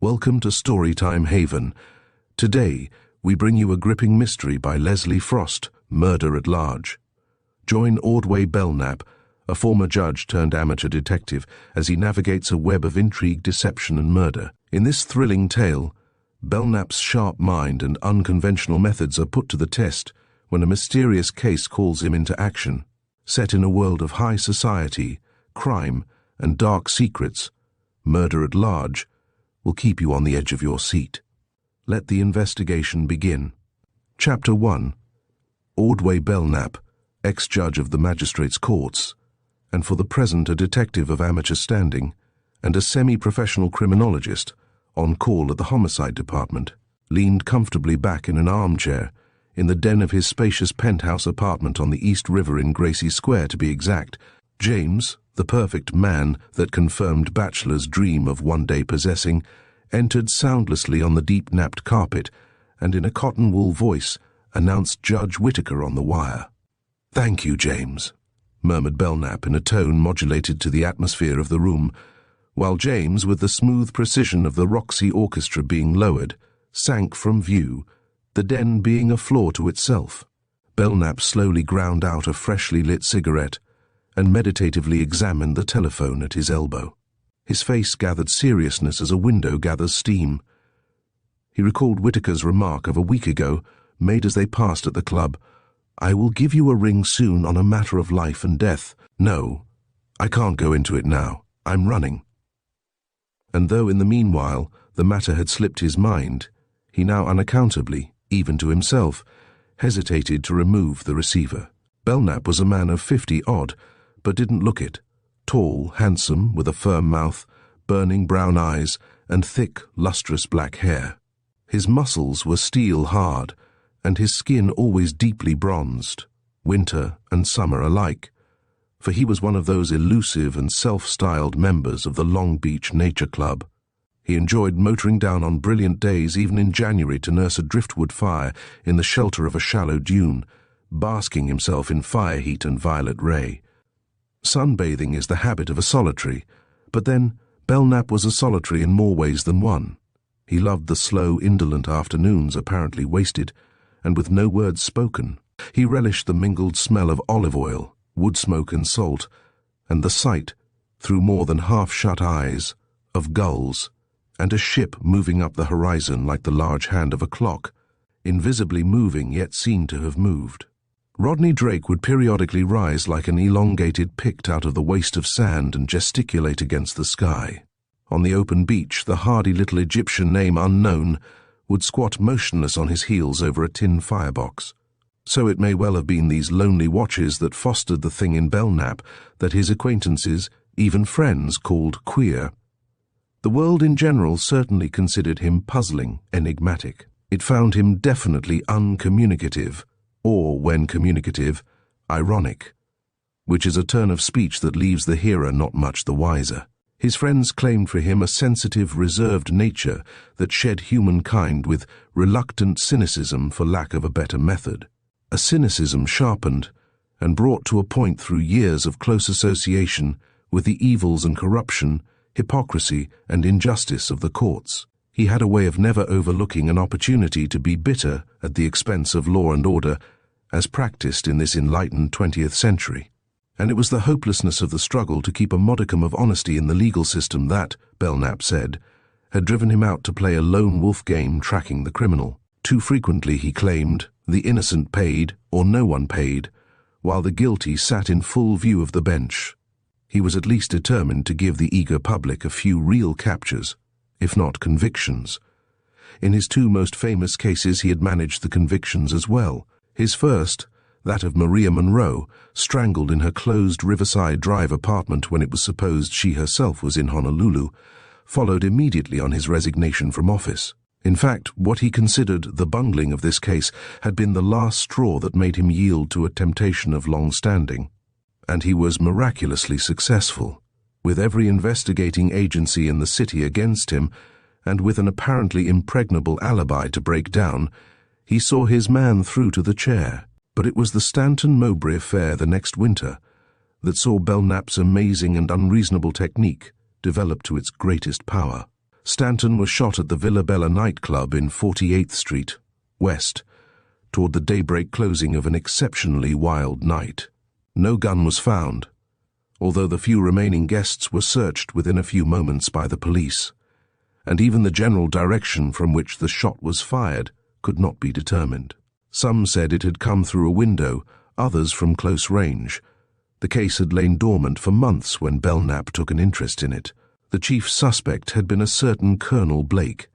Welcome to Storytime Haven. Today, we bring you a gripping mystery by Lesley Frost, Murder at Large. Join Ordway Belknap, a former judge turned amateur detective, as he navigates a web of intrigue, deception, and murder. In this thrilling tale, Belknap's sharp mind and unconventional methods are put to the test when a mysterious case calls him into action. Set in a world of high society, crime, and dark secrets, Murder at Large will keep you on the edge of your seat. Let the investigation begin. Chapter 1. Ordway Belknap, ex-judge of the magistrates' courts, and for the present a detective of amateur standing, and a semi-professional criminologist, on call at the homicide department, leaned comfortably back in an armchair, in the den of his spacious penthouse apartment on the East River in Gracie Square to be exact. James, the perfect man that confirmed bachelor's dream of one day possessing, entered soundlessly on the deep-napped carpet, and in a cotton-wool voice announced Judge Whittaker on the wire. "Thank you, James," murmured Belknap in a tone modulated to the atmosphere of the room, while James, with the smooth precision of the Roxy Orchestra being lowered, sank from view, the den being a floor to itself. Belknap slowly ground out a freshly lit cigarette and meditatively examined the telephone at his elbow. His face gathered seriousness as a window gathers steam. He recalled Whittaker's remark of a week ago, made as they passed at the club. "I will give you a ring soon on a matter of life and death. No, I can't go into it now. I'm running." And though in the meanwhile the matter had slipped his mind, he now unaccountably, even to himself, hesitated to remove the receiver. Belknap was a man of 50-odd, but didn't look it. Tall, handsome, with a firm mouth, burning brown eyes, and thick, lustrous black hair. His muscles were steel-hard, and his skin always deeply bronzed, winter and summer alike, for he was one of those elusive and self-styled members of the Long Beach Nature Club. He enjoyed motoring down on brilliant days even in January to nurse a driftwood fire in the shelter of a shallow dune, basking himself in fire heat and violet ray. Sunbathing is the habit of a solitary, but then Belknap was a solitary in more ways than one. He loved the slow, indolent afternoons apparently wasted, and with no words spoken. He relished the mingled smell of olive oil, wood smoke and salt, and the sight, through more than half-shut eyes, of gulls, and a ship moving up the horizon like the large hand of a clock, invisibly moving yet seen to have moved. Rodney Drake would periodically rise like an elongated Pict out of the waste of sand and gesticulate against the sky. On the open beach, the hardy little Egyptian name unknown would squat motionless on his heels over a tin firebox. So it may well have been these lonely watches that fostered the thing in Belknap that his acquaintances, even friends, called queer. The world in general certainly considered him puzzling, enigmatic. It found him definitely uncommunicative, or, when communicative, ironic, which is a turn of speech that leaves the hearer not much the wiser. His friends claimed for him a sensitive, reserved nature that shed humankind with reluctant cynicism for lack of a better method. A cynicism sharpened and brought to a point through years of close association with the evils and corruption, hypocrisy and injustice of the courts. He had a way of never overlooking an opportunity to be bitter at the expense of law and order, as practiced in this enlightened 20th century. And it was the hopelessness of the struggle to keep a modicum of honesty in the legal system that, Belknap said, had driven him out to play a lone wolf game tracking the criminal. Too frequently, he claimed, the innocent paid, or no one paid, while the guilty sat in full view of the bench. He was at least determined to give the eager public a few real captures, if not convictions. In his two most famous cases he had managed the convictions as well. His first, that of Maria Monroe, strangled in her closed Riverside Drive apartment when it was supposed she herself was in Honolulu, followed immediately on his resignation from office. In fact, what he considered the bungling of this case had been the last straw that made him yield to a temptation of long standing. And he was miraculously successful, with every investigating agency in the city against him, and with an apparently impregnable alibi to break down. He saw his man through to the chair. But it was the Stanton Mowbray affair the next winter that saw Belknap's amazing and unreasonable technique develop to its greatest power. Stanton was shot at the Villa Bella nightclub in 48th Street, West, toward the daybreak closing of an exceptionally wild night. No gun was found, although the few remaining guests were searched within a few moments by the police, and even the general direction from which the shot was fired could not be determined. Some said it had come through a window, others from close range. The case had lain dormant for months when Belknap took an interest in it. The chief suspect had been a certain Colonel Blake,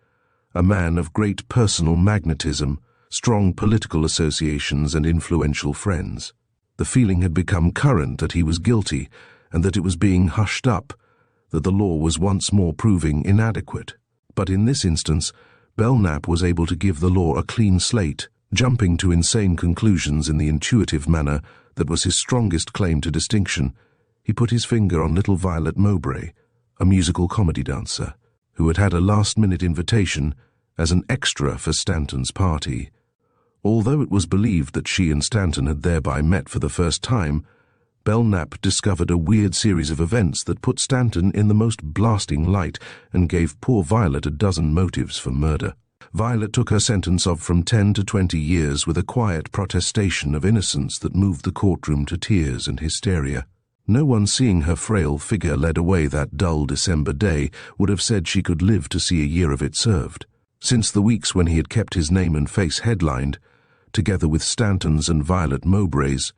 a man of great personal magnetism, strong political associations and influential friends. The feeling had become current that he was guilty and that it was being hushed up, that the law was once more proving inadequate. But in this instance, Belknap was able to give the law a clean slate, jumping to insane conclusions in the intuitive manner that was his strongest claim to distinction. He put his finger on little Violet Mowbray, a musical comedy dancer, who had had a last-minute invitation as an extra for Stanton's party. Although it was believed that she and Stanton had thereby met for the first time, Belknap discovered a weird series of events that put Stanton in the most blasting light and gave poor Violet a dozen motives for murder. Violet took her sentence of from 10 to 20 years with a quiet protestation of innocence that moved the courtroom to tears and hysteria. No one seeing her frail figure led away that dull December day would have said she could live to see a year of it served. Since the weeks when he had kept his name and face headlined, together with Stanton's and Violet Mowbray's,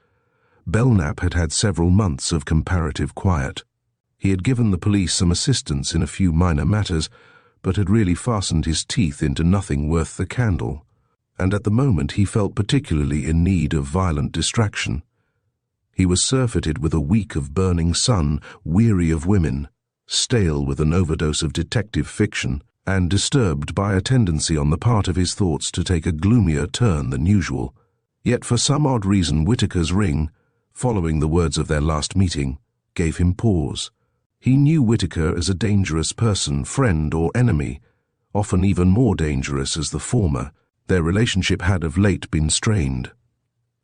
Belknap had had several months of comparative quiet. He had given the police some assistance in a few minor matters, but had really fastened his teeth into nothing worth the candle, and at the moment he felt particularly in need of violent distraction. He was surfeited with a week of burning sun, weary of women, stale with an overdose of detective fiction, and disturbed by a tendency on the part of his thoughts to take a gloomier turn than usual. Yet for some odd reason Whitaker's ring, following the words of their last meeting, gave him pause. He knew Whitaker as a dangerous person, friend or enemy, often even more dangerous as the former. Their relationship had of late been strained.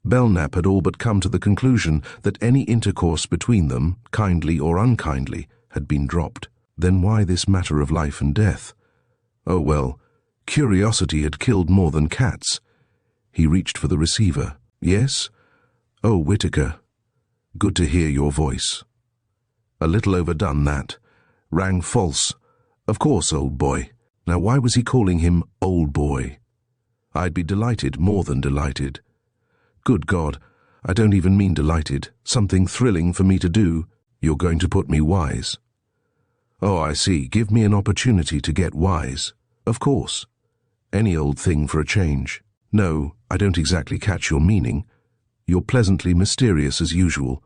Belknap had all but come to the conclusion that any intercourse between them, kindly or unkindly, had been dropped. Then why this matter of life and death? Oh well, curiosity had killed more than cats. He reached for the receiver. Yes? Oh, Whitaker. Good to hear your voice. A little overdone, that. Rang false. Of course, old boy. Now why was he calling him old boy? I'd be delighted, more than delighted. Good God, I don't even mean delighted. Something thrilling for me to do. You're going to put me wise. Oh, I see. Give me an opportunity to get wise. Of course. Any old thing for a change. No, I don't exactly catch your meaning. You're pleasantly mysterious as usual.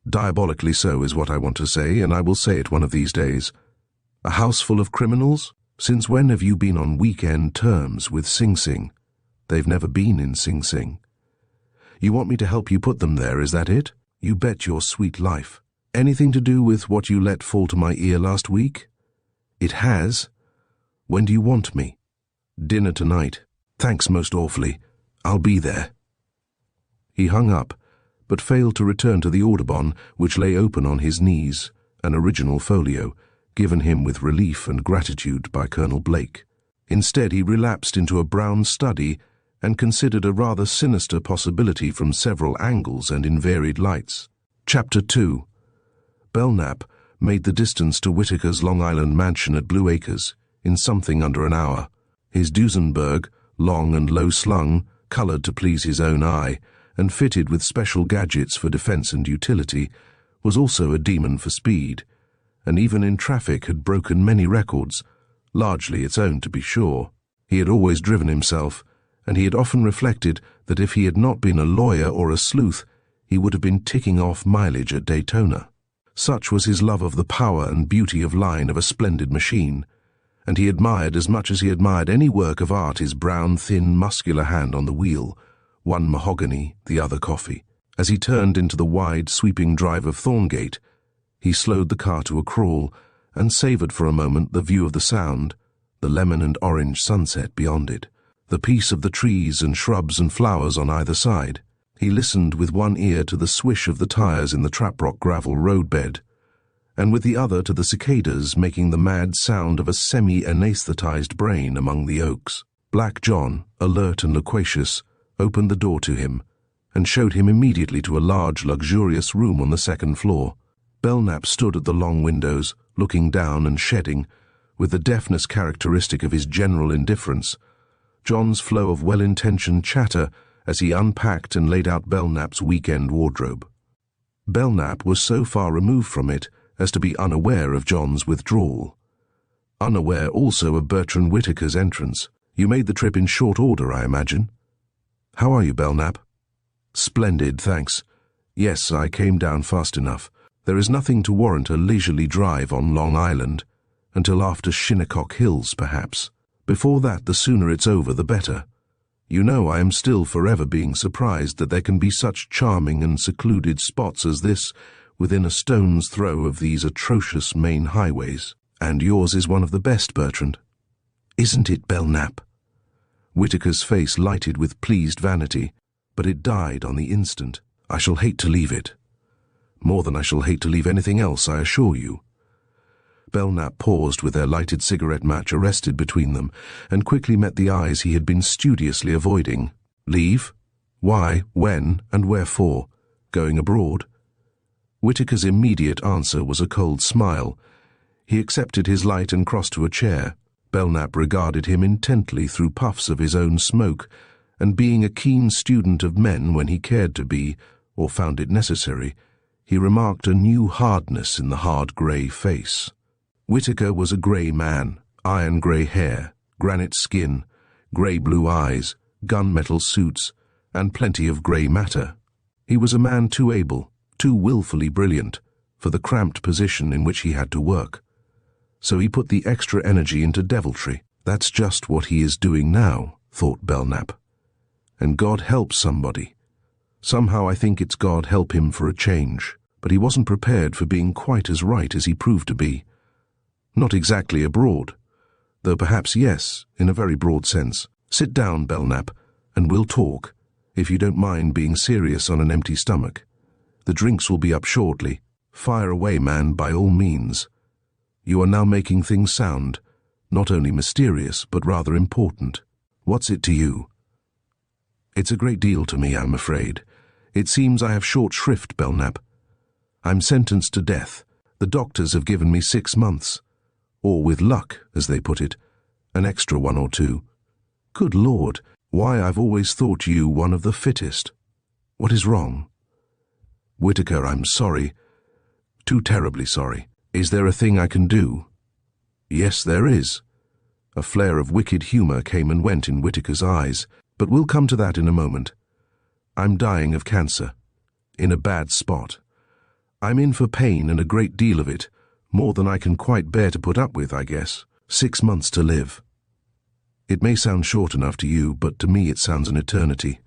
Diabolically so is what I want to say, and I will say it one of these days. A house full of criminals? Since when have you been on weekend terms with Sing Sing? They've never been in Sing Sing. You want me to help you put them there, is that it? You bet your sweet life. Anything to do with what you let fall to my ear last week? It has. When do you want me? Dinner tonight. Thanks most awfully. I'll be there. He hung up, but failed to return to the Audubon, which lay open on his knees, an original folio, given him with relief and gratitude by Colonel Blake. Instead, he relapsed into a brown study and considered a rather sinister possibility from several angles and in varied lights. Chapter 2. Belknap made the distance to Whitaker's Long Island mansion at Blue Acres in something under an hour. His Duesenberg, long and low-slung, coloured to please his own eye, and fitted with special gadgets for defence and utility, was also a demon for speed, and even in traffic had broken many records, largely its own to be sure. He had always driven himself, and he had often reflected that if he had not been a lawyer or a sleuth, he would have been ticking off mileage at Daytona. Such was his love of the power and beauty of line of a splendid machine, and he admired as much as he admired any work of art his brown, thin, muscular hand on the wheel, one mahogany, the other coffee. As he turned into the wide, sweeping drive of Thorngate, he slowed the car to a crawl and savoured for a moment the view of the Sound, the lemon and orange sunset beyond it, the peace of the trees and shrubs and flowers on either side. He listened with one ear to the swish of the tyres in the Traprock gravel roadbed, and with the other to the cicadas making the mad sound of a semi-anesthetized brain among the oaks. Black John, alert and loquacious, opened the door to him and showed him immediately to a large, luxurious room on the second floor. Belknap stood at the long windows, looking down and shedding, with the deafness characteristic of his general indifference, John's flow of well-intentioned chatter as he unpacked and laid out Belknap's weekend wardrobe. Belknap was so far removed from it as to be unaware of John's withdrawal. Unaware also of Bertrand Whitaker's entrance. "You made the trip in short order, I imagine." "How are you, Belknap?" "Splendid, thanks. Yes, I came down fast enough. There is nothing to warrant a leisurely drive on Long Island, until after Shinnecock Hills, perhaps. Before that, the sooner it's over, the better. You know, I am still forever being surprised that there can be such charming and secluded spots as this within a stone's throw of these atrocious main highways. And yours is one of the best, Bertrand. Isn't it, Belknap?" Whitaker's face lighted with pleased vanity, but it died on the instant. "I shall hate to leave it. More than I shall hate to leave anything else, I assure you." Belknap paused with their lighted cigarette match arrested between them, and quickly met the eyes he had been studiously avoiding. "Leave? Why, when, and wherefore? Going abroad?" Whitaker's immediate answer was a cold smile. He accepted his light and crossed to a chair. Belknap regarded him intently through puffs of his own smoke, and being a keen student of men when he cared to be, or found it necessary, he remarked a new hardness in the hard grey face. Whitaker was a grey man, iron-grey hair, granite skin, grey-blue eyes, gunmetal suits, and plenty of grey matter. He was a man too able, too willfully brilliant, for the cramped position in which he had to work. So he put the extra energy into deviltry. That's just what he is doing now, thought Belknap. And God help somebody. Somehow I think it's God help him for a change, but he wasn't prepared for being quite as right as he proved to be. Not exactly abroad, though perhaps yes, in a very broad sense. Sit down, Belknap, and we'll talk, if you don't mind being serious on an empty stomach. The drinks will be up shortly. Fire away, man, by all means. You are now making things sound, not only mysterious, but rather important. What's it to you? It's a great deal to me, I'm afraid. It seems I have short shrift, Belknap. I'm sentenced to death. The doctors have given me 6 months. Or with luck, as they put it, an extra 1 or 2. Good Lord, why I've always thought you one of the fittest. What is wrong? Whitaker, I'm sorry. Too terribly sorry. Is there a thing I can do? Yes, there is. A flare of wicked humour came and went in Whitaker's eyes, but we'll come to that in a moment. I'm dying of cancer. In a bad spot. I'm in for pain and a great deal of it, more than I can quite bear to put up with, I guess. 6 months to live. It may sound short enough to you, but to me it sounds an eternity.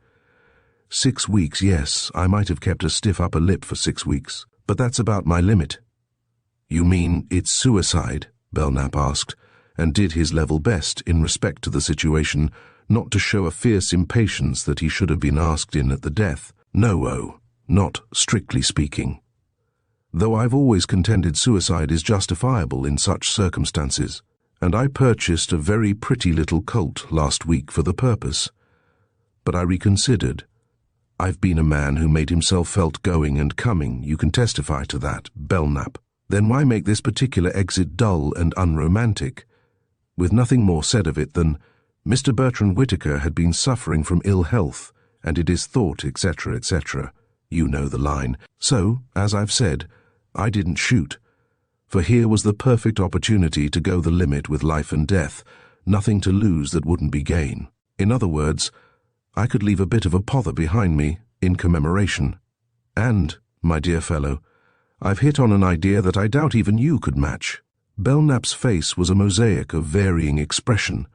6 weeks, yes, I might have kept a stiff upper lip for 6 weeks, but that's about my limit. You mean it's suicide? Belknap asked, and did his level best in respect to the situation, not to show a fierce impatience that he should have been asked in at the death. No, not strictly speaking. Though I've always contended suicide is justifiable in such circumstances, and I purchased a very pretty little colt last week for the purpose. But I reconsidered. I've been a man who made himself felt going and coming, you can testify to that, Belknap. Then why make this particular exit dull and unromantic? With nothing more said of it than, Mr. Bertrand Whitaker had been suffering from ill health, and it is thought, etc., etc. You know the line. So, as I've said, I didn't shoot, for here was the perfect opportunity to go the limit with life and death, nothing to lose that wouldn't be gain. In other words, I could leave a bit of a pother behind me in commemoration. And, my dear fellow, I've hit on an idea that I doubt even you could match. Belknap's face was a mosaic of varying expression,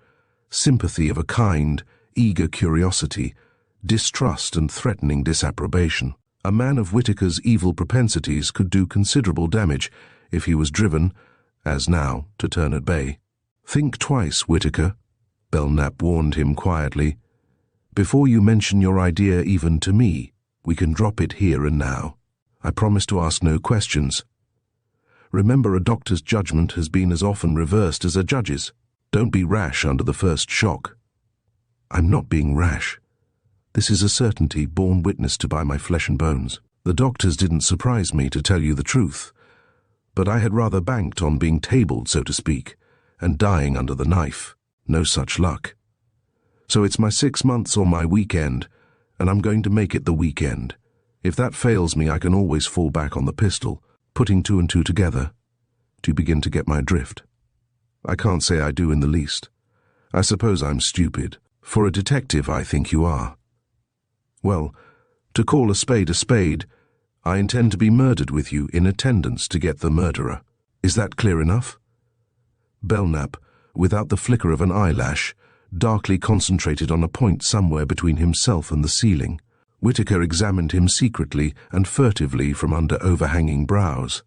sympathy of a kind, eager curiosity, distrust and threatening disapprobation. A man of Whitaker's evil propensities could do considerable damage if he was driven, as now, to turn at bay. Think twice, Whitaker, Belknap warned him quietly. Before you mention your idea even to me, we can drop it here and now. I promise to ask no questions. Remember, a doctor's judgment has been as often reversed as a judge's. Don't be rash under the first shock." "I'm not being rash. This is a certainty borne witness to by my flesh and bones. The doctors didn't surprise me, to tell you the truth, but I had rather banked on being tabled, so to speak, and dying under the knife. No such luck. So it's my 6 months or my weekend, and I'm going to make it the weekend. If that fails me, I can always fall back on the pistol, putting 2 and 2 together. Do you begin to get my drift?" "I can't say I do in the least. I suppose I'm stupid. For a detective, I think you are." "Well, to call a spade, I intend to be murdered with you in attendance to get the murderer. Is that clear enough?" Belknap, without the flicker of an eyelash, darkly concentrated on a point somewhere between himself and the ceiling. Whitaker examined him secretly and furtively from under overhanging brows.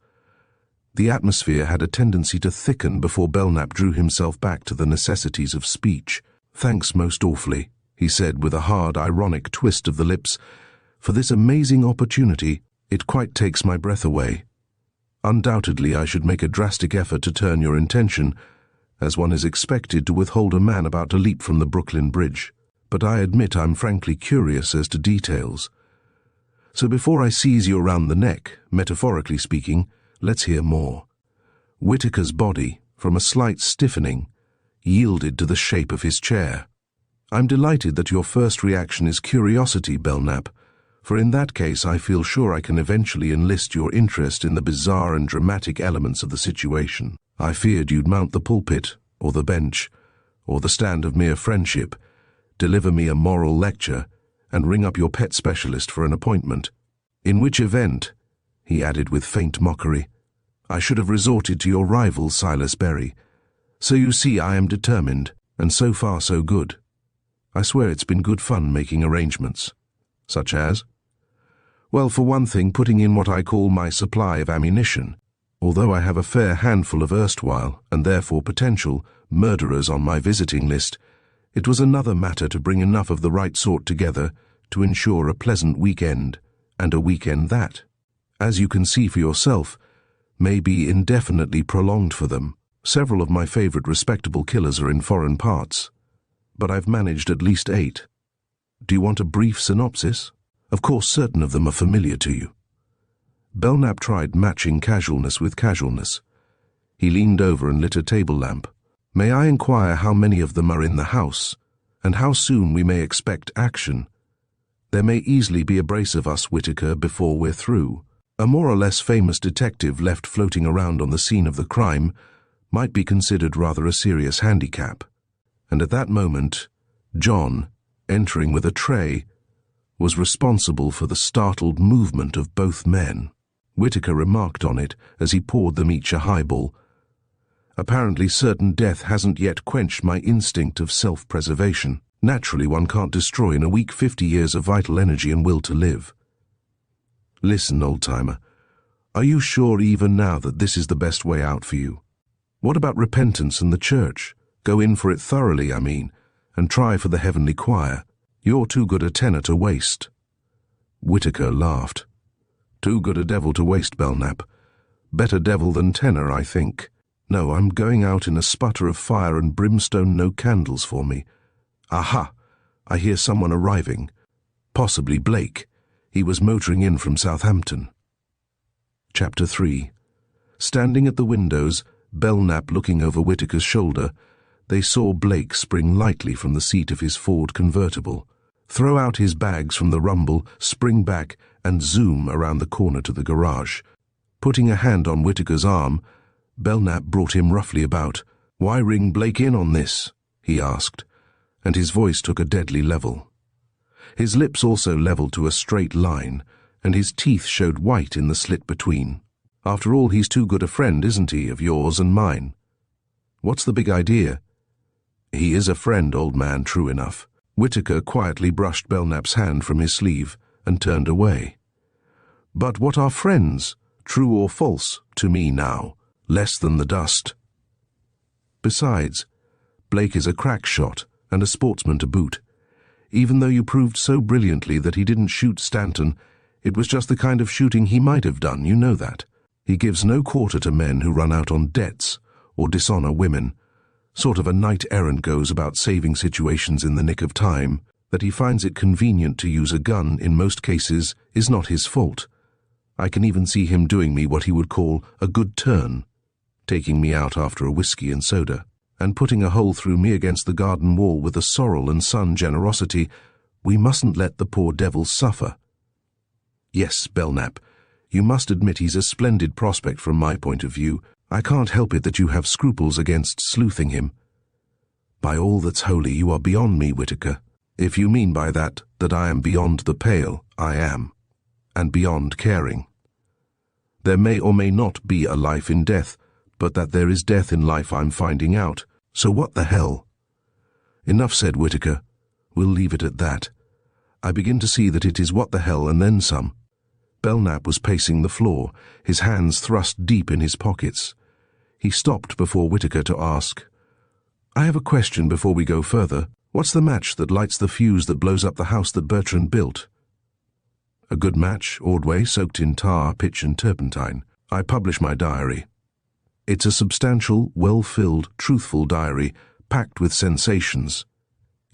The atmosphere had a tendency to thicken before Belknap drew himself back to the necessities of speech. "Thanks most awfully," he said with a hard, ironic twist of the lips. "For this amazing opportunity, it quite takes my breath away. Undoubtedly, I should make a drastic effort to turn your attention, as one is expected to withhold a man about to leap from the Brooklyn Bridge. But I admit I'm frankly curious as to details. So before I seize you around the neck, metaphorically speaking, let's hear more." Whitaker's body, from a slight stiffening, yielded to the shape of his chair. "I'm delighted that your first reaction is curiosity, Belknap, for in that case I feel sure I can eventually enlist your interest in the bizarre and dramatic elements of the situation. I feared you'd mount the pulpit, or the bench, or the stand of mere friendship, deliver me a moral lecture, and ring up your pet specialist for an appointment. In which event," he added with faint mockery, "I should have resorted to your rival, Silas Berry. So you see I am determined, and so far so good. I swear it's been good fun making arrangements." "Such as?" "Well, for one thing, putting in what I call my supply of ammunition. Although I have a fair handful of erstwhile, and therefore potential, murderers on my visiting list, it was another matter to bring enough of the right sort together to ensure a pleasant weekend, and a weekend that, as you can see for yourself, may be indefinitely prolonged for them. Several of my favorite respectable killers are in foreign parts, but I've managed at least 8. Do you want a brief synopsis? Of course, certain of them are familiar to you." Belknap tried matching casualness with casualness. He leaned over and lit a table lamp. "May I inquire how many of them are in the house, and how soon we may expect action? There may easily be a brace of us, Whitaker, before we're through. A more or less famous detective left floating around on the scene of the crime might be considered rather a serious handicap." And at that moment, John, entering with a tray, was responsible for the startled movement of both men. Whitaker remarked on it as he poured them each a highball. "Apparently certain death hasn't yet quenched my instinct of self-preservation. Naturally, one can't destroy in a week 50 years of vital energy and will to live. Listen, old-timer, are you sure even now that this is the best way out for you? What about repentance and the church? Go in for it thoroughly, I mean, and try for the heavenly choir. You're too good a tenor to waste." Whitaker laughed. "Too good a devil to waste, Belknap. Better devil than tenor, I think. No, I'm going out in a sputter of fire and brimstone, no candles for me. Aha! I hear someone arriving. Possibly Blake. He was motoring in from Southampton." Chapter 3. Standing at the windows, Belknap looking over Whitaker's shoulder, they saw Blake spring lightly from the seat of his Ford convertible, throw out his bags from the rumble, spring back, and zoom around the corner to the garage. Putting a hand on Whitaker's arm, Belknap brought him roughly about. "Why ring Blake in on this?" he asked, and his voice took a deadly level. His lips also leveled to a straight line, and his teeth showed white in the slit between. "After all, he's too good a friend, isn't he, of yours and mine?" "What's the big idea?" "He is a friend, old man, true enough." Whitaker quietly brushed Belknap's hand from his sleeve and turned away. "But what are friends, true or false, to me now? Less than the dust. Besides, Blake is a crack shot and a sportsman to boot. Even though you proved so brilliantly that he didn't shoot Stanton, it was just the kind of shooting he might have done, you know that. He gives no quarter to men who run out on debts or dishonor women. Sort of a knight-errant goes about saving situations in the nick of time. That he finds it convenient to use a gun in most cases is not his fault. I can even see him doing me what he would call a good turn, taking me out after a whiskey and soda, and putting a hole through me against the garden wall with a sorrel and son generosity. We mustn't let the poor devil suffer. Yes, Belknap, you must admit he's a splendid prospect from my point of view. I can't help it that you have scruples against sleuthing him. By all that's holy, you are beyond me, Whitaker. If you mean by that I am beyond the pale, I am, and beyond caring. There may or may not be a life in death, but that there is death in life I'm finding out. So what the hell? Enough said, Whitaker. We'll leave it at that. I begin to see that it is what the hell and then some. Belknap was pacing the floor, his hands thrust deep in his pockets. He stopped before Whitaker to ask, I have a question before we go further. What's the match that lights the fuse that blows up the house that Bertrand built? A good match, Ordway, soaked in tar, pitch and turpentine. I publish my diary. It's a substantial, well-filled, truthful diary, packed with sensations.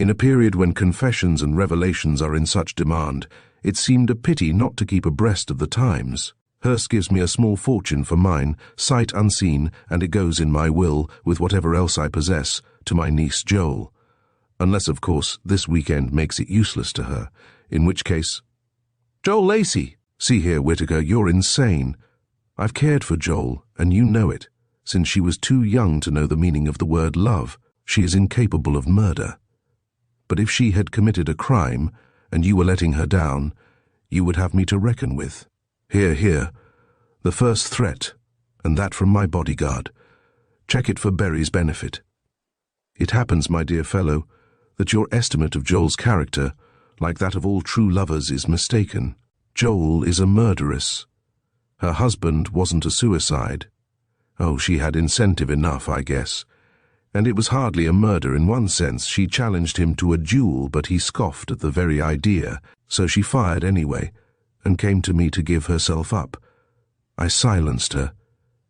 In a period when confessions and revelations are in such demand, it seemed a pity not to keep abreast of the times. Hurst gives me a small fortune for mine, sight unseen, and it goes in my will, with whatever else I possess, to my niece Joel. Unless, of course, this weekend makes it useless to her, in which case— Joel Lacey! See here, Whitaker, you're insane. I've cared for Joel, and you know it. Since she was too young to know the meaning of the word love, she is incapable of murder. But if she had committed a crime, and you were letting her down, you would have me to reckon with. Here, here. The first threat, and that from my bodyguard. Check it for Berry's benefit. It happens, my dear fellow, that your estimate of Joel's character, like that of all true lovers, is mistaken. Joel is a murderess. Her husband wasn't a suicide. Oh, she had incentive enough, I guess. And it was hardly a murder in one sense. She challenged him to a duel, but he scoffed at the very idea, so she fired anyway, and came to me to give herself up. I silenced her.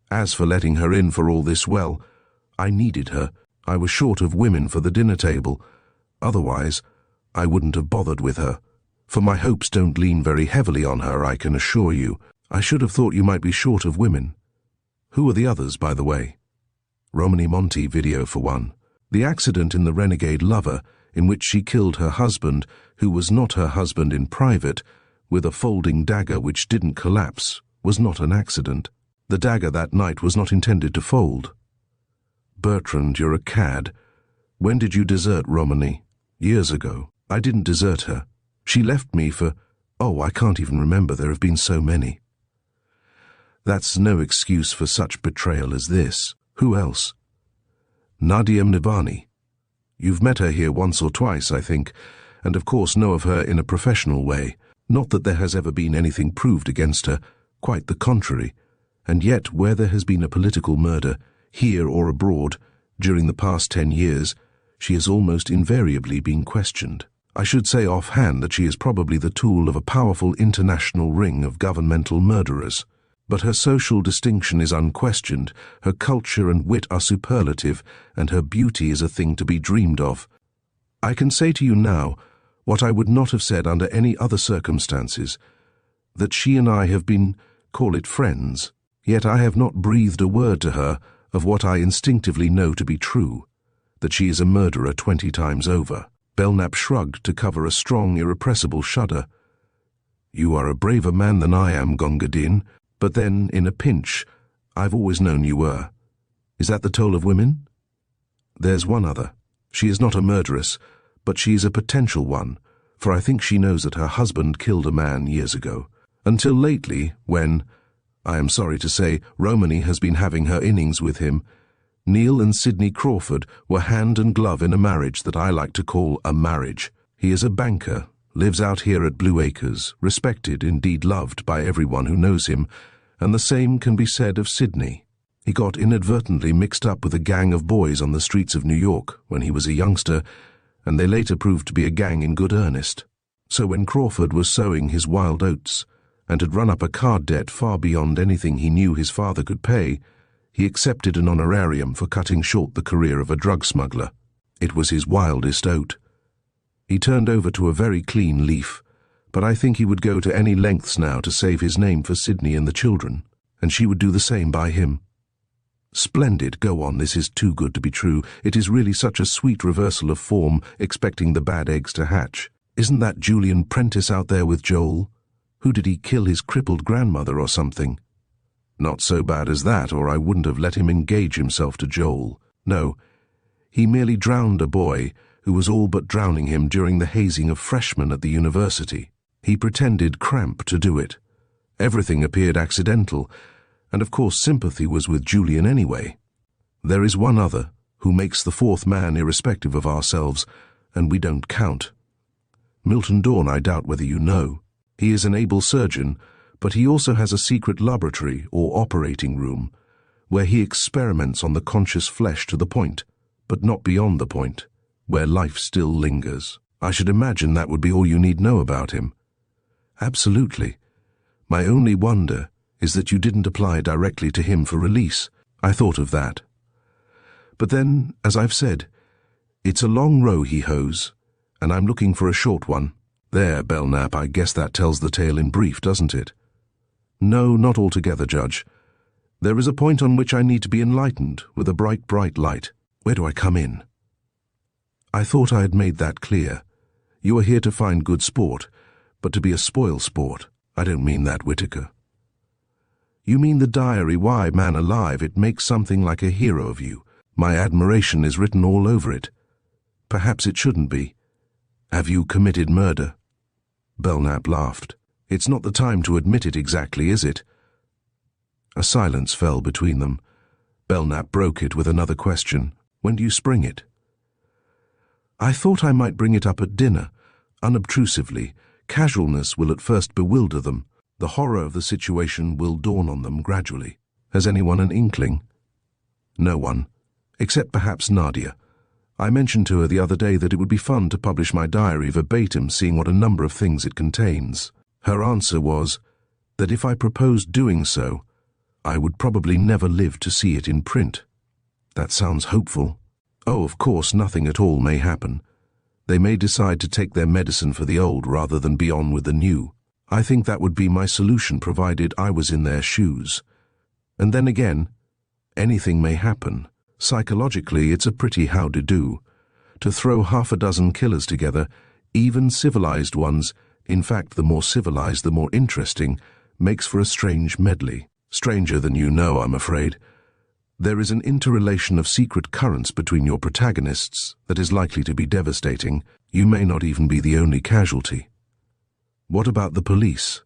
As for letting her in for all this, well, I needed her. I was short of women for the dinner table. Otherwise, I wouldn't have bothered with her. For my hopes don't lean very heavily on her, I can assure you. I should have thought you might be short of women. Who are the others, by the way? Romany Monty video for one. The accident in the Renegade Lover, in which she killed her husband, who was not her husband in private, with a folding dagger which didn't collapse, was not an accident. The dagger that night was not intended to fold. Bertrand, you're a cad. When did you desert Romany? Years ago. I didn't desert her. She left me for— oh, I can't even remember, there have been so many. That's no excuse for such betrayal as this. Who else? Nadia Mnivani. You've met her here once or twice, I think, and of course know of her in a professional way. Not that there has ever been anything proved against her, quite the contrary. And yet, where there has been a political murder, here or abroad, during the past 10 years, she has almost invariably been questioned. I should say offhand that she is probably the tool of a powerful international ring of governmental murderers. But her social distinction is unquestioned, her culture and wit are superlative, and her beauty is a thing to be dreamed of. I can say to you now, what I would not have said under any other circumstances, that she and I have been, call it friends, yet I have not breathed a word to her of what I instinctively know to be true, that she is a murderer 20 times over. Belknap shrugged to cover a strong, irrepressible shudder. You are a braver man than I am, Gunga Din, but then, in a pinch, I've always known you were. Is that the toll of women? There's one other. She is not a murderess, but she is a potential one, for I think she knows that her husband killed a man years ago. Until lately, when, I am sorry to say, Romany has been having her innings with him, Neil and Sidney Crawford were hand and glove in a marriage that I like to call a marriage. He is a banker, lives out here at Blue Acres, respected, indeed loved, by everyone who knows him, and the same can be said of Sidney. He got inadvertently mixed up with a gang of boys on the streets of New York when he was a youngster, and they later proved to be a gang in good earnest. So when Crawford was sowing his wild oats, and had run up a card debt far beyond anything he knew his father could pay, he accepted an honorarium for cutting short the career of a drug smuggler. It was his wildest oat. He turned over to a very clean leaf, but I think he would go to any lengths now to save his name for Sydney and the children, and she would do the same by him. Splendid, go on, this is too good to be true. It is really such a sweet reversal of form, expecting the bad eggs to hatch. Isn't that Julian Prentice out there with Joel? Who did he kill, his crippled grandmother or something? Not so bad as that, or I wouldn't have let him engage himself to Joel. No, he merely drowned a boy who was all but drowning him during the hazing of freshmen at the university. He pretended cramp to do it. Everything appeared accidental, and of course sympathy was with Julian anyway. There is one other, who makes the fourth man irrespective of ourselves, and we don't count. Milton Dawn, I doubt whether you know. He is an able surgeon, but he also has a secret laboratory or operating room, where he experiments on the conscious flesh to the point, but not beyond the point, where life still lingers. I should imagine that would be all you need know about him. Absolutely. My only wonder is that you didn't apply directly to him for release. I thought of that. But then, as I've said, it's a long row he hoes, and I'm looking for a short one. There, Belknap, I guess that tells the tale in brief, doesn't it? No, not altogether, Judge. There is a point on which I need to be enlightened with a bright, bright light. Where do I come in? I thought I had made that clear. You are here to find good sport, but to be a spoil sport. I don't mean that, Whitaker. You mean the diary? Why, man alive, it makes something like a hero of you. My admiration is written all over it. Perhaps it shouldn't be. Have you committed murder? Belknap laughed. It's not the time to admit it exactly, is it? A silence fell between them. Belknap broke it with another question. When do you spring it? I thought I might bring it up at dinner, unobtrusively. Casualness will at first bewilder them. The horror of the situation will dawn on them gradually. Has anyone an inkling? No one, except perhaps Nadia. I mentioned to her the other day that it would be fun to publish my diary verbatim, seeing what a number of things it contains. Her answer was that if I proposed doing so, I would probably never live to see it in print. That sounds hopeful. Oh, of course, nothing at all may happen. They may decide to take their medicine for the old rather than be on with the new. I think that would be my solution, provided I was in their shoes. And then again, anything may happen. Psychologically, it's a pretty howdy-do. To throw half a dozen killers together, even civilized ones, in fact the more civilized the more interesting, makes for a strange medley. Stranger than you know, I'm afraid. There is an interrelation of secret currents between your protagonists that is likely to be devastating. You may not even be the only casualty. What about the police?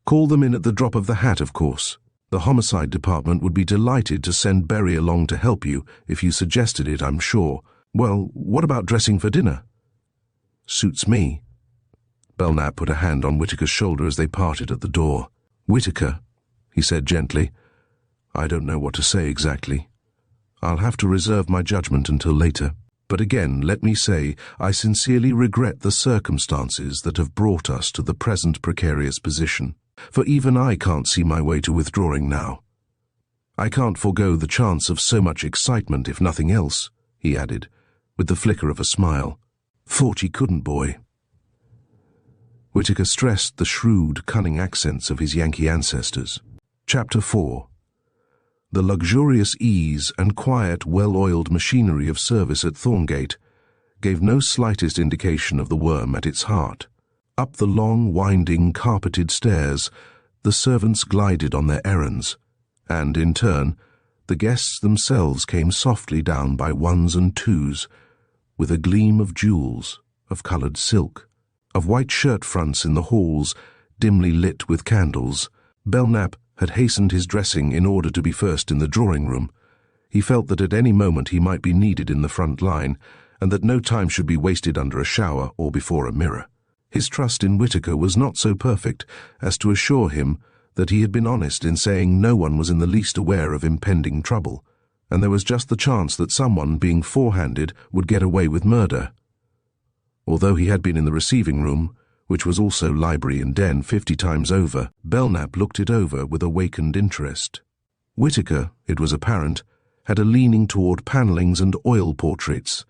Call them in at the drop of the hat, of course. The homicide department would be delighted to send Berry along to help you if you suggested it, I'm sure. Well, what about dressing for dinner? Suits me. Belknap put a hand on Whitaker's shoulder as they parted at the door. Whitaker, he said gently, I don't know what to say exactly. I'll have to reserve my judgment until later. But again, let me say, I sincerely regret the circumstances that have brought us to the present precarious position. For even I can't see my way to withdrawing now. I can't forego the chance of so much excitement, if nothing else, he added, with the flicker of a smile. Thought you couldn't, boy. Whitaker stressed the shrewd, cunning accents of his Yankee ancestors. Chapter 4. The luxurious ease and quiet, well-oiled machinery of service at Thorngate gave no slightest indication of the worm at its heart. Up the long, winding, carpeted stairs, the servants glided on their errands, and, in turn, the guests themselves came softly down by ones and twos, with a gleam of jewels, of coloured silk, of white shirt-fronts in the halls, dimly lit with candles. Belknap had hastened his dressing in order to be first in the drawing-room. He felt that at any moment he might be needed in the front line, and that no time should be wasted under a shower or before a mirror. His trust in Whitaker was not so perfect as to assure him that he had been honest in saying no one was in the least aware of impending trouble, and there was just the chance that someone, being forehanded, would get away with murder. Although he had been in the receiving room, which was also library and den 50 times over, Belknap looked it over with awakened interest. Whitaker, it was apparent, had a leaning toward panellings and oil portraits,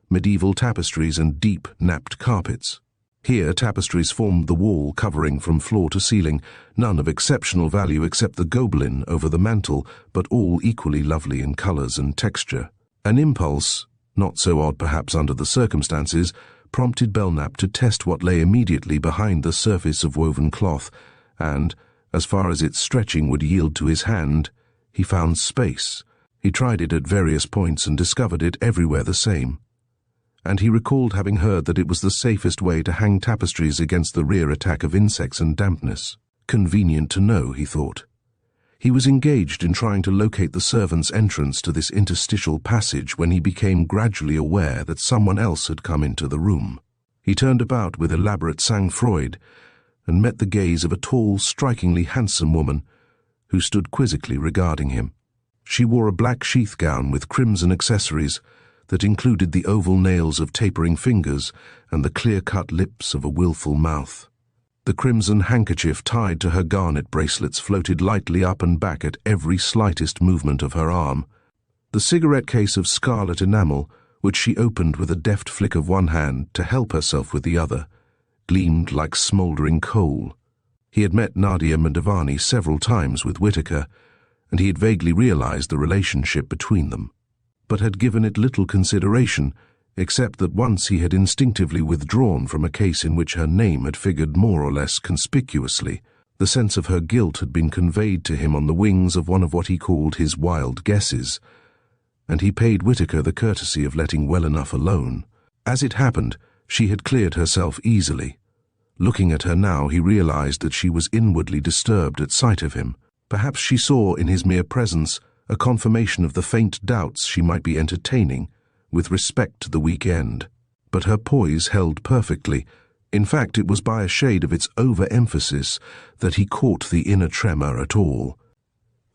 medieval tapestries and deep, napped carpets. Here, tapestries formed the wall covering from floor to ceiling, none of exceptional value except the Gobelin over the mantel, but all equally lovely in colours and texture. An impulse, not so odd perhaps under the circumstances, prompted Belknap to test what lay immediately behind the surface of woven cloth, and, as far as its stretching would yield to his hand, he found space. He tried it at various points and discovered it everywhere the same. And he recalled having heard that it was the safest way to hang tapestries against the rear attack of insects and dampness. Convenient to know, he thought. He was engaged in trying to locate the servants' entrance to this interstitial passage when he became gradually aware that someone else had come into the room. He turned about with elaborate sang-froid and met the gaze of a tall, strikingly handsome woman who stood quizzically regarding him. She wore a black sheath gown with crimson accessories that included the oval nails of tapering fingers and the clear-cut lips of a wilful mouth. The crimson handkerchief tied to her garnet bracelets floated lightly up and back at every slightest movement of her arm. The cigarette case of scarlet enamel, which she opened with a deft flick of one hand to help herself with the other, gleamed like smouldering coal. He had met Nadia Madavani several times with Whitaker, and he had vaguely realized the relationship between them, but had given it little consideration, except that once he had instinctively withdrawn from a case in which her name had figured more or less conspicuously. The sense of her guilt had been conveyed to him on the wings of one of what he called his wild guesses, and he paid Whitaker the courtesy of letting well enough alone. As it happened, she had cleared herself easily. Looking at her now, he realized that she was inwardly disturbed at sight of him. Perhaps she saw in his mere presence a confirmation of the faint doubts she might be entertaining with respect to the weekend. But her poise held perfectly. In fact, it was by a shade of its over-emphasis that he caught the inner tremor at all.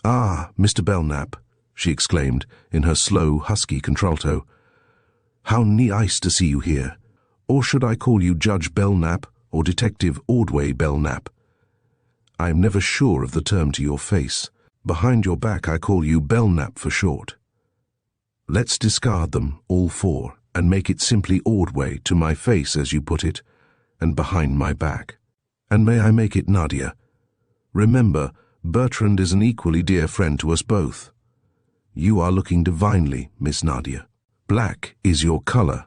"Ah, Mr. Belknap," she exclaimed in her slow, husky contralto. "How nice to see you here. Or should I call you Judge Belknap or Detective Ordway Belknap? I am never sure of the term to your face. Behind your back I call you Belknap for short. Let's discard them, all four, and make it simply Ordway, to my face, as you put it, and behind my back. And may I make it Nadia? Remember, Bertrand is an equally dear friend to us both. You are looking divinely, Miss Nadia. Black is your color.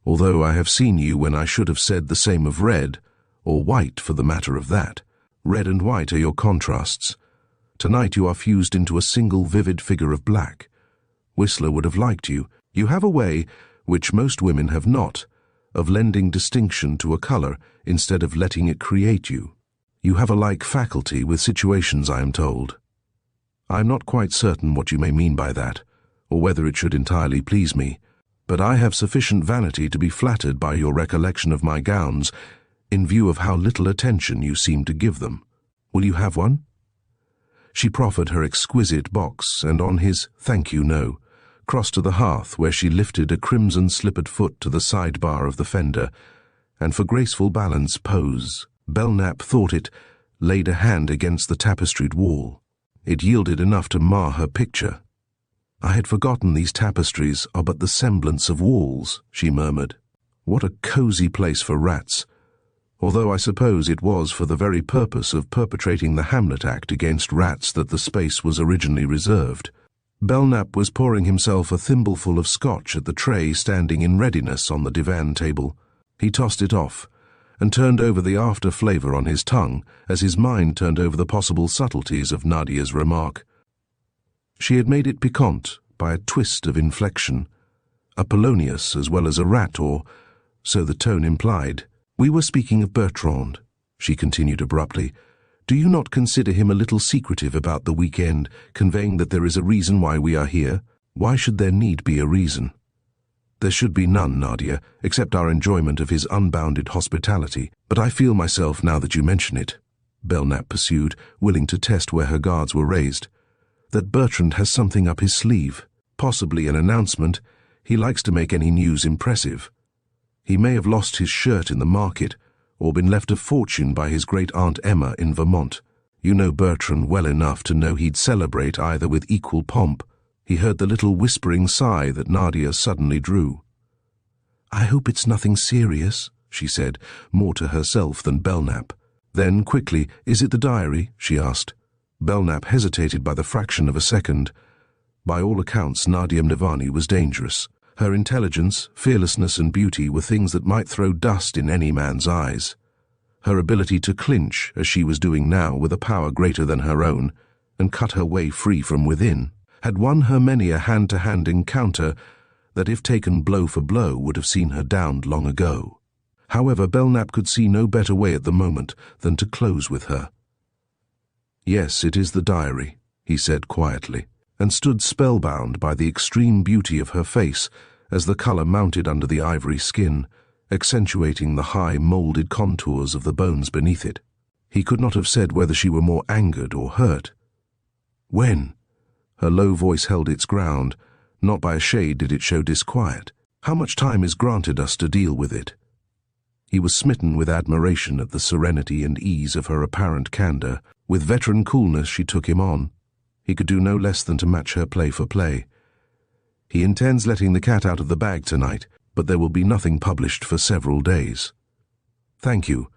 Although I have seen you when I should have said the same of red, or white for the matter of that. Red and white are your contrasts. Tonight you are fused into a single vivid figure of black. Whistler would have liked you. You have a way, which most women have not, of lending distinction to a color instead of letting it create you. You have a like faculty with situations, I am told. I am not quite certain what you may mean by that, or whether it should entirely please me, but I have sufficient vanity to be flattered by your recollection of my gowns, in view of how little attention you seem to give them. Will you have one?" She proffered her exquisite box, and on his "thank you, no," crossed to the hearth, where she lifted a crimson-slippered foot to the sidebar of the fender, and for graceful balance pose, Belknap thought it, laid a hand against the tapestried wall. It yielded enough to mar her picture. "I had forgotten these tapestries are but the semblance of walls," she murmured. "What a cosy place for rats, although I suppose it was for the very purpose of perpetrating the Hamlet Act against rats that the space was originally reserved." Belknap was pouring himself a thimbleful of scotch at the tray standing in readiness on the divan table. He tossed it off, and turned over the after flavour on his tongue as his mind turned over the possible subtleties of Nadia's remark. She had made it piquant by a twist of inflection, a Polonius as well as a rat, or so the tone implied. "We were speaking of Bertrand," she continued abruptly. "Do you not consider him a little secretive about the weekend, conveying that there is a reason why we are here? Why should there need be a reason?" "There should be none, Nadia, except our enjoyment of his unbounded hospitality. But I feel myself, now that you mention it," Belknap pursued, willing to test where her guards were raised, "that Bertrand has something up his sleeve, possibly an announcement. He likes to make any news impressive. He may have lost his shirt in the market, or been left a fortune by his great-aunt Emma in Vermont. You know Bertrand well enough to know he'd celebrate either with equal pomp. He heard the little whispering sigh that Nadia suddenly drew. "I hope it's nothing serious," she said, more to herself than Belknap. Then, quickly, "Is it the diary?" she asked. Belknap hesitated by the fraction of a second. By all accounts, Nadia Mdivani was dangerous. Her intelligence, fearlessness and beauty were things that might throw dust in any man's eyes. Her ability to clinch, as she was doing now, with a power greater than her own, and cut her way free from within, had won her many a hand-to-hand encounter that, if taken blow for blow, would have seen her downed long ago. However, Belknap could see no better way at the moment than to close with her. "Yes, it is the diary," he said quietly, and stood spellbound by the extreme beauty of her face as the colour mounted under the ivory skin, accentuating the high, moulded contours of the bones beneath it. He could not have said whether she were more angered or hurt. "When?" Her low voice held its ground. Not by a shade did it show disquiet. "How much time is granted us to deal with it?" He was smitten with admiration at the serenity and ease of her apparent candour. With veteran coolness she took him on. He could do no less than to match her play for play. "He intends letting the cat out of the bag tonight, but there will be nothing published for several days." "Thank you.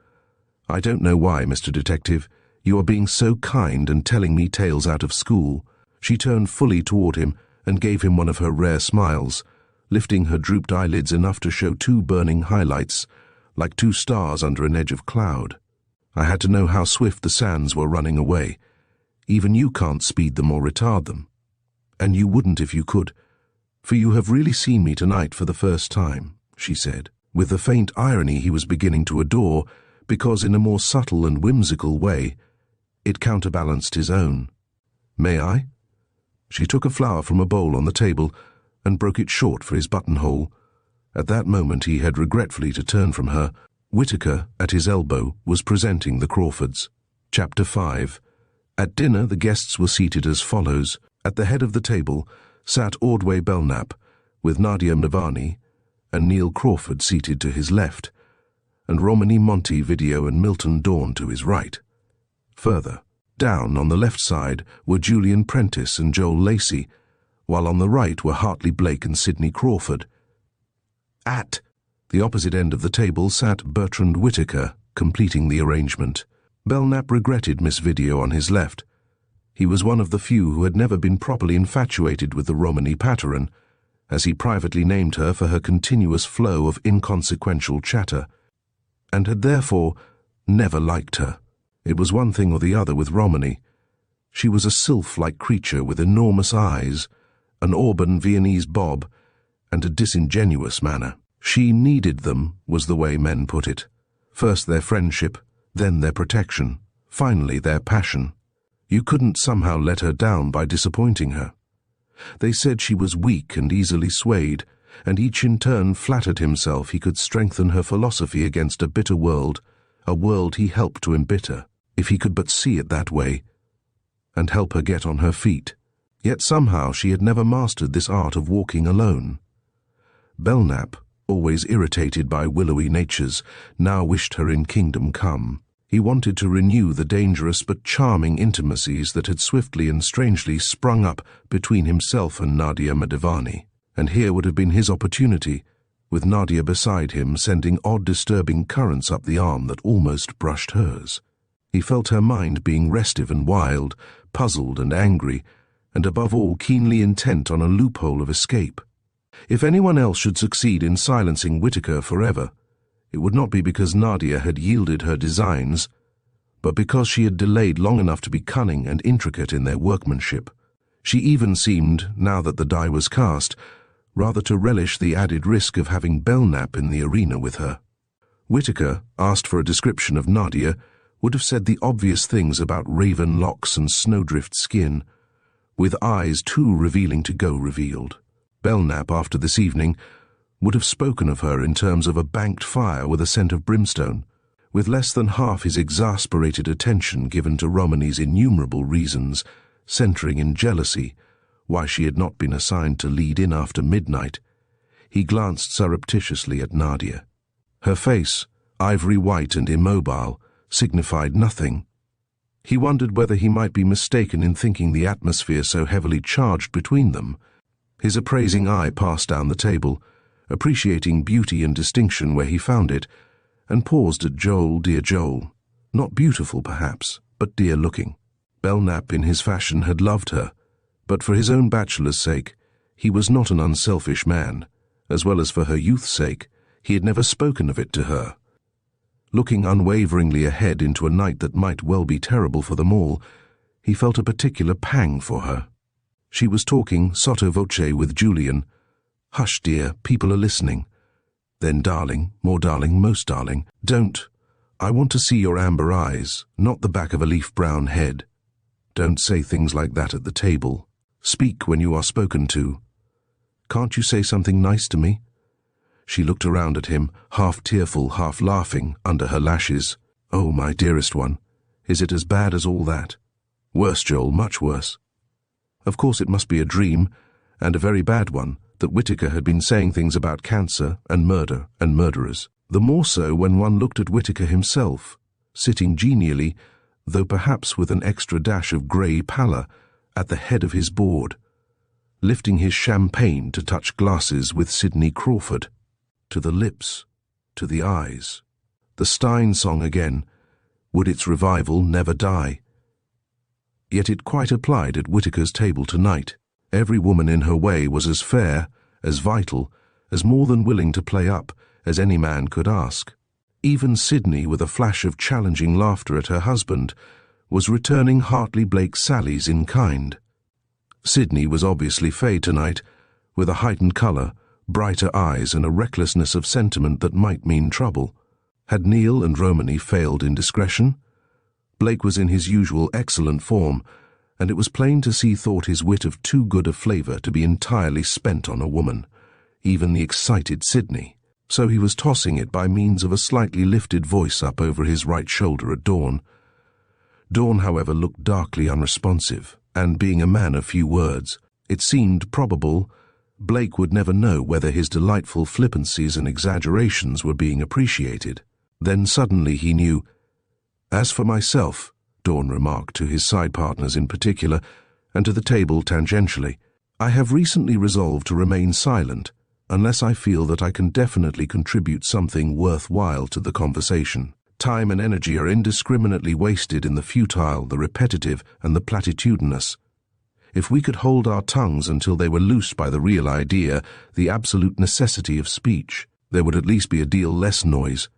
I don't know why, Mr. Detective. You are being so kind and telling me tales out of school." She turned fully toward him and gave him one of her rare smiles, lifting her drooped eyelids enough to show two burning highlights, like two stars under an edge of cloud. "I had to know how swift the sands were running away. Even you can't speed them or retard them. And you wouldn't if you could, for you have really seen me tonight for the first time," she said, with the faint irony he was beginning to adore, because in a more subtle and whimsical way it counterbalanced his own. "May I?" She took a flower from a bowl on the table and broke it short for his buttonhole. At that moment he had regretfully to turn from her. Whitaker, at his elbow, was presenting the Crawfords. Chapter 5. At dinner the guests were seated as follows. At the head of the table sat Ordway Belknap, with Nadia Mdivani and Neil Crawford seated to his left, and Romany Montevideo and Milton Dawn to his right. Further down on the left side were Julian Prentice and Joel Lacey, while on the right were Hartley Blake and Sidney Crawford. At the opposite end of the table sat Bertrand Whitaker, completing the arrangement. Belknap regretted Miss Video on his left. He was one of the few who had never been properly infatuated with the Romany Patteran, as he privately named her for her continuous flow of inconsequential chatter, and had therefore never liked her. It was one thing or the other with Romany. She was a sylph-like creature with enormous eyes, an auburn Viennese bob, and a disingenuous manner. She needed them, was the way men put it. First their friendship, then their protection, finally their passion. You couldn't somehow let her down by disappointing her. They said she was weak and easily swayed, and each in turn flattered himself he could strengthen her philosophy against a bitter world, a world he helped to embitter, if he could but see it that way, and help her get on her feet. Yet somehow she had never mastered this art of walking alone. Belknap, always irritated by willowy natures, now wished her in Kingdom Come. He wanted to renew the dangerous but charming intimacies that had swiftly and strangely sprung up between himself and Nadia Mdivani, and here would have been his opportunity, with Nadia beside him sending odd disturbing currents up the arm that almost brushed hers. He felt her mind being restive and wild, puzzled and angry, and above all keenly intent on a loophole of escape. If anyone else should succeed in silencing Whitaker forever, it would not be because Nadia had yielded her designs, but because she had delayed long enough to be cunning and intricate in their workmanship. She even seemed, now that the die was cast, rather to relish the added risk of having Belknap in the arena with her. Whitaker, asked for a description of Nadia, would have said the obvious things about raven locks and snowdrift skin, with eyes too revealing to go revealed. Belknap, after this evening, would have spoken of her in terms of a banked fire with a scent of brimstone, with less than half his exasperated attention given to Romany's innumerable reasons, centering in jealousy, why she had not been assigned to lead in after midnight. He glanced surreptitiously at Nadia. Her face, ivory white and immobile, signified nothing. He wondered whether he might be mistaken in thinking the atmosphere so heavily charged between them. His appraising eye passed down the table, appreciating beauty and distinction where he found it, and paused at Joel, dear Joel. Not beautiful, perhaps, but dear-looking. Belknap, in his fashion, had loved her, but for his own bachelor's sake, he was not an unselfish man. As well as for her youth's sake, he had never spoken of it to her. Looking unwaveringly ahead into a night that might well be terrible for them all, he felt a particular pang for her. She was talking sotto voce with Julian. "Hush, dear, people are listening." Then, "Darling, more darling, most darling, don't. I want to see your amber eyes, not the back of a leaf-brown head. Don't say things like that at the table. Speak when you are spoken to. Can't you say something nice to me?" She looked around at him, half tearful, half laughing, under her lashes. "Oh, my dearest one, is it as bad as all that?" "Worse, Joel, much worse." Of course it must be a dream, and a very bad one, that Whitaker had been saying things about cancer and murder and murderers. The more so when one looked at Whitaker himself, sitting genially, though perhaps with an extra dash of grey pallor, at the head of his board, lifting his champagne to touch glasses with Sidney Crawford. To the lips, to the eyes. The Stein song again, would its revival never die? Yet it quite applied at Whitaker's table tonight. Every woman in her way was as fair, as vital, as more than willing to play up as any man could ask. Even Sidney, with a flash of challenging laughter at her husband, was returning Hartley Blake's sallies in kind. Sidney was obviously fey tonight, with a heightened colour, brighter eyes and a recklessness of sentiment that might mean trouble. Had Neil and Romany failed in discretion? Blake was in his usual excellent form, and it was plain to see thought his wit of too good a flavour to be entirely spent on a woman, even the excited Sidney. So he was tossing it by means of a slightly lifted voice up over his right shoulder at Dawn. Dawn, however, looked darkly unresponsive, and being a man of few words, it seemed probable Blake would never know whether his delightful flippancies and exaggerations were being appreciated. Then suddenly he knew. "As for myself," Dawn remarked to his side partners in particular, and to the table tangentially, "I have recently resolved to remain silent, unless I feel that I can definitely contribute something worthwhile to the conversation. Time and energy are indiscriminately wasted in the futile, the repetitive, and the platitudinous. If we could hold our tongues until they were loosed by the real idea, the absolute necessity of speech, there would at least be a deal less noise,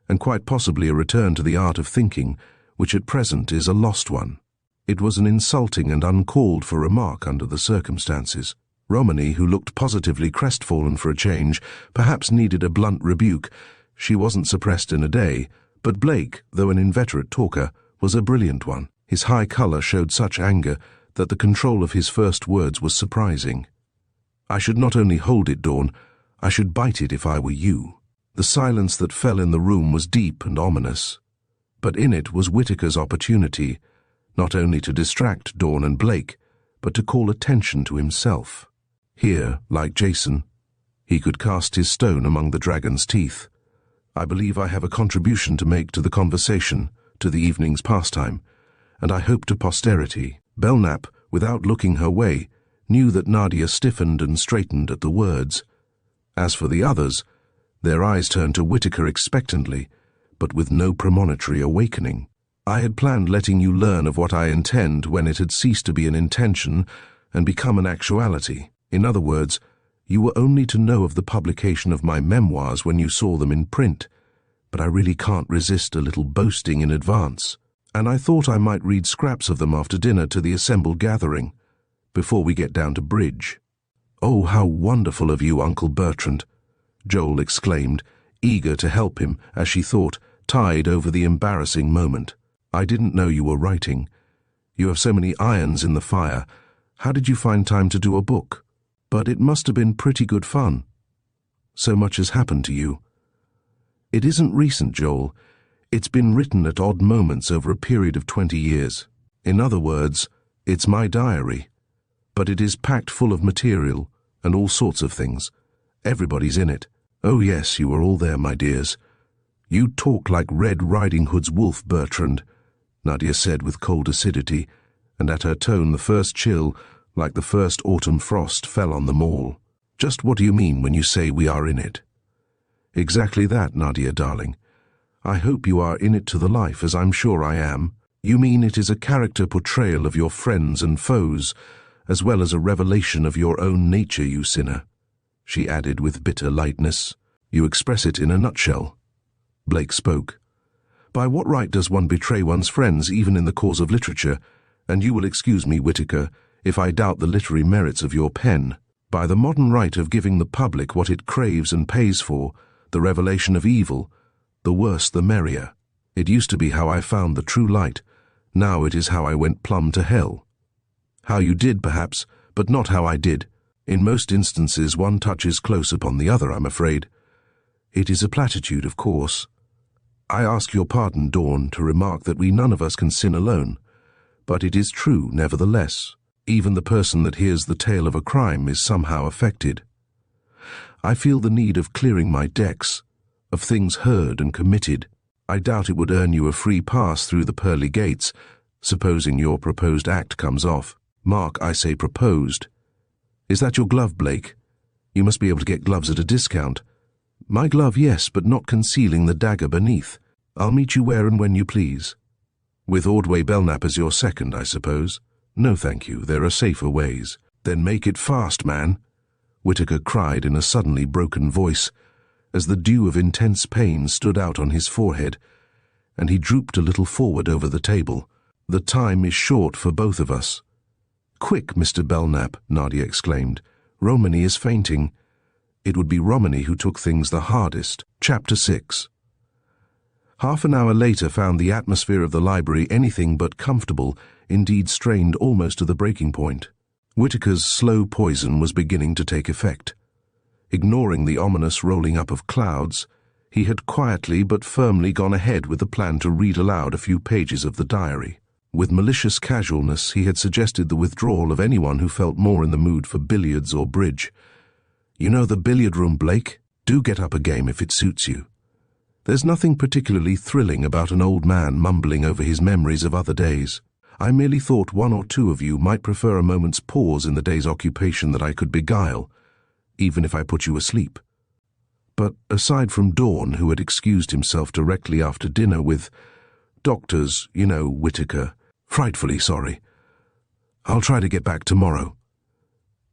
and quite possibly a return to the art of thinking, which at present is a lost one." It was an insulting and uncalled-for remark under the circumstances. Romany, who looked positively crestfallen for a change, perhaps needed a blunt rebuke. She wasn't suppressed in a day, but Blake, though an inveterate talker, was a brilliant one. His high colour showed such anger that the control of his first words was surprising. "I should not only hold it, Dawn, I should bite it if I were you." The silence that fell in the room was deep and ominous, but in it was Whitaker's opportunity, not only to distract Dawn and Blake, but to call attention to himself. Here, like Jason, he could cast his stone among the dragon's teeth. "I believe I have a contribution to make to the conversation, to the evening's pastime, and I hope to posterity." Belknap, without looking her way, knew that Nadia stiffened and straightened at the words. As for the others, their eyes turned to Whitaker expectantly, but with no premonitory awakening. "I had planned letting you learn of what I intend when it had ceased to be an intention and become an actuality. In other words, you were only to know of the publication of my memoirs when you saw them in print, but I really can't resist a little boasting in advance, and I thought I might read scraps of them after dinner to the assembled gathering, before we get down to bridge." "Oh, how wonderful of you, Uncle Bertrand!" Joel exclaimed, eager to help him, as she thought, tied over the embarrassing moment. "I didn't know you were writing. You have so many irons in the fire. How did you find time to do a book? But it must have been pretty good fun. So much has happened to you." "It isn't recent, Joel. It's been written at odd moments over a period of 20 years. In other words, it's my diary. But it is packed full of material and all sorts of things. Everybody's in it. Oh yes, you were all there, my dears. "You talk like Red Riding Hood's wolf, Bertrand," Nadia said with cold acidity, and at her tone the first chill, like the first autumn frost, fell on them all. "Just what do you mean when you say we are in it?" "Exactly that, Nadia, darling. I hope you are in it to the life, as I'm sure I am. You mean it is a character portrayal of your friends and foes, as well as a revelation of your own nature, you sinner," she added with bitter lightness. "You express it in a nutshell." Blake spoke. "By what right does one betray one's friends, even in the cause of literature? And you will excuse me, Whitaker, if I doubt the literary merits of your pen. By the modern right of giving the public what it craves and pays for, the revelation of evil, the worse the merrier. It used to be how I found the true light. Now it is how I went plumb to hell. How you did, perhaps, but not how I did. In most instances one touches close upon the other, I'm afraid. It is a platitude, of course. I ask your pardon, Dawn, to remark that we none of us can sin alone. But it is true, nevertheless. Even the person that hears the tale of a crime is somehow affected. I feel the need of clearing my decks, of things heard and committed. I doubt it would earn you a free pass through the pearly gates, supposing your proposed act comes off. Mark, I say proposed. Is that your glove, Blake? You must be able to get gloves at a discount. My glove, yes, but not concealing the dagger beneath. I'll meet you where and when you please. With Ordway Belknap as your second, I suppose? No, thank you. There are safer ways. Then make it fast, man, Whitaker cried in a suddenly broken voice, as the dew of intense pain stood out on his forehead, and he drooped a little forward over the table. The time is short for both of us. Quick, Mr. Belknap, Nadia exclaimed. Romany is fainting. It would be Romany who took things the hardest. Chapter 6. Half an hour later found the atmosphere of the library anything but comfortable, indeed strained almost to the breaking point. Whitaker's slow poison was beginning to take effect. Ignoring the ominous rolling up of clouds, he had quietly but firmly gone ahead with the plan to read aloud a few pages of the diary. With malicious casualness, he had suggested the withdrawal of anyone who felt more in the mood for billiards or bridge. You know the billiard room, Blake? Do get up a game if it suits you. There's nothing particularly thrilling about an old man mumbling over his memories of other days. I merely thought one or two of you might prefer a moment's pause in the day's occupation that I could beguile, even if I put you asleep. But aside from Dawn, who had excused himself directly after dinner with doctors, you know, Whitaker, frightfully sorry. I'll try to get back tomorrow.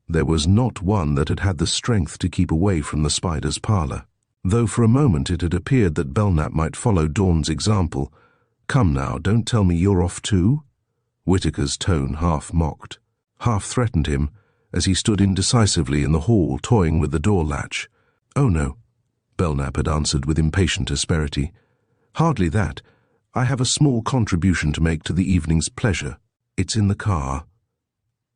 There was not one that had had the strength to keep away from the spider's parlour, though for a moment it had appeared that Belknap might follow Dawn's example. Come now, don't tell me you're off too? Whitaker's tone half mocked, half threatened him, as he stood indecisively in the hall toying with the door latch. Oh no, Belknap had answered with impatient asperity. Hardly that. I have a small contribution to make to the evening's pleasure. It's in the car.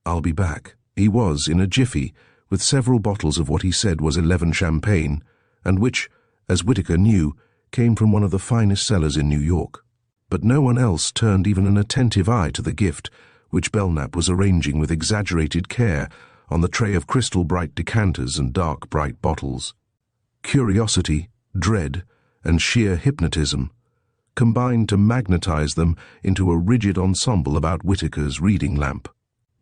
I'll be back. He was, in a jiffy, with several bottles of what he said was 11 champagne, and which, as Whitaker knew, came from one of the finest cellars in New York. But no one else turned even an attentive eye to the gift, which Belknap was arranging with exaggerated care on the tray of crystal-bright decanters and dark bright bottles. Curiosity, dread, and sheer hypnotism combined to magnetize them into a rigid ensemble about Whitaker's reading lamp.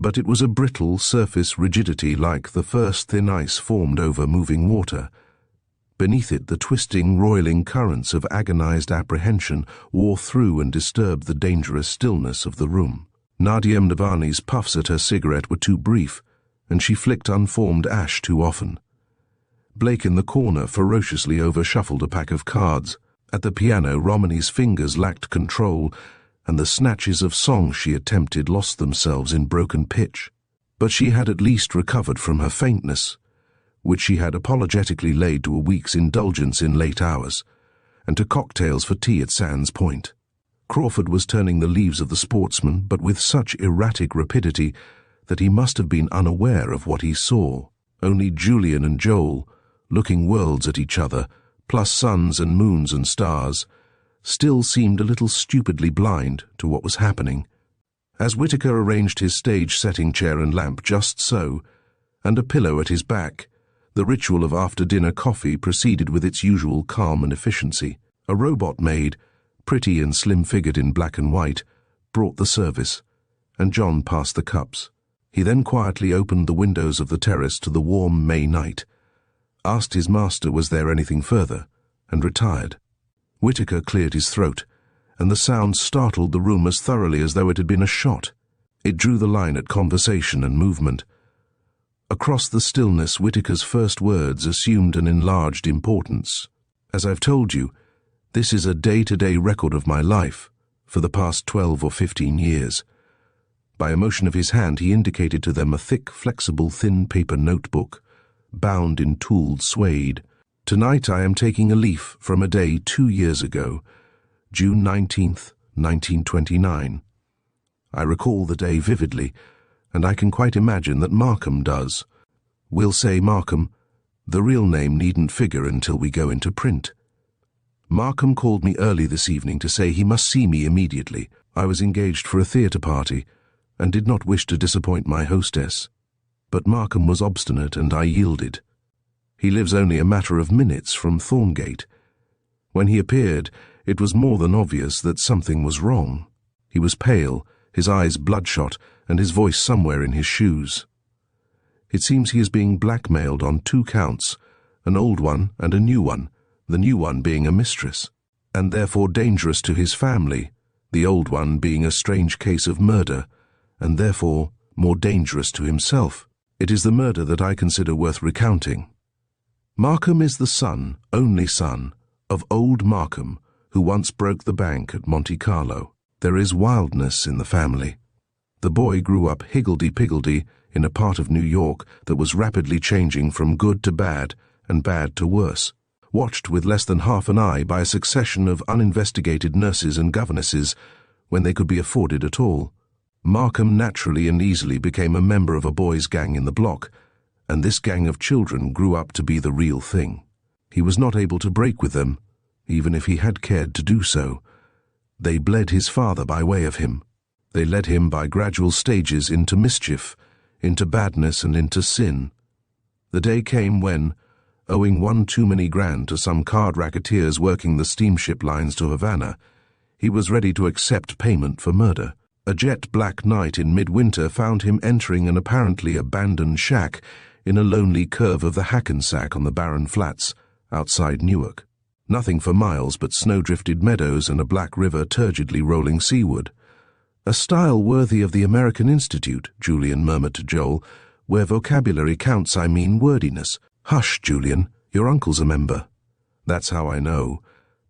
But it was a brittle surface rigidity like the first thin ice formed over moving water. Beneath it the twisting, roiling currents of agonized apprehension wore through and disturbed the dangerous stillness of the room. Nadia Mnavani's puffs at her cigarette were too brief, and she flicked unformed ash too often. Blake in the corner ferociously over-shuffled a pack of cards. At the piano, Romany's fingers lacked control, and the snatches of song she attempted lost themselves in broken pitch. But she had at least recovered from her faintness, which she had apologetically laid to a week's indulgence in late hours, and to cocktails for tea at Sands Point. Crawford was turning the leaves of the Sportsman, but with such erratic rapidity that he must have been unaware of what he saw. Only Julian and Joel, looking worlds at each other, plus suns and moons and stars, still seemed a little stupidly blind to what was happening. As Whitaker arranged his stage-setting chair and lamp just so, and a pillow at his back, the ritual of after-dinner coffee proceeded with its usual calm and efficiency. A robot maid, pretty and slim-figured in black and white, brought the service, and John passed the cups. He then quietly opened the windows of the terrace to the warm May night, asked his master was there anything further, and retired. Whitaker cleared his throat, and the sound startled the room as thoroughly as though it had been a shot. It drew the line at conversation and movement. Across the stillness, Whitaker's first words assumed an enlarged importance. As I've told you, this is a day-to-day record of my life for the past 12 or 15 years. By a motion of his hand, he indicated to them a thick, flexible, thin paper notebook, bound in tooled suede. Tonight I am taking a leaf from a day 2 years ago, June 19th, 1929. I recall the day vividly, and I can quite imagine that Markham does. We'll say Markham. The real name needn't figure until we go into print. Markham called me early this evening to say he must see me immediately. I was engaged for a theatre party, and did not wish to disappoint my hostess. But Markham was obstinate, and I yielded. He lives only a matter of minutes from Thorngate. When he appeared, it was more than obvious that something was wrong. He was pale, his eyes bloodshot, and his voice somewhere in his shoes. It seems he is being blackmailed on 2 counts, an old one and a new one, the new one being a mistress, and therefore dangerous to his family, the old one being a strange case of murder, and therefore more dangerous to himself. It is the murder that I consider worth recounting. Markham is the son, only son, of old Markham, who once broke the bank at Monte Carlo. There is wildness in the family. The boy grew up higgledy-piggledy in a part of New York that was rapidly changing from good to bad and bad to worse, watched with less than half an eye by a succession of uninvestigated nurses and governesses when they could be afforded at all. Markham naturally and easily became a member of a boys' gang in the block, and this gang of children grew up to be the real thing. He was not able to break with them, even if he had cared to do so. They bled his father by way of him. They led him by gradual stages into mischief, into badness and into sin. The day came when, owing one too many grand to some card racketeers working the steamship lines to Havana, he was ready to accept payment for murder. A jet-black night in midwinter found him entering an apparently abandoned shack in a lonely curve of the Hackensack on the barren flats outside Newark. Nothing for miles but snow-drifted meadows and a black river turgidly rolling seaward. A style worthy of the American Institute, Julian murmured to Joel. Where vocabulary counts, I mean wordiness. Hush, Julian, your uncle's a member. That's how I know.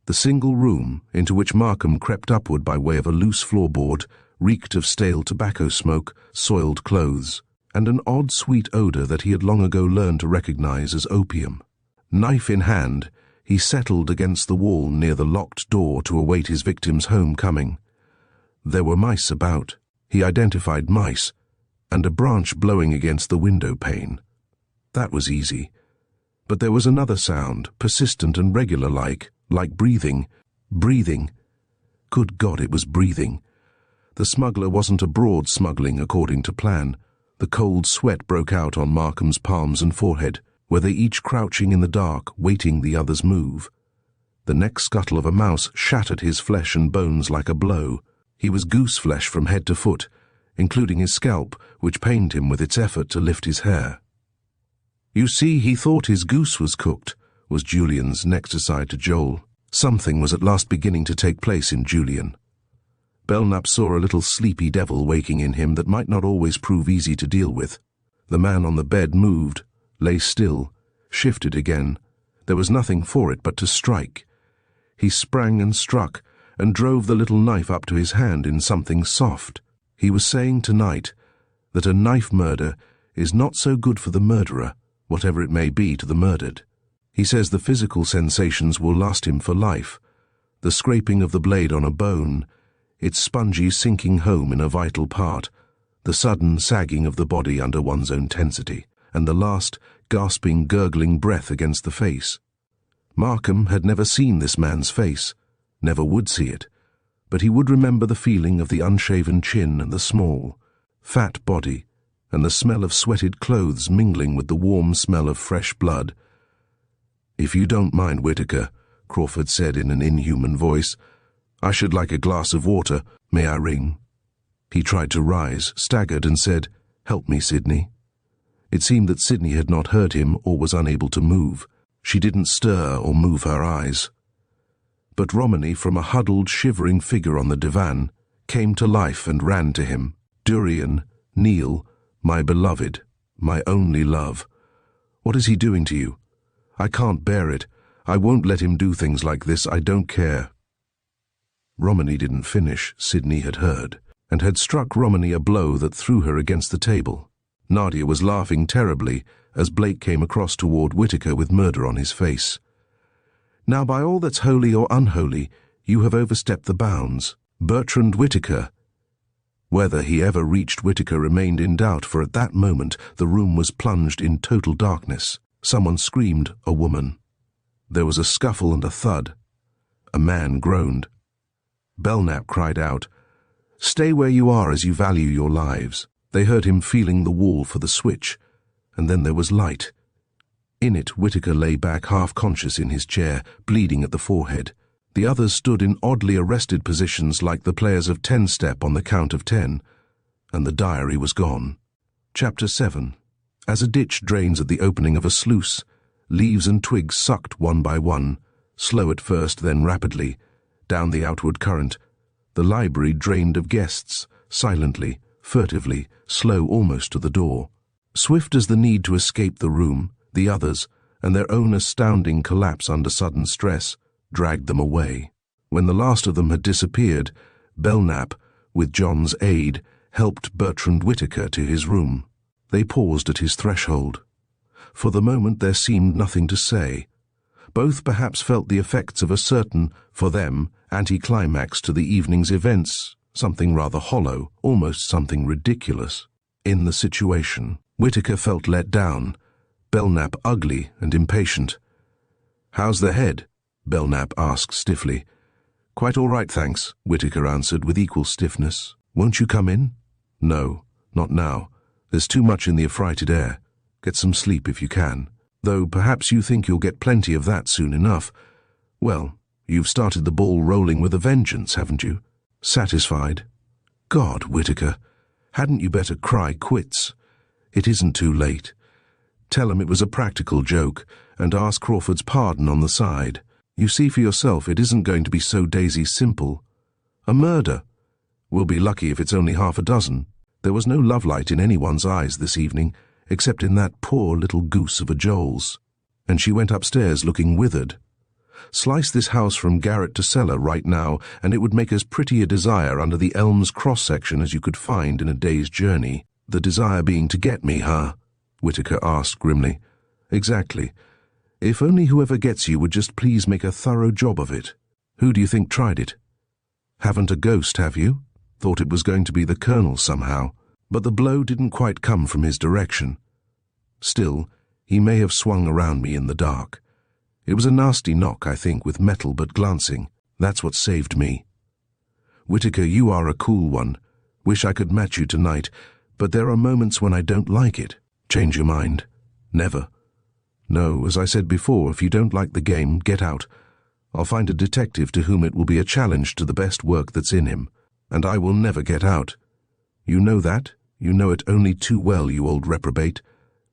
The single room, into which Markham crept upward by way of a loose floorboard, reeked of stale tobacco smoke, soiled clothes, and an odd sweet odor that he had long ago learned to recognize as opium. Knife in hand, he settled against the wall near the locked door to await his victim's homecoming. There were mice about. He identified mice, and a branch blowing against the window pane. That was easy. But there was another sound, persistent and regular like breathing. Breathing. Good God, it was breathing. The smuggler wasn't abroad smuggling according to plan. The cold sweat broke out on Markham's palms and forehead. Were they each crouching in the dark, waiting the other's move? The neck scuttle of a mouse shattered his flesh and bones like a blow. He was goose-flesh from head to foot, including his scalp, which pained him with its effort to lift his hair. You see, he thought his goose was cooked, was Julian's next aside to Joel. Something was at last beginning to take place in Julian. Belknap saw a little sleepy devil waking in him that might not always prove easy to deal with. The man on the bed moved, lay still, shifted again. There was nothing for it but to strike. He sprang and struck, and drove the little knife up to his hand in something soft. He was saying tonight that a knife murder is not so good for the murderer, whatever it may be to the murdered. He says the physical sensations will last him for life. The scraping of the blade on a bone, its spongy sinking home in a vital part, the sudden sagging of the body under one's own tensity, and the last gasping, gurgling breath against the face. Markham had never seen this man's face, never would see it, but he would remember the feeling of the unshaven chin and the small, fat body, and the smell of sweated clothes mingling with the warm smell of fresh blood. If you don't mind, Whitaker, Crawford said in an inhuman voice. "I should like a glass of water. May I ring?" He tried to rise, staggered, and said, "Help me, Sydney." It seemed that Sydney had not heard him or was unable to move. She didn't stir or move her eyes. But Romany, from a huddled, shivering figure on the divan, came to life and ran to him. "Durian, Neil, my beloved, my only love. What is he doing to you? I can't bear it. I won't let him do things like this. I don't care." Romany didn't finish. Sydney had heard, and had struck Romany a blow that threw her against the table. Nadia was laughing terribly as Blake came across toward Whitaker with murder on his face. "Now, by all that's holy or unholy, you have overstepped the bounds. Bertrand Whitaker." Whether he ever reached Whitaker remained in doubt, for at that moment the room was plunged in total darkness. Someone screamed, a woman. There was a scuffle and a thud. A man groaned. Belknap cried out, "Stay where you are as you value your lives." They heard him feeling the wall for the switch, and then there was light. In it, Whitaker lay back half-conscious in his chair, bleeding at the forehead. The others stood in oddly arrested positions like the players of 10-step on the count of 10, and the diary was gone. Chapter 7. As a ditch drains at the opening of a sluice, leaves and twigs sucked one by one, slow at first, then rapidly, down the outward current. The library drained of guests, silently, furtively, slow almost to the door. Swift as the need to escape the room, the others, and their own astounding collapse under sudden stress, dragged them away. When the last of them had disappeared, Belknap, with John's aid, helped Bertrand Whitaker to his room. They paused at his threshold. For the moment there seemed nothing to say. Both perhaps felt the effects of a certain, for them, anticlimax to the evening's events, something rather hollow, almost something ridiculous. In the situation, Whitaker felt let down, Belknap ugly and impatient. "How's the head?" Belknap asked stiffly. "Quite all right, thanks," Whitaker answered with equal stiffness. "Won't you come in?" "No, not now. There's too much in the affrighted air. Get some sleep if you can. Though perhaps you think you'll get plenty of that soon enough. Well, you've started the ball rolling with a vengeance, haven't you? Satisfied?" "God, Whitaker, hadn't you better cry quits? It isn't too late. Tell him it was a practical joke, and ask Crawford's pardon on the side. You see for yourself it isn't going to be so daisy simple. A murder. We'll be lucky if it's only half a dozen. There was no lovelight in anyone's eyes this evening, except in that poor little goose of a Joel's." And she went upstairs looking withered. "Slice this house from garret to cellar right now, and it would make as pretty a desire under the elm's cross-section as you could find in a day's journey." "The desire being to get me, huh?" Whitaker asked grimly. "Exactly. If only whoever gets you would just please make a thorough job of it. Who do you think tried it? Haven't a ghost, have you? Thought it was going to be the Colonel somehow, but the blow didn't quite come from his direction. Still, he may have swung around me in the dark. It was a nasty knock, I think, with metal but glancing. That's what saved me. Whitaker, you are a cool one. Wish I could match you tonight, but there are moments when I don't like it. Change your mind. Never. No, as I said before, if you don't like the game, get out. I'll find a detective to whom it will be a challenge to the best work that's in him, and I will never get out. You know that? You know it only too well, you old reprobate.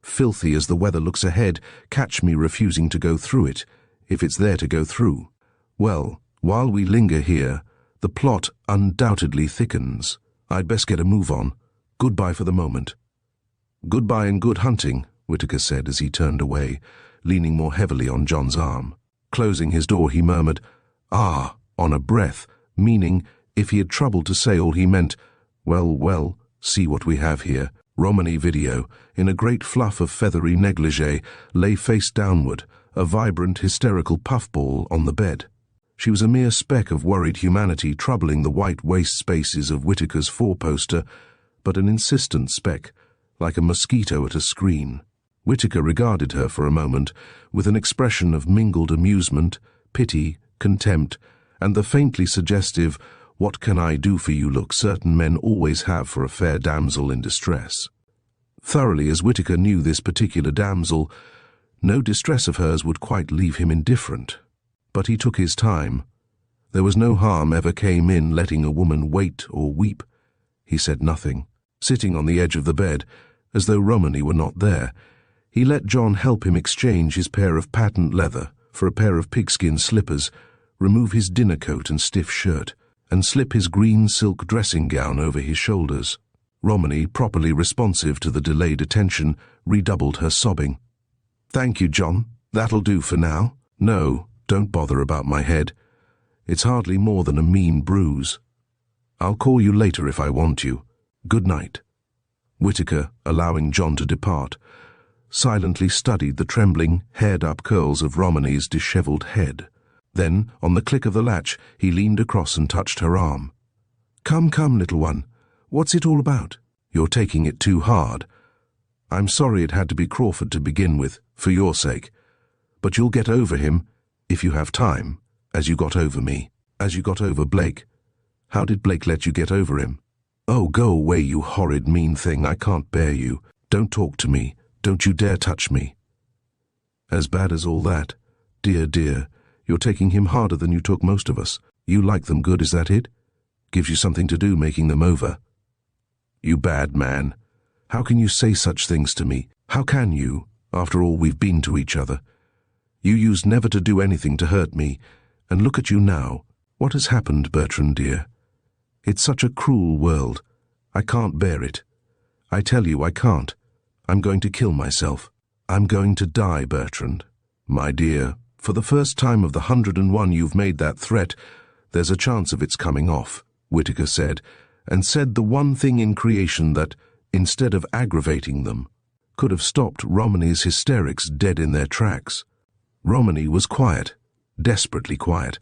Filthy as the weather looks ahead, catch me refusing to go through it, if it's there to go through. Well, while we linger here, the plot undoubtedly thickens. I'd best get a move on. Goodbye for the moment." "Goodbye and good hunting," Whitaker said as he turned away, leaning more heavily on John's arm. Closing his door, he murmured, "Ah," on a breath, meaning, if he had troubled to say all he meant, well, see what we have here. Romany Video, in a great fluff of feathery negligee, lay face downward, a vibrant, hysterical puffball on the bed. She was a mere speck of worried humanity troubling the white waste spaces of Whitaker's four-poster, but an insistent speck, like a mosquito at a screen. Whitaker regarded her for a moment, with an expression of mingled amusement, pity, contempt, and the faintly suggestive, "What can I do for you?" look certain men always have for a fair damsel in distress. Thoroughly as Whitaker knew this particular damsel, no distress of hers would quite leave him indifferent. But he took his time. There was no harm ever came in letting a woman wait or weep. He said nothing, sitting on the edge of the bed, as though Romany were not there. He let John help him exchange his pair of patent leather for a pair of pigskin slippers, remove his dinner coat and stiff shirt, and slip his green silk dressing gown over his shoulders. Romany, properly responsive to the delayed attention, redoubled her sobbing. "Thank you, John. That'll do for now. No, don't bother about my head. It's hardly more than a mean bruise. I'll call you later if I want you. Good night." Whitaker, allowing John to depart, silently studied the trembling, haired-up curls of Romany's dishevelled head. Then, on the click of the latch, he leaned across and touched her arm. "Come, come, little one. What's it all about? You're taking it too hard. I'm sorry it had to be Crawford to begin with, for your sake. But you'll get over him, if you have time, as you got over me, as you got over Blake. How did Blake let you get over him?" "Oh, go away, you horrid mean thing. I can't bear you. Don't talk to me. Don't you dare touch me." "As bad as all that? Dear, dear, you're taking him harder than you took most of us. You like them good, is that it? Gives you something to do making them over." "You bad man. How can you say such things to me? How can you, after all we've been to each other? You used never to do anything to hurt me, and look at you now. What has happened, Bertrand dear? It's such a cruel world. I can't bear it. I tell you I can't. I'm going to kill myself. I'm going to die, Bertrand." "My dear, for the first time of the 101 you've made that threat, there's a chance of its coming off," Whitaker said, and said the one thing in creation that, instead of aggravating them, could have stopped Romany's hysterics dead in their tracks. Romany was quiet, desperately quiet.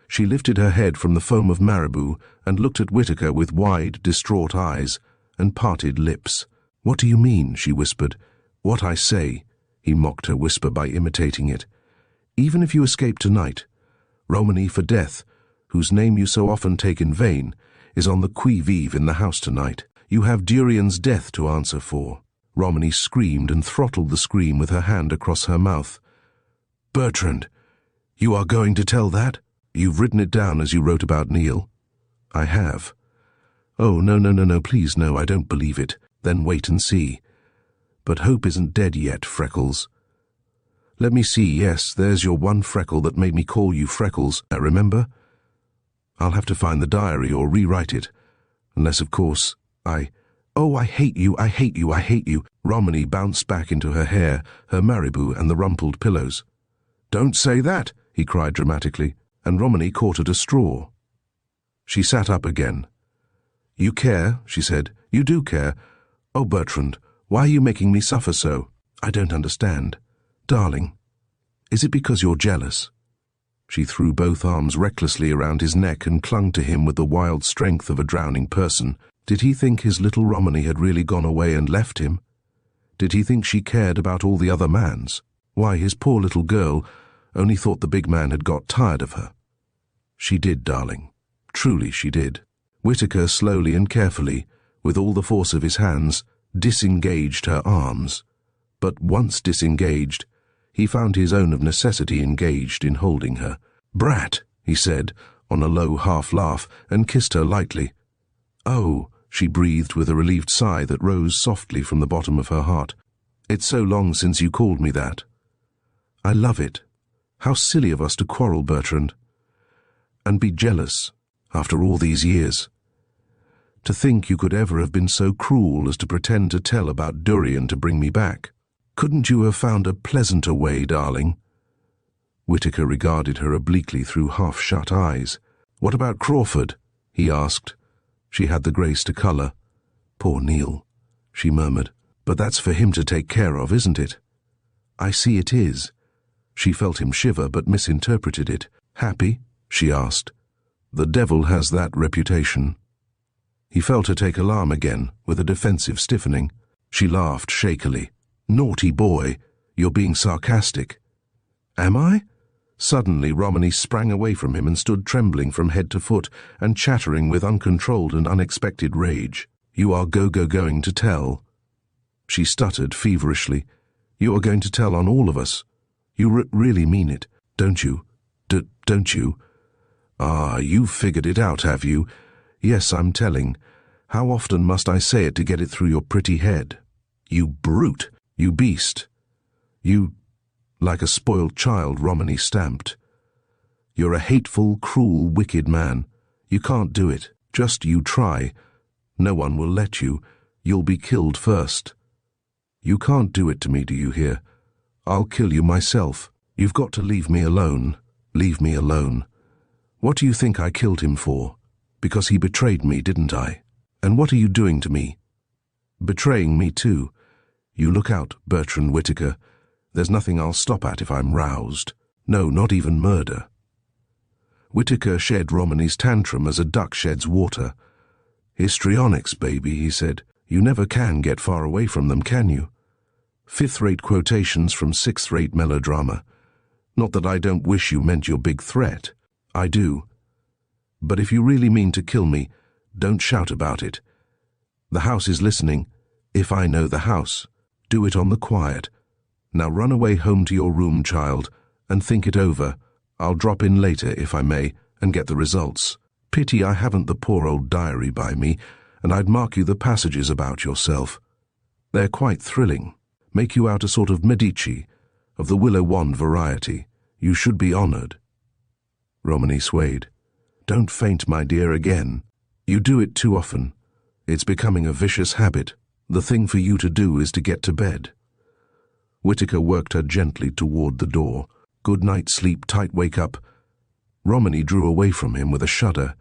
She lifted her head from the foam of marabou and looked at Whitaker with wide, distraught eyes and parted lips. "What do you mean?" she whispered. "What I say," he mocked her whisper by imitating it. "Even if you escape tonight, Romany for death, whose name you so often take in vain, is on the qui-vive in the house tonight. You have Durian's death to answer for." Romany screamed and throttled the scream with her hand across her mouth. "Bertrand, you are going to tell that? You've written it down as you wrote about Neil?" "I have." "Oh, no, please no, I don't believe it. Then wait and see. But hope isn't dead yet, Freckles. Let me see, yes, there's your one freckle that made me call you Freckles, I remember. I'll have to find the diary or rewrite it. Unless, of course, Oh, I hate you, I hate you, I hate you." Romany bounced back into her hair, her marabou and the rumpled pillows. "Don't say that," he cried dramatically, and Romany caught at a straw. She sat up again. "You care," she said. "You do care. Oh, Bertrand, why are you making me suffer so? I don't understand. Darling, is it because you're jealous?" She threw both arms recklessly around his neck and clung to him with the wild strength of a drowning person. Did he think his little Romany had really gone away and left him? Did he think she cared about all the other mans? Why, his poor little girl only thought the big man had got tired of her. She did, darling. Truly she did. Whitaker slowly and carefully, with all the force of his hands, disengaged her arms. But once disengaged, he found his own of necessity engaged in holding her. "Brat," he said, on a low half-laugh, and kissed her lightly. "Oh," she breathed with a relieved sigh that rose softly from the bottom of her heart. "It's so long since you called me that." "I love it. How silly of us to quarrel, Bertrand. And be jealous, after all these years. To think you could ever have been so cruel as to pretend to tell about Durian to bring me back. Couldn't you have found a pleasanter way, darling?" Whitaker regarded her obliquely through half-shut eyes. "What about Crawford?" he asked. She had the grace to colour. "Poor Neil," she murmured. "But that's for him to take care of, isn't it?" "I see it is." She felt him shiver, but misinterpreted it. "Happy?" she asked. "The devil has that reputation." He felt her take alarm again, with a defensive stiffening. She laughed shakily. "Naughty boy, you're being sarcastic." "Am I?" Suddenly Romany sprang away from him and stood trembling from head to foot and chattering with uncontrolled and unexpected rage. "You are going to tell?" She stuttered feverishly. "You are going to tell on all of us? You really mean it, don't you? Don't you? Ah, you've figured it out, have you? Yes, I'm telling. How often must I say it to get it through your pretty head? You brute! You beast! You... Like a spoiled child, Romany stamped. You're a hateful, cruel, wicked man. You can't do it. Just you try. No one will let you. You'll be killed first. You can't do it to me, do you hear? I'll kill you myself. You've got to leave me alone. Leave me alone. What do you think I killed him for? Because he betrayed me, didn't I? And what are you doing to me? Betraying me too. You look out, Bertrand Whitaker. There's nothing I'll stop at if I'm roused. No, not even murder. Whitaker shed Romany's tantrum as a duck sheds water. Histrionics, baby, he said. You never can get far away from them, can you? Fifth-rate quotations from sixth-rate melodrama. Not that I don't wish you meant your big threat. I do. But if you really mean to kill me, don't shout about it. The house is listening. If I know the house. Do it on the quiet. Now run away home to your room, child, and think it over. I'll drop in later, if I may, and get the results. Pity I haven't the poor old diary by me, and I'd mark you the passages about yourself. They're quite thrilling. Make you out a sort of Medici, of the willow wand variety. You should be honoured. Romany swayed. Don't faint, my dear, again. You do it too often. It's becoming a vicious habit. The thing for you to do is to get to bed. Whitaker worked her gently toward the door. Good night, sleep tight, wake up. Romany drew away from him with a shudder,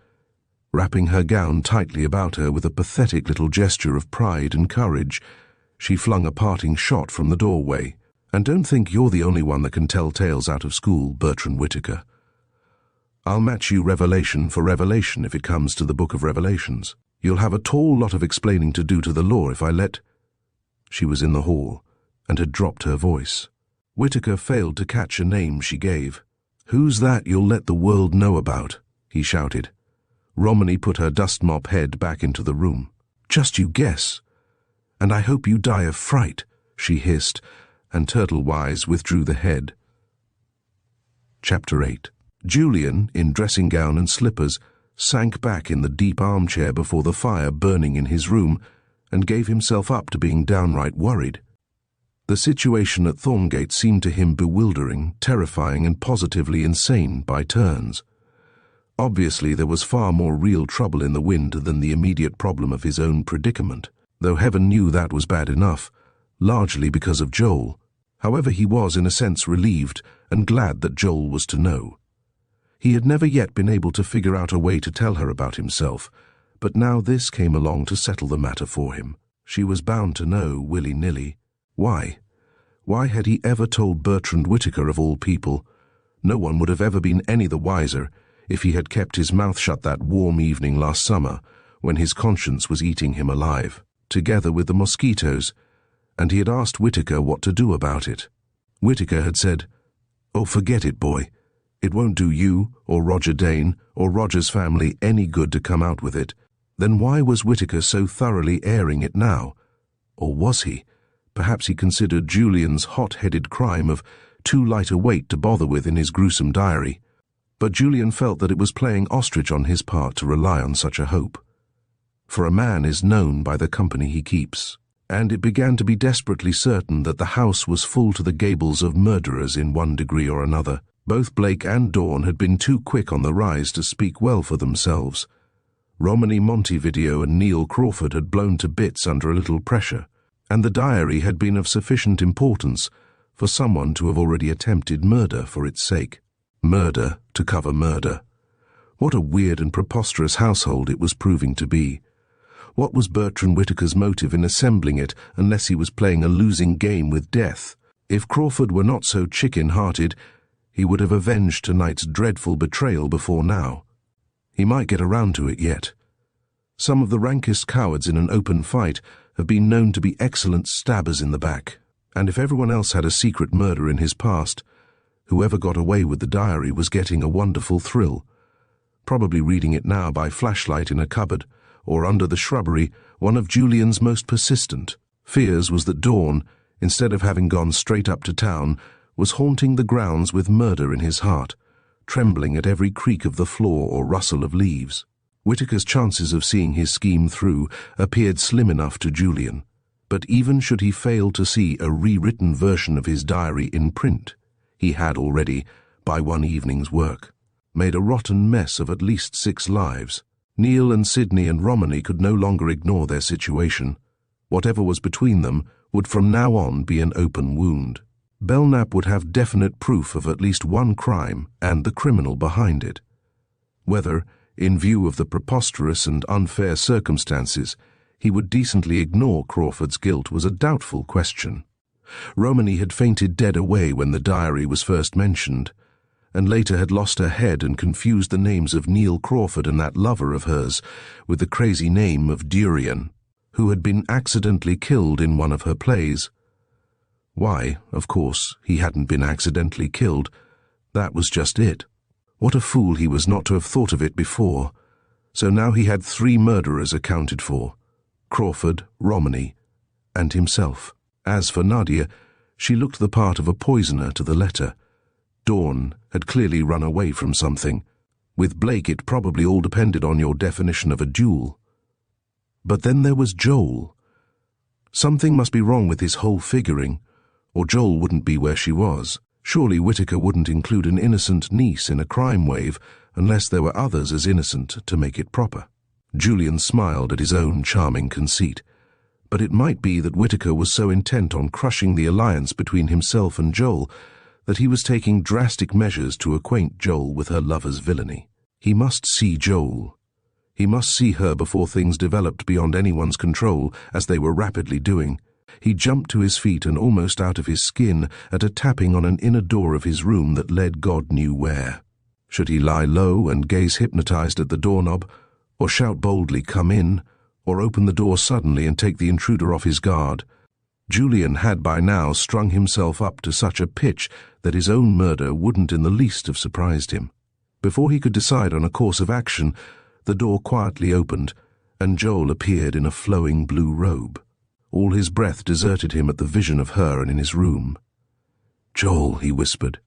wrapping her gown tightly about her with a pathetic little gesture of pride and courage. She flung a parting shot from the doorway. And don't think you're the only one that can tell tales out of school, Bertrand Whitaker. I'll match you revelation for revelation if it comes to the Book of Revelations. You'll have a tall lot of explaining to do to the law if I let... She was in the hall, and had dropped her voice. Whitaker failed to catch a name she gave. Who's that you'll let the world know about? He shouted. Romany put her dust-mop head back into the room. Just you guess. And I hope you die of fright, she hissed, and turtle-wise withdrew the head. Chapter 8. Julian, in dressing gown and slippers, sank back in the deep armchair before the fire burning in his room and gave himself up to being downright worried. The situation at Thorngate seemed to him bewildering, terrifying, and positively insane by turns. Obviously, there was far more real trouble in the wind than the immediate problem of his own predicament, though heaven knew that was bad enough, largely because of Joel. However, he was, in a sense, relieved and glad that Joel was to know. He had never yet been able to figure out a way to tell her about himself, but now this came along to settle the matter for him. She was bound to know, willy-nilly. Why? Why had he ever told Bertrand Whitaker of all people? No one would have ever been any the wiser if he had kept his mouth shut that warm evening last summer when his conscience was eating him alive, together with the mosquitoes, and he had asked Whitaker what to do about it. Whitaker had said, "Oh, forget it, boy. It won't do you, or Roger Dane, or Roger's family any good to come out with it." Then why was Whitaker so thoroughly airing it now? Or was he? Perhaps he considered Julian's hot-headed crime of too light a weight to bother with in his gruesome diary. But Julian felt that it was playing ostrich on his part to rely on such a hope. For a man is known by the company he keeps, and it began to be desperately certain that the house was full to the gables of murderers in one degree or another. Both Blake and Dawn had been too quick on the rise to speak well for themselves. Romany Montevideo and Neil Crawford had blown to bits under a little pressure, and the diary had been of sufficient importance for someone to have already attempted murder for its sake. Murder to cover murder. What a weird and preposterous household it was proving to be. What was Bertrand Whitaker's motive in assembling it unless he was playing a losing game with death? If Crawford were not so chicken-hearted, he would have avenged tonight's dreadful betrayal before now. He might get around to it yet. Some of the rankest cowards in an open fight have been known to be excellent stabbers in the back, and if everyone else had a secret murder in his past, whoever got away with the diary was getting a wonderful thrill, probably reading it now by flashlight in a cupboard, or under the shrubbery, one of Julian's most persistent fears was that Dawn, instead of having gone straight up to town, was haunting the grounds with murder in his heart, trembling at every creak of the floor or rustle of leaves. Whitaker's chances of seeing his scheme through appeared slim enough to Julian, but even should he fail to see a rewritten version of his diary in print, he had already, by one evening's work, made a rotten mess of at least 6 lives. Neil and Sidney and Romany could no longer ignore their situation. Whatever was between them would from now on be an open wound. Belknap would have definite proof of at least one crime and the criminal behind it. Whether, in view of the preposterous and unfair circumstances, he would decently ignore Crawford's guilt was a doubtful question. Romany had fainted dead away when the diary was first mentioned, and later had lost her head and confused the names of Neil Crawford and that lover of hers with the crazy name of Durian, who had been accidentally killed in one of her plays. Why, of course, he hadn't been accidentally killed. That was just it. What a fool he was not to have thought of it before. So now he had 3 murderers accounted for: Crawford, Romany, and himself. As for Nadia, she looked the part of a poisoner to the letter. Dawn had clearly run away from something. With Blake, it probably all depended on your definition of a duel. But then there was Joel. Something must be wrong with his whole figuring, or Joel wouldn't be where she was. Surely Whitaker wouldn't include an innocent niece in a crime wave unless there were others as innocent to make it proper. Julian smiled at his own charming conceit. But it might be that Whitaker was so intent on crushing the alliance between himself and Joel that he was taking drastic measures to acquaint Joel with her lover's villainy. He must see Joel. He must see her before things developed beyond anyone's control, as they were rapidly doing. He jumped to his feet and almost out of his skin at a tapping on an inner door of his room that led God knew where. Should he lie low and gaze hypnotized at the doorknob, or shout boldly, "Come in," or open the door suddenly and take the intruder off his guard? Julian had by now strung himself up to such a pitch that his own murder wouldn't in the least have surprised him. Before he could decide on a course of action, the door quietly opened, and Joel appeared in a flowing blue robe. All his breath deserted him at the vision of her and in his room. "Joel," he whispered.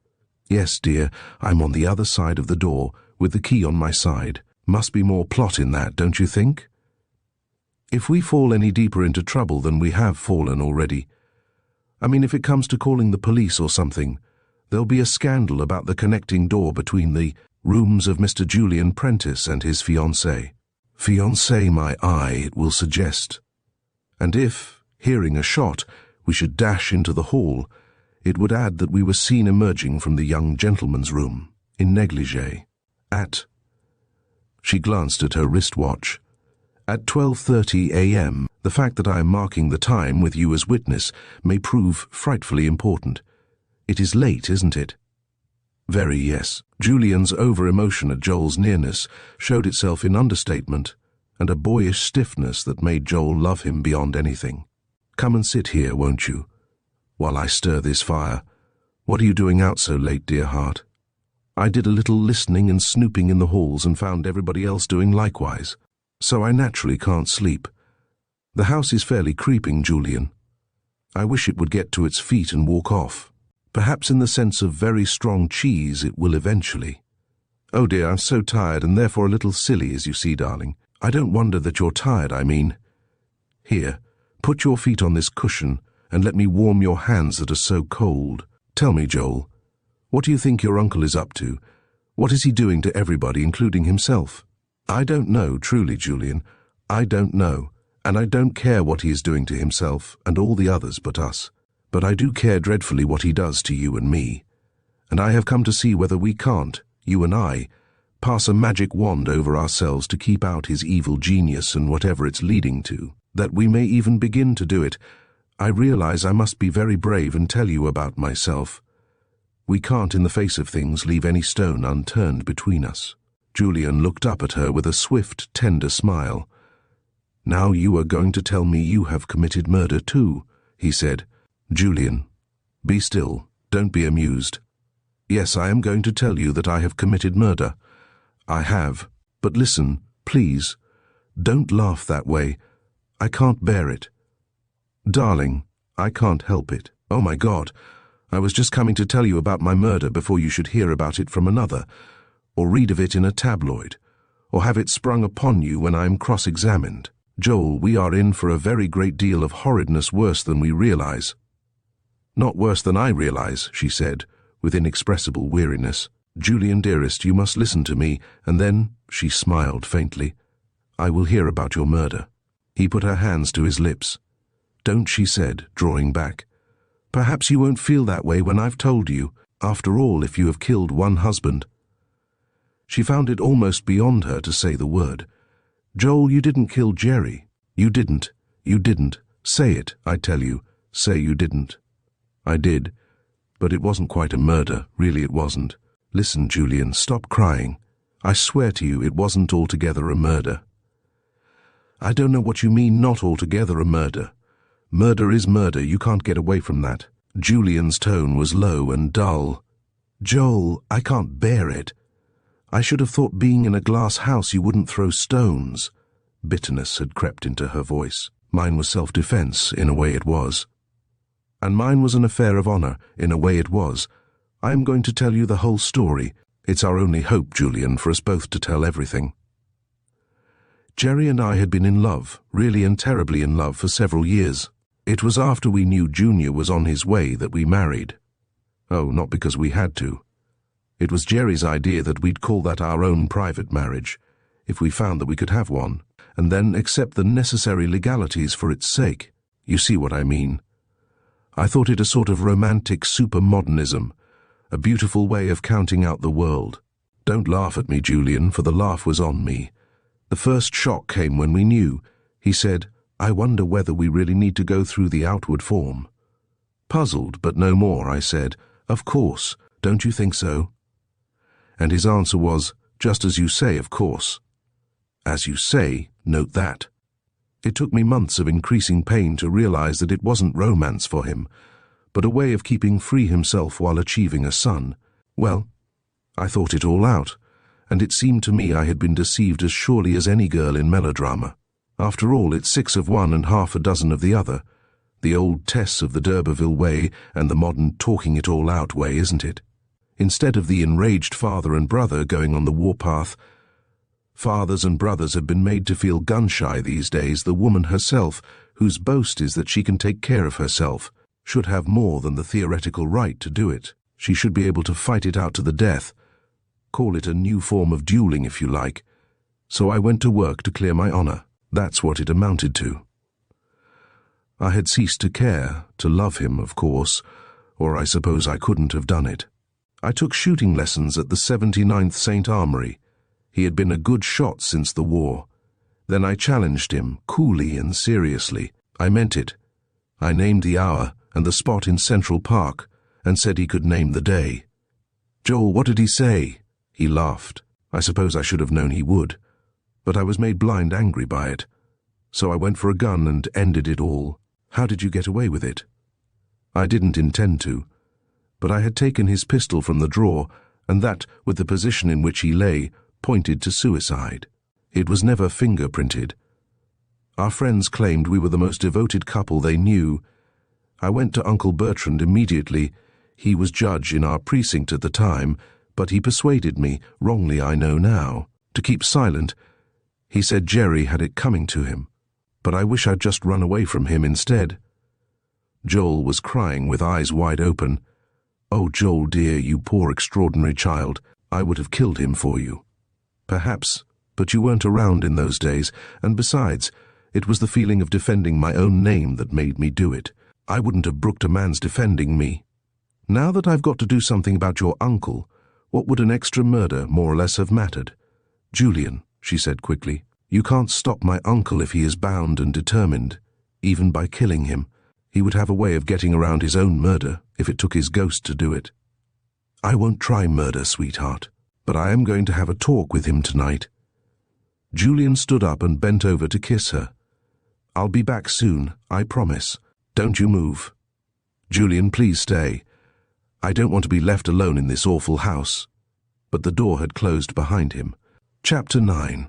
"Yes, dear, I'm on the other side of the door, with the key on my side. Must be more plot in that, don't you think? If we fall any deeper into trouble than we have fallen already, I mean, if it comes to calling the police or something, there'll be a scandal about the connecting door between the rooms of Mr. Julian Prentice and his fiancée. Fiancée, my eye, it will suggest. And if, hearing a shot, we should dash into the hall, it would add that we were seen emerging from the young gentleman's room, in negligee, at—" She glanced at her wristwatch. "At 12:30 a.m. The fact that I am marking the time with you as witness may prove frightfully important. It is late, isn't it?" "Very, yes." Julian's over-emotion at Joel's nearness showed itself in understatement and a boyish stiffness that made Joel love him beyond anything. "Come and sit here, won't you, while I stir this fire? What are you doing out so late, dear heart?" "I did a little listening and snooping in the halls and found everybody else doing likewise. So I naturally can't sleep. The house is fairly creeping, Julian. I wish it would get to its feet and walk off. Perhaps in the sense of very strong cheese it will eventually. Oh dear, I'm so tired and therefore a little silly, as you see, darling. I don't wonder that you're tired, I mean. Here, put your feet on this cushion and let me warm your hands that are so cold. Tell me, Joel, what do you think your uncle is up to? What is he doing to everybody, including himself?" "I don't know, truly, Julian. I don't know, and I don't care what he is doing to himself and all the others but us. But I do care dreadfully what he does to you and me. And I have come to see whether we can't, you and I, pass a magic wand over ourselves to keep out his evil genius and whatever it's leading to, that we may even begin to do it. I realize I must be very brave and tell you about myself. We can't, in the face of things, leave any stone unturned between us." Julian looked up at her with a swift, tender smile. "Now you are going to tell me you have committed murder too," he said. "Julian, be still. Don't be amused. Yes, I am going to tell you that I have committed murder. I have. But listen, please. Don't laugh that way. I can't bear it. Darling, I can't help it. Oh my God, I was just coming to tell you about my murder before you should hear about it from another, or read of it in a tabloid, or have it sprung upon you when I am cross-examined. Joel, we are in for a very great deal of horridness worse than we realize." "Not worse than I realize," she said, with inexpressible weariness. "Julian, dearest, you must listen to me, and then," she smiled faintly, "I will hear about your murder." He put her hands to his lips. "Don't," she said, drawing back. "Perhaps you won't feel that way when I've told you. After all, if you have killed one husband—" She found it almost beyond her to say the word. "Joel, you didn't kill Jerry. You didn't. You didn't. Say it, I tell you. Say you didn't." "I did. But it wasn't quite a murder. Really it wasn't. Listen, Julian, stop crying. I swear to you it wasn't altogether a murder." "I don't know what you mean, not altogether a murder. Murder is murder, you can't get away from that." Julian's tone was low and dull. "Joel, I can't bear it. I should have thought being in a glass house you wouldn't throw stones." Bitterness had crept into her voice. "Mine was self-defense, in a way it was. And mine was an affair of honor, in a way it was. I am going to tell you the whole story. It's our only hope, Julian, for us both to tell everything. Jerry and I had been in love, really and terribly in love, for several years. It was after we knew Junior was on his way that we married. Oh, not because we had to. It was Jerry's idea that we'd call that our own private marriage, if we found that we could have one, and then accept the necessary legalities for its sake. You see what I mean? I thought it a sort of romantic super-modernism, a beautiful way of counting out the world. Don't laugh at me, Julian, for the laugh was on me. The first shock came when we knew. He said, "I wonder whether we really need to go through the outward form." Puzzled, but no more, I said, "Of course, don't you think so?" And his answer was, "Just as you say, of course." As you say, note that. It took me months of increasing pain to realize that it wasn't romance for him, but a way of keeping free himself while achieving a son. Well, I thought it all out, and it seemed to me I had been deceived as surely as any girl in melodrama. After all, it's 6 of one and half a dozen of the other. The old Tess of the d'Urberville way and the modern talking-it-all-out way, isn't it? Instead of the enraged father and brother going on the warpath, fathers and brothers have been made to feel gun-shy these days. The woman herself, whose boast is that she can take care of herself, should have more than the theoretical right to do it. She should be able to fight it out to the death. Call it a new form of dueling, if you like. So I went to work to clear my honor. That's what it amounted to. I had ceased to care, to love him, of course, or I suppose I couldn't have done it. I took shooting lessons at the 79th St. Armory. He had been a good shot since the war. Then I challenged him, coolly and seriously. I meant it. I named the hour and the spot in Central Park, and said he could name the day. "Joel, what did he say?" He laughed. I suppose I should have known he would. But I was made blind angry by it. So I went for a gun and ended it all. How did you get away with it? I didn't intend to. But I had taken his pistol from the drawer, and that, with the position in which he lay, pointed to suicide. It was never fingerprinted. Our friends claimed we were the most devoted couple they knew. I went to Uncle Bertrand immediately. He was judge in our precinct at the time, but he persuaded me, wrongly I know now, to keep silent. He said Jerry had it coming to him, but I wish I'd just run away from him instead. Joel was crying with eyes wide open. "Oh, Joel, dear, you poor extraordinary child, I would have killed him for you." "Perhaps, but you weren't around in those days, and besides, it was the feeling of defending my own name that made me do it. I wouldn't have brooked a man's defending me. Now that I've got to do something about your uncle, what would an extra murder more or less have mattered? Julian," she said quickly, "you can't stop my uncle if he is bound and determined. Even by killing him, he would have a way of getting around his own murder if it took his ghost to do it. I won't try murder, sweetheart, but I am going to have a talk with him tonight." Julian stood up and bent over to kiss her. "I'll be back soon, I promise. Don't you move. Julian, please stay. I don't want to be left alone in this awful house." But the door had closed behind him. Chapter 9.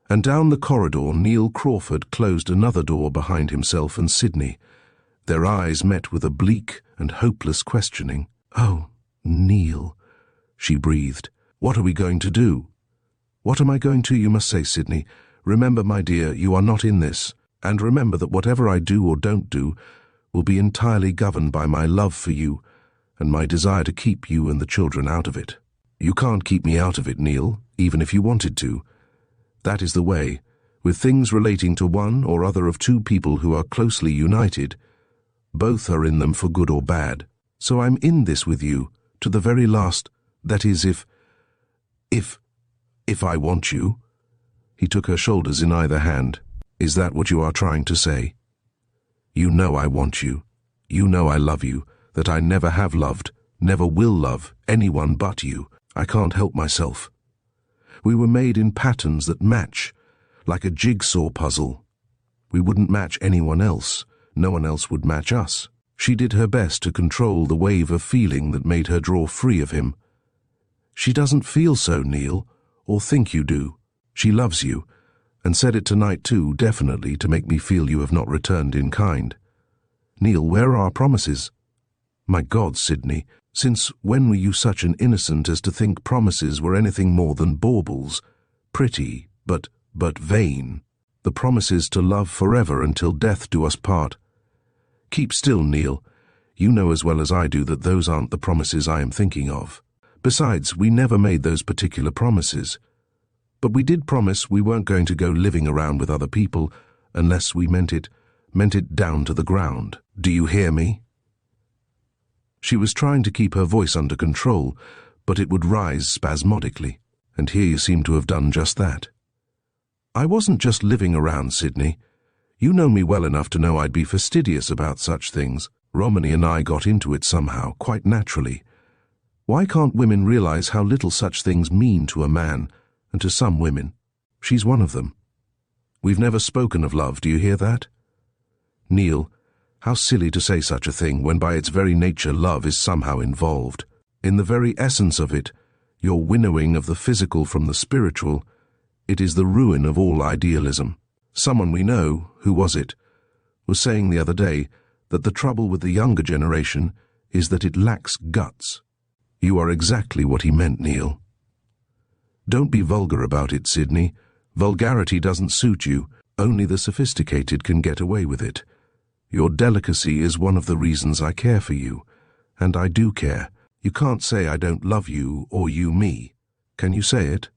And down the corridor Neil Crawford closed another door behind himself and Sidney. Their eyes met with a bleak and hopeless questioning. "Oh, Neil," she breathed. "What are we going to do?" "What am I going to, you must say, Sydney. Remember, my dear, you are not in this. And remember that whatever I do or don't do will be entirely governed by my love for you and my desire to keep you and the children out of it." "You can't keep me out of it, Neil, even if you wanted to. That is the way. With things relating to one or other of two people who are closely united, both are in them for good or bad. So I'm in this with you, to the very last, that is, if I want you." He took her shoulders in either hand. "Is that what you are trying to say? You know I want you. You know I love you, that I never have loved, never will love anyone but you. I can't help myself. We were made in patterns that match, like a jigsaw puzzle. We wouldn't match anyone else. No one else would match us." She did her best to control the wave of feeling that made her draw free of him. "She doesn't feel so, Neil, or think you do. She loves you, and said it tonight too, definitely, to make me feel you have not returned in kind. Neil, where are our promises? My God, Sydney, since when were you such an innocent as to think promises were anything more than baubles, pretty, but vain? The promises to love forever until death do us part. Keep still, Neil. You know as well as I do that those aren't the promises I am thinking of. Besides, we never made those particular promises. But we did promise we weren't going to go living around with other people unless we meant it down to the ground. Do you hear me?" She was trying to keep her voice under control, but it would rise spasmodically, and here you seem to have done just that. "I wasn't just living around, Sydney. You know me well enough to know I'd be fastidious about such things. Romany and I got into it somehow, quite naturally. Why can't women realize how little such things mean to a man, and to some women? She's one of them. We've never spoken of love, do you hear that? Neil, how silly to say such a thing when by its very nature love is somehow involved. In the very essence of it, your winnowing of the physical from the spiritual, it is the ruin of all idealism. Someone we know, who was it, was saying the other day that the trouble with the younger generation is that it lacks guts. You are exactly what he meant, Neil. Don't be vulgar about it, Sydney. Vulgarity doesn't suit you. Only the sophisticated can get away with it. Your delicacy is one of the reasons I care for you, and I do care. You can't say I don't love you or you me. Can you say it?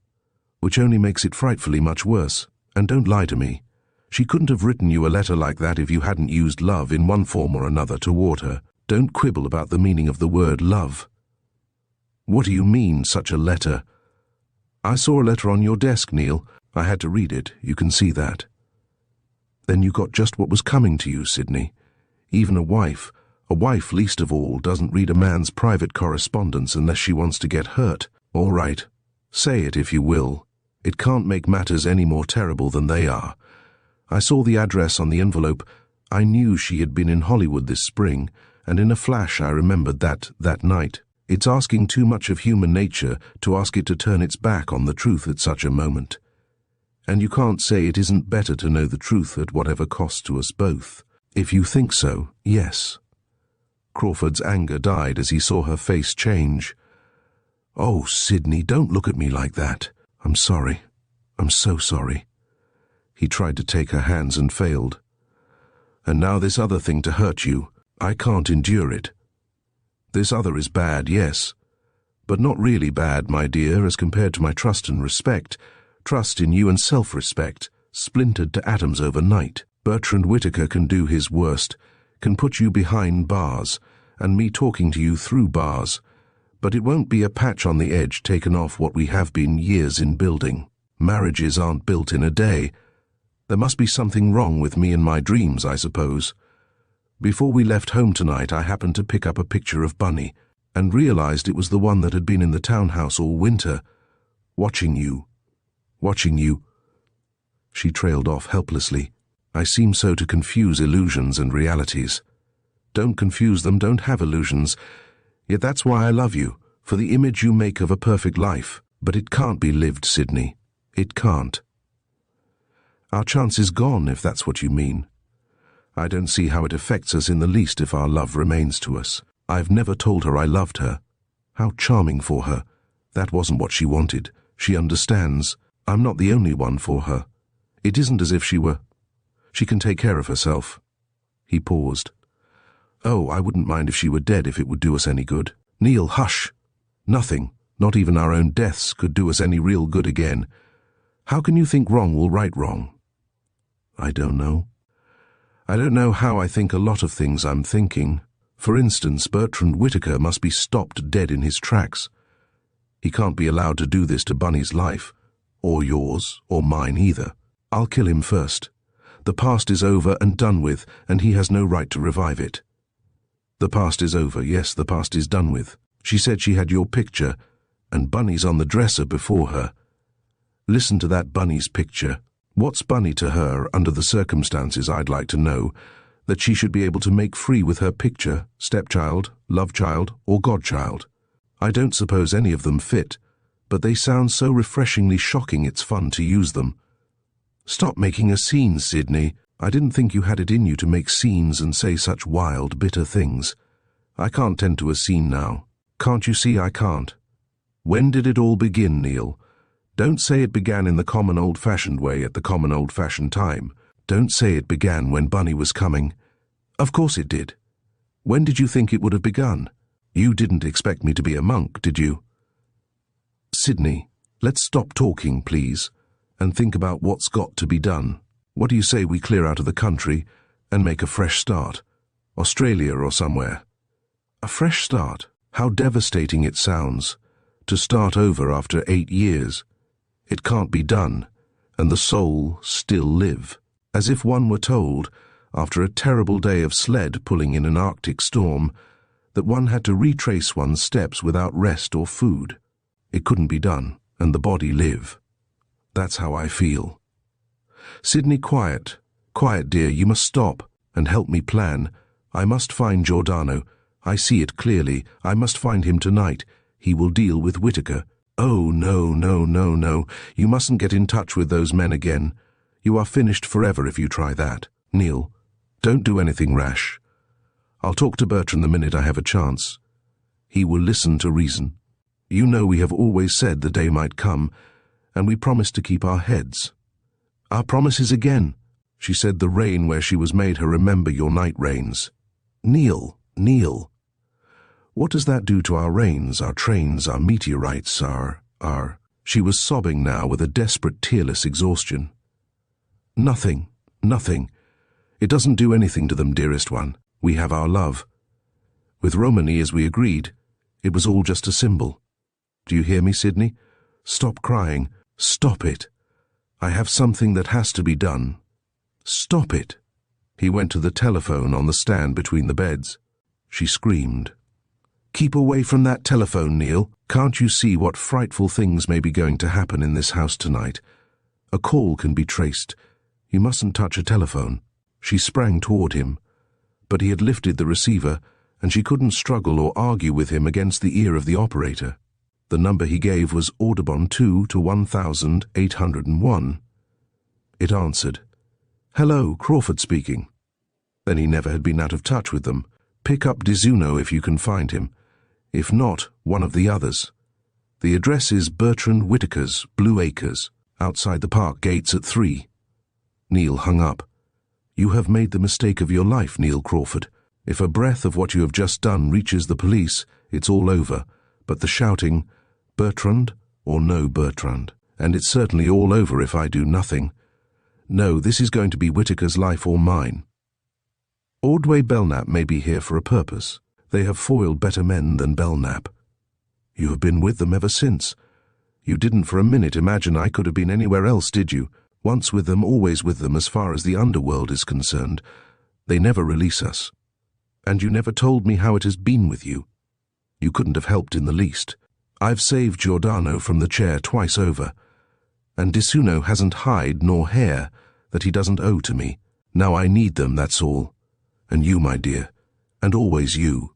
Which only makes it frightfully much worse. And don't lie to me. She couldn't have written you a letter like that if you hadn't used love in one form or another toward her. Don't quibble about the meaning of the word love. What do you mean, such a letter? I saw a letter on your desk, Neil. I had to read it, you can see that. Then you got just what was coming to you, Sydney. Even a wife least of all, doesn't read a man's private correspondence unless she wants to get hurt. All right, say it if you will. It can't make matters any more terrible than they are. I saw the address on the envelope. I knew she had been in Hollywood this spring, and in a flash I remembered that night. It's asking too much of human nature to ask it to turn its back on the truth at such a moment. And you can't say it isn't better to know the truth at whatever cost to us both. If you think so, yes. Crawford's anger died as he saw her face change. Oh, Sydney, don't look at me like that. I'm sorry. I'm so sorry. He tried to take her hands and failed. And now this other thing to hurt you. I can't endure it. This other is bad, yes, but not really bad, my dear, as compared to my trust and respect. Trust in you and self-respect, splintered to atoms overnight. Bertrand Whitaker can do his worst, can put you behind bars, and me talking to you through bars, but it won't be a patch on the edge taken off what we have been years in building. Marriages aren't built in a day. There must be something wrong with me and my dreams, I suppose. Before we left home tonight, I happened to pick up a picture of Bunny, and realized it was the one that had been in the townhouse all winter, watching you. She trailed off helplessly. I seem so to confuse illusions and realities. Don't confuse them, don't have illusions. Yet that's why I love you, for the image you make of a perfect life. But it can't be lived, Sydney. It can't. Our chance is gone, if that's what you mean. I don't see how it affects us in the least if our love remains to us. I've never told her I loved her. How charming for her. That wasn't what she wanted. She understands. I'm not the only one for her. It isn't as if she were. She can take care of herself. He paused. Oh, I wouldn't mind if she were dead if it would do us any good. Neil, hush. Nothing, not even our own deaths, could do us any real good again. How can you think wrong will right wrong? I don't know. I don't know how I think a lot of things I'm thinking. For instance, Bertrand Whitaker must be stopped dead in his tracks. He can't be allowed to do this to Bunny's life, or yours, or mine either. I'll kill him first. The past is over and done with, and he has no right to revive it. The past is over, yes, the past is done with. She said she had your picture, and Bunny's on the dresser before her. Listen to that Bunny's picture. What's Bunny to her, under the circumstances, I'd like to know, that she should be able to make free with her picture, stepchild, love child, or godchild? I don't suppose any of them fit, but they sound so refreshingly shocking it's fun to use them. Stop making a scene, Sydney. I didn't think you had it in you to make scenes and say such wild, bitter things. I can't tend to a scene now. Can't you see I can't? When did it all begin, Neil? Don't say it began in the common old-fashioned way at the common old-fashioned time. Don't say it began when Bunny was coming. Of course it did. When did you think it would have begun? You didn't expect me to be a monk, did you? Sydney, let's stop talking, please, and think about what's got to be done. What do you say we clear out of the country and make a fresh start? Australia or somewhere. A fresh start? How devastating it sounds. To start over after 8 years. It can't be done, and the soul still live. As if one were told, after a terrible day of sled pulling in an Arctic storm, that one had to retrace one's steps without rest or food. It couldn't be done, and the body live. That's how I feel. Sydney, quiet. Quiet, dear, you must stop, and help me plan. I must find Giordano. I see it clearly. I must find him tonight. He will deal with Whitaker. Oh, no, no, no, no. You mustn't get in touch with those men again. You are finished forever if you try that. Neil, don't do anything rash. I'll talk to Bertrand the minute I have a chance. He will listen to reason. You know we have always said the day might come, and we promised to keep our heads. Our promises again. She said the rain where she was made her remember your night rains. Neil, Neil. What does that do to our rains, our trains, our meteorites, our... She was sobbing now with a desperate, tearless exhaustion. Nothing, nothing. It doesn't do anything to them, dearest one. We have our love. With Romany, as we agreed, it was all just a symbol. Do you hear me, Sydney? Stop crying. Stop it. I have something that has to be done. Stop it. He went to the telephone on the stand between the beds. She screamed. Keep away from that telephone, Neil. Can't you see what frightful things may be going to happen in this house tonight? A call can be traced. You mustn't touch a telephone. She sprang toward him, but he had lifted the receiver, and she couldn't struggle or argue with him against the ear of the operator. The number he gave was Audubon 2 to 1801. It answered. Hello, Crawford speaking. Then he never had been out of touch with them. Pick up Dizuno if you can find him. If not, one of the others. The address is Bertrand Whitaker's, Blue Acres, outside the park gates at 3. Neil hung up. You have made the mistake of your life, Neil Crawford. If a breath of what you have just done reaches the police, it's all over. But the shouting, Bertrand or no Bertrand, and it's certainly all over if I do nothing. No, this is going to be Whitaker's life or mine. Ordway Belknap may be here for a purpose. They have foiled better men than Belknap. You have been with them ever since. You didn't for a minute imagine I could have been anywhere else, did you? Once with them, always with them as far as the underworld is concerned. They never release us. And you never told me how it has been with you. You couldn't have helped in the least. I've saved Giordano from the chair twice over. And Dizuno hasn't hide nor hair that he doesn't owe to me. Now I need them, that's all. And you, my dear, and always you.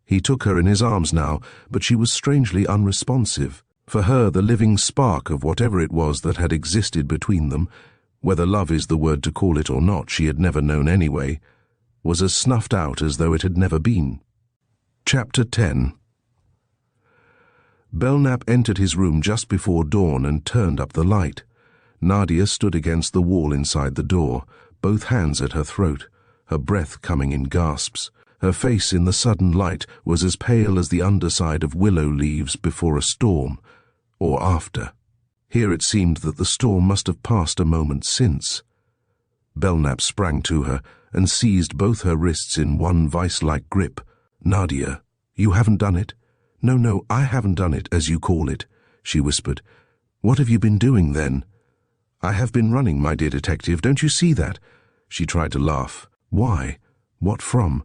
He took her in his arms now, but she was strangely unresponsive. For her, the living spark of whatever it was that had existed between them, whether love is the word to call it or not, she had never known anyway, was as snuffed out as though it had never been. Chapter 10. Belknap entered his room just before dawn and turned up the light. Nadia stood against the wall inside the door, both hands at her throat, her breath coming in gasps. Her face in the sudden light was as pale as the underside of willow leaves before a storm, or after. Here it seemed that the storm must have passed a moment since. Belknap sprang to her and seized both her wrists in one vice-like grip. "Nadia, you haven't done it?" No, I haven't done it, as you call it," she whispered. "What have you been doing, then?" "I have been running, my dear detective, don't you see that?" She tried to laugh. "Why? What from?"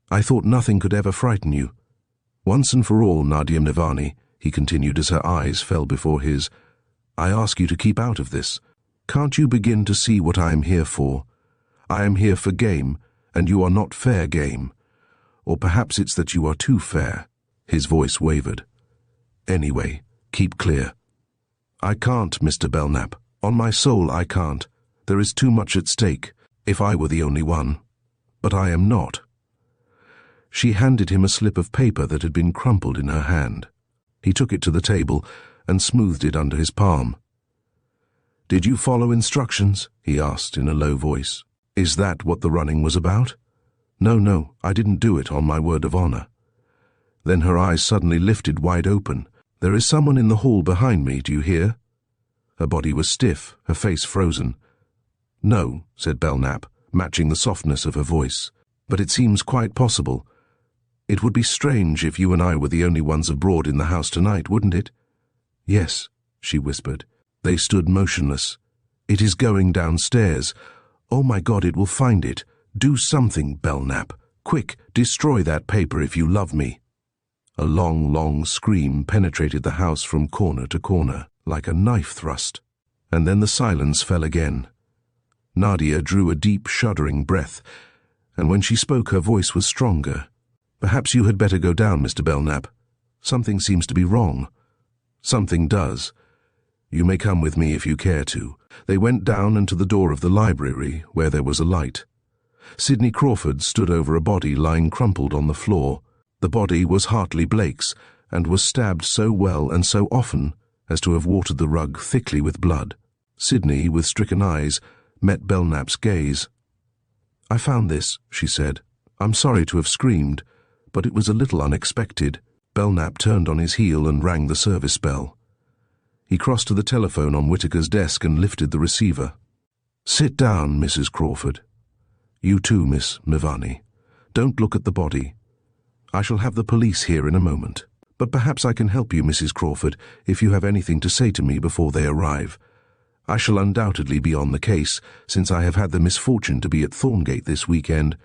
"I thought nothing could ever frighten you." "Once and for all, Nadia Mnevani," he continued as her eyes fell before his, "I ask you to keep out of this. Can't you begin to see what I am here for? I am here for game, and you are not fair game. Or perhaps it's that you are too fair." His voice wavered. "Anyway, keep clear." "I can't, Mr. Belknap. On my soul, I can't. There is too much at stake, if I were the only one. But I am not." She handed him a slip of paper that had been crumpled in her hand. He took it to the table and smoothed it under his palm. "Did you follow instructions?" he asked in a low voice. "Is that what the running was about?" No, I didn't do it, on my word of honor." Then her eyes suddenly lifted wide open. "There is someone in the hall behind me, do you hear?" Her body was stiff, her face frozen. "No," said Belknap, matching the softness of her voice. "But it seems quite possible. It would be strange if you and I were the only ones abroad in the house tonight, wouldn't it?" "Yes," she whispered. They stood motionless. "It is going downstairs. Oh my God, it will find it. Do something, Belknap. Quick, destroy that paper if you love me." A long scream penetrated the house from corner to corner, like a knife thrust, and then the silence fell again. Nadia drew a deep, shuddering breath, and when she spoke her voice was stronger. "Perhaps you had better go down, Mr. Belknap. Something seems to be wrong." "Something does. You may come with me if you care to." They went down and to the door of the library, where there was a light. Sidney Crawford stood over a body lying crumpled on the floor. The body was Hartley Blake's, and was stabbed so well and so often as to have watered the rug thickly with blood. Sidney, with stricken eyes, met Belknap's gaze. "I found this," she said. "I'm sorry to have screamed, but it was a little unexpected." Belknap turned on his heel and rang the service bell. He crossed to the telephone on Whitaker's desk and lifted the receiver. "Sit down, Mrs. Crawford. You too, Miss Mnevani. Don't look at the body. I shall have the police here in a moment. But perhaps I can help you, Mrs. Crawford, if you have anything to say to me before they arrive. I shall undoubtedly be on the case, since I have had the misfortune to be at Thorngate this weekend.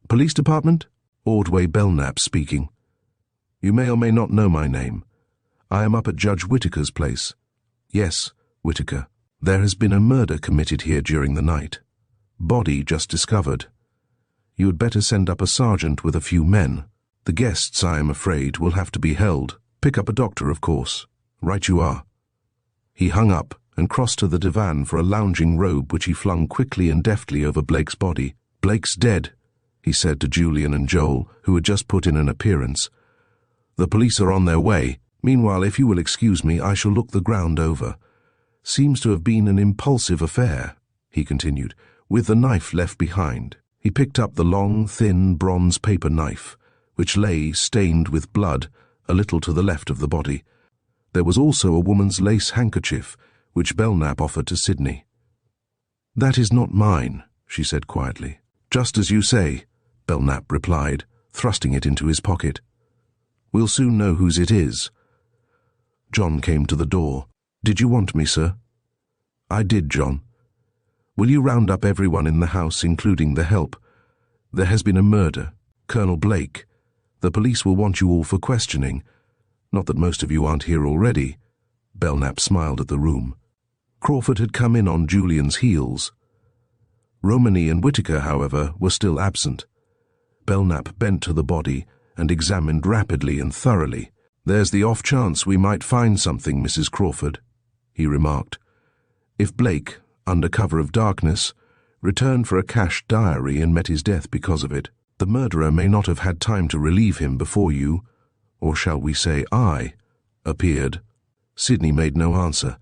Police Department? Ordway Belknap speaking. You may or may not know my name. I am up at Judge Whitaker's place." "Yes, Whitaker. There has been a murder committed here during the night. Body just discovered. You had better send up a sergeant with a few men. The guests, I am afraid, will have to be held. Pick up a doctor, of course. Right you are." He hung up and crossed to the divan for a lounging robe which he flung quickly and deftly over Blake's body. "Blake's dead," he said to Julian and Joel, who had just put in an appearance. "The police are on their way. Meanwhile, if you will excuse me, I shall look the ground over. Seems to have been an impulsive affair," he continued, "with the knife left behind." He picked up the long, thin, bronze paper knife, which lay, stained with blood, a little to the left of the body. There was also a woman's lace handkerchief, which Belknap offered to Sidney. "That is not mine," she said quietly. "Just as you say," Belknap replied, thrusting it into his pocket. "We'll soon know whose it is." John came to the door. "Did you want me, sir?" "I did, John. Will you round up everyone in the house, including the help? There has been a murder. Colonel Blake. The police will want you all for questioning. Not that most of you aren't here already." Belknap smiled at the room. Crawford had come in on Julian's heels. Romany and Whitaker, however, were still absent. Belknap bent to the body and examined rapidly and thoroughly. "There's the off chance we might find something, Mrs. Crawford," he remarked. "If Blake, under cover of darkness, returned for a cash diary and met his death because of it. The murderer may not have had time to relieve him before you, or shall we say I, appeared. Sydney made no answer,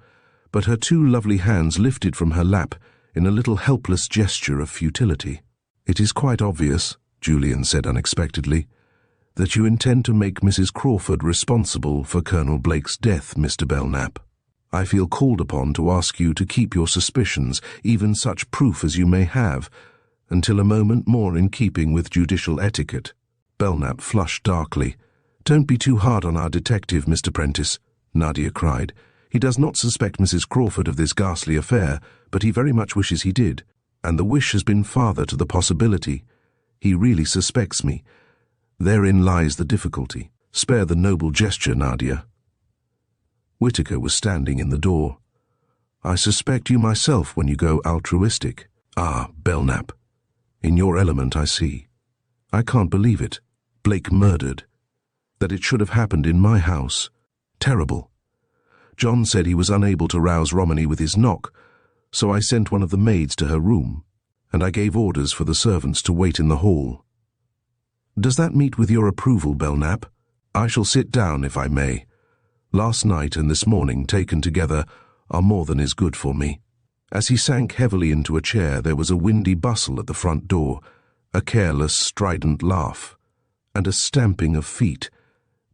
but her two lovely hands lifted from her lap in a little helpless gesture of futility. "It is quite obvious," Julian said unexpectedly, "that you intend to make Mrs. Crawford responsible for Colonel Blake's death, Mr. Belknap. I feel called upon to ask you to keep your suspicions, even such proof as you may have, until a moment more in keeping with judicial etiquette." Belknap flushed darkly. "Don't be too hard on our detective, Mr. Prentice," Nadia cried. "He does not suspect Mrs. Crawford of this ghastly affair, but he very much wishes he did, and the wish has been father to the possibility. He really suspects me. Therein lies the difficulty. Spare the noble gesture, Nadia." Whitaker was standing in the door. "I suspect you myself when you go altruistic." "Ah, Belknap. In your element, I see. I can't believe it. Blake murdered. That it should have happened in my house. Terrible. John said he was unable to rouse Romany with his knock, so I sent one of the maids to her room, and I gave orders for the servants to wait in the hall. Does that meet with your approval, Belknap? I shall sit down, if I may. Last night and this morning, taken together, are more than is good for me." As he sank heavily into a chair, there was a windy bustle at the front door, a careless, strident laugh, and a stamping of feet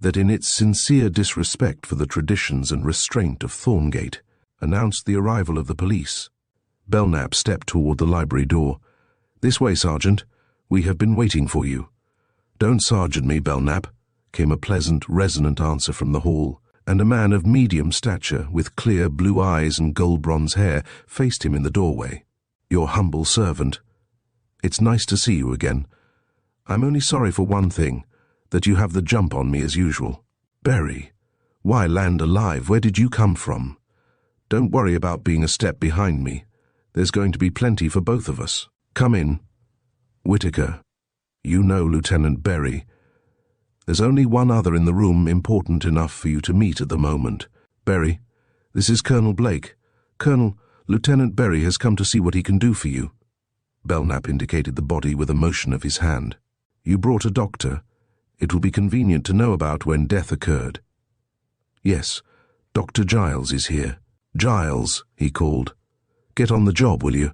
that, in its sincere disrespect for the traditions and restraint of Thorngate, announced the arrival of the police. Belknap stepped toward the library door. "This way, Sergeant. We have been waiting for you." "Don't sergeant me, Belknap," came a pleasant, resonant answer from the hall, and a man of medium stature, with clear blue eyes and gold-bronze hair, faced him in the doorway. "Your humble servant. It's nice to see you again. I'm only sorry for one thing, that you have the jump on me as usual." "Berry, why, land alive, where did you come from?" "Don't worry about being a step behind me. There's going to be plenty for both of us. Come in." "Whitaker, you know Lieutenant Berry. There's only one other in the room important enough for you to meet at the moment. Berry, this is Colonel Blake. Colonel, Lieutenant Berry has come to see what he can do for you." Belknap indicated the body with a motion of his hand. "You brought a doctor. It will be convenient to know about when death occurred." "Yes, Dr. Giles is here." "Giles," he called. "Get on the job, will you?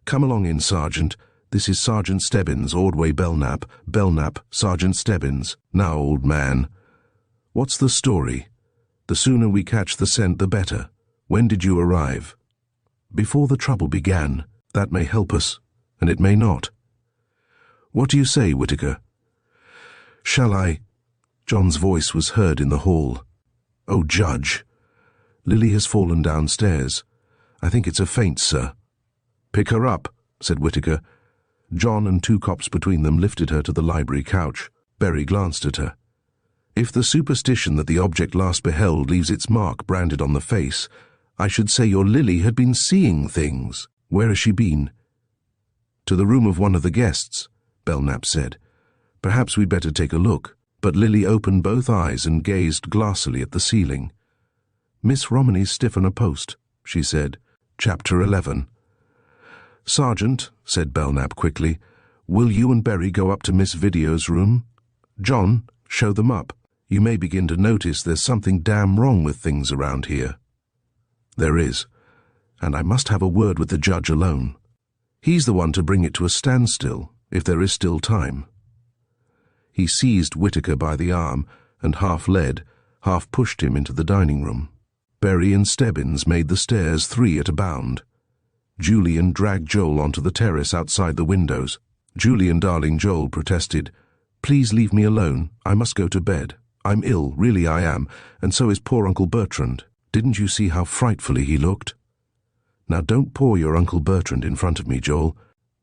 Come along in, Sergeant. This is Sergeant Stebbins, Ordway Belknap. Belknap, Sergeant Stebbins. Now, old man, what's the story? The sooner we catch the scent, the better. When did you arrive?" "Before the trouble began. That may help us, and it may not." "What do you say, Whitaker?" "Shall I?" John's voice was heard in the hall. "Oh, Judge. Lily has fallen downstairs. I think it's a faint, sir." "Pick her up," said Whitaker. John and two cops between them lifted her to the library couch. Berry glanced at her. "If the superstition that the object last beheld leaves its mark branded on the face, I should say your Lily had been seeing things. Where has she been?" "To the room of one of the guests," Belknap said. "Perhaps we'd better take a look." But Lily opened both eyes and gazed glassily at the ceiling. "Miss Romany's stiff on a post," she said. Chapter 11. "Sergeant," said Belknap quickly, "will you and Berry go up to Miss Video's room? John, show them up. You may begin to notice there's something damn wrong with things around here." "There is, and I must have a word with the judge alone. He's the one to bring it to a standstill, if there is still time." He seized Whitaker by the arm and half led, half pushed him into the dining room. Berry and Stebbins made the stairs 3 at a bound. Julian dragged Joel onto the terrace outside the windows. Julian, darling Joel, protested, "Please leave me alone. I must go to bed. I'm ill, really I am, and so is poor Uncle Bertrand. Didn't you see how frightfully he looked?" "Now don't pour your Uncle Bertrand in front of me, Joel.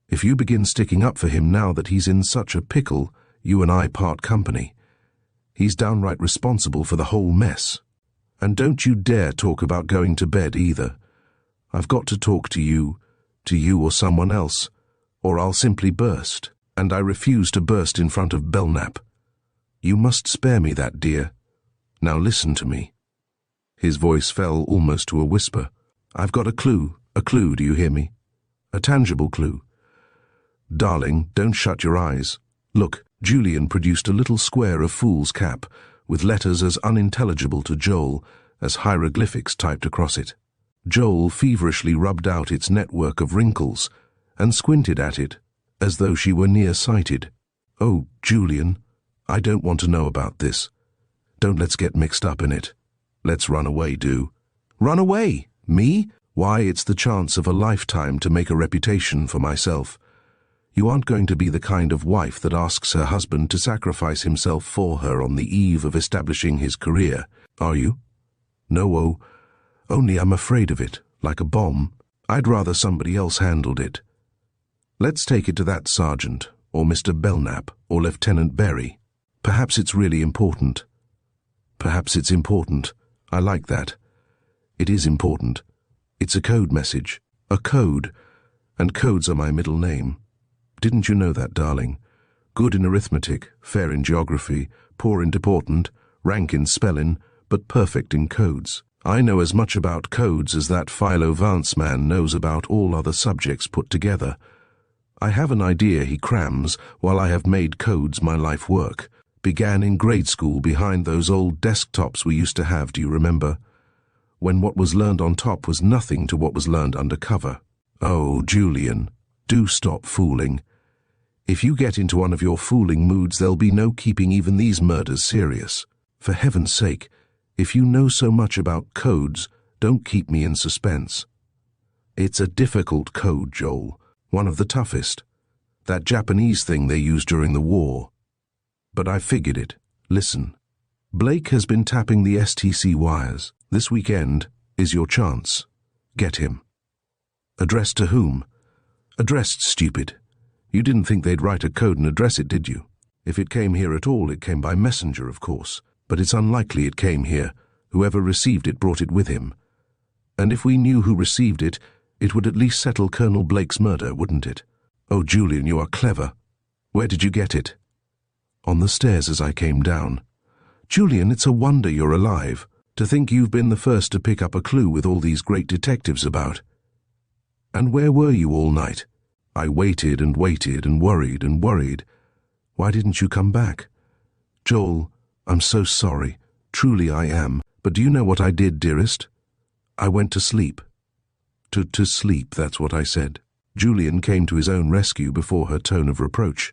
If you begin sticking up for him now that he's in such a pickle, you and I part company. He's downright responsible for the whole mess. And don't you dare talk about going to bed either. I've got to talk to you or someone else, or I'll simply burst, and I refuse to burst in front of Belknap. You must spare me that, dear. Now listen to me." His voice fell almost to a whisper. "I've got a clue, do you hear me? A tangible clue. Darling, don't shut your eyes. Look, Julian produced a little square of fool's cap, with letters as unintelligible to Joel as hieroglyphics typed across it. Joel feverishly rubbed out its network of wrinkles and squinted at it, as though she were near-sighted. "Oh, Julian, I don't want to know about this. Don't let's get mixed up in it. Let's run away, do." "Run away? Me? Why, it's the chance of a lifetime to make a reputation for myself. You aren't going to be the kind of wife that asks her husband to sacrifice himself for her on the eve of establishing his career, are you?" "No, only I'm afraid of it, like a bomb. I'd rather somebody else handled it. Let's take it to that sergeant, or Mr. Belknap, or Lieutenant Berry. Perhaps it's really important." "Perhaps it's important. I like that. It is important. It's a code message. A code. And codes are my middle name. Didn't you know that, darling? Good in arithmetic, fair in geography, poor in deportment, rank in spelling, but perfect in codes. I know as much about codes as that Philo Vance man knows about all other subjects put together. I have an idea he crams while I have made codes my life work. Began in grade school behind those old desktops we used to have, do you remember? When what was learned on top was nothing to what was learned under cover. Oh, Julian, do stop fooling. If you get into one of your fooling moods, there'll be no keeping even these murders serious. For heaven's sake, if you know so much about codes, don't keep me in suspense." "It's a difficult code, Joel. One of the toughest. That Japanese thing they used during the war. But I figured it. Listen. Blake has been tapping the STC wires. This weekend is your chance. Get him." "Addressed to whom?" "Addressed, stupid. You didn't think they'd write a code and address it, did you? If it came here at all, it came by messenger, of course. But it's unlikely it came here. Whoever received it brought it with him. And if we knew who received it, it would at least settle Colonel Blake's murder, wouldn't it?" "Oh, Julian, you are clever. Where did you get it?" "On the stairs as I came down." "Julian, it's a wonder you're alive. To think you've been the first to pick up a clue with all these great detectives about." "And where were you all night?" "I waited and waited and worried and worried. Why didn't you come back?" "Joel, I'm so sorry. Truly I am. But do you know what I did, dearest? I went to sleep." To sleep, that's what I said." Julian came to his own rescue before her tone of reproach.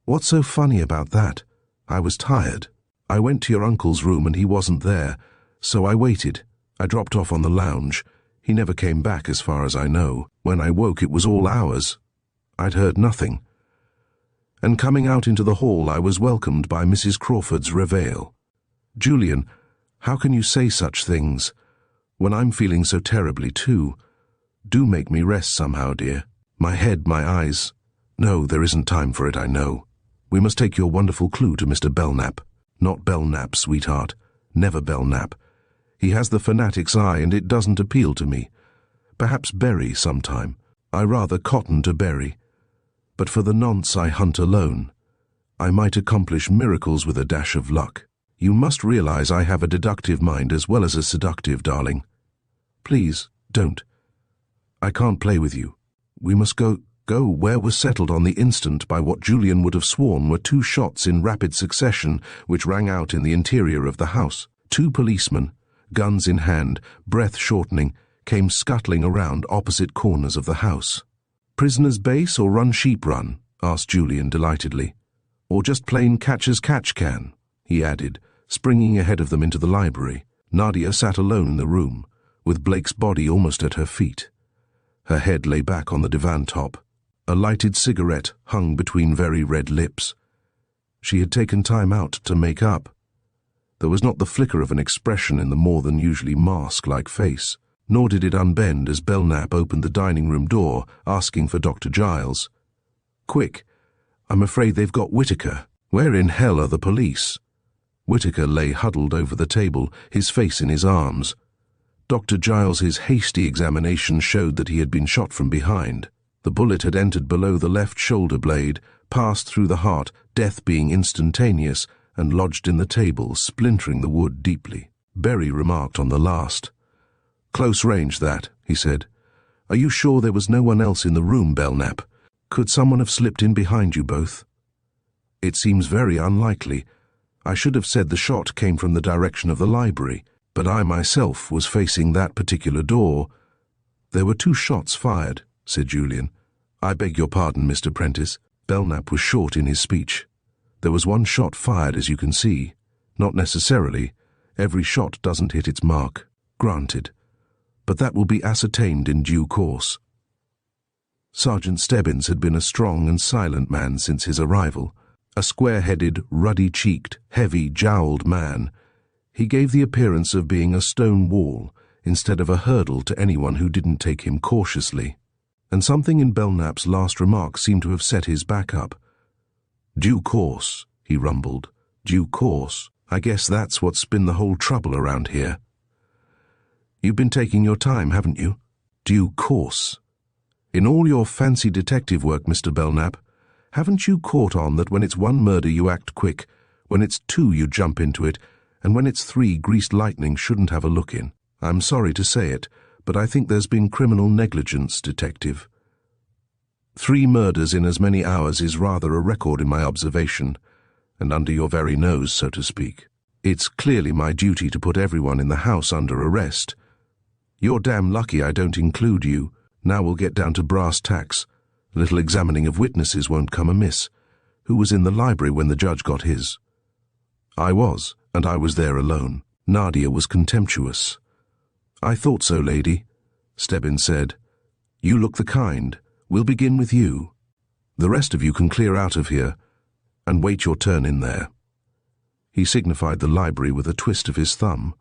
"What's so funny about that? I was tired. I went to your uncle's room and he wasn't there, so I waited. I dropped off on the lounge. He never came back as far as I know. When I woke it was all hours. I'd heard nothing. And coming out into the hall I was welcomed by Mrs. Crawford's reveille." "Julian, how can you say such things? When I'm feeling so terribly too. Do make me rest somehow, dear. My head, my eyes. No, there isn't time for it, I know. We must take your wonderful clue to Mr. Belknap. Not Belknap, sweetheart. Never Belknap. He has the fanatic's eye and it doesn't appeal to me. Perhaps Berry sometime. I rather cotton to Berry. But for the nonce I hunt alone. I might accomplish miracles with a dash of luck. You must realize I have a deductive mind as well as a seductive, darling. Please, don't. I can't play with you. We must go where was settled on the instant by what Julian would have sworn were 2 shots in rapid succession which rang out in the interior of the house. 2 policemen, guns in hand, breath shortening, came scuttling around opposite corners of the house. "Prisoner's base or run sheep run?" asked Julian delightedly. "Or just plain catcher's catch can?" he added, springing ahead of them into the library. Nadia sat alone in the room, with Blake's body almost at her feet. Her head lay back on the divan top. A lighted cigarette hung between very red lips. She had taken time out to make up. There was not the flicker of an expression in the more than usually mask-like face, nor did it unbend as Belknap opened the dining-room door, asking for Dr. Giles. "Quick, I'm afraid they've got Whitaker. Where in hell are the police?" Whitaker lay huddled over the table, his face in his arms. Dr. Giles's hasty examination showed that he had been shot from behind. The bullet had entered below the left shoulder blade, passed through the heart, death being instantaneous, and lodged in the table, splintering the wood deeply. Berry remarked on the last. "Close range, that," he said. "Are you sure there was no one else in the room, Belknap? Could someone have slipped in behind you both? It seems very unlikely. I should have said the shot came from the direction of the library, but I myself was facing that particular door. There were 2 shots fired, said Julian. I beg your pardon, Mr. Prentice. Belknap was short in his speech. There was 1 shot fired, as you can see. Not necessarily. Every shot doesn't hit its mark. Granted. But that will be ascertained in due course. Sergeant Stebbins had been a strong and silent man since his arrival. A square-headed, ruddy-cheeked, heavy-jowled man. He gave the appearance of being a stone wall instead of a hurdle to anyone who didn't take him cautiously. And something in Belknap's last remark seemed to have set his back up. Due course, he rumbled. Due course. I guess that's what's been the whole trouble around here. You've been taking your time, haven't you? Due course. In all your fancy detective work, Mr. Belknap, haven't you caught on that when it's 1 murder you act quick, when it's 2 you jump into it, and when it's 3 greased lightning shouldn't have a look in? I'm sorry to say it, but I think there's been criminal negligence, detective. 3 murders in as many hours is rather a record in my observation, and under your very nose, so to speak. It's clearly my duty to put everyone in the house under arrest. You're damn lucky I don't include you. Now we'll get down to brass tacks. A little examining of witnesses won't come amiss. Who was in the library when the judge got his? I was, and I was there alone. Nadia was contemptuous. I thought so, lady, Stebbins said. You look the kind. We'll begin with you. The rest of you can clear out of here, and wait your turn in there. He signified the library with a twist of his thumb.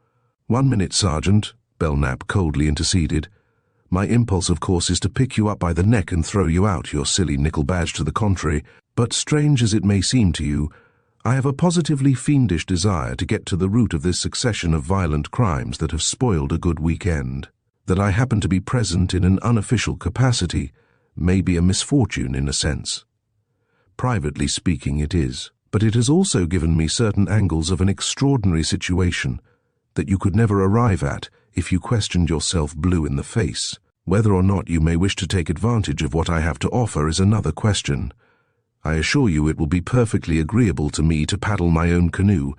1 minute, Sergeant, Belknap coldly interceded. My impulse, of course, is to pick you up by the neck and throw you out, your silly nickel badge to the contrary, but strange as it may seem to you, I have a positively fiendish desire to get to the root of this succession of violent crimes that have spoiled a good weekend. That I happen to be present in an unofficial capacity may be a misfortune in a sense. Privately speaking, it is, but it has also given me certain angles of an extraordinary situation that you could never arrive at if you questioned yourself blue in the face. Whether or not you may wish to take advantage of what I have to offer is another question. I assure you it will be perfectly agreeable to me to paddle my own canoe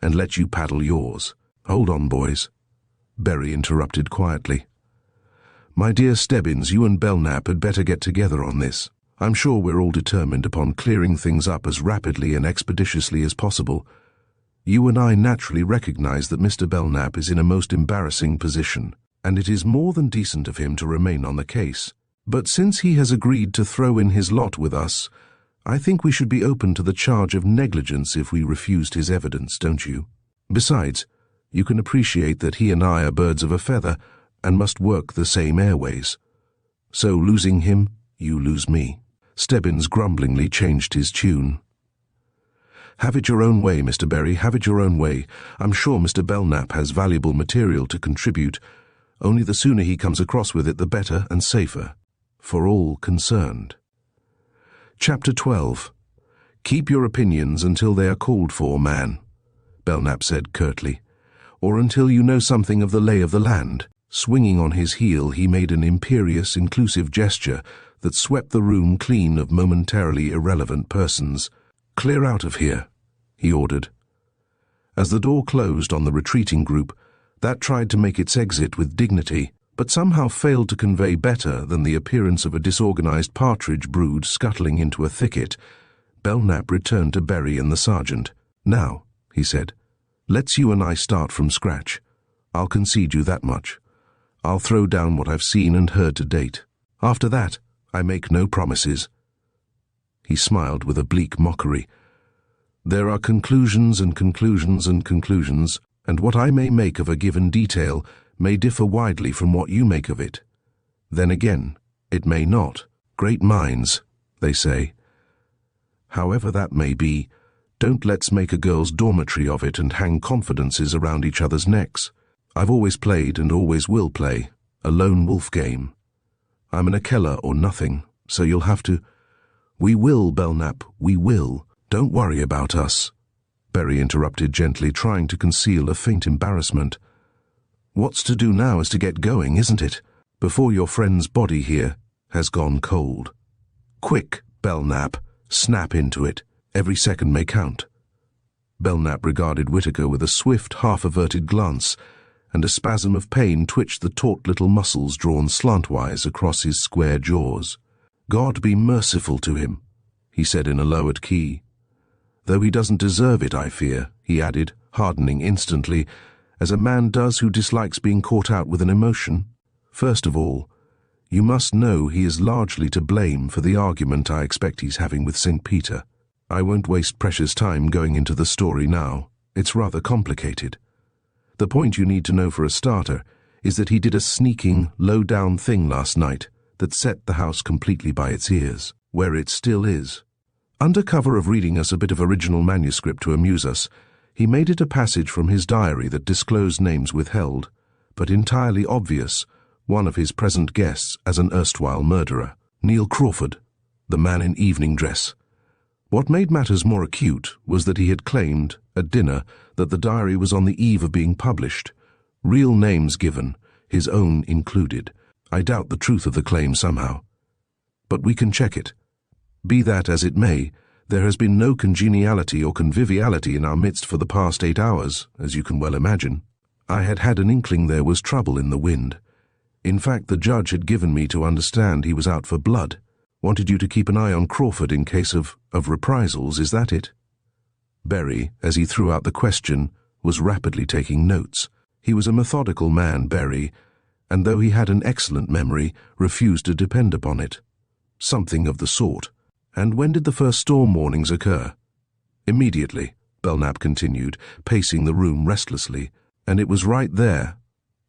and let you paddle yours. Hold on, boys, Berry interrupted quietly. My dear Stebbins, you and Belknap had better get together on this. I'm sure we're all determined upon clearing things up as rapidly and expeditiously as possible. You and I naturally recognize that Mr. Belknap is in a most embarrassing position, and it is more than decent of him to remain on the case. But since he has agreed to throw in his lot with us, I think we should be open to the charge of negligence if we refused his evidence, don't you? Besides, you can appreciate that he and I are birds of a feather and must work the same airways. So losing him, you lose me. Stebbins grumblingly changed his tune. Have it your own way, Mr. Berry, have it your own way. I'm sure Mr. Belknap has valuable material to contribute. Only the sooner he comes across with it, the better and safer, for all concerned. Chapter 12. Keep your opinions until they are called for, man, Belknap said curtly, or until you know something of the lay of the land. Swinging on his heel, he made an imperious, inclusive gesture that swept the room clean of momentarily irrelevant persons. Clear out of here, he ordered. As the door closed on the retreating group, that tried to make its exit with dignity, but somehow failed to convey better than the appearance of a disorganized partridge brood scuttling into a thicket. Belknap returned to Berry and the sergeant. Now, he said, let's you and I start from scratch. I'll concede you that much. I'll throw down what I've seen and heard to date. After that, I make no promises. He smiled with a bleak mockery. There are conclusions and conclusions and conclusions, and what I may make of a given detail may differ widely from what you make of it. Then again, it may not. Great minds, they say. However that may be, don't let's make a girl's dormitory of it and hang confidences around each other's necks. I've always played and always will play a lone wolf game. I'm an Akella or nothing, so you'll have to— We will, Belknap, we will. Don't worry about us, Berry interrupted gently, trying to conceal a faint embarrassment. What's to do now is to get going, isn't it? Before your friend's body here has gone cold. "Quick, Belknap. Snap into it. Every second may count." Belknap regarded Whitaker with a swift, half-averted glance, and a spasm of pain twitched the taut little muscles drawn slantwise across his square jaws. "God be merciful to him," he said in a lowered key. "Though he doesn't deserve it, I fear," he added, hardening instantly, as a man does who dislikes being caught out with an emotion. "First of all, you must know he is largely to blame for the argument I expect he's having with St. Peter. I won't waste precious time going into the story now. It's rather complicated. The point you need to know for a starter is that he did a sneaking, low-down thing last night that set the house completely by its ears, where it still is. Under cover of reading us a bit of original manuscript to amuse us, he made it a passage from his diary that disclosed names withheld, but entirely obvious, one of his present guests as an erstwhile murderer, Neil Crawford, the man in evening dress. What made matters more acute was that he had claimed, at dinner, that the diary was on the eve of being published. Real names given, his own included. I doubt the truth of the claim somehow. But we can check it. Be that as it may, there has been no congeniality or conviviality in our midst for the past 8 hours, as you can well imagine. I had had an inkling there was trouble in the wind. In fact, the judge had given me to understand he was out for blood. Wanted you to keep an eye on Crawford in case of reprisals, is that it?" Berry, as he threw out the question, was rapidly taking notes. He was a methodical man, Berry, and though he had an excellent memory, refused to depend upon it. Something of the sort. "And when did the first storm warnings occur?" "Immediately," Belknap continued, pacing the room restlessly. "And it was right there.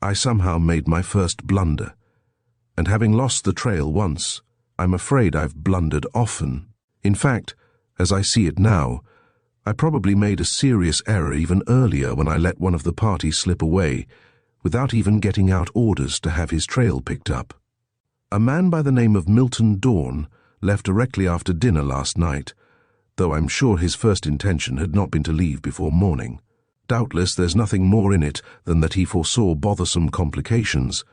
I somehow made my first blunder. And having lost the trail once, I'm afraid I've blundered often. In fact, as I see it now, I probably made a serious error even earlier when I let one of the party slip away, without even getting out orders to have his trail picked up. A man by the name of Milton Dawn left directly after dinner last night, though I'm sure his first intention had not been to leave before morning. Doubtless there's nothing more in it than that he foresaw bothersome complications,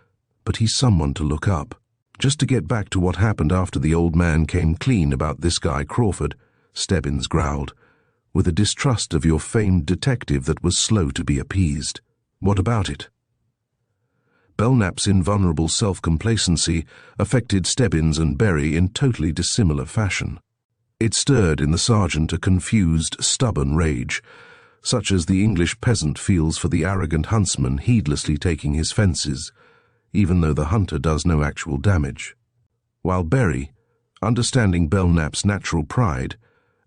but he's someone to look up. Just to get back to what happened after the old man came clean about this guy Crawford," Stebbins growled, "with a distrust of your famed detective that was slow to be appeased. What about it?" Belknap's invulnerable self-complacency affected Stebbins and Berry in totally dissimilar fashion. It stirred in the sergeant a confused, stubborn rage, such as the English peasant feels for the arrogant huntsman heedlessly taking his fences, even though the hunter does no actual damage. While Berry, understanding Belknap's natural pride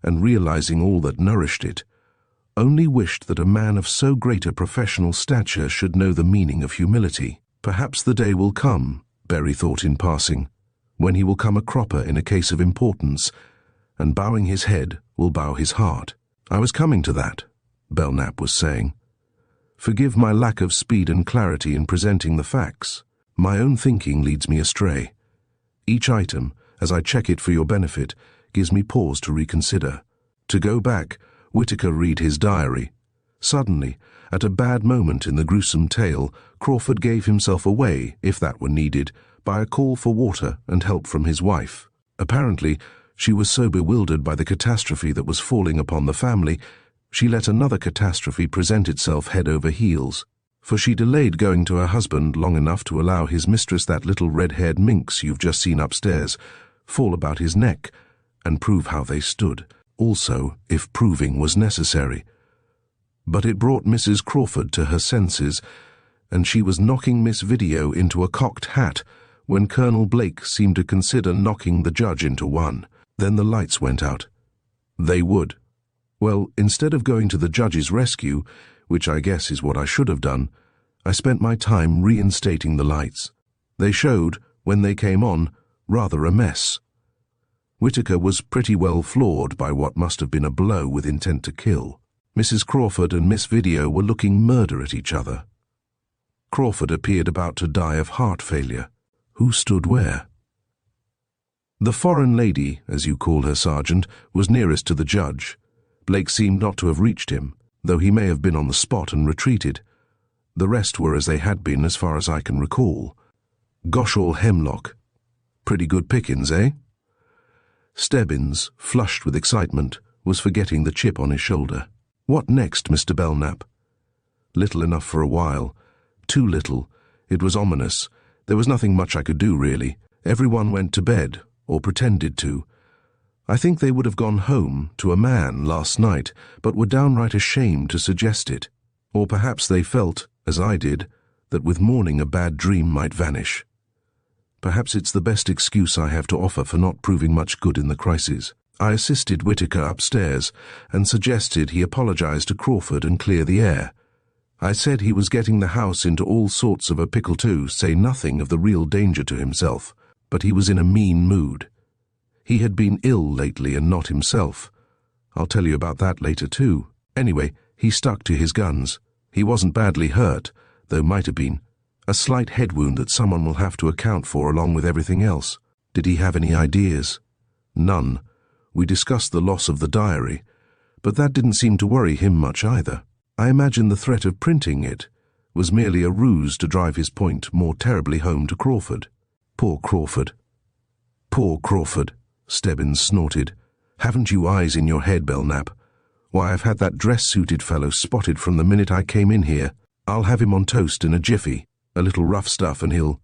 and realizing all that nourished it, only wished that a man of so great a professional stature should know the meaning of humility. Perhaps the day will come, Berry thought in passing, when he will come a cropper in a case of importance, and bowing his head will bow his heart. "I was coming to that," Belknap was saying. "Forgive my lack of speed and clarity in presenting the facts. My own thinking leads me astray. Each item, as I check it for your benefit, gives me pause to reconsider. To go back, Whitaker read his diary. Suddenly, at a bad moment in the gruesome tale, Crawford gave himself away, if that were needed, by a call for water and help from his wife. Apparently, she was so bewildered by the catastrophe that was falling upon the family, she let another catastrophe present itself head over heels. For she delayed going to her husband long enough to allow his mistress that little red-haired minx you've just seen upstairs fall about his neck and prove how they stood, also if proving was necessary. But it brought Mrs. Crawford to her senses, and she was knocking Miss Video into a cocked hat when Colonel Blake seemed to consider knocking the judge into one. Then the lights went out. They would. Well, instead of going to the judge's rescue, which I guess is what I should have done, I spent my time reinstating the lights. They showed, when they came on, rather a mess. Whitaker was pretty well floored by what must have been a blow with intent to kill. Mrs. Crawford and Miss Video were looking murder at each other. Crawford appeared about to die of heart failure. Who stood where? The foreign lady, as you call her, Sergeant, was nearest to the judge. Blake seemed not to have reached him, though he may have been on the spot and retreated. The rest were as they had been as far as I can recall. Gosh all hemlock. Pretty good pickings, eh? Stebbins, flushed with excitement, was forgetting the chip on his shoulder. "What next, Mr. Belknap?" "Little enough for a while. Too little. It was ominous. There was nothing much I could do, really. Everyone went to bed, or pretended to. I think they would have gone home to a man last night, but were downright ashamed to suggest it. Or perhaps they felt, as I did, that with morning a bad dream might vanish. Perhaps it's the best excuse I have to offer for not proving much good in the crisis. I assisted Whitaker upstairs and suggested he apologize to Crawford and clear the air. I said he was getting the house into all sorts of a pickle too, say nothing of the real danger to himself, but he was in a mean mood. He had been ill lately and not himself. I'll tell you about that later too. Anyway, he stuck to his guns. He wasn't badly hurt, though might have been. A slight head wound that someone will have to account for along with everything else. Did he have any ideas? None. We discussed the loss of the diary, but that didn't seem to worry him much either. I imagine the threat of printing it was merely a ruse to drive his point more terribly home to Crawford. Poor Crawford. Poor Crawford, Stebbins snorted. Haven't you eyes in your head, Belknap? Why, I've had that dress-suited fellow spotted from the minute I came in here. I'll have him on toast in a jiffy. A little rough stuff and he'll—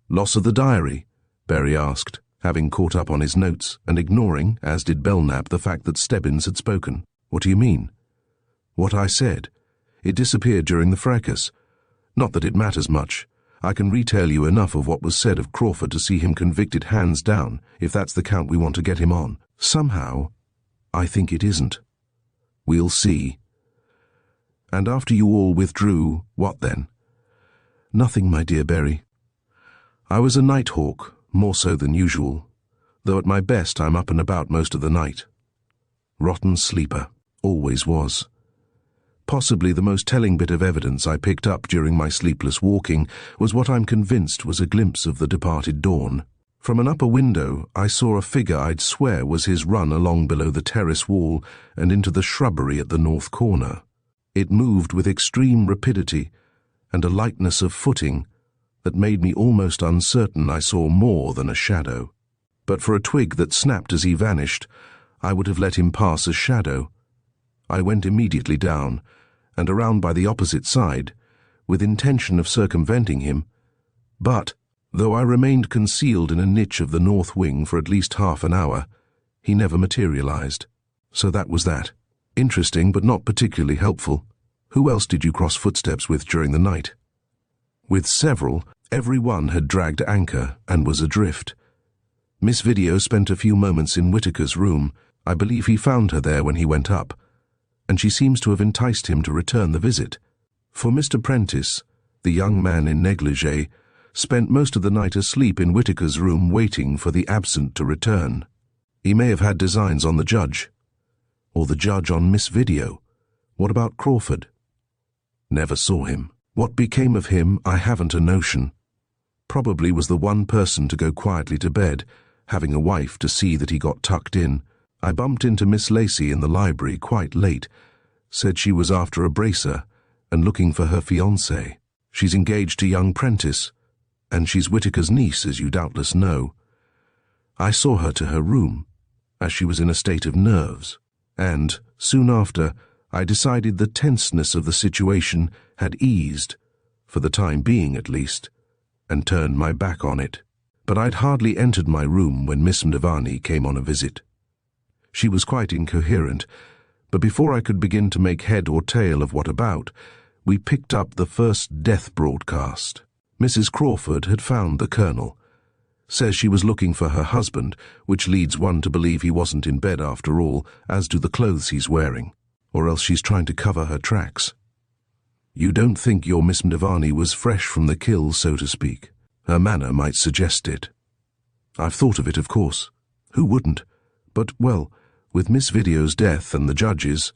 "Loss of the diary?" Berry asked, having caught up on his notes and ignoring, as did Belknap, the fact that Stebbins had spoken. "What do you mean?" "What I said. It disappeared during the fracas. Not that it matters much. I can retell you enough of what was said of Crawford to see him convicted hands down, if that's the count we want to get him on. Somehow, I think it isn't. We'll see. And after you all withdrew, what then?" "Nothing, my dear Berry. I was a night hawk, more so than usual, though at my best I'm up and about most of the night. Rotten sleeper, always was. Possibly the most telling bit of evidence I picked up during my sleepless walking was what I'm convinced was a glimpse of the departed dawn. From an upper window I saw a figure I'd swear was his run along below the terrace wall and into the shrubbery at the north corner. It moved with extreme rapidity and a lightness of footing that made me almost uncertain I saw more than a shadow. But for a twig that snapped as he vanished, I would have let him pass as shadow. I went immediately down and around by the opposite side, with intention of circumventing him, but, though I remained concealed in a niche of the north wing for at least half an hour, he never materialized. So that was that. Interesting, but not particularly helpful. Who else did you cross footsteps with during the night?" "With several. Every one had dragged anchor and was adrift. Miss Video spent a few moments in Whitaker's room. I believe he found her there when he went up, and she seems to have enticed him to return the visit. For Mr. Prentice, the young man in negligee, spent most of the night asleep in Whitaker's room waiting for the absent to return. He may have had designs on the judge. Or the judge on Miss Video. What about Crawford?" "Never saw him. What became of him, I haven't a notion. Probably was the one person to go quietly to bed, having a wife to see that he got tucked in. I bumped into Miss Lacey in the library quite late. Said she was after a bracer and looking for her fiancé. She's engaged to young Prentice, and she's Whitaker's niece, as you doubtless know. I saw her to her room, as she was in a state of nerves, and, soon after, I decided the tenseness of the situation had eased, for the time being at least, and turned my back on it. But I'd hardly entered my room when Miss Mdivani came on a visit. She was quite incoherent, but before I could begin to make head or tail of what about, we picked up the first death broadcast. Mrs. Crawford had found the Colonel. Says she was looking for her husband, which leads one to believe he wasn't in bed after all, as do the clothes he's wearing. Or else she's trying to cover her tracks. You don't think your Miss Mdivani was fresh from the kill, so to speak? Her manner might suggest it. I've thought of it, of course. Who wouldn't? But, well, with Miss Video's death and the judge's,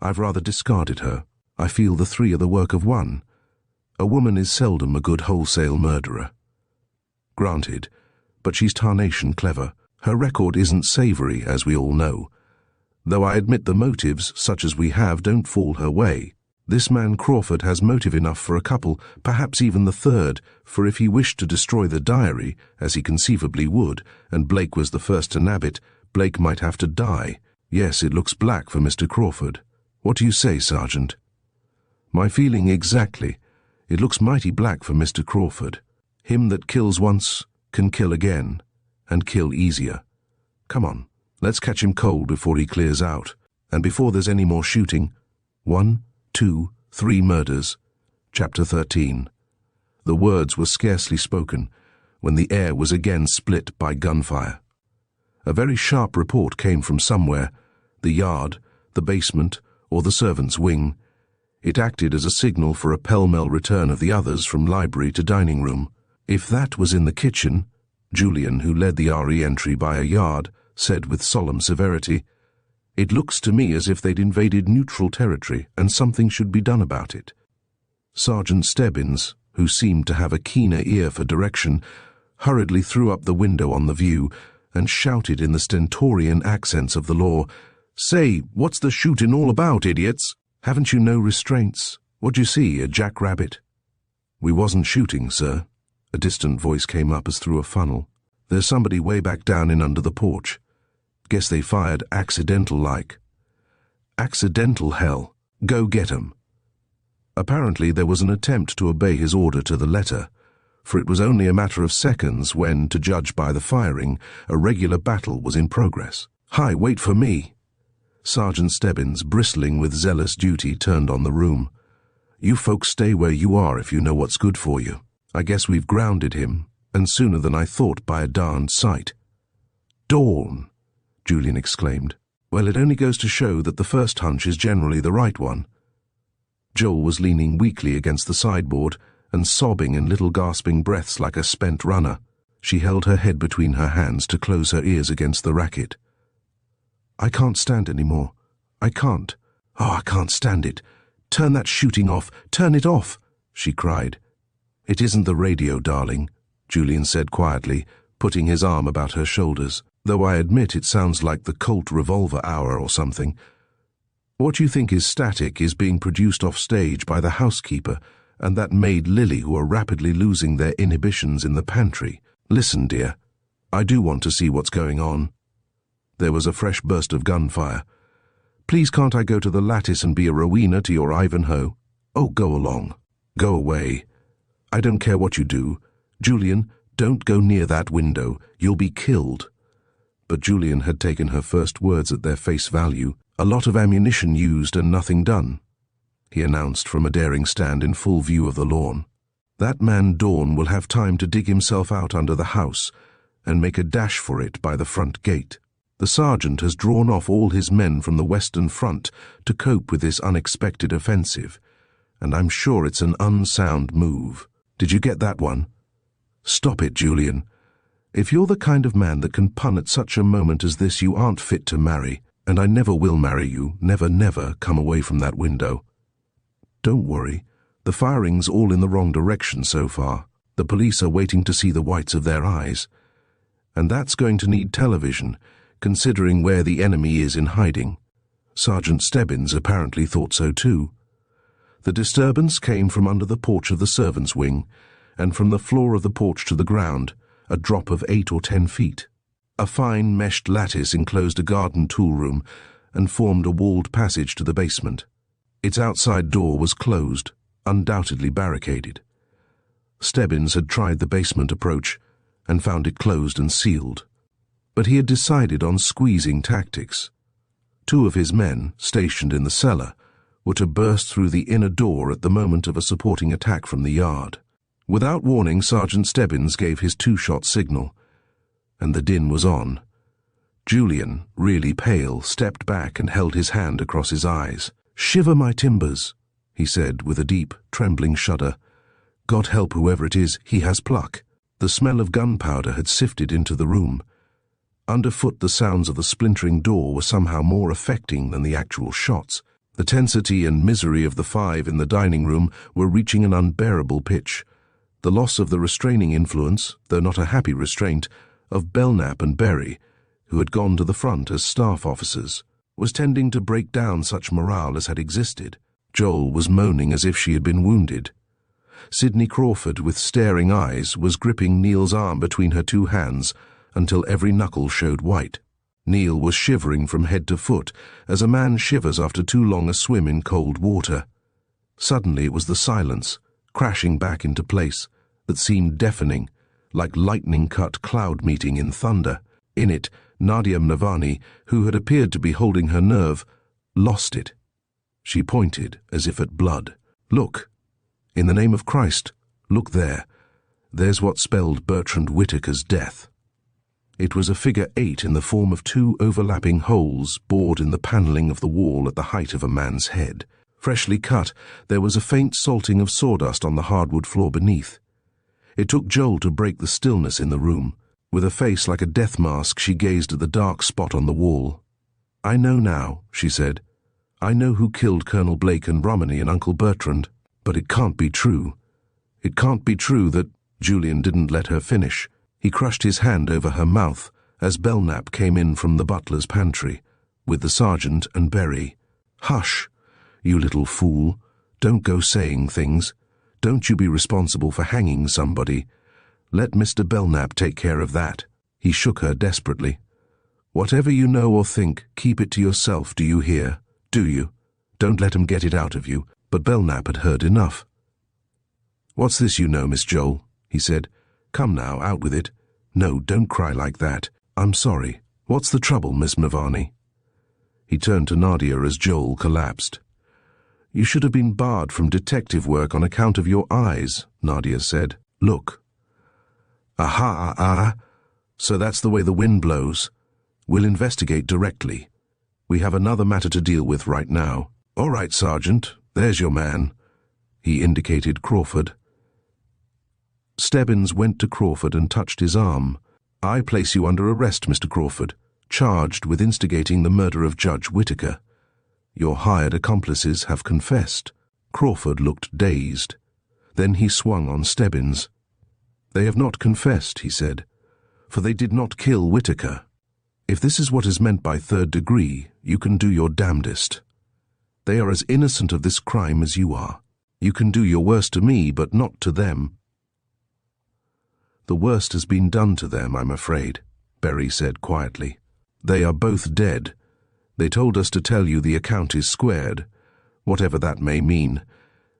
I've rather discarded her. I feel the three are the work of one. A woman is seldom a good wholesale murderer. Granted, but she's tarnation clever. Her record isn't savoury, as we all know, though I admit the motives, such as we have, don't fall her way. This man Crawford has motive enough for a couple, perhaps even the third, for if he wished to destroy the diary, as he conceivably would, and Blake was the first to nab it, Blake might have to die. Yes, it looks black for Mr. Crawford. What do you say, Sergeant? My feeling exactly. It looks mighty black for Mr. Crawford. Him that kills once can kill again, and kill easier. Come on, let's catch him cold before he clears out, and before there's any more shooting. 1, 2, 3 murders. Chapter 13. The words were scarcely spoken when the air was again split by gunfire. A very sharp report came from somewhere, the yard, the basement, or the servants' wing. It acted as a signal for a pell-mell return of the others from library to dining room. If that was in the kitchen, Julian, who led the RE entry by a yard, said with solemn severity, "It looks to me as if they'd invaded neutral territory, and something should be done about it." Sergeant Stebbins, who seemed to have a keener ear for direction, hurriedly threw up the window on the view and shouted in the stentorian accents of the law, "Say, what's the shooting all about, idiots? Haven't you no restraints? What'd you see, a jackrabbit?" "We wasn't shooting, sir." A distant voice came up as through a funnel. "There's somebody way back down in under the porch. Guess they fired accidental-like." "Accidental, hell. Go get 'em." Apparently there was an attempt to obey his order to the letter, for it was only a matter of seconds when, to judge by the firing, a regular battle was in progress. "Hi, wait for me." Sergeant Stebbins, bristling with zealous duty, turned on the room. "You folks stay where you are if you know what's good for you. I guess we've grounded him, and sooner than I thought by a darned sight." "Dawn!" Julian exclaimed. "Well, it only goes to show that the first hunch is generally the right one." Joel was leaning weakly against the sideboard and sobbing in little gasping breaths like a spent runner. She held her head between her hands to close her ears against the racket. "I can't stand any more. I can't. Oh, I can't stand it. Turn that shooting off. Turn it off," she cried. "It isn't the radio, darling," Julian said quietly, putting his arm about her shoulders, "though I admit it sounds like the Colt revolver hour or something. What you think is static is being produced off stage by the housekeeper and that maid Lily, who are rapidly losing their inhibitions in the pantry. Listen, dear, I do want to see what's going on." There was a fresh burst of gunfire. "Please can't I go to the lattice and be a Rowena to your Ivanhoe?" "Oh, go along. Go away. I don't care what you do. Julian, don't go near that window. You'll be killed." But Julian had taken her first words at their face value. "A lot of ammunition used and nothing done," he announced from a daring stand in full view of the lawn. "That man Dawn will have time to dig himself out under the house and make a dash for it by the front gate. The sergeant has drawn off all his men from the western front to cope with this unexpected offensive, and I'm sure it's an unsound move. Did you get that one? Stop it, Julian. If you're the kind of man that can pun at such a moment as this, you aren't fit to marry, and I never will marry you. Never, never come away from that window. Don't worry. The firing's all in the wrong direction so far. The police are waiting to see the whites of their eyes. And that's going to need television, considering where the enemy is in hiding." Sergeant Stebbins apparently thought so too. The disturbance came from under the porch of the servants' wing, and from the floor of the porch to the ground, a drop of 8 or 10 feet. A fine meshed lattice enclosed a garden tool room and formed a walled passage to the basement. Its outside door was closed, undoubtedly barricaded. Stebbins had tried the basement approach and found it closed and sealed, but he had decided on squeezing tactics. 2 of his men, stationed in the cellar, were to burst through the inner door at the moment of a supporting attack from the yard. Without warning, Sergeant Stebbins gave his 2-shot signal, and the din was on. Julian, really pale, stepped back and held his hand across his eyes. "Shiver my timbers," he said with a deep, trembling shudder. "God help whoever it is, he has pluck." The smell of gunpowder had sifted into the room. Underfoot, the sounds of the splintering door were somehow more affecting than the actual shots. The tensity and misery of the 5 in the dining room were reaching an unbearable pitch. The loss of the restraining influence, though not a happy restraint, of Belknap and Berry, who had gone to the front as staff officers, was tending to break down such morale as had existed. Joel was moaning as if she had been wounded. Sidney Crawford, with staring eyes, was gripping Neil's arm between her 2 hands until every knuckle showed white. Neil was shivering from head to foot, as a man shivers after too long a swim in cold water. Suddenly it was the silence, crashing back into place, that seemed deafening, like lightning-cut cloud meeting in thunder. In it, Nadia Mnavani, who had appeared to be holding her nerve, lost it. She pointed, as if at blood. "Look! In the name of Christ, look there. There's what spelled Bertrand Whitaker's death." It was a figure 8 in the form of 2 overlapping holes bored in the panelling of the wall at the height of a man's head. Freshly cut, there was a faint salting of sawdust on the hardwood floor beneath. It took Joel to break the stillness in the room. With a face like a death mask, she gazed at the dark spot on the wall. "I know now," she said. "I know who killed Colonel Blake and Romney and Uncle Bertrand. But it can't be true. It can't be true that—" Julian didn't let her finish. He crushed his hand over her mouth as Belknap came in from the butler's pantry, with the sergeant and Berry. "Hush, you little fool. Don't go saying things. Don't you be responsible for hanging somebody. Let Mr. Belknap take care of that." He shook her desperately. "Whatever you know or think, keep it to yourself, do you hear? Do you? Don't let 'em get it out of you." But Belknap had heard enough. "What's this you know, Miss Joel?" he said. "Come now, out with it. No, don't cry like that. I'm sorry. What's the trouble, Miss Mnavani?" He turned to Nadia as Joel collapsed. "You should have been barred from detective work on account of your eyes," Nadia said. "Look." "Aha, so that's the way the wind blows. We'll investigate directly. We have another matter to deal with right now. All right, Sergeant, there's your man." He indicated Crawford. Stebbins went to Crawford and touched his arm. "I place you under arrest, Mr. Crawford, charged with instigating the murder of Judge Whitaker. Your hired accomplices have confessed." Crawford looked dazed. Then he swung on Stebbins. "They have not confessed," he said, "for they did not kill Whitaker. If this is what is meant by third degree, you can do your damnedest. They are as innocent of this crime as you are. You can do your worst to me, but not to them." "The worst has been done to them, I'm afraid," Berry said quietly. "They are both dead. They told us to tell you the account is squared, whatever that may mean.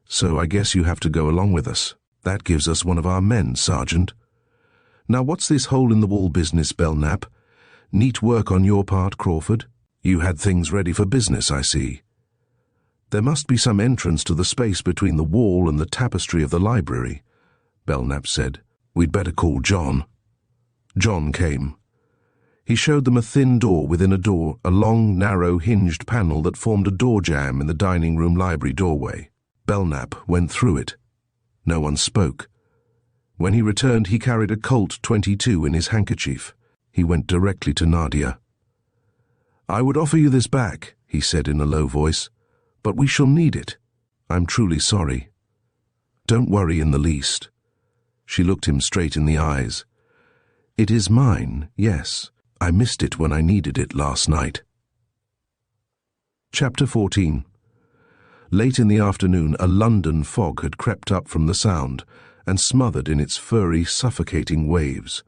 So I guess you have to go along with us. That gives us one of our men, Sergeant. Now what's this hole-in-the-wall business, Belknap? Neat work on your part, Crawford. You had things ready for business, I see. There must be some entrance to the space between the wall and the tapestry of the library," Belknap said. "We'd better call John." John came. He showed them a thin door within a door, a long, narrow, hinged panel that formed a door jamb in the dining room library doorway. Belknap went through it. No one spoke. When he returned, he carried a Colt .22 in his handkerchief. He went directly to Nadia. "I would offer you this back," he said in a low voice, "but we shall need it. I'm truly sorry." "Don't worry in the least." She looked him straight in the eyes. "It is mine, yes. I missed it when I needed it last night." Chapter 14. Late in the afternoon, a London fog had crept up from the Sound and smothered in its furry, suffocating waves.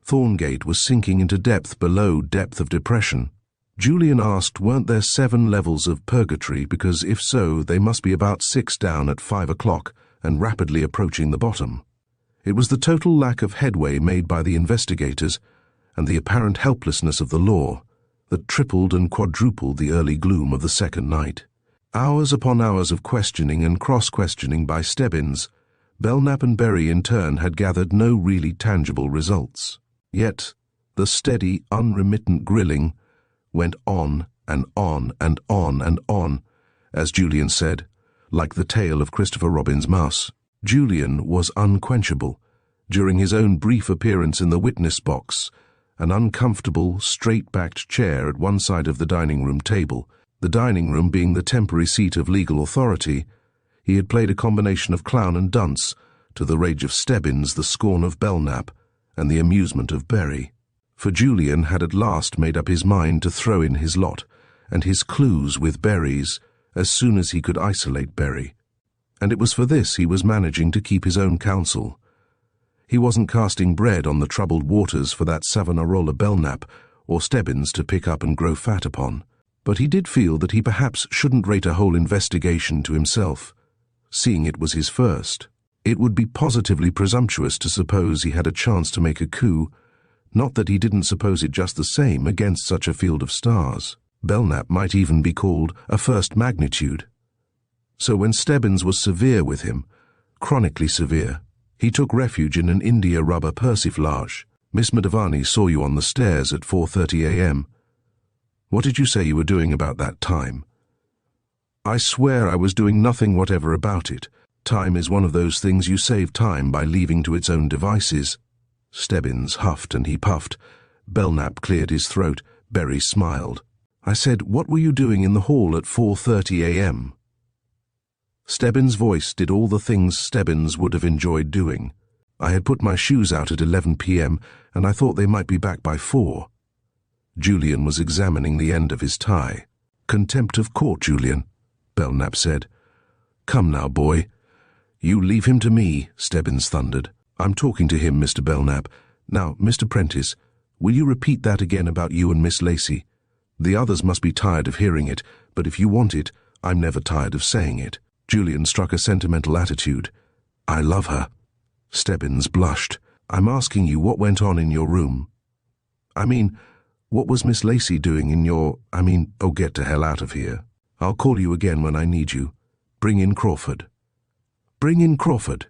Thorngate was sinking into depth below depth of depression. Julian asked, weren't there 7 levels of purgatory, because if so, they must be about 6 down at 5 o'clock and rapidly approaching the bottom. It was the total lack of headway made by the investigators and the apparent helplessness of the law that tripled and quadrupled the early gloom of the second night. Hours upon hours of questioning and cross-questioning by Stebbins, Belknap and Berry in turn had gathered no really tangible results. Yet the steady, unremittent grilling went on and on and on and on, as Julian said, like the tale of Christopher Robin's mouse. Julian was unquenchable. During his own brief appearance in the witness box, an uncomfortable, straight-backed chair at one side of the dining room table, the dining room being the temporary seat of legal authority, he had played a combination of clown and dunce, to the rage of Stebbins, the scorn of Belknap, and the amusement of Berry. For Julian had at last made up his mind to throw in his lot, and his clues with Berry's, as soon as he could isolate Berry. And it was for this he was managing to keep his own counsel. He wasn't casting bread on the troubled waters for that Savonarola Belknap, or Stebbins to pick up and grow fat upon. But he did feel that he perhaps shouldn't rate a whole investigation to himself, seeing it was his first. It would be positively presumptuous to suppose he had a chance to make a coup, not that he didn't suppose it just the same against such a field of stars. Belknap might even be called a first magnitude. So when Stebbins was severe with him, chronically severe, he took refuge in an India rubber persiflage. Miss Madhavani saw you on the stairs at 4:30 a.m. What did you say you were doing about that time? I swear I was doing nothing whatever about it. Time is one of those things you save time by leaving to its own devices. Stebbins huffed and he puffed. Belknap cleared his throat. Berry smiled. I said, what were you doing in the hall at 4:30 a.m.? Stebbins' voice did all the things Stebbins would have enjoyed doing. I had put my shoes out at 11 p.m. and I thought they might be back by 4. Julian was examining the end of his tie. Contempt of court, Julian, Belknap said. Come now, boy. You leave him to me, Stebbins thundered. I'm talking to him, Mr. Belknap. Now, Mr. Prentice, will you repeat that again about you and Miss Lacey? The others must be tired of hearing it, but if you want it, I'm never tired of saying it. Julian struck a sentimental attitude. I love her. Stebbins blushed. I'm asking you what went on in your room. I mean, what was Miss Lacey doing in your... oh, get to hell out of here. I'll call you again when I need you. Bring in Crawford. Bring in Crawford.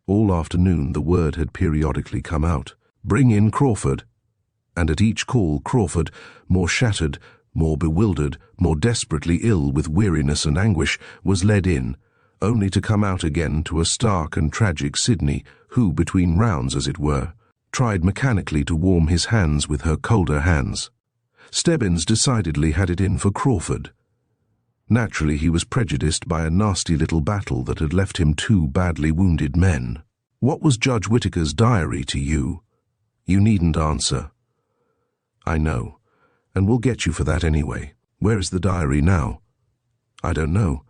All afternoon the word had periodically come out. Bring in Crawford. And at each call Crawford, more shattered, more bewildered, more desperately ill with weariness and anguish, was led in, only to come out again to a stark and tragic Sydney, who, between rounds as it were, tried mechanically to warm his hands with her colder hands. Stebbins decidedly had it in for Crawford. Naturally he was prejudiced by a nasty little battle that had left him 2 badly wounded men. What was Judge Whittaker's diary to you? You needn't answer. I know. And we'll get you for that anyway. Where is the diary now? I don't know.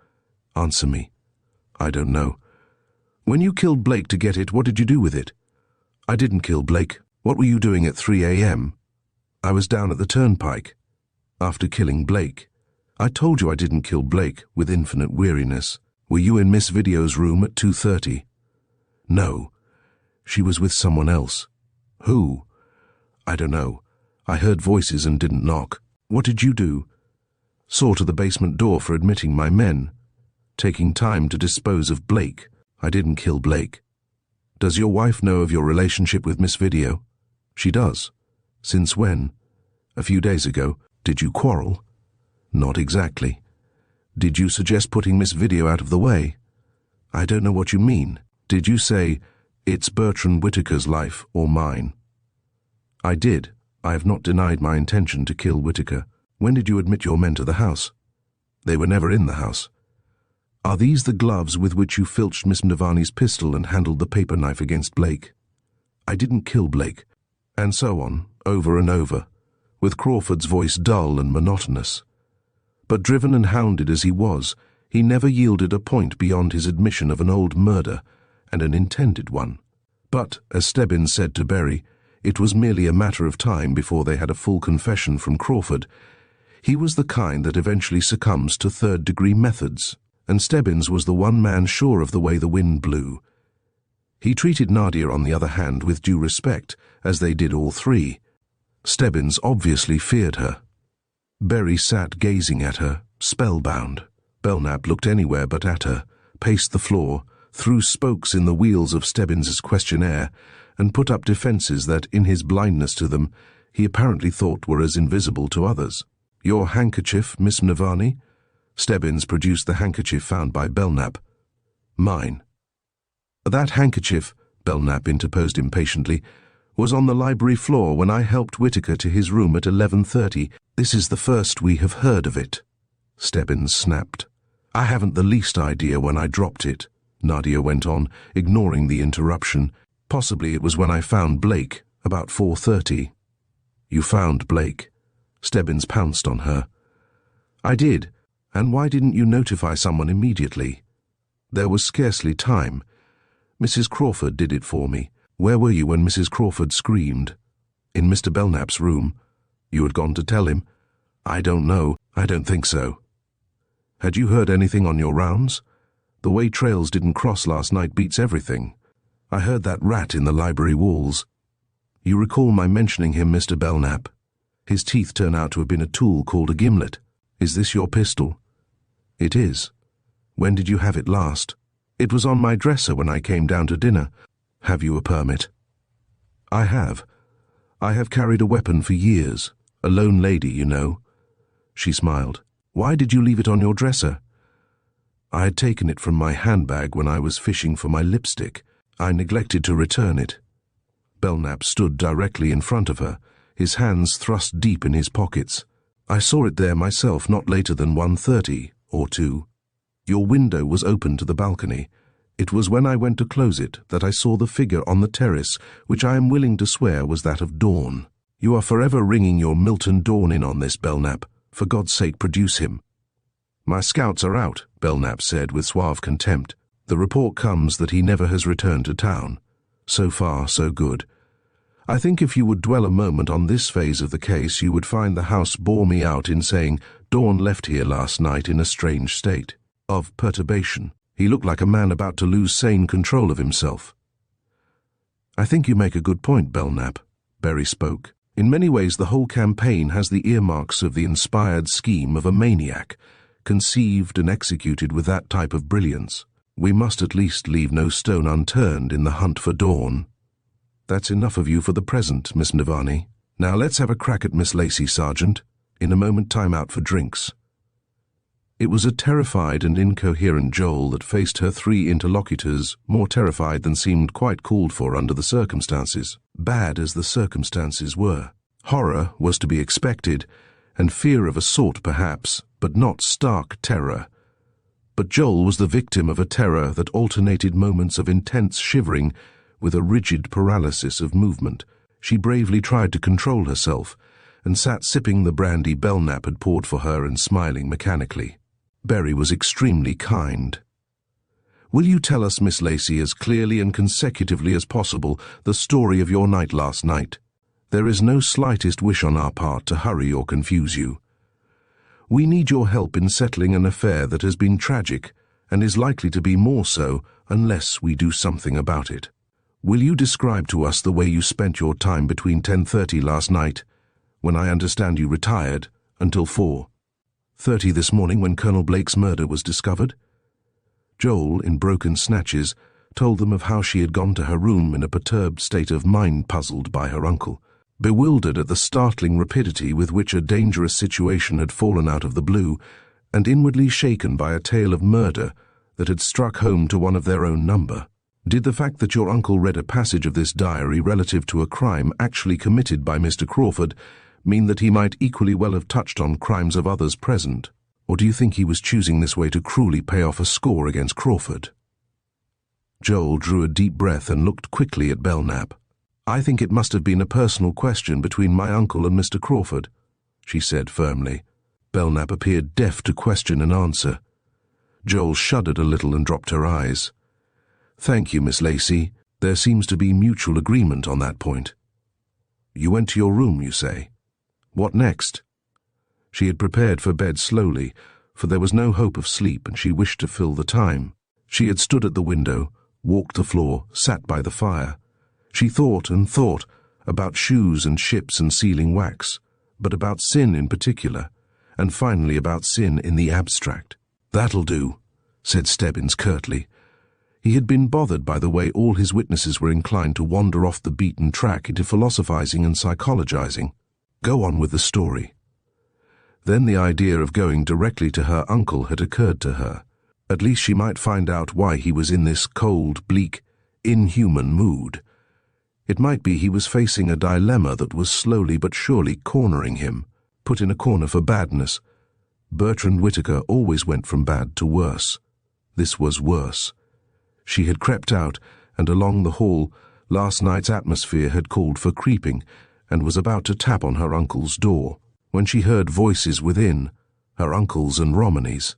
Answer me. I don't know. When you killed Blake to get it, what did you do with it? I didn't kill Blake. What were you doing at 3 a.m.? I was down at the turnpike. After killing Blake. I told you I didn't kill Blake, with infinite weariness. Were you in Miss Video's room at 2:30? No. She was with someone else. Who? I don't know. I heard voices and didn't knock. What did you do? Saw to the basement door for admitting my men. Taking time to dispose of Blake. I didn't kill Blake. Does your wife know of your relationship with Miss Video? She does. Since when? A few days ago. Did you quarrel? Not exactly. Did you suggest putting Miss Video out of the way? I don't know what you mean. Did you say, it's Bertrand Whittaker's life or mine? I did. I have not denied my intention to kill Whittaker. When did you admit your men to the house? They were never in the house. Are these the gloves with which you filched Miss Madhavani's pistol and handled the paper knife against Blake? I didn't kill Blake. And so on, over and over, with Crawford's voice dull and monotonous. But driven and hounded as he was, he never yielded a point beyond his admission of an old murder, and an intended one. But, as Stebbins said to Berry, it was merely a matter of time before they had a full confession from Crawford. He was the kind that eventually succumbs to third-degree methods, and Stebbins was the one man sure of the way the wind blew. He treated Nadia, on the other hand, with due respect, as they did all three. Stebbins obviously feared her. Berry sat gazing at her, spellbound. Belknap looked anywhere but at her, paced the floor, threw spokes in the wheels of Stebbins's questionnaire, and put up defences that, in his blindness to them, he apparently thought were as invisible to others. Your handkerchief, Miss Madhavani? Stebbins produced the handkerchief found by Belknap. Mine. That handkerchief, Belknap interposed impatiently, was on the library floor when I helped Whittaker to his room at 11:30. This is the first we have heard of it. Stebbins snapped. I haven't the least idea when I dropped it, Nadia went on, ignoring the interruption. Possibly it was when I found Blake, about 4:30. You found Blake? Stebbins pounced on her. I did. And why didn't you notify someone immediately? There was scarcely time. Mrs. Crawford did it for me. Where were you when Mrs. Crawford screamed? In Mr. Belknap's room. You had gone to tell him? I don't know. I don't think so. Had you heard anything on your rounds? The way trails didn't cross last night beats everything. I heard that rat in the library walls. You recall my mentioning him, Mr. Belknap? His teeth turn out to have been a tool called a gimlet. Is this your pistol? It is. When did you have it last? It was on my dresser when I came down to dinner. Have you a permit? I have. I have carried a weapon for years. A lone lady, you know. She smiled. Why did you leave it on your dresser? I had taken it from my handbag when I was fishing for my lipstick. I neglected to return it. Belknap stood directly in front of her, his hands thrust deep in his pockets. I saw it there myself not later than 1:30 or 2. Your window was open to the balcony. It was when I went to close it that I saw the figure on the terrace, which I am willing to swear was that of Dawn. You are forever ringing your Milton Dawn in on this, Belknap. For God's sake, produce him. My scouts are out, Belknap said with suave contempt. The report comes that he never has returned to town. So far, so good. I think if you would dwell a moment on this phase of the case, you would find the house bore me out in saying Dawn left here last night in a strange state of perturbation. He looked like a man about to lose sane control of himself. I think you make a good point, Belknap, Berry spoke. In many ways the whole campaign has the earmarks of the inspired scheme of a maniac, conceived and executed with that type of brilliance. We must at least leave no stone unturned in the hunt for Dawn. That's enough of you for the present, Miss Navani. Now let's have a crack at Miss Lacey, Sergeant. In a moment, time out for drinks. It was a terrified and incoherent Joel that faced her three interlocutors, more terrified than seemed quite called for under the circumstances. Bad as the circumstances were. Horror was to be expected, and fear of a sort perhaps, but not stark terror. But Joel was the victim of a terror that alternated moments of intense shivering with a rigid paralysis of movement. She bravely tried to control herself, and sat sipping the brandy Belknap had poured for her and smiling mechanically. Berry was extremely kind. Will you tell us, Miss Lacey, as clearly and consecutively as possible, the story of your night last night? There is no slightest wish on our part to hurry or confuse you. We need your help in settling an affair that has been tragic and is likely to be more so unless we do something about it. Will you describe to us the way you spent your time between 10:30 last night, when I understand you retired, until 4:30 this morning when Colonel Blake's murder was discovered? Joel, in broken snatches, told them of how she had gone to her room in a perturbed state of mind, puzzled by her uncle, bewildered at the startling rapidity with which a dangerous situation had fallen out of the blue, and inwardly shaken by a tale of murder that had struck home to one of their own number. Did the fact that your uncle read a passage of this diary relative to a crime actually committed by Mr. Crawford mean that he might equally well have touched on crimes of others present? Or do you think he was choosing this way to cruelly pay off a score against Crawford? Joel drew a deep breath and looked quickly at Belknap. I think it must have been a personal question between my uncle and Mr. Crawford, she said firmly. Belknap appeared deaf to question and answer. Joel shuddered a little and dropped her eyes. Thank you, Miss Lacey. There seems to be mutual agreement on that point. You went to your room, you say. What next? She had prepared for bed slowly, for there was no hope of sleep and she wished to fill the time. She had stood at the window, walked the floor, sat by the fire. She thought and thought about shoes and ships and sealing wax, but about sin in particular, and finally about sin in the abstract. That'll do, said Stebbins curtly. He had been bothered by the way all his witnesses were inclined to wander off the beaten track into philosophizing and psychologizing. Go on with the story. Then the idea of going directly to her uncle had occurred to her. At least she might find out why he was in this cold, bleak, inhuman mood. It might be he was facing a dilemma that was slowly but surely cornering him, put in a corner for badness. Bertrand Whitaker always went from bad to worse. This was worse. She had crept out, and along the hall, last night's atmosphere had called for creeping, and was about to tap on her uncle's door, when she heard voices within, her uncle's and Romney's.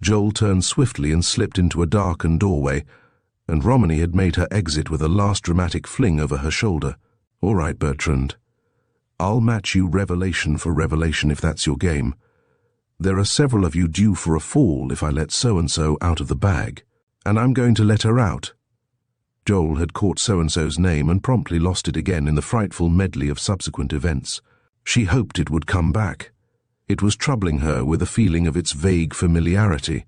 Joel turned swiftly and slipped into a darkened doorway, and Romney had made her exit with a last dramatic fling over her shoulder. All right, Bertrand. I'll match you revelation for revelation if that's your game. There are several of you due for a fall if I let so-and-so out of the bag, and I'm going to let her out." Joel had caught so-and-so's name and promptly lost it again in the frightful medley of subsequent events. She hoped it would come back. It was troubling her with a feeling of its vague familiarity.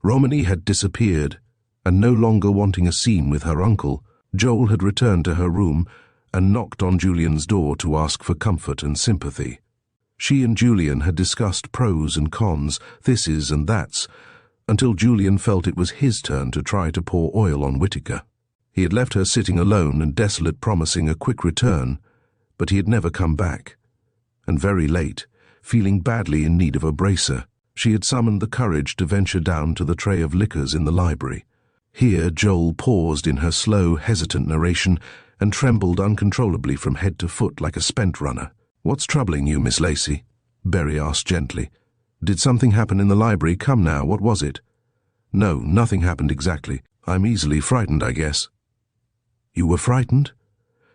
Romany had disappeared, and no longer wanting a scene with her uncle, Joel had returned to her room and knocked on Julian's door to ask for comfort and sympathy. She and Julian had discussed pros and cons, thises and that's, until Julian felt it was his turn to try to pour oil on Whittaker. He had left her sitting alone and desolate, promising a quick return, but he had never come back. And very late, feeling badly in need of a bracer, she had summoned the courage to venture down to the tray of liquors in the library. Here Joel paused in her slow, hesitant narration and trembled uncontrollably from head to foot like a spent runner. "What's troubling you, Miss Lacey?" Berry asked gently. "Did something happen in the library? Come now, what was it?" "No, nothing happened exactly. I'm easily frightened, I guess." "You were frightened?"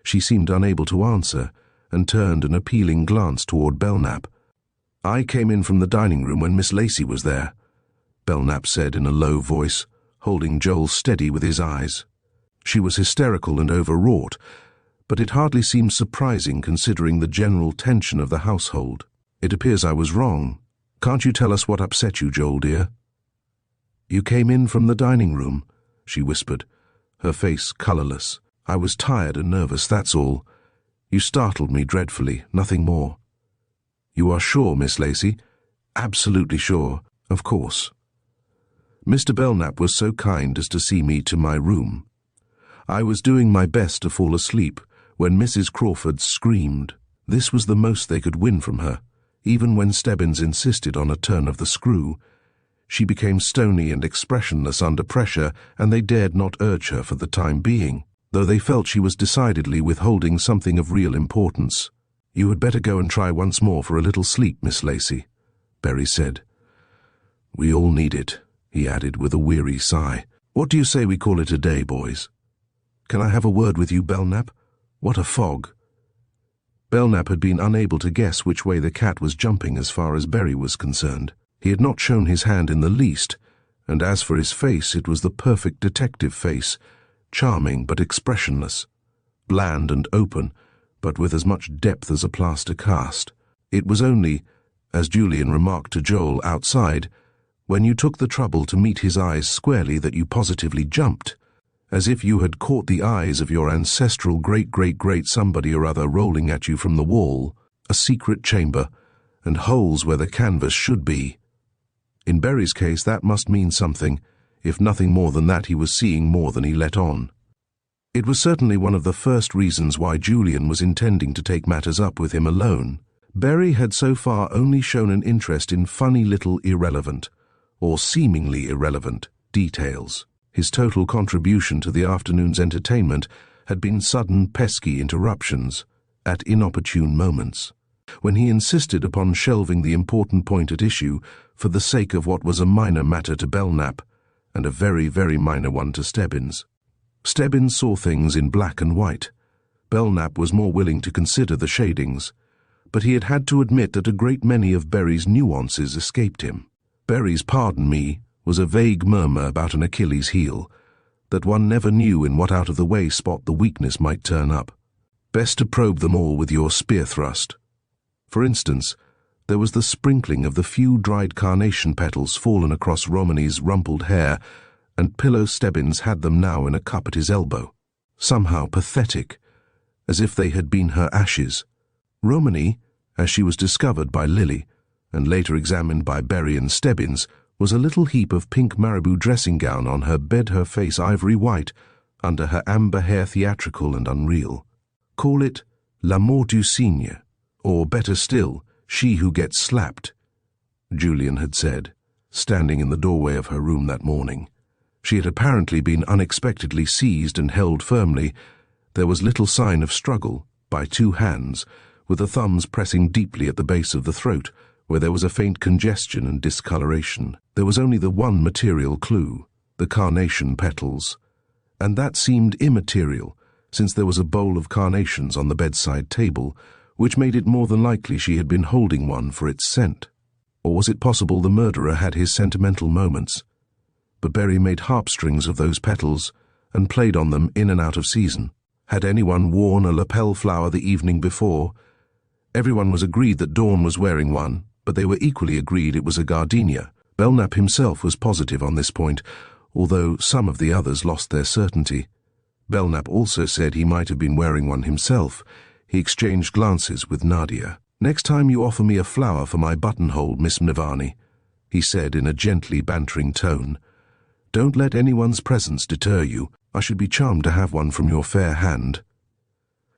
She seemed unable to answer and turned an appealing glance toward Belknap. "I came in from the dining room when Miss Lacey was there," Belknap said in a low voice, holding Joel steady with his eyes. She was hysterical and overwrought, but it hardly seemed surprising considering the general tension of the household. "It appears I was wrong. Can't you tell us what upset you, Joel, dear?" "You came in from the dining room," she whispered, her face colorless. "I was tired and nervous, that's all. You startled me dreadfully, nothing more." "You are sure, Miss Lacey?" "Absolutely sure, of course." Mr. Belknap was so kind as to see me to my room. I was doing my best to fall asleep when Mrs. Crawford screamed. This was the most they could win from her, even when Stebbins insisted on a turn of the screw. She became stony and expressionless under pressure, and they dared not urge her for the time being, though they felt she was decidedly withholding something of real importance. "You had better go and try once more for a little sleep, Miss Lacey," Berry said. "We all need it," he added with a weary sigh. "What do you say we call it a day, boys?" "Can I have a word with you, Belknap? What a fog." Belknap had been unable to guess which way the cat was jumping as far as Berry was concerned. He had not shown his hand in the least, and as for his face, it was the perfect detective face, charming but expressionless, bland and open, but with as much depth as a plaster cast. It was only, as Julian remarked to Joel outside, when you took the trouble to meet his eyes squarely that you positively jumped, as if you had caught the eyes of your ancestral great-great-great somebody or other rolling at you from the wall, a secret chamber, and holes where the canvas should be. In Berry's case that must mean something, if nothing more than that he was seeing more than he let on. It was certainly one of the first reasons why Julian was intending to take matters up with him alone. Berry had so far only shown an interest in funny little irrelevant, or seemingly irrelevant, details. His total contribution to the afternoon's entertainment had been sudden, pesky interruptions at inopportune moments, when he insisted upon shelving the important point at issue for the sake of what was a minor matter to Belknap, and a very, very minor one to Stebbins. Stebbins saw things in black and white. Belknap was more willing to consider the shadings, but he had had to admit that a great many of Berry's nuances escaped him. Berry's "pardon me" was a vague murmur about an Achilles heel, that one never knew in what out-of-the-way spot the weakness might turn up. Best to probe them all with your spear thrust. For instance, there was the sprinkling of the few dried carnation petals fallen across Romany's rumpled hair, and Pillow Stebbins had them now in a cup at his elbow, somehow pathetic, as if they had been her ashes. Romany, as she was discovered by Lily, and later examined by Berry and Stebbins, was a little heap of pink marabou dressing gown on her bed, her face ivory white, under her amber hair theatrical and unreal. Call it l'amour du cygne, or better still, she who gets slapped, Julian had said, standing in the doorway of her room that morning. She had apparently been unexpectedly seized and held firmly. There was little sign of struggle, by two hands, with the thumbs pressing deeply at the base of the throat, where there was a faint congestion and discoloration. There was only the one material clue, the carnation petals, and that seemed immaterial, since there was a bowl of carnations on the bedside table, which made it more than likely she had been holding one for its scent. Or was it possible the murderer had his sentimental moments? But Berry made harpstrings of those petals and played on them in and out of season. Had anyone worn a lapel flower the evening before? Everyone was agreed that Dawn was wearing one, but they were equally agreed it was a gardenia. Belknap himself was positive on this point, although some of the others lost their certainty. Belknap also said he might have been wearing one himself. He exchanged glances with Nadia. "Next time you offer me a flower for my buttonhole, Miss Mnivani," he said in a gently bantering tone, "don't let anyone's presence deter you. I should be charmed to have one from your fair hand."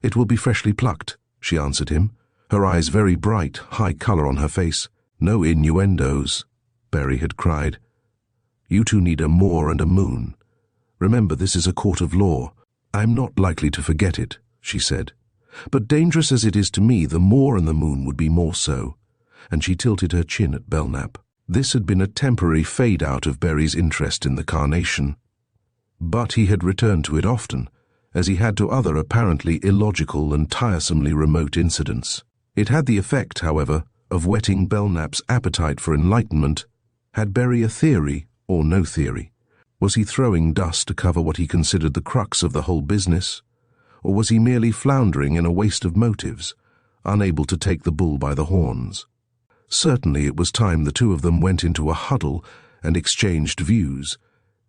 "It will be freshly plucked," she answered him, her eyes very bright, high color on her face. "No innuendos," Berry had cried. "You two need a Moor and a moon. Remember, this is a court of law." "I'm not likely to forget it," she said. "But dangerous as it is to me, the Moor and the moon would be more so." And she tilted her chin at Belknap. This had been a temporary fade-out of Berry's interest in the carnation. But he had returned to it often, as he had to other apparently illogical and tiresomely remote incidents. It had the effect, however, of whetting Belknap's appetite for enlightenment. Had Berry a theory or no theory? Was he throwing dust to cover what he considered the crux of the whole business? Or was he merely floundering in a waste of motives, unable to take the bull by the horns? Certainly it was time the two of them went into a huddle and exchanged views,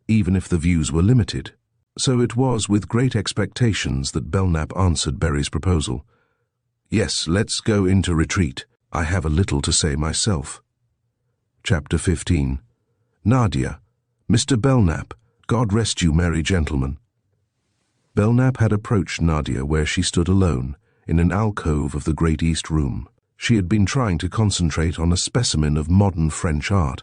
even if the views were limited. So it was with great expectations that Belknap answered Berry's proposal. "Yes, let's go into retreat. I have a little to say myself." Chapter 15. Nadia. "Mr. Belknap, God rest you, merry gentlemen." Belknap had approached Nadia where she stood alone, in an alcove of the great East Room. She had been trying to concentrate on a specimen of modern French art.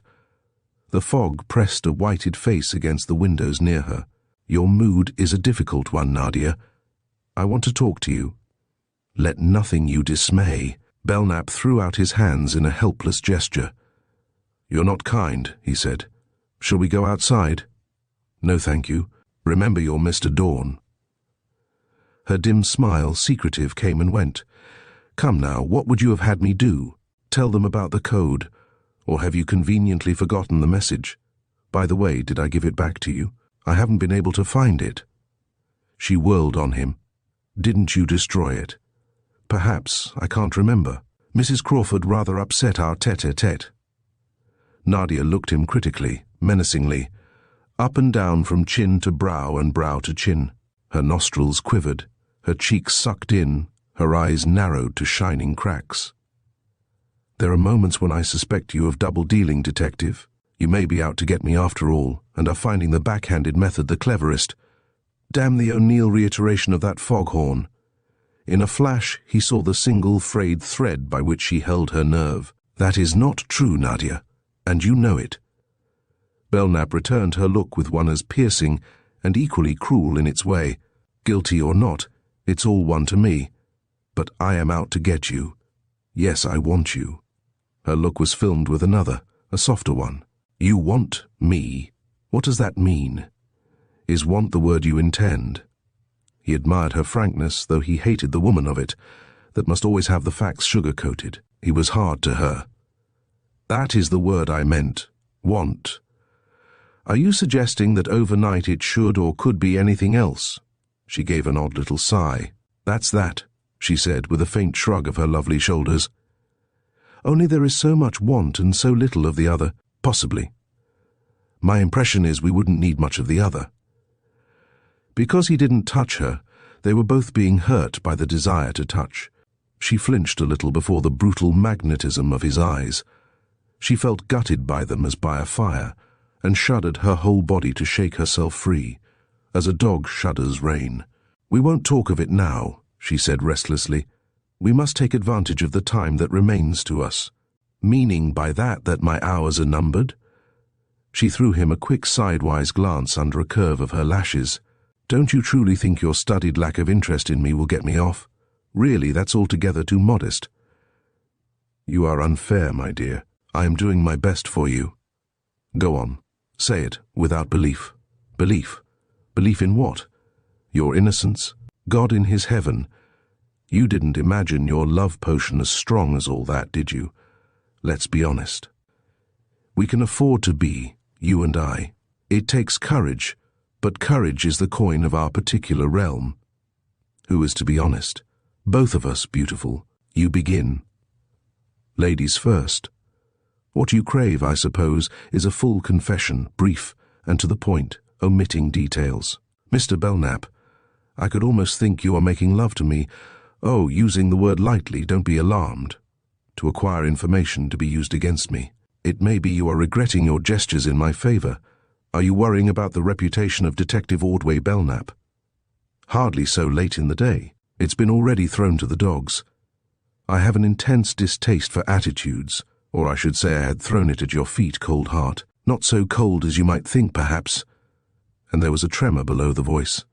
The fog pressed a whited face against the windows near her. "Your mood is a difficult one, Nadia. I want to talk to you." "Let nothing you dismay." Belknap threw out his hands in a helpless gesture. "You're not kind," he said. "Shall we go outside?" "No, thank you. Remember you're Mr. Dawn." Her dim smile, secretive, came and went. "Come now, what would you have had me do? Tell them about the code? Or have you conveniently forgotten the message? By the way, did I give it back to you? I haven't been able to find it." She whirled on him. "Didn't you destroy it?" "Perhaps. I can't remember. Mrs. Crawford rather upset our tete-a-tete." Nadia looked him critically, menacingly, up and down from chin to brow and brow to chin. Her nostrils quivered, her cheeks sucked in, her eyes narrowed to shining cracks. "There are moments when I suspect you of double-dealing, Detective. You may be out to get me after all, and are finding the backhanded method the cleverest. Damn the O'Neill reiteration of that foghorn." In a flash, he saw the single frayed thread by which she held her nerve. "That is not true, Nadia, and you know it." Belknap returned her look with one as piercing and equally cruel in its way. "Guilty or not, it's all one to me. But I am out to get you. Yes, I want you." Her look was filmed with another, a softer one. "You want me? What does that mean? Is want the word you intend?" He admired her frankness, though he hated the woman of it, that must always have the facts sugar-coated. He was hard to her. "That is the word I meant. Want. Are you suggesting that overnight it should or could be anything else?" She gave an odd little sigh. "That's that," she said, with a faint shrug of her lovely shoulders. "Only there is so much want and so little of the other, possibly. My impression is we wouldn't need much of the other." Because he didn't touch her, they were both being hurt by the desire to touch. She flinched a little before the brutal magnetism of his eyes. She felt gutted by them as by a fire, and shuddered her whole body to shake herself free, as a dog shudders rain. "We won't talk of it now," she said restlessly. "We must take advantage of the time that remains to us." "Meaning by that my hours are numbered?" She threw him a quick sidewise glance under a curve of her lashes. "Don't you truly think your studied lack of interest in me will get me off? Really, that's altogether too modest." "You are unfair, my dear. I am doing my best for you." "Go on. Say it, without belief." "Belief? Belief in what? Your innocence? God in his heaven. You didn't imagine your love potion as strong as all that, did you? Let's be honest. We can afford to be, you and I. It takes courage, but courage is the coin of our particular realm. Who is to be honest? Both of us, beautiful. You begin. Ladies first. What you crave, I suppose, is a full confession, brief and to the point, omitting details. Mr. Belknap, I could almost think you are making love to me. Oh, using the word lightly, don't be alarmed. To acquire information to be used against me. It may be you are regretting your gestures in my favor. Are you worrying about the reputation of Detective Ordway Belknap? Hardly so late in the day. It's been already thrown to the dogs. I have an intense distaste for attitudes, or I should say I had thrown it at your feet, cold heart. Not so cold as you might think, perhaps. And there was a tremor below the voice.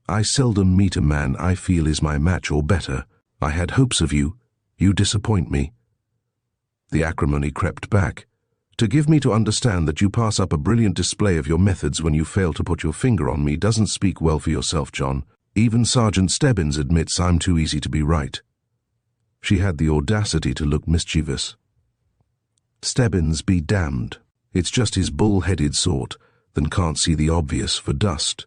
I seldom meet a man I feel is my match or better. I had hopes of you. You disappoint me. The acrimony crept back. To give me to understand that you pass up a brilliant display of your methods when you fail to put your finger on me doesn't speak well for yourself, John. Even Sergeant Stebbins admits I'm too easy to be right. She had the audacity to look mischievous. Stebbins be damned. It's just his bull-headed sort that can't see the obvious for dust.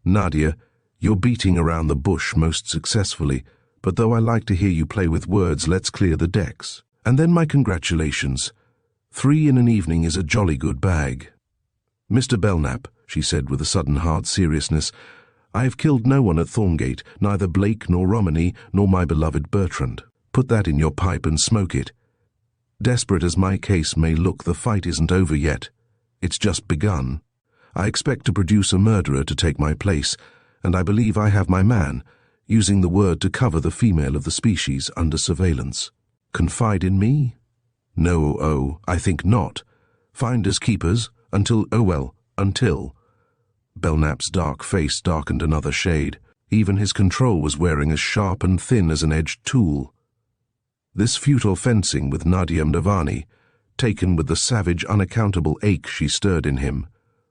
Nadia, you're beating around the bush most successfully, but though I like to hear you play with words, let's clear the decks. And then my congratulations. 3 in an evening is a jolly good bag. Mr. Belknap, she said with a sudden hard seriousness, I have killed no one at Thorngate, neither Blake nor Romilly nor my beloved Bertrand. Put that in your pipe and smoke it. Desperate as my case may look, the fight isn't over yet. It's just begun. I expect to produce a murderer to take my place, and I believe I have my man, using the word to cover the female of the species under surveillance. Confide in me? No, I think not. Finders keepers, until. Belknap's dark face darkened another shade. Even his control was wearing as sharp and thin as an edged tool. This futile fencing with Nadia Mdavani, taken with the savage, unaccountable ache she stirred in him,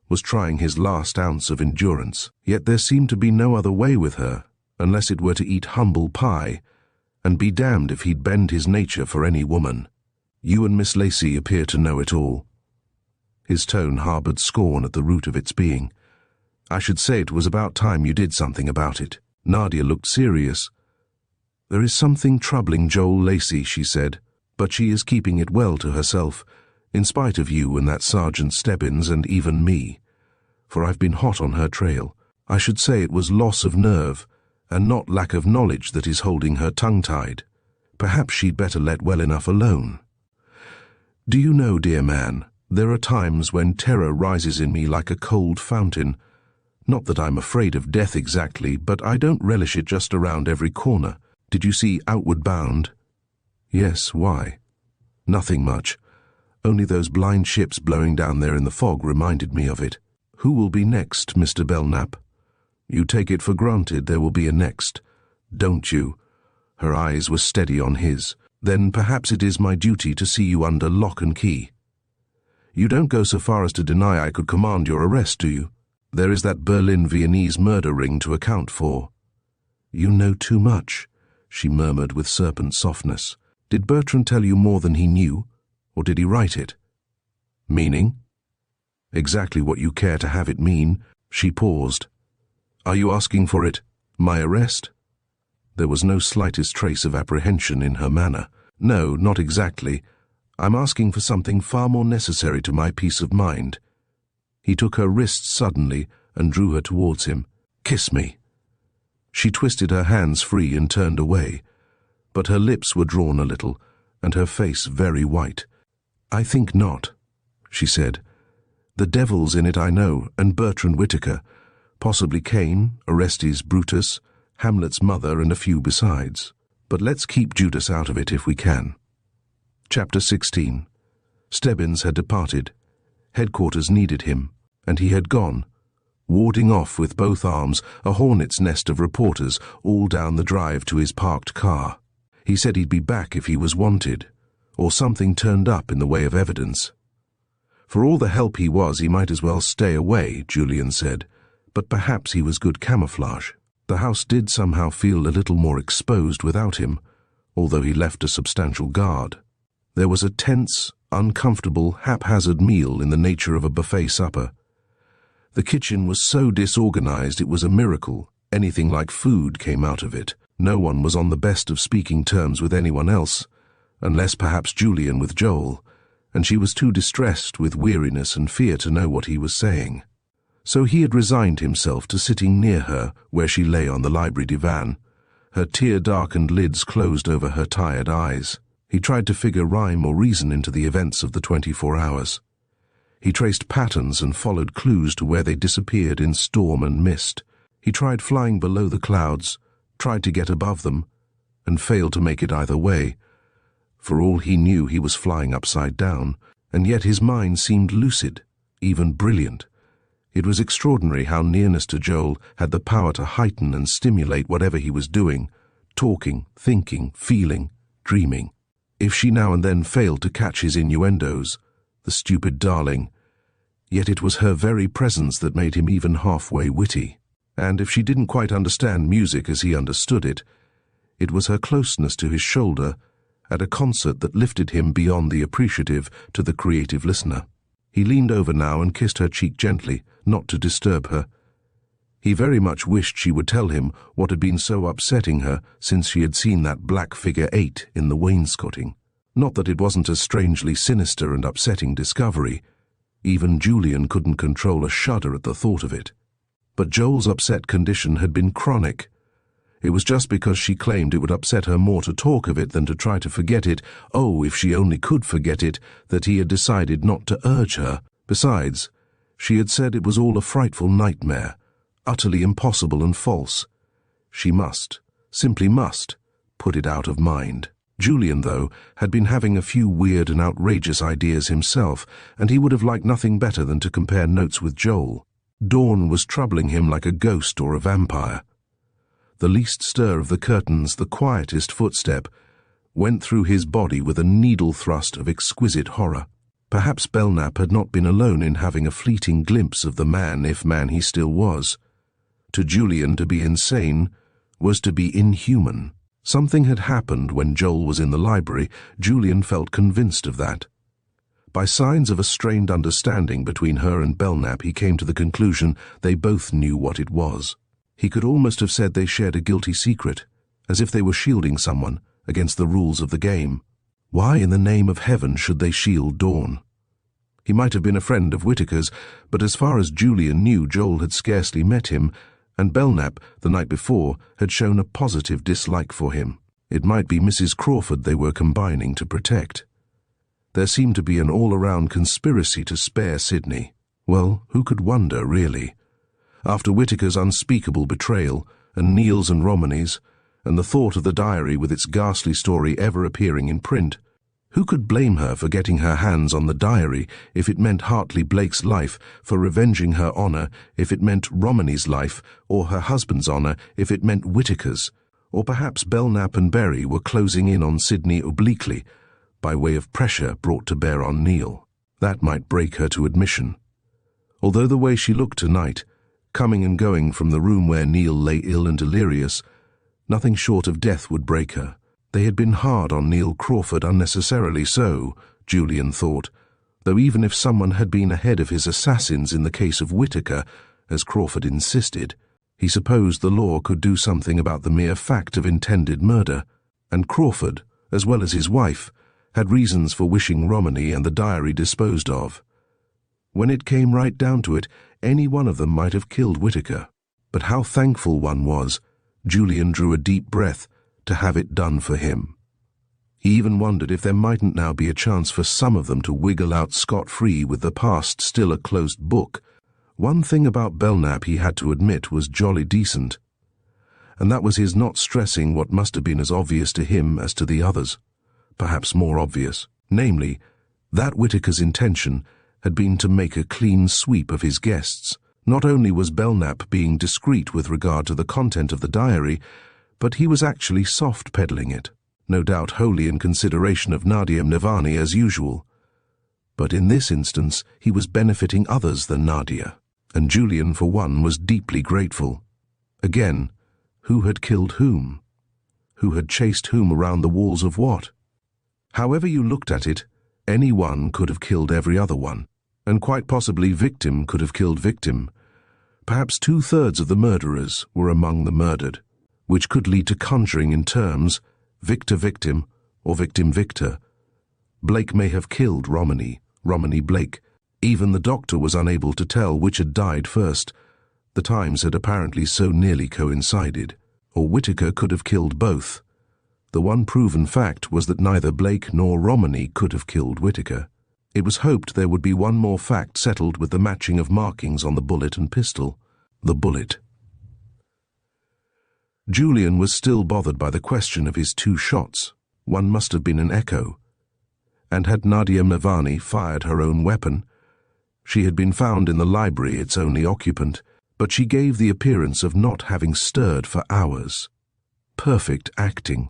was trying his last ounce of endurance. Yet there seemed to be no other way with her, unless it were to eat humble pie, and be damned if he'd bend his nature for any woman. You and Miss Lacey appear to know it all. His tone harbored scorn at the root of its being. I should say it was about time you did something about it. Nadia looked serious. There is something troubling Joel Lacey, she said, but she is keeping it well to herself, in spite of you and that Sergeant Stebbins and even me. For I've been hot on her trail. I should say it was loss of nerve, and not lack of knowledge that is holding her tongue-tied. Perhaps she'd better let well enough alone. Do you know, dear man, there are times when terror rises in me like a cold fountain. Not that I'm afraid of death exactly, but I don't relish it just around every corner. Did you see Outward Bound? Yes, why? Nothing much. Only those blind ships blowing down there in the fog reminded me of it. Who will be next, Mr. Belknap? You take it for granted there will be a next, don't you? Her eyes were steady on his. Then perhaps it is my duty to see you under lock and key. You don't go so far as to deny I could command your arrest, do you? There is that Berlin Viennese murder ring to account for. You know too much, she murmured with serpent softness. Did Bertrand tell you more than he knew, or did he write it? Meaning? Exactly what you care to have it mean. She paused. Are you asking for it? My arrest? There was no slightest trace of apprehension in her manner. No, not exactly. I'm asking for something far more necessary to my peace of mind. He took her wrist suddenly and drew her towards him. Kiss me. She twisted her hands free and turned away, but her lips were drawn a little, and her face very white. I think not, she said. The devil's in it, I know, and Bertrand Whitaker, possibly Cain, Orestes Brutus, Hamlet's mother, and a few besides. But let's keep Judas out of it if we can. Chapter 16. Stebbins had departed. Headquarters needed him, and he had gone, warding off with both arms a hornet's nest of reporters all down the drive to his parked car. He said he'd be back if he was wanted, or something turned up in the way of evidence. For all the help he was, he might as well stay away, Julian said, but perhaps he was good camouflage. The house did somehow feel a little more exposed without him, although he left a substantial guard. There was a tense, uncomfortable, haphazard meal in the nature of a buffet supper. The kitchen was so disorganized it was a miracle anything like food came out of it. No one was on the best of speaking terms with anyone else, unless perhaps Julian with Joel, and she was too distressed with weariness and fear to know what he was saying. So he had resigned himself to sitting near her where she lay on the library divan, her tear-darkened lids closed over her tired eyes. He tried to figure rhyme or reason into the events of the 24 hours. He traced patterns and followed clues to where they disappeared in storm and mist. He tried flying below the clouds, tried to get above them, and failed to make it either way. For all he knew, he was flying upside down, and yet his mind seemed lucid, even brilliant. It was extraordinary how nearness to Joel had the power to heighten and stimulate whatever he was doing, talking, thinking, feeling, dreaming. If she now and then failed to catch his innuendos, the stupid darling, yet it was her very presence that made him even halfway witty. And if she didn't quite understand music as he understood it, it was her closeness to his shoulder at a concert that lifted him beyond the appreciative to the creative listener. He leaned over now and kissed her cheek gently, not to disturb her. He very much wished she would tell him what had been so upsetting her since she had seen that black figure 8 in the wainscoting. Not that it wasn't a strangely sinister and upsetting discovery. Even Julian couldn't control a shudder at the thought of it. But Joel's upset condition had been chronic. It was just because she claimed it would upset her more to talk of it than to try to forget it, oh, if she only could forget it, that he had decided not to urge her. Besides, she had said it was all a frightful nightmare, utterly impossible and false. She must, simply must, put it out of mind. Julian, though, had been having a few weird and outrageous ideas himself, and he would have liked nothing better than to compare notes with Joel. Dawn was troubling him like a ghost or a vampire. The least stir of the curtains, the quietest footstep, went through his body with a needle thrust of exquisite horror. Perhaps Belknap had not been alone in having a fleeting glimpse of the man, if man he still was. To Julian, to be insane was to be inhuman. Something had happened when Joel was in the library. Julian felt convinced of that. By signs of a strained understanding between her and Belknap, he came to the conclusion they both knew what it was. He could almost have said they shared a guilty secret, as if they were shielding someone against the rules of the game. Why in the name of heaven should they shield Dawn? He might have been a friend of Whittaker's, but as far as Julian knew, Joel had scarcely met him, and Belknap, the night before, had shown a positive dislike for him. It might be Mrs. Crawford they were combining to protect. There seemed to be an all-around conspiracy to spare Sydney. Well, who could wonder, really? After Whittaker's unspeakable betrayal, and Neil's and Romney's, and the thought of the diary with its ghastly story ever appearing in print, who could blame her for getting her hands on the diary if it meant Hartley Blake's life, for revenging her honour if it meant Romney's life, or her husband's honour if it meant Whittaker's? Or perhaps Belknap and Berry were closing in on Sydney obliquely, by way of pressure brought to bear on Neil. That might break her to admission. Although the way she looked tonight, coming and going from the room where Neil lay ill and delirious, nothing short of death would break her. They had been hard on Neil Crawford, unnecessarily so, Julian thought, though even if someone had been ahead of his assassins in the case of Whittaker, as Crawford insisted, he supposed the law could do something about the mere fact of intended murder, and Crawford, as well as his wife, had reasons for wishing Romney and the diary disposed of. When it came right down to it, any one of them might have killed Whittaker. But how thankful one was, Julian drew a deep breath, to have it done for him. He even wondered if there mightn't now be a chance for some of them to wiggle out scot-free with the past still a closed book. One thing about Belknap, he had to admit, was jolly decent, and that was his not stressing what must have been as obvious to him as to the others, perhaps more obvious, namely, that Whittaker's intention had been to make a clean sweep of his guests. Not only was Belknap being discreet with regard to the content of the diary, but he was actually soft-peddling it, no doubt wholly in consideration of Nadia Mnevani as usual. But in this instance he was benefiting others than Nadia, and Julian for one was deeply grateful. Again, Who had killed whom? Who had chased whom around the walls of what? However you looked at it, any one could have killed every other one, and quite possibly victim could have killed victim. Perhaps 2/3 of the murderers were among the murdered, which could lead to conjuring in terms victor-victim or victim-victor. Blake may have killed Romany, Romany Blake. Even the doctor was unable to tell which had died first. The times had apparently so nearly coincided. Or Whitaker could have killed both. The one proven fact was that neither Blake nor Romany could have killed Whitaker. It was hoped there would be one more fact settled with the matching of markings on the bullet and pistol. The bullet. Julian was still bothered by the question of his 2 shots. One must have been an echo. And had Nadia Mavani fired her own weapon? She had been found in the library, its only occupant, but she gave the appearance of not having stirred for hours. Perfect acting.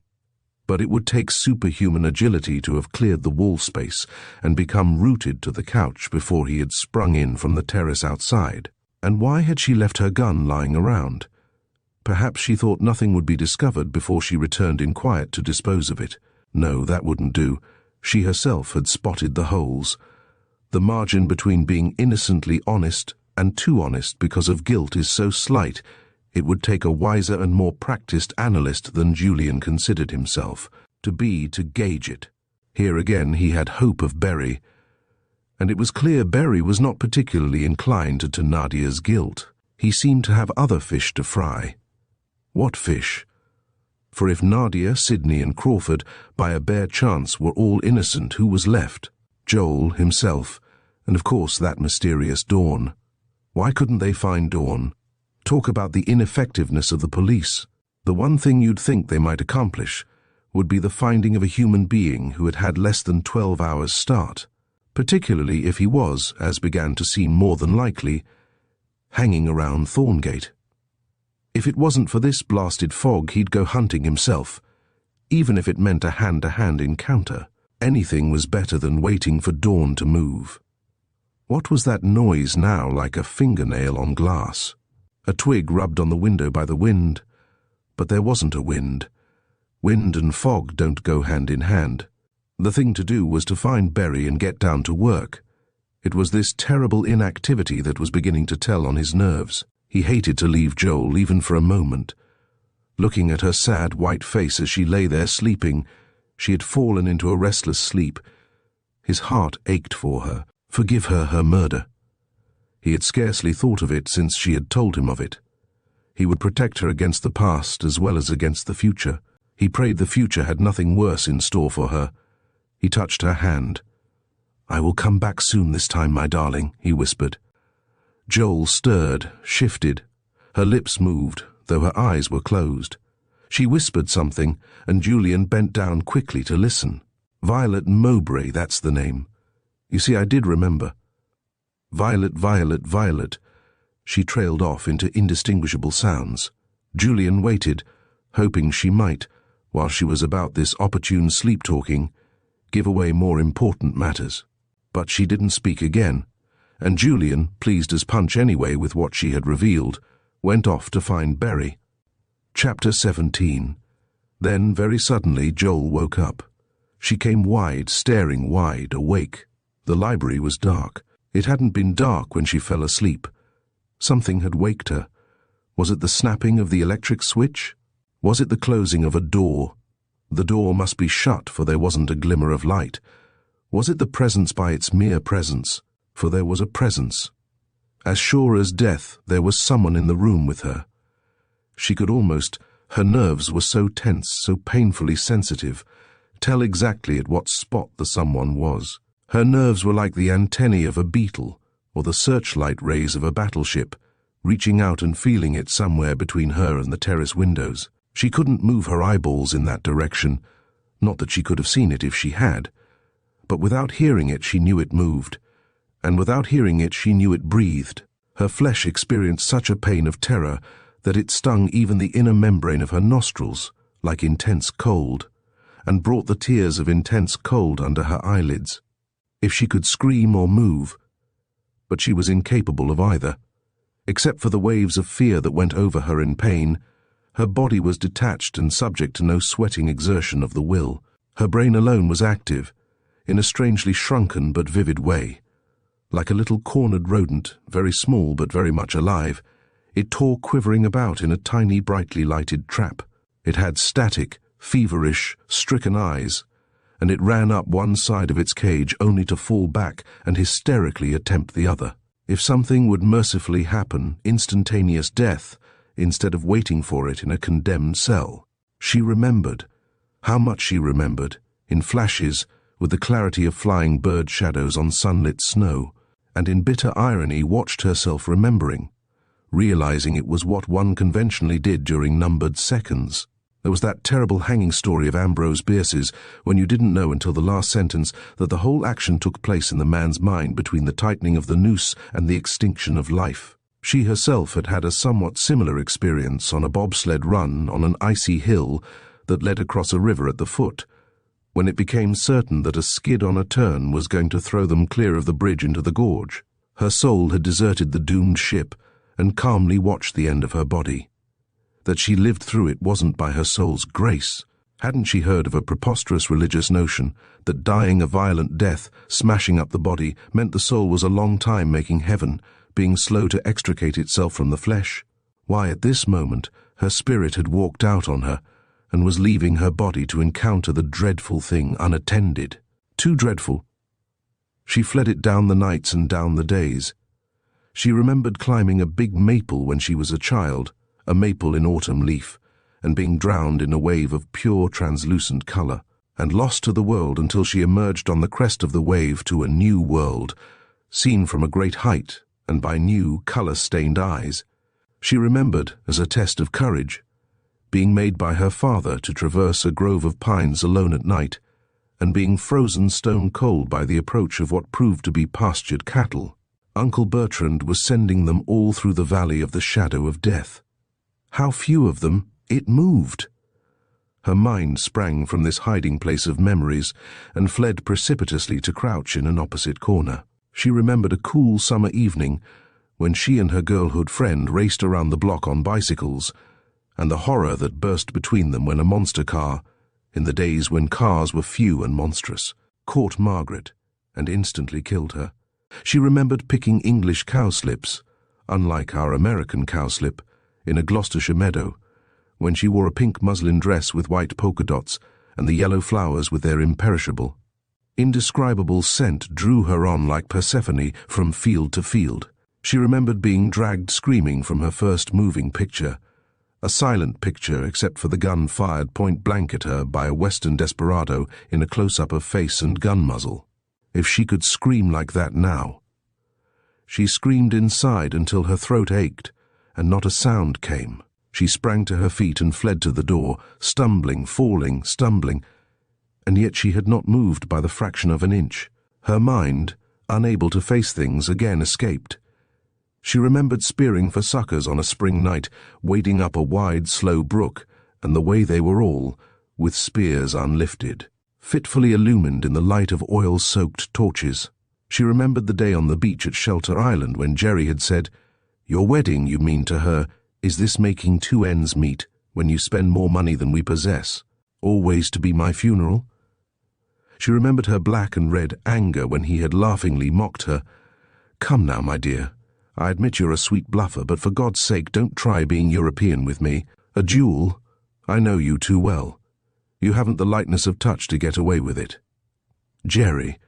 But it would take superhuman agility to have cleared the wall space and become rooted to the couch before he had sprung in from the terrace outside. And why had she left her gun lying around? Perhaps she thought nothing would be discovered before she returned in quiet to dispose of it. No, that wouldn't do. She herself had spotted the holes. The margin between being innocently honest and too honest because of guilt is so slight, it would take a wiser and more practiced analyst than Julian considered himself to gauge it. Here again he had hope of Berry, and it was clear Berry was not particularly inclined to Nadia's guilt. He seemed to have other fish to fry. What fish? For if Nadia, Sidney, and Crawford, by a bare chance, were all innocent, who was left? Joel himself, and of course that mysterious Dawn. Why couldn't they find Dawn? Talk about the ineffectiveness of the police. The one thing you'd think they might accomplish would be the finding of a human being who had had less than 12 hours' start, particularly if he was, as began to seem more than likely, hanging around Thorngate. If it wasn't for this blasted fog, he'd go hunting himself, even if it meant a hand-to-hand encounter. Anything was better than waiting for Dawn to move. What was that noise now like a fingernail on glass? A twig rubbed on the window by the wind, but there wasn't a wind. Wind and fog don't go hand in hand. The thing to do was to find Berry and get down to work. It was this terrible inactivity that was beginning to tell on his nerves. He hated to leave Joel even for a moment. Looking at her sad white face as she lay there sleeping, she had fallen into a restless sleep. His heart ached for her. Forgive her her murder. He had scarcely thought of it since she had told him of it. He would protect her against the past as well as against the future. He prayed the future had nothing worse in store for her. He touched her hand. "I will come back soon this time, my darling," he whispered. Joel stirred, shifted. Her lips moved, though her eyes were closed. She whispered something, and Julian bent down quickly to listen. Violet Mowbray, that's the name. You see, I did remember. Violet, Violet, Violet. She trailed off into indistinguishable sounds. Julian waited, hoping she might, while she was about this opportune sleep-talking, give away more important matters. But she didn't speak again, and Julian, pleased as punch anyway with what she had revealed, went off to find Berry. Chapter 17. Then, very suddenly, Joel woke up. She came wide, staring wide, awake. The library was dark. It hadn't been dark when she fell asleep. Something had waked her. Was it the snapping of the electric switch? Was it the closing of a door? The door must be shut, for there wasn't a glimmer of light. Was it the presence by its mere presence? For there was a presence. As sure as death, there was someone in the room with her. She could almost, her nerves were so tense, so painfully sensitive, tell exactly at what spot the someone was. Her nerves were like the antennae of a beetle or the searchlight rays of a battleship, reaching out and feeling it somewhere between her and the terrace windows. She couldn't move her eyeballs in that direction, not that she could have seen it if she had, but without hearing it she knew it moved, and without hearing it she knew it breathed. Her flesh experienced such a pain of terror that it stung even the inner membrane of her nostrils, like intense cold, and brought the tears of intense cold under her eyelids. If she could scream or move, but she was incapable of either. Except for the waves of fear that went over her in pain, Her body was detached and subject to no sweating exertion of the will. Her brain alone was active, in a strangely shrunken but vivid way. Like a little cornered rodent, very small but very much alive, it tore quivering about in a tiny brightly lighted trap. It had static, feverish, stricken eyes, and it ran up one side of its cage only to fall back and hysterically attempt the other. If something would mercifully happen, instantaneous death, instead of waiting for it in a condemned cell. She remembered, how much she remembered, in flashes, with the clarity of flying bird shadows on sunlit snow, and in bitter irony watched herself remembering, realizing it was what one conventionally did during numbered seconds. There was that terrible hanging story of Ambrose Bierce's, when you didn't know until the last sentence that the whole action took place in the man's mind between the tightening of the noose and the extinction of life. She herself had had a somewhat similar experience on a bobsled run on an icy hill that led across a river at the foot, when it became certain that a skid on a turn was going to throw them clear of the bridge into the gorge. Her soul had deserted the doomed ship and calmly watched the end of her body. That she lived through it wasn't by her soul's grace. Hadn't she heard of a preposterous religious notion that dying a violent death, smashing up the body, meant the soul was a long time making heaven, being slow to extricate itself from the flesh? Why, at this moment, her spirit had walked out on her, and was leaving her body to encounter the dreadful thing unattended. Too dreadful. She fled it down the nights and down the days. She remembered climbing a big maple when she was a child, a maple in autumn leaf, and being drowned in a wave of pure translucent color, and lost to the world until she emerged on the crest of the wave to a new world, seen from a great height and by new, color-stained eyes. She remembered, as a test of courage, being made by her father to traverse a grove of pines alone at night, and being frozen stone cold by the approach of what proved to be pastured cattle. Uncle Bertrand was sending them all through the valley of the shadow of death. How few of them it moved! Her mind sprang from this hiding place of memories and fled precipitously to crouch in an opposite corner. She remembered a cool summer evening when she and her girlhood friend raced around the block on bicycles, and the horror that burst between them when a monster car, in the days when cars were few and monstrous, caught Margaret and instantly killed her. She remembered picking English cowslips, unlike our American cowslip, in a Gloucestershire meadow, when she wore a pink muslin dress with white polka dots and the yellow flowers with their imperishable, indescribable scent drew her on like Persephone from field to field. She remembered being dragged screaming from her first moving picture, a silent picture except for the gun fired point-blank at her by a Western desperado in a close-up of face and gun muzzle. If she could scream like that now. She screamed inside until her throat ached, and not a sound came. She sprang to her feet and fled to the door, stumbling, falling, stumbling, and yet she had not moved by the fraction of an inch. Her mind, unable to face things, again escaped. She remembered spearing for suckers on a spring night, wading up a wide, slow brook, and the way they were all, with spears unlifted, fitfully illumined in the light of oil-soaked torches. She remembered the day on the beach at Shelter Island when Jerry had said, "Your wedding, you mean, to her, is this making two ends meet when you spend more money than we possess? Always to be my funeral?" She remembered her black and red anger when he had laughingly mocked her. "Come now, my dear. I admit you're a sweet bluffer, but for God's sake don't try being European with me. A duel? I know you too well. You haven't the lightness of touch to get away with it." Jerry.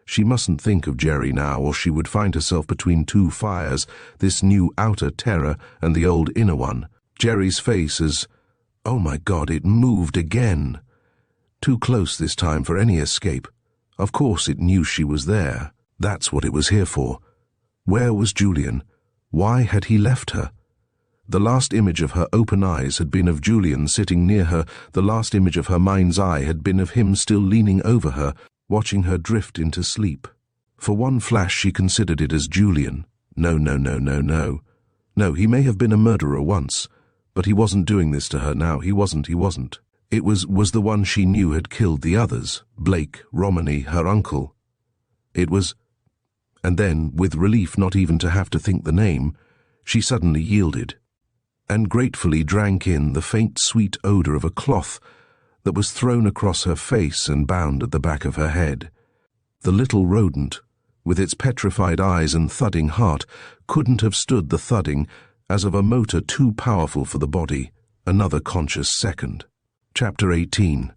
She mustn't think of Jerry now, or she would find herself between two fires, this new outer terror and the old inner one. Jerry's face as, oh my God, it moved again. Too close this time for any escape. Of course it knew she was there. That's what it was here for. Where was Julian? Why had he left her? The last image of her open eyes had been of Julian sitting near her. The last image of her mind's eye had been of him still leaning over her, watching her drift into sleep. For one flash she considered it as Julian. No. No, he may have been a murderer once, but he wasn't doing this to her now. He wasn't. It was the one she knew had killed the others, Blake, Romany, her uncle. It was... And then, with relief not even to have to think the name, she suddenly yielded. and gratefully drank in the faint sweet odor of a cloth that was thrown across her face and bound at the back of her head. The little rodent, with its petrified eyes and thudding heart, couldn't have stood the thudding as of a motor too powerful for the body. Another conscious second. Chapter 18.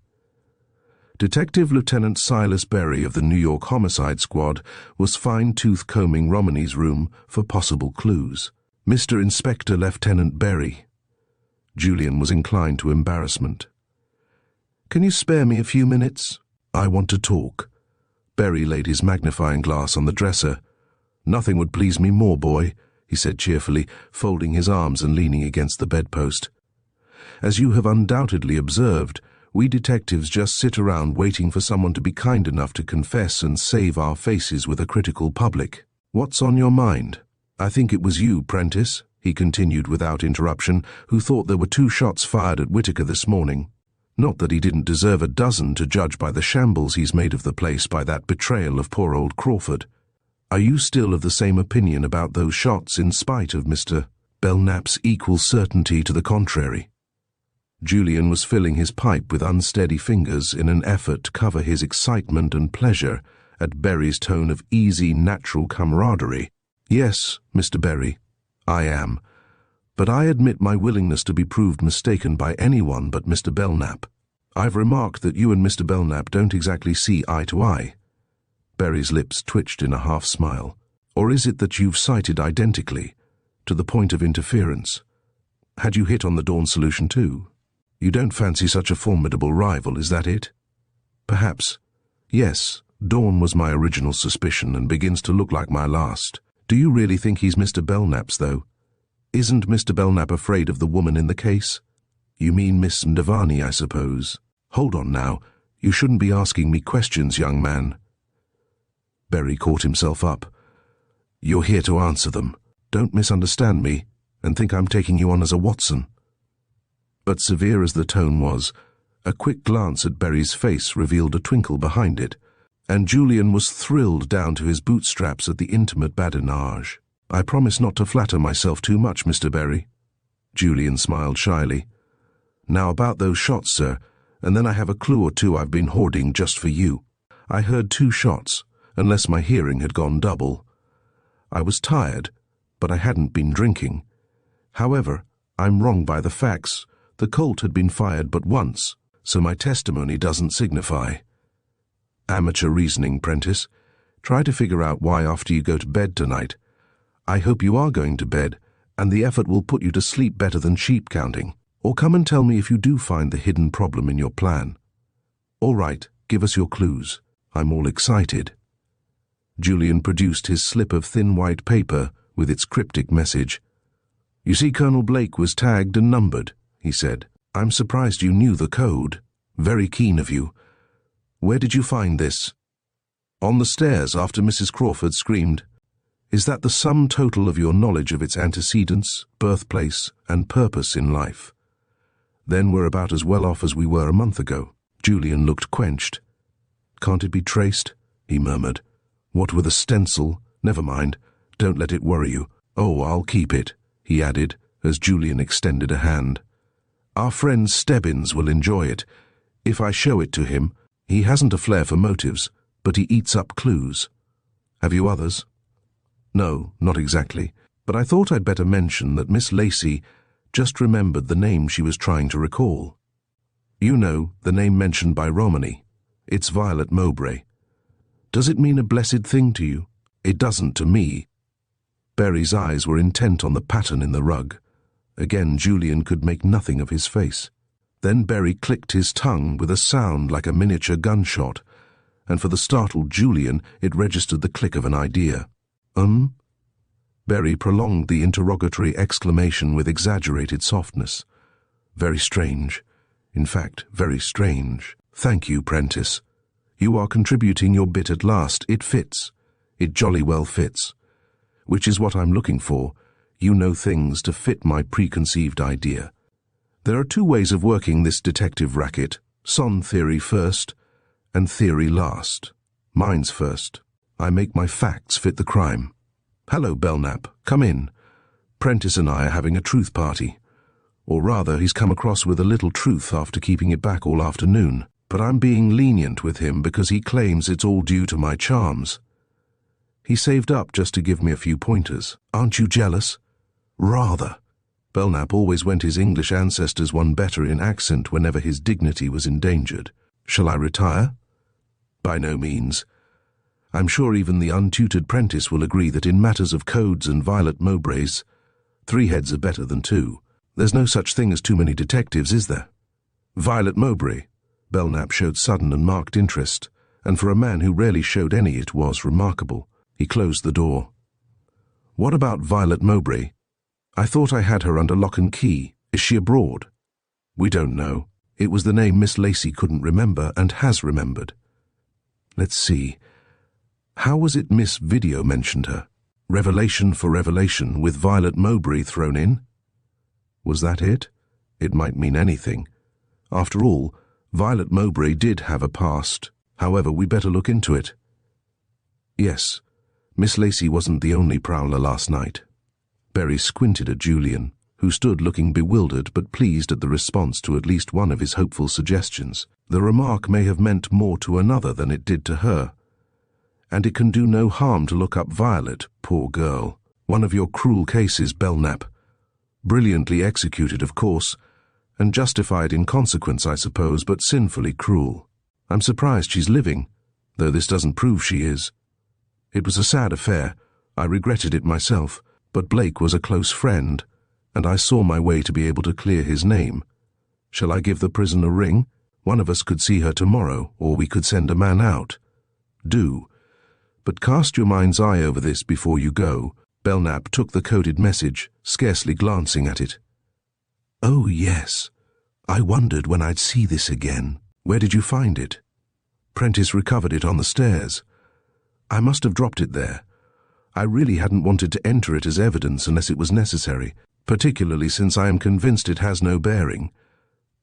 Detective Lieutenant Silas Berry of the New York Homicide Squad was fine-tooth combing Romany's room for possible clues. Mr. Inspector Lieutenant Berry. Julian was inclined to embarrassment. "Can you spare me a few minutes? I want to talk." Berry laid his magnifying glass on the dresser. "Nothing would please me more, boy," he said cheerfully, folding his arms and leaning against the bedpost. "As you have undoubtedly observed, we detectives just sit around waiting for someone to be kind enough to confess and save our faces with a critical public. What's on your mind? I think it was you, Prentice," he continued without interruption, "who thought there were 2 shots fired at Whitaker this morning. Not that he didn't deserve a dozen to judge by the shambles he's made of the place by that betrayal of poor old Crawford. Are you still of the same opinion about those shots in spite of Mr. Belknap's equal certainty to the contrary?" Julian was filling his pipe with unsteady fingers in an effort to cover his excitement and pleasure at Berry's tone of easy, natural camaraderie. "Yes, Mr. Berry, I am. But I admit my willingness to be proved mistaken by anyone but Mr. Belknap. I've remarked that you and Mr. Belknap don't exactly see eye to eye." Berry's lips twitched in a half-smile. "Or is it that you've cited identically, to the point of interference? Had you hit on the Dawn solution too? You don't fancy such a formidable rival, is that it?" "Perhaps. Yes, Dawn was my original suspicion and begins to look like my last. Do you really think he's Mr. Belknap's, though? Isn't Mr. Belknap afraid of the woman in the case? You mean Miss Ndavani, I suppose. Hold on now. You shouldn't be asking me questions, young man." Berry caught himself up. "You're here to answer them. Don't misunderstand me and think I'm taking you on as a Watson." But severe as the tone was, a quick glance at Berry's face revealed a twinkle behind it, and Julian was thrilled down to his bootstraps at the intimate badinage. "I promise not to flatter myself too much, Mr. Berry." Julian smiled shyly. "Now about those shots, sir, and then I have a clue or two I've been hoarding just for you. I heard 2 shots, unless my hearing had gone double. I was tired, but I hadn't been drinking. However, I'm wrong by the facts. The Colt had been fired but once, so my testimony doesn't signify." "Amateur reasoning, Prentice. Try to figure out why after you go to bed tonight. I hope you are going to bed, and the effort will put you to sleep better than sheep counting. Or come and tell me if you do find the hidden problem in your plan. All right, give us your clues. I'm all excited." Julian produced his slip of thin white paper with its cryptic message. "You see, Colonel Blake was tagged and numbered," he said. "I'm surprised you knew the code. Very keen of you. Where did you find this?" "On the stairs after Mrs. Crawford screamed. Is that the sum total of your knowledge of its antecedents, birthplace, and purpose in life? Then we're about as well off as we were a month ago." Julian looked quenched. "Can't it be traced?" he murmured. "What with a stencil? Never mind. Don't let it worry you. Oh, I'll keep it," he added, as Julian extended a hand. "Our friend Stebbins will enjoy it. If I show it to him, he hasn't a flair for motives, but he eats up clues. Have you others?" "No, not exactly, but I thought I'd better mention that Miss Lacey just remembered the name she was trying to recall. You know, the name mentioned by Romany. It's Violet Mowbray. Does it mean a blessed thing to you? It doesn't to me." Berry's eyes were intent on the pattern in the rug. Again Julian could make nothing of his face. Then Berry clicked his tongue with a sound like a miniature gunshot, and for the startled Julian it registered the click of an idea. Berry prolonged the interrogatory exclamation with exaggerated softness. "Very strange. In fact, very strange. Thank you, Prentice. You are contributing your bit at last. It fits. It jolly well fits. Which is what I'm looking for. You know things to fit my preconceived idea. There are 2 ways of working this detective racket. Son theory first, and theory last. Mine's first. I make my facts fit the crime. Hello, Belknap. Come in. Prentice and I are having a truth party. Or rather, he's come across with a little truth after keeping it back all afternoon. But I'm being lenient with him because he claims it's all due to my charms. He saved up just to give me a few pointers. Aren't you jealous? Rather. Belknap always went his English ancestors one better in accent whenever his dignity was endangered. Shall I retire? By no means. I'm sure even the untutored prentice will agree that in matters of codes and Violet Mowbrays, 3 heads are better than 2. There's no such thing as too many detectives, is there? Violet Mowbray. Belknap showed sudden and marked interest, and for a man who rarely showed any it was remarkable. He closed the door. What about Violet Mowbray? I thought I had her under lock and key. Is she abroad? We don't know. It was the name Miss Lacey couldn't remember and has remembered. Let's see. How was it Miss Video mentioned her? Revelation for revelation with Violet Mowbray thrown in? Was that it? It might mean anything. After all, Violet Mowbray did have a past. However, we better look into it. Yes, Miss Lacey wasn't the only prowler last night. Berry squinted at Julian, who stood looking bewildered but pleased at the response to at least one of his hopeful suggestions. The remark may have meant more to another than it did to her. And it can do no harm to look up Violet, poor girl. One of your cruel cases, Belknap. Brilliantly executed, of course, and justified in consequence, I suppose, but sinfully cruel. I'm surprised she's living, though this doesn't prove she is. It was a sad affair. I regretted it myself, but Blake was a close friend, and I saw my way to be able to clear his name. Shall I give the prison a ring? One of us could see her tomorrow, or we could send a man out. Do. But cast your mind's eye over this before you go. Belknap took the coded message, scarcely glancing at it. Oh, yes. I wondered when I'd see this again. Where did you find it? Prentice recovered it on the stairs. I must have dropped it there. I really hadn't wanted to enter it as evidence unless it was necessary, particularly since I am convinced it has no bearing.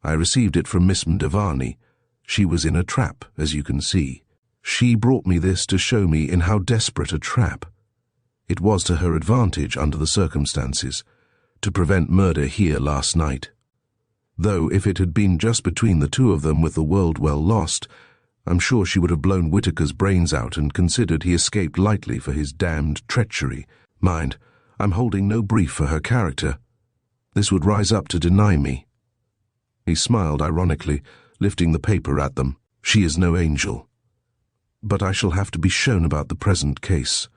I received it from Miss Mdavani. She was in a trap, as you can see. She brought me this to show me in how desperate a trap. It was to her advantage under the circumstances, to prevent murder here last night. Though if it had been just between the two of them with the world well lost, I'm sure she would have blown Whitaker's brains out and considered he escaped lightly for his damned treachery. Mind, I'm holding no brief for her character. This would rise up to deny me. He smiled ironically, lifting the paper at them. She is no angel. But I shall have to be shown about the present case.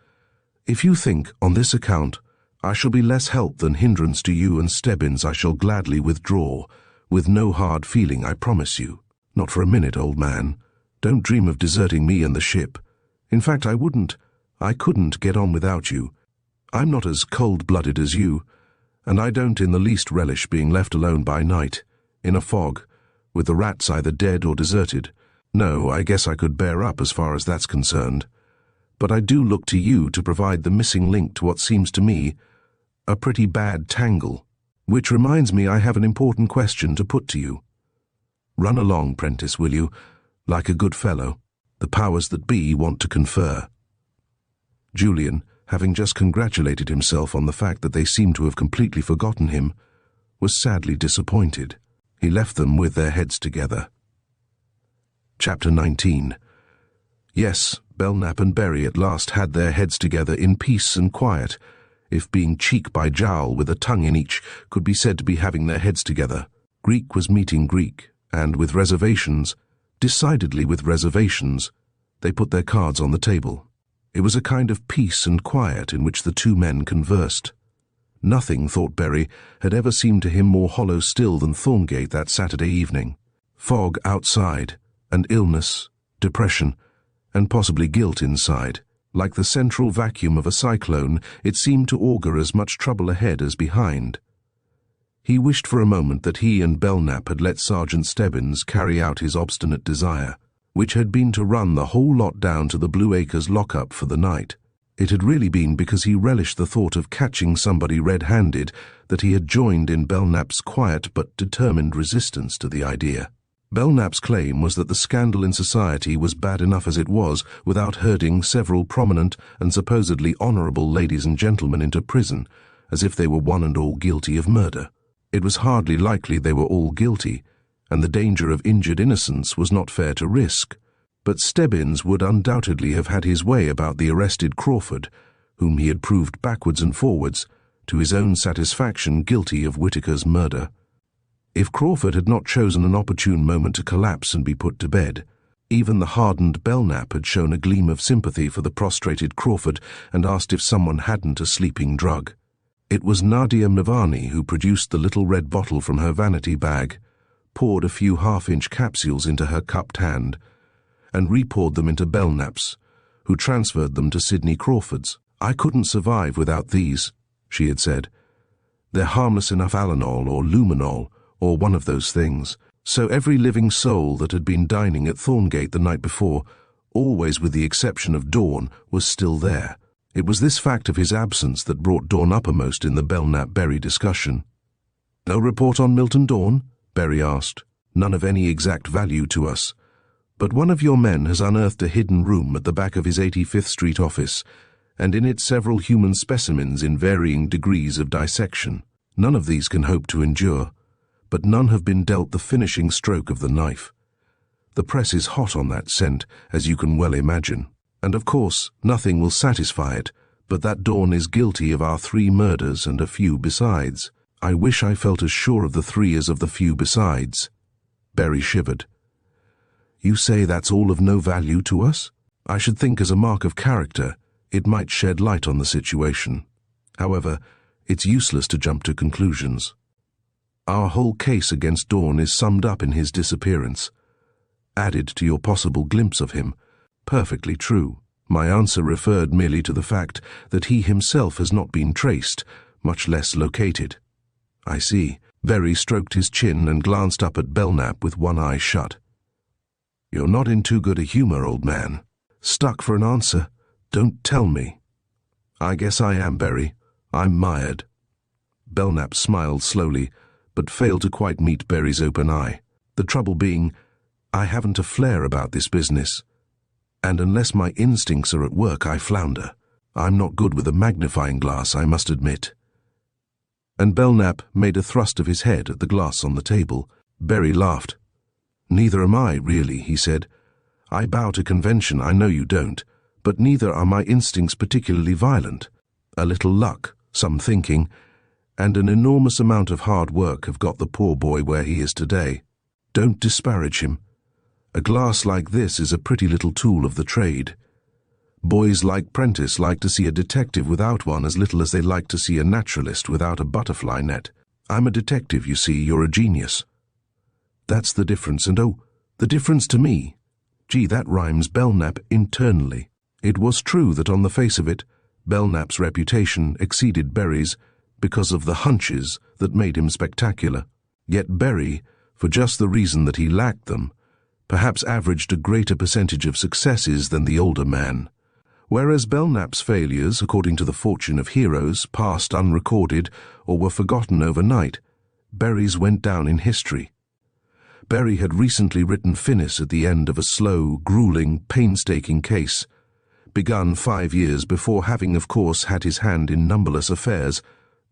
If you think, on this account, I shall be less help than hindrance to you and Stebbins, I shall gladly withdraw, with no hard feeling, I promise you. Not for a minute, old man. Don't dream of deserting me and the ship. In fact, I couldn't get on without you. I'm not as cold-blooded as you, and I don't in the least relish being left alone by night, in a fog, with the rats either dead or deserted. No, I guess I could bear up as far as that's concerned. But I do look to you to provide the missing link to what seems to me a pretty bad tangle. Which reminds me I have an important question to put to you. Run along, Prentice, will you? Like a good fellow. The powers that be want to confer. Julian, having just congratulated himself on the fact that they seemed to have completely forgotten him, was sadly disappointed. He left them with their heads together. Chapter 19. Yes, Belknap and Berry at last had their heads together in peace and quiet, if being cheek by jowl with a tongue in each could be said to be having their heads together. Greek was meeting Greek, and with reservations, decidedly with reservations, they put their cards on the table. It was a kind of peace and quiet in which the two men conversed. Nothing, thought Berry, had ever seemed to him more hollow still than Thorngate that Saturday evening. Fog outside, and illness, depression, and possibly guilt inside. Like the central vacuum of a cyclone, it seemed to augur as much trouble ahead as behind. He wished for a moment that he and Belknap had let Sergeant Stebbins carry out his obstinate desire, which had been to run the whole lot down to the Blue Acres lock-up for the night. It had really been because he relished the thought of catching somebody red-handed that he had joined in Belknap's quiet but determined resistance to the idea. Belknap's claim was that the scandal in society was bad enough as it was without herding several prominent and supposedly honorable ladies and gentlemen into prison, as if they were one and all guilty of murder. It was hardly likely they were all guilty, and the danger of injured innocence was not fair to risk. But Stebbins would undoubtedly have had his way about the arrested Crawford, whom he had proved backwards and forwards, to his own satisfaction, guilty of Whitaker's murder. If Crawford had not chosen an opportune moment to collapse and be put to bed, even the hardened Belknap had shown a gleam of sympathy for the prostrated Crawford and asked if someone hadn't a sleeping drug. It was Nadia Mavani who produced the little red bottle from her vanity bag, poured a few half-inch capsules into her cupped hand, and re-poured them into Belknap's, who transferred them to Sidney Crawford's. "I couldn't survive without these," she had said. "They're harmless enough Alanol or Luminol, or one of those things." So every living soul that had been dining at Thorngate the night before, always with the exception of Dawn, was still there. It was this fact of his absence that brought Dawn uppermost in the Belknap-Berry discussion. "No report on Milton, Dawn?" Berry asked. "None of any exact value to us. But one of your men has unearthed a hidden room at the back of his 85th Street office, and in it several human specimens in varying degrees of dissection. None of these can hope to endure, but none have been dealt the finishing stroke of the knife. The press is hot on that scent, as you can well imagine. And of course, nothing will satisfy it, but that Dawn is guilty of our 3 murders and a few besides. I wish I felt as sure of the 3 as of the few besides." Berry shivered. "You say that's all of no value to us? I should think as a mark of character, it might shed light on the situation. However, it's useless to jump to conclusions. Our whole case against Dawn is summed up in his disappearance. Added to your possible glimpse of him, perfectly true. My answer referred merely to the fact that he himself has not been traced, much less located." "I see." Berry stroked his chin and glanced up at Belknap with one eye shut. "You're not in too good a humor, old man. Stuck for an answer? Don't tell me." "I guess I am, Berry. I'm mired." Belknap smiled slowly, but failed to quite meet Berry's open eye. "The trouble being, I haven't a flare about this business, and unless my instincts are at work, I flounder. I'm not good with a magnifying glass, I must admit." And Belknap made a thrust of his head at the glass on the table. Berry laughed. "Neither am I, really," he said. "I bow to convention, I know you don't, but neither are my instincts particularly violent. A little luck, some thinking, and an enormous amount of hard work have got the poor boy where he is today. Don't disparage him. A glass like this is a pretty little tool of the trade. Boys like Prentice like to see a detective without one as little as they like to see a naturalist without a butterfly net. I'm a detective, you see, you're a genius. That's the difference, and oh, the difference to me. Gee, that rhymes Belknap internally." It was true that on the face of it, Belknap's reputation exceeded Berry's because of the hunches that made him spectacular. Yet Berry, for just the reason that he lacked them, perhaps averaged a greater percentage of successes than the older man. Whereas Belknap's failures, according to the fortune of heroes, passed unrecorded or were forgotten overnight, Berry's went down in history. Berry had recently written finis at the end of a slow, grueling, painstaking case, begun 5 years before having, of course, had his hand in numberless affairs,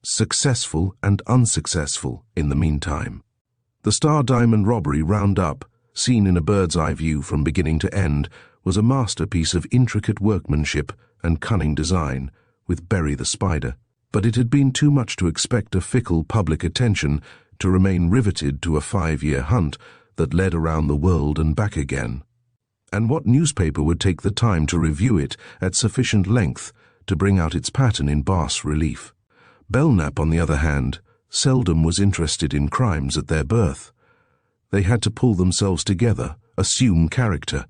successful and unsuccessful in the meantime. The Star Diamond robbery roundup, seen in a bird's-eye view from beginning to end, was a masterpiece of intricate workmanship and cunning design, with Berry the Spider. But it had been too much to expect a fickle public attention to remain riveted to a 5-year hunt that led around the world and back again. And what newspaper would take the time to review it at sufficient length to bring out its pattern in bas relief? Belknap, on the other hand, seldom was interested in crimes at their birth. They had to pull themselves together, assume character,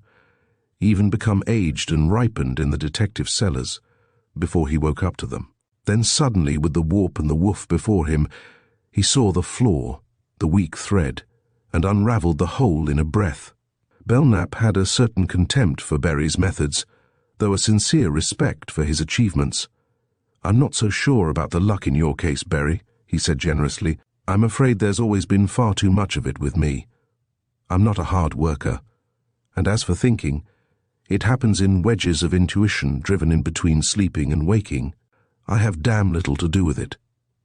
even become aged and ripened in the detective cellars, before he woke up to them. Then suddenly, with the warp and the woof before him, he saw the flaw, the weak thread, and unravelled the whole in a breath. Belknap had a certain contempt for Berry's methods, though a sincere respect for his achievements. "I'm not so sure about the luck in your case, Berry," he said generously. "I'm afraid there's always been far too much of it with me. I'm not a hard worker. And as for thinking, it happens in wedges of intuition driven in between sleeping and waking. I have damn little to do with it.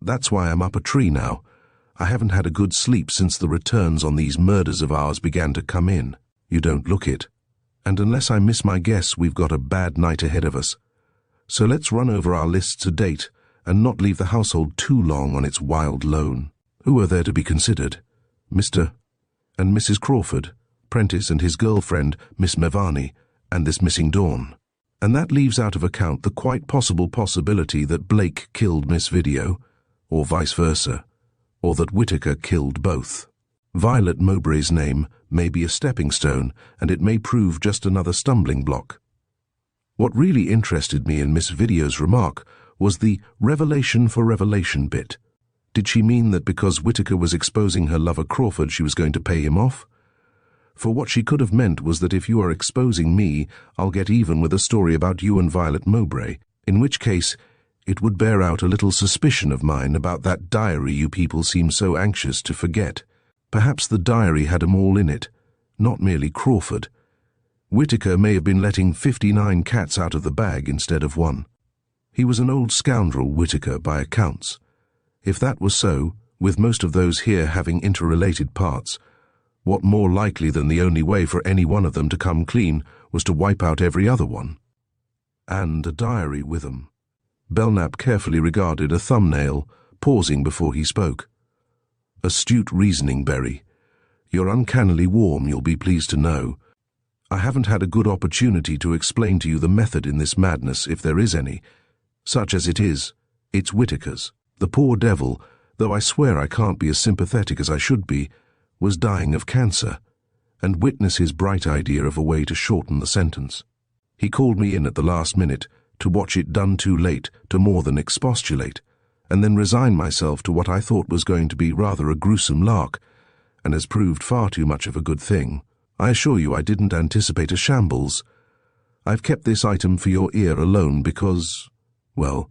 That's why I'm up a tree now. I haven't had a good sleep since the returns on these murders of ours began to come in. You don't look it. And unless I miss my guess, we've got a bad night ahead of us. So let's run over our lists to date and not leave the household too long on its wild lone. Who are there to be considered? Mr. and Mrs. Crawford, Prentice and his girlfriend, Miss Mevani, and this missing Dawn. And that leaves out of account the quite possible possibility that Blake killed Miss Video, or vice versa, or that Whittaker killed both. Violet Mowbray's name may be a stepping stone, and it may prove just another stumbling block. What really interested me in Miss Video's remark was the revelation for revelation bit. Did she mean that because Whittaker was exposing her lover Crawford, she was going to pay him off? For what she could have meant was that if you are exposing me, I'll get even with a story about you and Violet Mowbray, in which case it would bear out a little suspicion of mine about that diary you people seem so anxious to forget. Perhaps the diary had 'em all in it, not merely Crawford. Whittaker may have been letting 59 cats out of the bag instead of one. He was an old scoundrel, Whittaker, by accounts. If that was so, with most of those here having interrelated parts, what more likely than the only way for any one of them to come clean was to wipe out every other one? And a diary with 'em. Belknap carefully regarded a thumbnail, pausing before he spoke. Astute reasoning, Berry. You're uncannily warm, you'll be pleased to know. I haven't had a good opportunity to explain to you the method in this madness, if there is any. Such as it is, it's Whittaker's. The poor devil, though I swear I can't be as sympathetic as I should be, was dying of cancer, and witness his bright idea of a way to shorten the sentence. He called me in at the last minute to watch it done too late to more than expostulate, and then resign myself to what I thought was going to be rather a gruesome lark, and has proved far too much of a good thing. I assure you I didn't anticipate a shambles. I've kept this item for your ear alone because, well,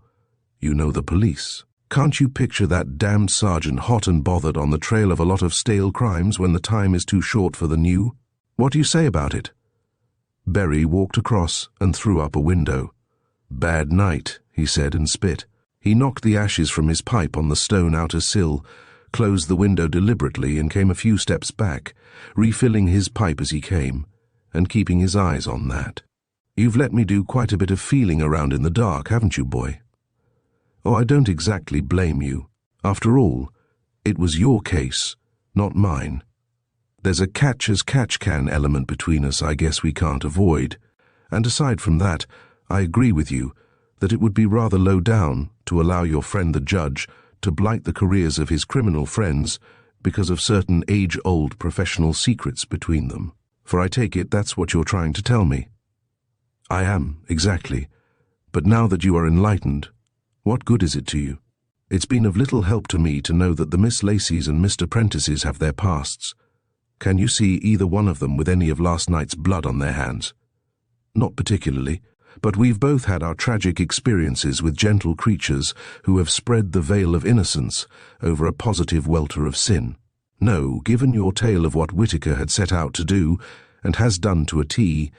you know the police. Can't you picture that damned sergeant hot and bothered on the trail of a lot of stale crimes when the time is too short for the new? What do you say about it? Berry walked across and threw up a window. Bad night, he said and spit. He knocked the ashes from his pipe on the stone outer sill, closed the window deliberately and came a few steps back, refilling his pipe as he came, and keeping his eyes on that. You've let me do quite a bit of feeling around in the dark, haven't you, boy? Oh, I don't exactly blame you. After all, it was your case, not mine. There's a catch-as-catch-can element between us I guess we can't avoid. And aside from that, I agree with you that it would be rather low down to allow your friend the judge to blight the careers of his criminal friends because of certain age-old professional secrets between them. For I take it that's what you're trying to tell me. I am, exactly. But now that you are enlightened, what good is it to you? It's been of little help to me to know that the Miss Lacys and Mr. Prentices have their pasts. Can you see either one of them with any of last night's blood on their hands? Not particularly, but we've both had our tragic experiences with gentle creatures who have spread the veil of innocence over a positive welter of sin. No, given your tale of what Whittaker had set out to do, and has done to a T,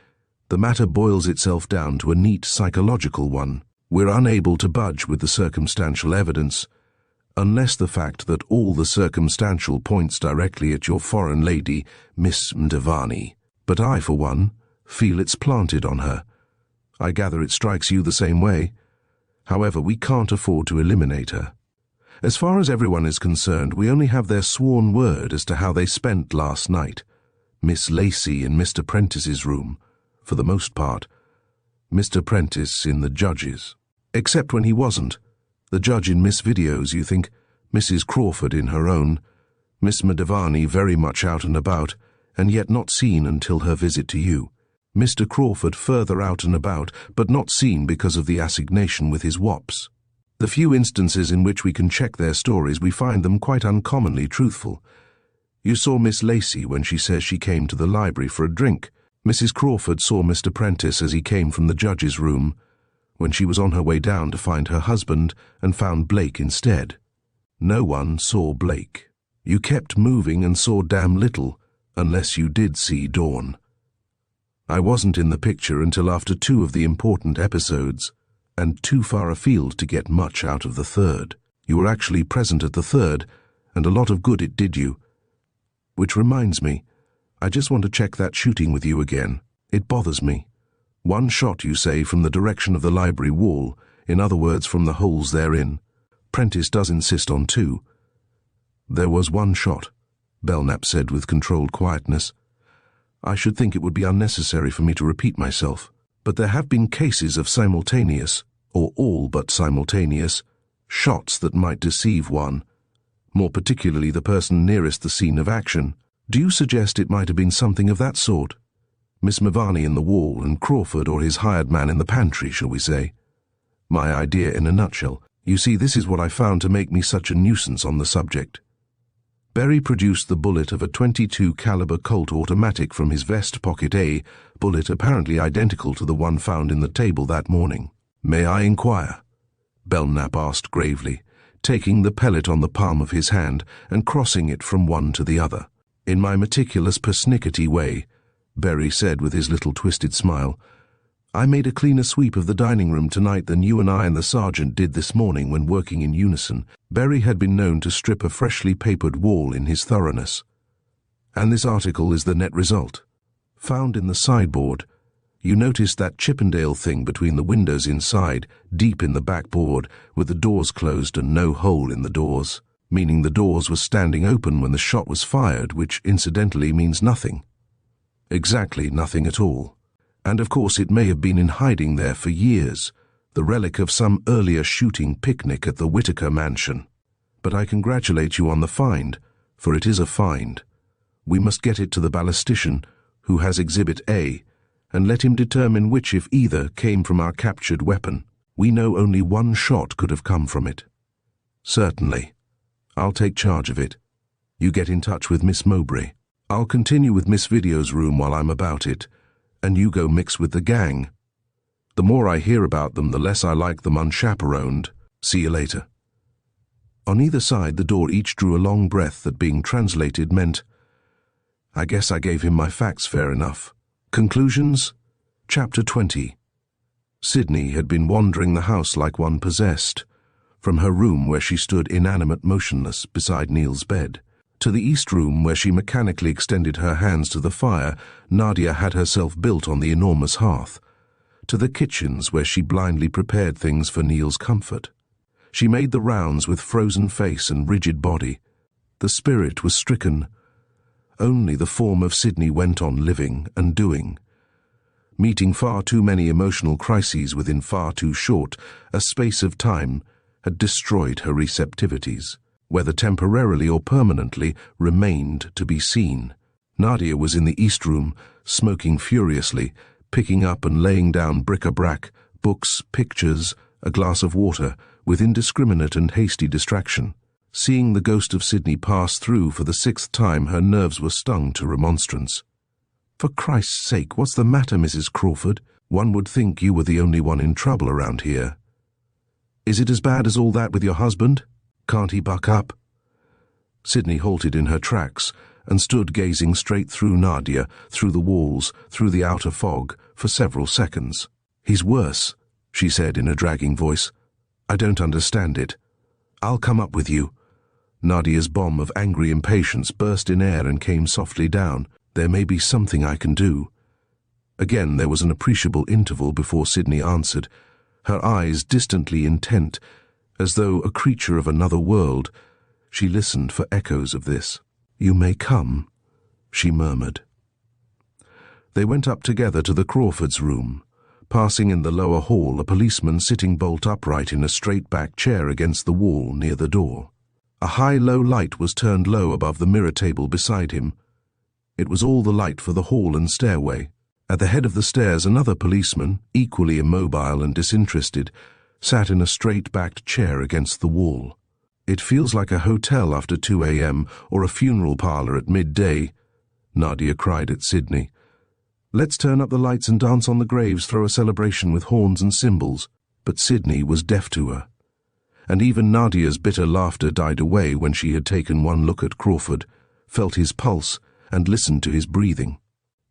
the matter boils itself down to a neat psychological one. We're unable to budge with the circumstantial evidence, unless the fact that all the circumstantial points directly at your foreign lady, Miss Mdavani. But I, for one, feel it's planted on her. I gather it strikes you the same way. However, we can't afford to eliminate her. As far as everyone is concerned, we only have their sworn word as to how they spent last night. Miss Lacey in Mr. Prentice's room, for the most part. Mr. Prentice in the judge's. Except when he wasn't. The judge in Miss Video's, you think, Mrs. Crawford in her own, Miss Mdavani very much out and about, and yet not seen until her visit to you. Mr. Crawford further out and about, but not seen because of the assignation with his wops. The few instances in which we can check their stories, we find them quite uncommonly truthful. You saw Miss Lacey when she says she came to the library for a drink. Mrs. Crawford saw Mr. Prentice as he came from the judge's room, when she was on her way down to find her husband and found Blake instead. No one saw Blake. You kept moving and saw damn little, unless you did see Dawn. I wasn't in the picture until after 2 of the important episodes, and too far afield to get much out of the third. You were actually present at the third, and a lot of good it did you. Which reminds me, I just want to check that shooting with you again. It bothers me. One shot, you say, from the direction of the library wall, in other words, from the holes therein. Prentice does insist on 2. There was 1 shot, Belknap said with controlled quietness. I should think it would be unnecessary for me to repeat myself, but there have been cases of simultaneous, or all but simultaneous, shots that might deceive one, more particularly the person nearest the scene of action. Do you suggest it might have been something of that sort? Miss Mavani in the wall and Crawford or his hired man in the pantry, shall we say? My idea in a nutshell. You see, this is what I found to make me such a nuisance on the subject. Berry produced the bullet of a .22 caliber Colt automatic from his vest pocket, a bullet apparently identical to the one found in the table that morning. May I inquire? Belknap asked gravely, taking the pellet on the palm of his hand and crossing it from one to the other. In my meticulous persnickety way, Berry said with his little twisted smile, I made a cleaner sweep of the dining room tonight than you and I and the sergeant did this morning when working in unison. Berry had been known to strip a freshly papered wall in his thoroughness. And this article is the net result. Found in the sideboard, you noticed that Chippendale thing between the windows inside, deep in the backboard, with the doors closed and no hole in the doors, meaning the doors were standing open when the shot was fired, which incidentally means nothing. Exactly nothing at all. And of course it may have been in hiding there for years, the relic of some earlier shooting picnic at the Whitaker mansion. But I congratulate you on the find, for it is a find. We must get it to the ballistician, who has Exhibit A, and let him determine which, if either, came from our captured weapon. We know only 1 shot could have come from it. Certainly. I'll take charge of it. You get in touch with Miss Mowbray. I'll continue with Miss Video's room while I'm about it, and you go mix with the gang. The more I hear about them, the less I like them unchaperoned. See you later. On either side, the door each drew a long breath that, being translated, meant, I guess I gave him my facts fair enough. Conclusions? Chapter 20. Sydney had been wandering the house like one possessed, from her room where she stood inanimate motionless beside Neil's bed, to the east room where she mechanically extended her hands to the fire Nadia had herself built on the enormous hearth, to the kitchens where she blindly prepared things for Neil's comfort. She made the rounds with frozen face and rigid body. The spirit was stricken. Only the form of Sydney went on living and doing, meeting far too many emotional crises within far too short a space of time had destroyed her receptivities. Whether temporarily or permanently remained to be seen. Nadia was in the east room, smoking furiously, picking up and laying down bric-a-brac, books, pictures, a glass of water, with indiscriminate and hasty distraction. Seeing the ghost of Sydney pass through for the 6th time, her nerves were stung to remonstrance. For Christ's sake, what's the matter, Mrs. Crawford? One would think you were the only one in trouble around here. Is it as bad as all that with your husband? Can't he buck up? Sydney halted in her tracks and stood gazing straight through Nadia, through the walls, through the outer fog, for several seconds. He's worse, she said in a dragging voice. I don't understand it. I'll come up with you. Nadia's bomb of angry impatience burst in air and came softly down. There may be something I can do. Again there was an appreciable interval before Sydney answered, her eyes distantly intent, as though a creature of another world. She listened for echoes of this. You may come, she murmured. They went up together to the Crawfords' room, passing in the lower hall a policeman sitting bolt upright in a straight-back chair against the wall near the door. A high-low light was turned low above the mirror table beside him. It was all the light for the hall and stairway. At the head of the stairs another policeman, equally immobile and disinterested, sat in a straight-backed chair against the wall. It feels like a hotel after 2 a.m. or a funeral parlor at midday, Nadia cried at Sydney. Let's turn up the lights and dance on the graves, throw a celebration with horns and cymbals. But Sydney was deaf to her. And even Nadia's bitter laughter died away when she had taken one look at Crawford, felt his pulse, and listened to his breathing.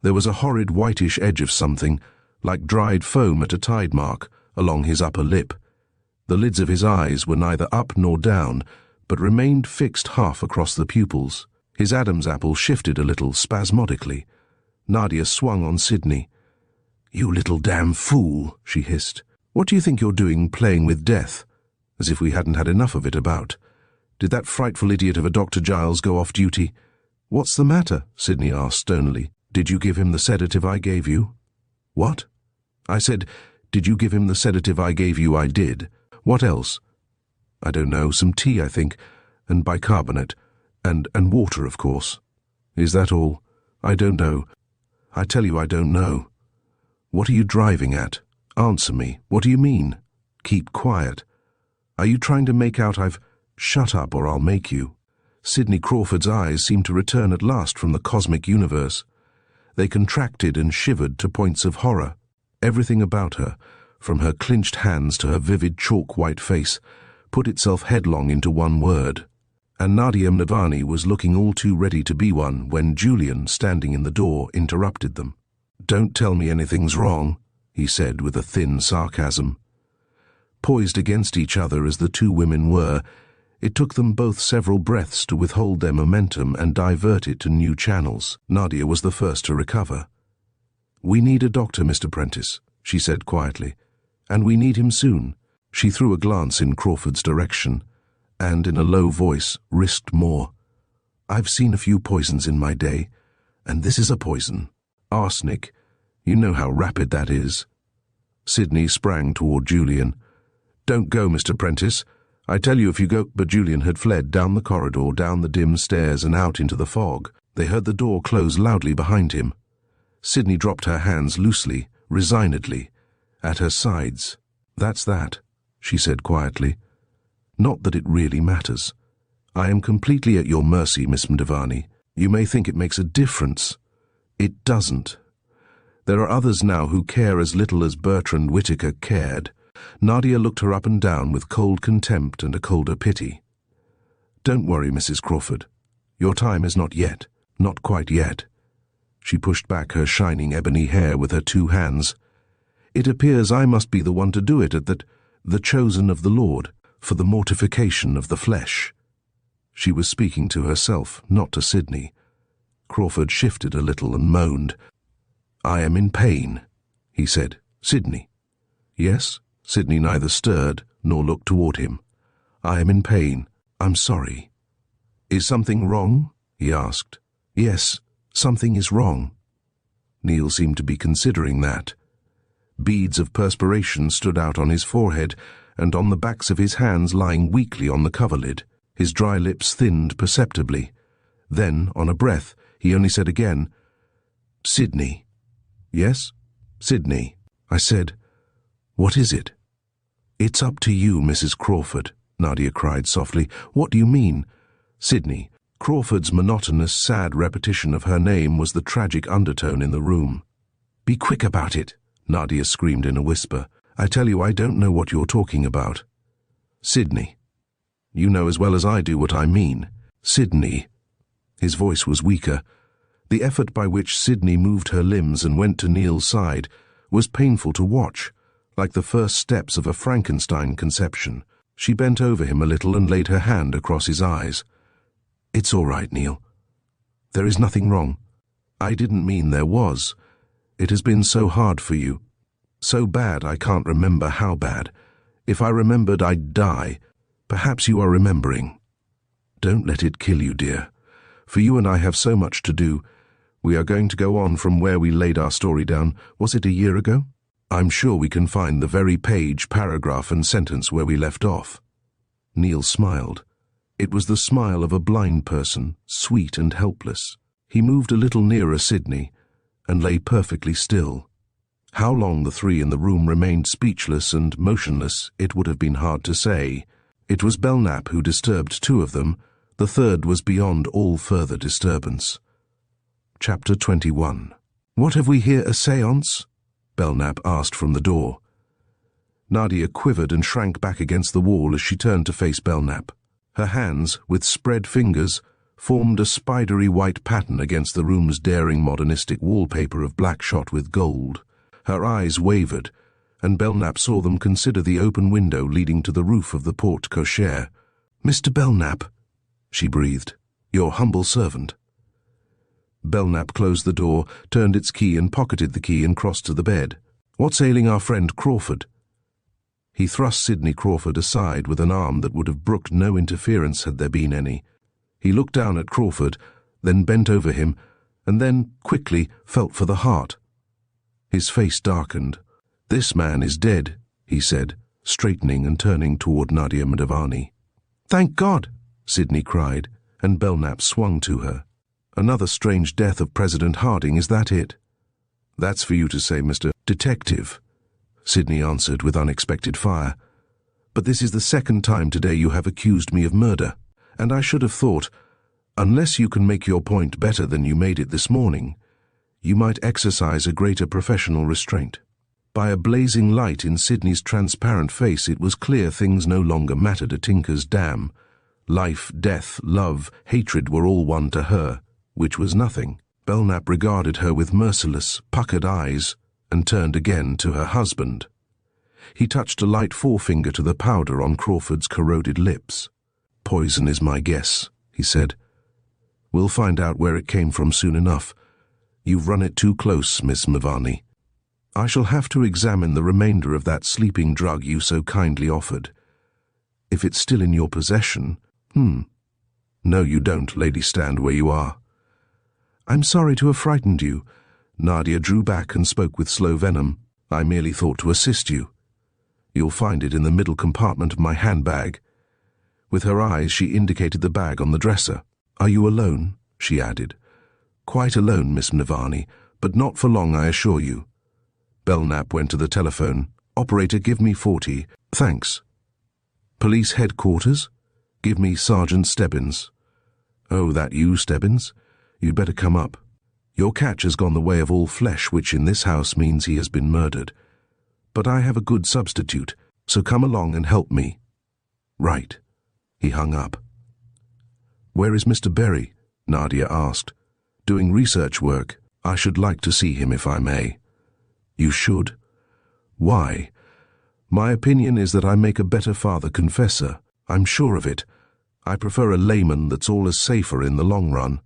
There was a horrid whitish edge of something, like dried foam at a tide mark, along his upper lip. The lids of his eyes were neither up nor down, but remained fixed half across the pupils. His Adam's apple shifted a little spasmodically. Nadia swung on Sydney. "You little damn fool," she hissed. "What do you think you're doing playing with death? As if we hadn't had enough of it about. Did that frightful idiot of a Dr. Giles go off duty?" "What's the matter?" Sydney asked stonily. "Did you give him the sedative I gave you?" "What?" "I said, did you give him the sedative I gave you?" "I did. What else?" "I don't know, some tea, I think, and bicarbonate, and water, of course." "Is that all?" "I don't know. I tell you I don't know." "What are you driving at? Answer me. What do you mean?" "Keep quiet. Are you trying to make out I've—" "Shut up or I'll make you." Sidney Crawford's eyes seemed to return at last from the cosmic universe. They contracted and shivered to points of horror. Everything about her, from her clenched hands to her vivid chalk-white face, put itself headlong into one word. And Nadia Mnavani was looking all too ready to be one when Julian, standing in the door, interrupted them. "Don't tell me anything's wrong," he said with a thin sarcasm. Poised against each other as the two women were, it took them both several breaths to withhold their momentum and divert it to new channels. Nadia was the first to recover. "We need a doctor, Mr. Prentice," she said quietly, "and we need him soon." She threw a glance in Crawford's direction, and in a low voice risked more. "I've seen a few poisons in my day, and this is a poison. Arsenic. You know how rapid that is." Sydney sprang toward Julian. "Don't go, Mr. Prentice. I tell you if you go—" But Julian had fled down the corridor, down the dim stairs and out into the fog. They heard the door close loudly behind him. Sydney dropped her hands loosely, resignedly, at her sides. "That's that," she said quietly. "Not that it really matters. I am completely at your mercy, Miss Mnavani. You may think it makes a difference. It doesn't. There are others now who care as little as Bertrand Whitaker cared." Nadia looked her up and down with cold contempt and a colder pity. "Don't worry, Mrs. Crawford. Your time is not yet, not quite yet." She pushed back her shining ebony hair with her two hands. "It appears I must be the one to do it at the chosen of the Lord, for the mortification of the flesh." She was speaking to herself, not to Sydney. Crawford shifted a little and moaned. "I am in pain," he said. "Sydney." "Yes?" Sydney neither stirred nor looked toward him. "I am in pain. I'm sorry." "Is something wrong?" he asked. "Yes, something is wrong." Neil seemed to be considering that. Beads of perspiration stood out on his forehead and on the backs of his hands lying weakly on the coverlid. His dry lips thinned perceptibly. Then, on a breath, he only said again, "Sydney." "Yes, Sydney." I said, "What is it?" "It's up to you, Mrs. Crawford," Nadia cried softly. "What do you mean?" "Sydney." Crawford's monotonous, sad repetition of her name was the tragic undertone in the room. "Be quick about it," Nadia screamed in a whisper. "I tell you I don't know what you're talking about." "Sydney." "You know as well as I do what I mean." "Sydney." His voice was weaker. The effort by which Sydney moved her limbs and went to Neil's side was painful to watch, like the first steps of a Frankenstein conception. She bent over him a little and laid her hand across his eyes. "It's all right, Neil. There is nothing wrong. I didn't mean there was. It has been so hard for you. So bad I can't remember how bad. If I remembered, I'd die. Perhaps you are remembering. Don't let it kill you, dear. For you and I have so much to do. We are going to go on from where we laid our story down. Was it a year ago? I'm sure we can find the very page, paragraph and sentence where we left off." Neil smiled. It was the smile of a blind person, sweet and helpless. He moved a little nearer Sydney and lay perfectly still. How long the three in the room remained speechless and motionless, it would have been hard to say. It was Belknap who disturbed two of them. The third was beyond all further disturbance. Chapter 21. "What have we here, a séance?" Belknap asked from the door. Nadia quivered and shrank back against the wall as she turned to face Belknap. Her hands, with spread fingers, formed a spidery white pattern against the room's daring modernistic wallpaper of black shot with gold. Her eyes wavered, and Belknap saw them consider the open window leading to the roof of the porte cochere. "Mr. Belknap," she breathed. "Your humble servant." Belknap closed the door, turned its key and pocketed the key and crossed to the bed. "What's ailing our friend Crawford?" He thrust Sidney Crawford aside with an arm that would have brooked no interference had there been any. He looked down at Crawford, then bent over him, and then, quickly, felt for the heart. His face darkened. "This man is dead," he said, straightening and turning toward Nadia Madavani. "Thank God!" Sidney cried, and Belknap swung to her. "Another strange death of President Harding, is that it?" "That's for you to say, Mr. Detective," Sidney answered with unexpected fire. "But this is the second time today you have accused me of murder, and I should have thought, unless you can make your point better than you made it this morning, you might exercise a greater professional restraint." By a blazing light in Sidney's transparent face, it was clear things no longer mattered a tinker's dam. Life, death, love, hatred were all one to her, which was nothing. Belknap regarded her with merciless, puckered eyes, and turned again to her husband. He touched a light forefinger to the powder on Crawford's corroded lips. "Poison is my guess," he said. "We'll find out where it came from soon enough. You've run it too close, Miss Mavani. I shall have to examine the remainder of that sleeping drug you so kindly offered. If it's still in your possession— No, you don't, lady, stand where you are." "I'm sorry to have frightened you." Nadia drew back and spoke with slow venom. "I merely thought to assist you. You'll find it in the middle compartment of my handbag." With her eyes she indicated the bag on the dresser. "Are you alone?" she added. "Quite alone, Miss Mavani, but not for long, I assure you." Belknap went to the telephone. "Operator, give me 40. Thanks." "Police headquarters? Give me Sergeant Stebbins." "Oh, that you, Stebbins? You'd better come up. Your catch has gone the way of all flesh, which in this house means he has been murdered. But I have a good substitute, so come along and help me." "Right." He hung up. "Where is Mr. Berry?" Nadia asked. "Doing research work. I should like to see him if I may." "You should." "Why?" "My opinion is that I make a better father-confessor. I'm sure of it. I prefer a layman that's all as safer in the long run."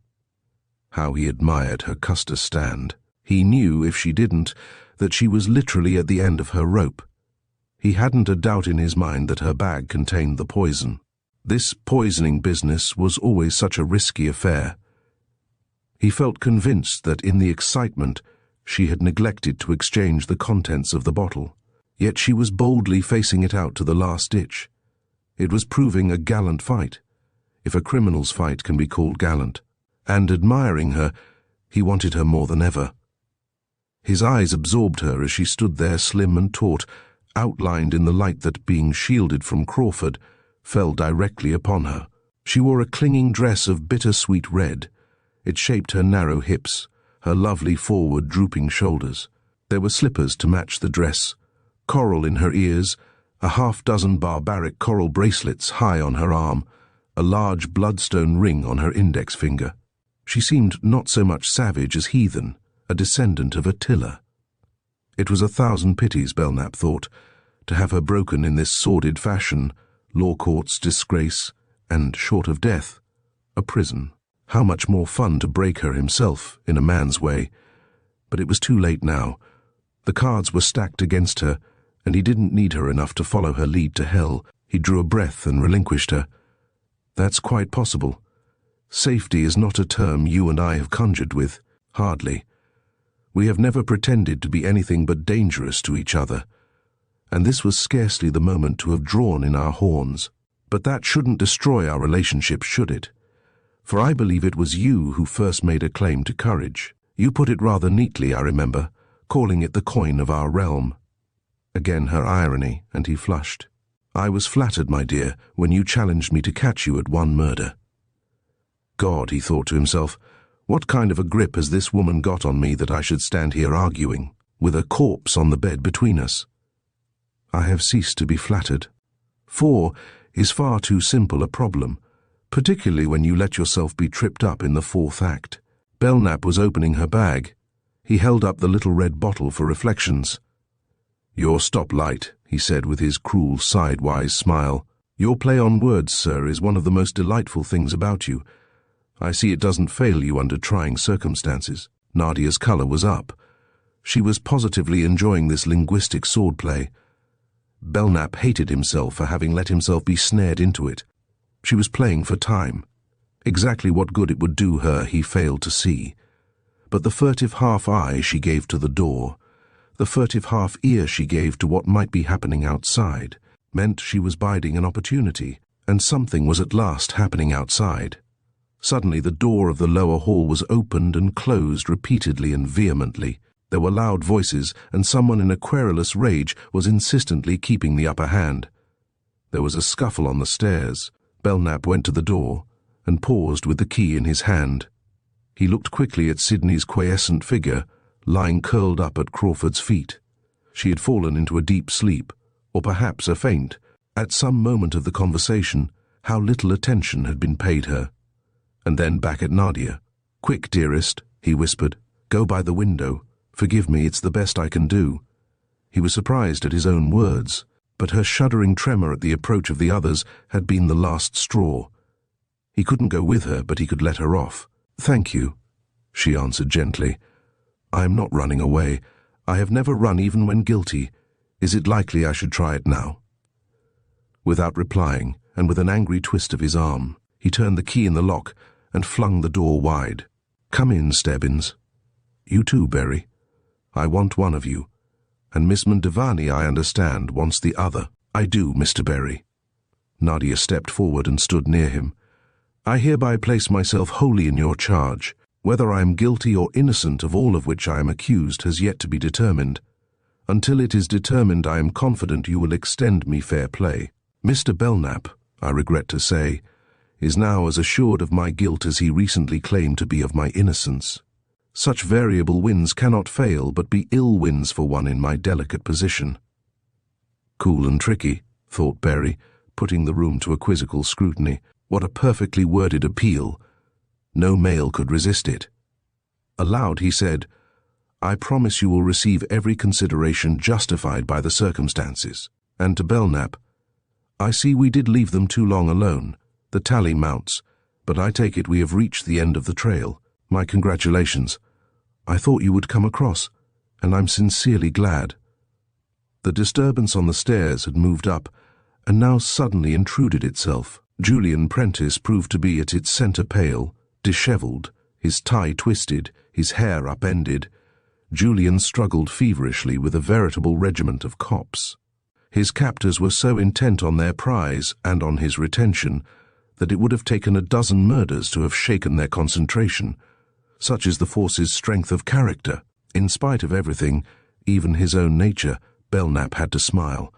How he admired her Custer stand. He knew, if she didn't, that she was literally at the end of her rope. He hadn't a doubt in his mind that her bag contained the poison. This poisoning business was always such a risky affair. He felt convinced that in the excitement she had neglected to exchange the contents of the bottle. Yet she was boldly facing it out to the last ditch. It was proving a gallant fight, if a criminal's fight can be called gallant. And admiring her, he wanted her more than ever. His eyes absorbed her as she stood there slim and taut, outlined in the light that, being shielded from Crawford, fell directly upon her. She wore a clinging dress of bittersweet red. It shaped her narrow hips, her lovely forward drooping shoulders. There were slippers to match the dress, coral in her ears, a half-dozen barbaric coral bracelets high on her arm, a large bloodstone ring on her index finger. She seemed not so much savage as heathen, a descendant of Attila. It was 1,000 pities, Belknap thought, to have her broken in this sordid fashion, law courts, disgrace, and, short of death, a prison. How much more fun to break her himself, in a man's way. But it was too late now. The cards were stacked against her, and he didn't need her enough to follow her lead to hell. He drew a breath and relinquished her. "That's quite possible. Safety is not a term you and I have conjured with. Hardly. We have never pretended to be anything but dangerous to each other, and this was scarcely the moment to have drawn in our horns. But that shouldn't destroy our relationship, should it? For I believe it was you who first made a claim to courage. You put it rather neatly, I remember, calling it the coin of our realm." Again her irony, and he flushed. "I was flattered, my dear, when you challenged me to catch you at one murder." God, he thought to himself, what kind of a grip has this woman got on me that I should stand here arguing, with a corpse on the bed between us? I have ceased to be flattered. 4 is far too simple a problem, particularly when you let yourself be tripped up in the 4th act. Belknap was opening her bag. He held up the little red bottle for reflections. "Your stoplight," he said with his cruel sidewise smile. Your play on words, sir, is one of the most delightful things about you. I see it doesn't fail you under trying circumstances." Nadia's colour was up. She was positively enjoying this linguistic swordplay. Belknap hated himself for having let himself be snared into it. She was playing for time. Exactly what good it would do her he failed to see. But the furtive half-eye she gave to the door, the furtive half-ear she gave to what might be happening outside, meant she was biding an opportunity, and something was at last happening outside. Suddenly the door of the lower hall was opened and closed repeatedly and vehemently. There were loud voices, and someone in a querulous rage was insistently keeping the upper hand. There was a scuffle on the stairs. Belknap went to the door, and paused with the key in his hand. He looked quickly at Sydney's quiescent figure, lying curled up at Crawford's feet. She had fallen into a deep sleep, or perhaps a faint. At some moment of the conversation, how little attention had been paid her. And then back at Nadia. "Quick, dearest," he whispered. "Go by the window. Forgive me, it's the best I can do." He was surprised at his own words, but her shuddering tremor at the approach of the others had been the last straw. He couldn't go with her, but he could let her off. "Thank you," she answered gently. "I am not running away. I have never run even when guilty. Is it likely I should try it now?" Without replying, and with an angry twist of his arm, he turned the key in the lock and flung the door wide. "Come in, Stebbins. You too, Berry. I want one of you, and Miss Mandavani, I understand, wants the other." "I do, Mr. Berry." Nadia stepped forward and stood near him. "I hereby place myself wholly in your charge. Whether I am guilty or innocent of all of which I am accused has yet to be determined. Until it is determined, I am confident you will extend me fair play. Mr. Belknap, I regret to say, is now as assured of my guilt as he recently claimed to be of my innocence. Such variable winds cannot fail but be ill winds for one in my delicate position." "Cool and tricky," thought Berry, putting the room to a quizzical scrutiny. What a perfectly worded appeal. No male could resist it. Aloud he said, "I promise you will receive every consideration justified by the circumstances." And to Belknap, "I see we did leave them too long alone. The tally mounts, but I take it we have reached the end of the trail. My congratulations. I thought you would come across, and I'm sincerely glad." The disturbance on the stairs had moved up, and now suddenly intruded itself. Julian Prentice proved to be at its centre pale, dishevelled, his tie twisted, his hair upended. Julian struggled feverishly with a veritable regiment of cops. His captors were so intent on their prize and on his retention that it would have taken a dozen murders to have shaken their concentration. Such is the force's strength of character. In spite of everything, even his own nature, Belknap had to smile.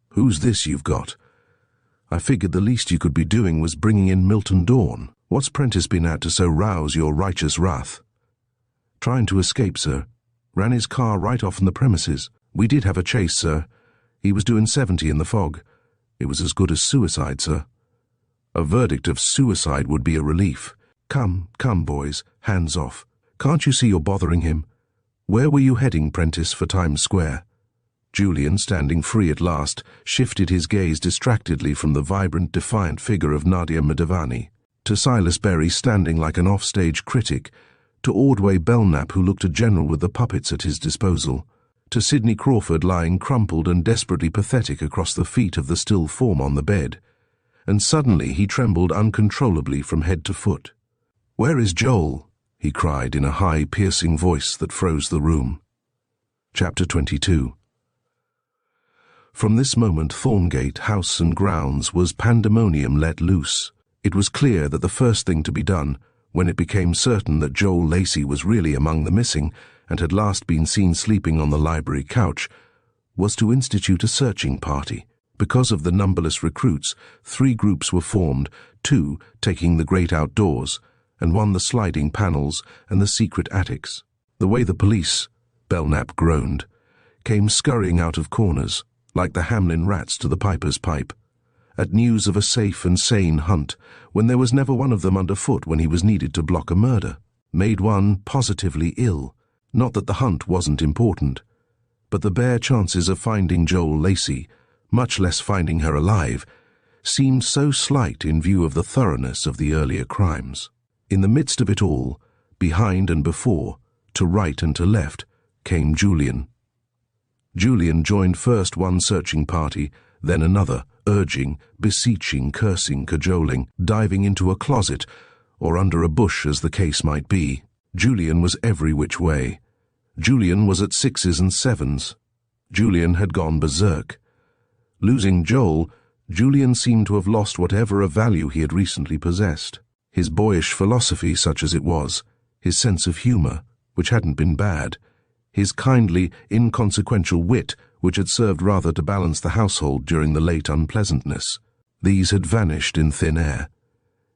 "Who's this you've got? I figured the least you could be doing was bringing in Milton Dawn. What's Prentice been at to so rouse your righteous wrath?" "Trying to escape, sir. Ran his car right off from the premises. We did have a chase, sir. He was doing 70 in the fog. It was as good as suicide, sir." "A verdict of suicide would be a relief. Come, boys, hands off. Can't you see you're bothering him? Where were you heading, Prentice, for Times Square?" Julian, standing free at last, shifted his gaze distractedly from the vibrant, defiant figure of Nadia Mandavani to Silas Berry standing like an off-stage critic, to Ordway Belknap who looked a general with the puppets at his disposal, to Sidney Crawford lying crumpled and desperately pathetic across the feet of the still form on the bed. And suddenly he trembled uncontrollably from head to foot. "Where is Joel?" he cried in a high, piercing voice that froze the room. Chapter 22. From this moment Thorngate, house and grounds, was pandemonium let loose. It was clear that the first thing to be done, when it became certain that Joel Lacey was really among the missing and had last been seen sleeping on the library couch, was to institute a searching party. Because of the numberless recruits, 3 groups were formed, 2 taking the great outdoors, and 1 the sliding panels and the secret attics. The way the police, Belknap groaned, came scurrying out of corners, like the Hamlin rats to the piper's pipe, at news of a safe and sane hunt, when there was never one of them underfoot when he was needed to block a murder, made one positively ill. Not that the hunt wasn't important, but the bare chances of finding Joel Lacey, much less finding her alive, seemed so slight in view of the thoroughness of the earlier crimes. In the midst of it all, behind and before, to right and to left, came Julian. Julian joined first one searching party, then another, urging, beseeching, cursing, cajoling, diving into a closet, or under a bush as the case might be. Julian was every which way. Julian was at 6s and 7s. Julian had gone berserk. Losing Joel, Julian seemed to have lost whatever of value he had recently possessed. His boyish philosophy, such as it was, his sense of humor, which hadn't been bad, his kindly, inconsequential wit, which had served rather to balance the household during the late unpleasantness, these had vanished in thin air.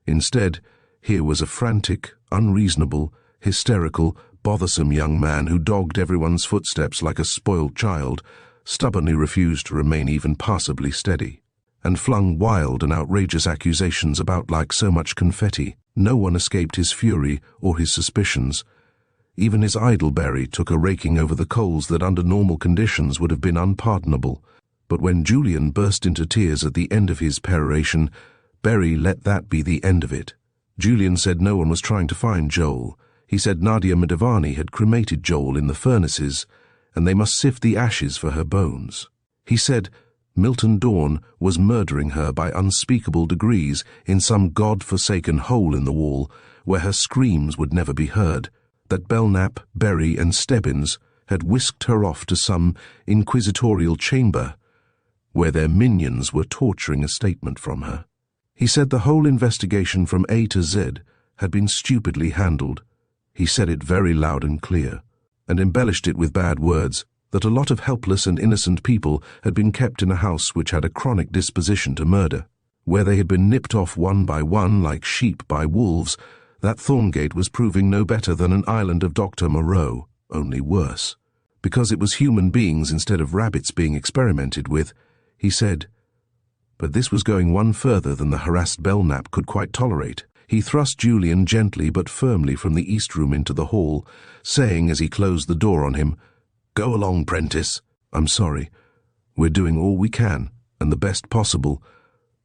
Instead, here was a frantic, unreasonable, hysterical, bothersome young man who dogged everyone's footsteps like a spoiled child, stubbornly refused to remain even passably steady, and flung wild and outrageous accusations about like so much confetti. No one escaped his fury or his suspicions. Even his idle Berry took a raking over the coals that under normal conditions would have been unpardonable. But when Julian burst into tears at the end of his peroration, Berry let that be the end of it. Julian said no one was trying to find Joel. He said Nadia Madavani had cremated Joel in the furnaces, and they must sift the ashes for her bones. He said Milton Dawn was murdering her by unspeakable degrees in some god-forsaken hole in the wall where her screams would never be heard, that Belknap, Berry, and Stebbins had whisked her off to some inquisitorial chamber where their minions were torturing a statement from her. He said the whole investigation from A to Z had been stupidly handled. He said it very loud and clear, and embellished it with bad words, that a lot of helpless and innocent people had been kept in a house which had a chronic disposition to murder. Where they had been nipped off one by one like sheep by wolves, that Thorngate was proving no better than an island of Dr. Moreau, only worse. Because it was human beings instead of rabbits being experimented with, he said. But this was going one further than the harassed Belknap could quite tolerate. He thrust Julian gently but firmly from the east room into the hall, saying as he closed the door on him, "Go along, Prentice. I'm sorry. We're doing all we can, and the best possible.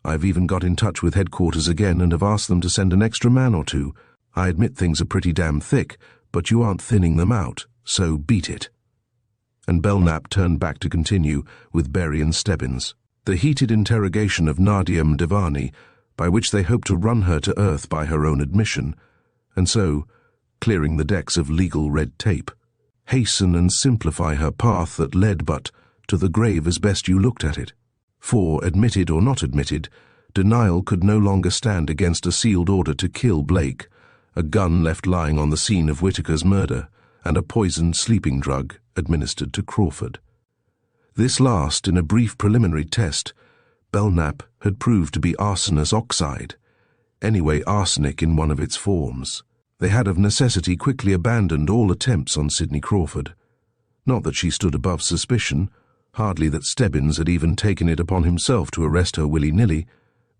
I've even got in touch with headquarters again and have asked them to send an extra man or two. I admit things are pretty damn thick, but you aren't thinning them out, so beat it." And Belknap turned back to continue with Berry and Stebbins. The heated interrogation of Nadia Madavani, by which they hoped to run her to earth by her own admission, and so, clearing the decks of legal red tape, hasten and simplify her path that led but to the grave as best you looked at it. For, admitted or not admitted, denial could no longer stand against a sealed order to kill Blake, a gun left lying on the scene of Whitaker's murder, and a poisoned sleeping drug administered to Crawford. This last, in a brief preliminary test, Belknap had proved to be arsenous oxide, anyway arsenic in one of its forms. They had of necessity quickly abandoned all attempts on Sidney Crawford. Not that she stood above suspicion, hardly that Stebbins had even taken it upon himself to arrest her willy-nilly,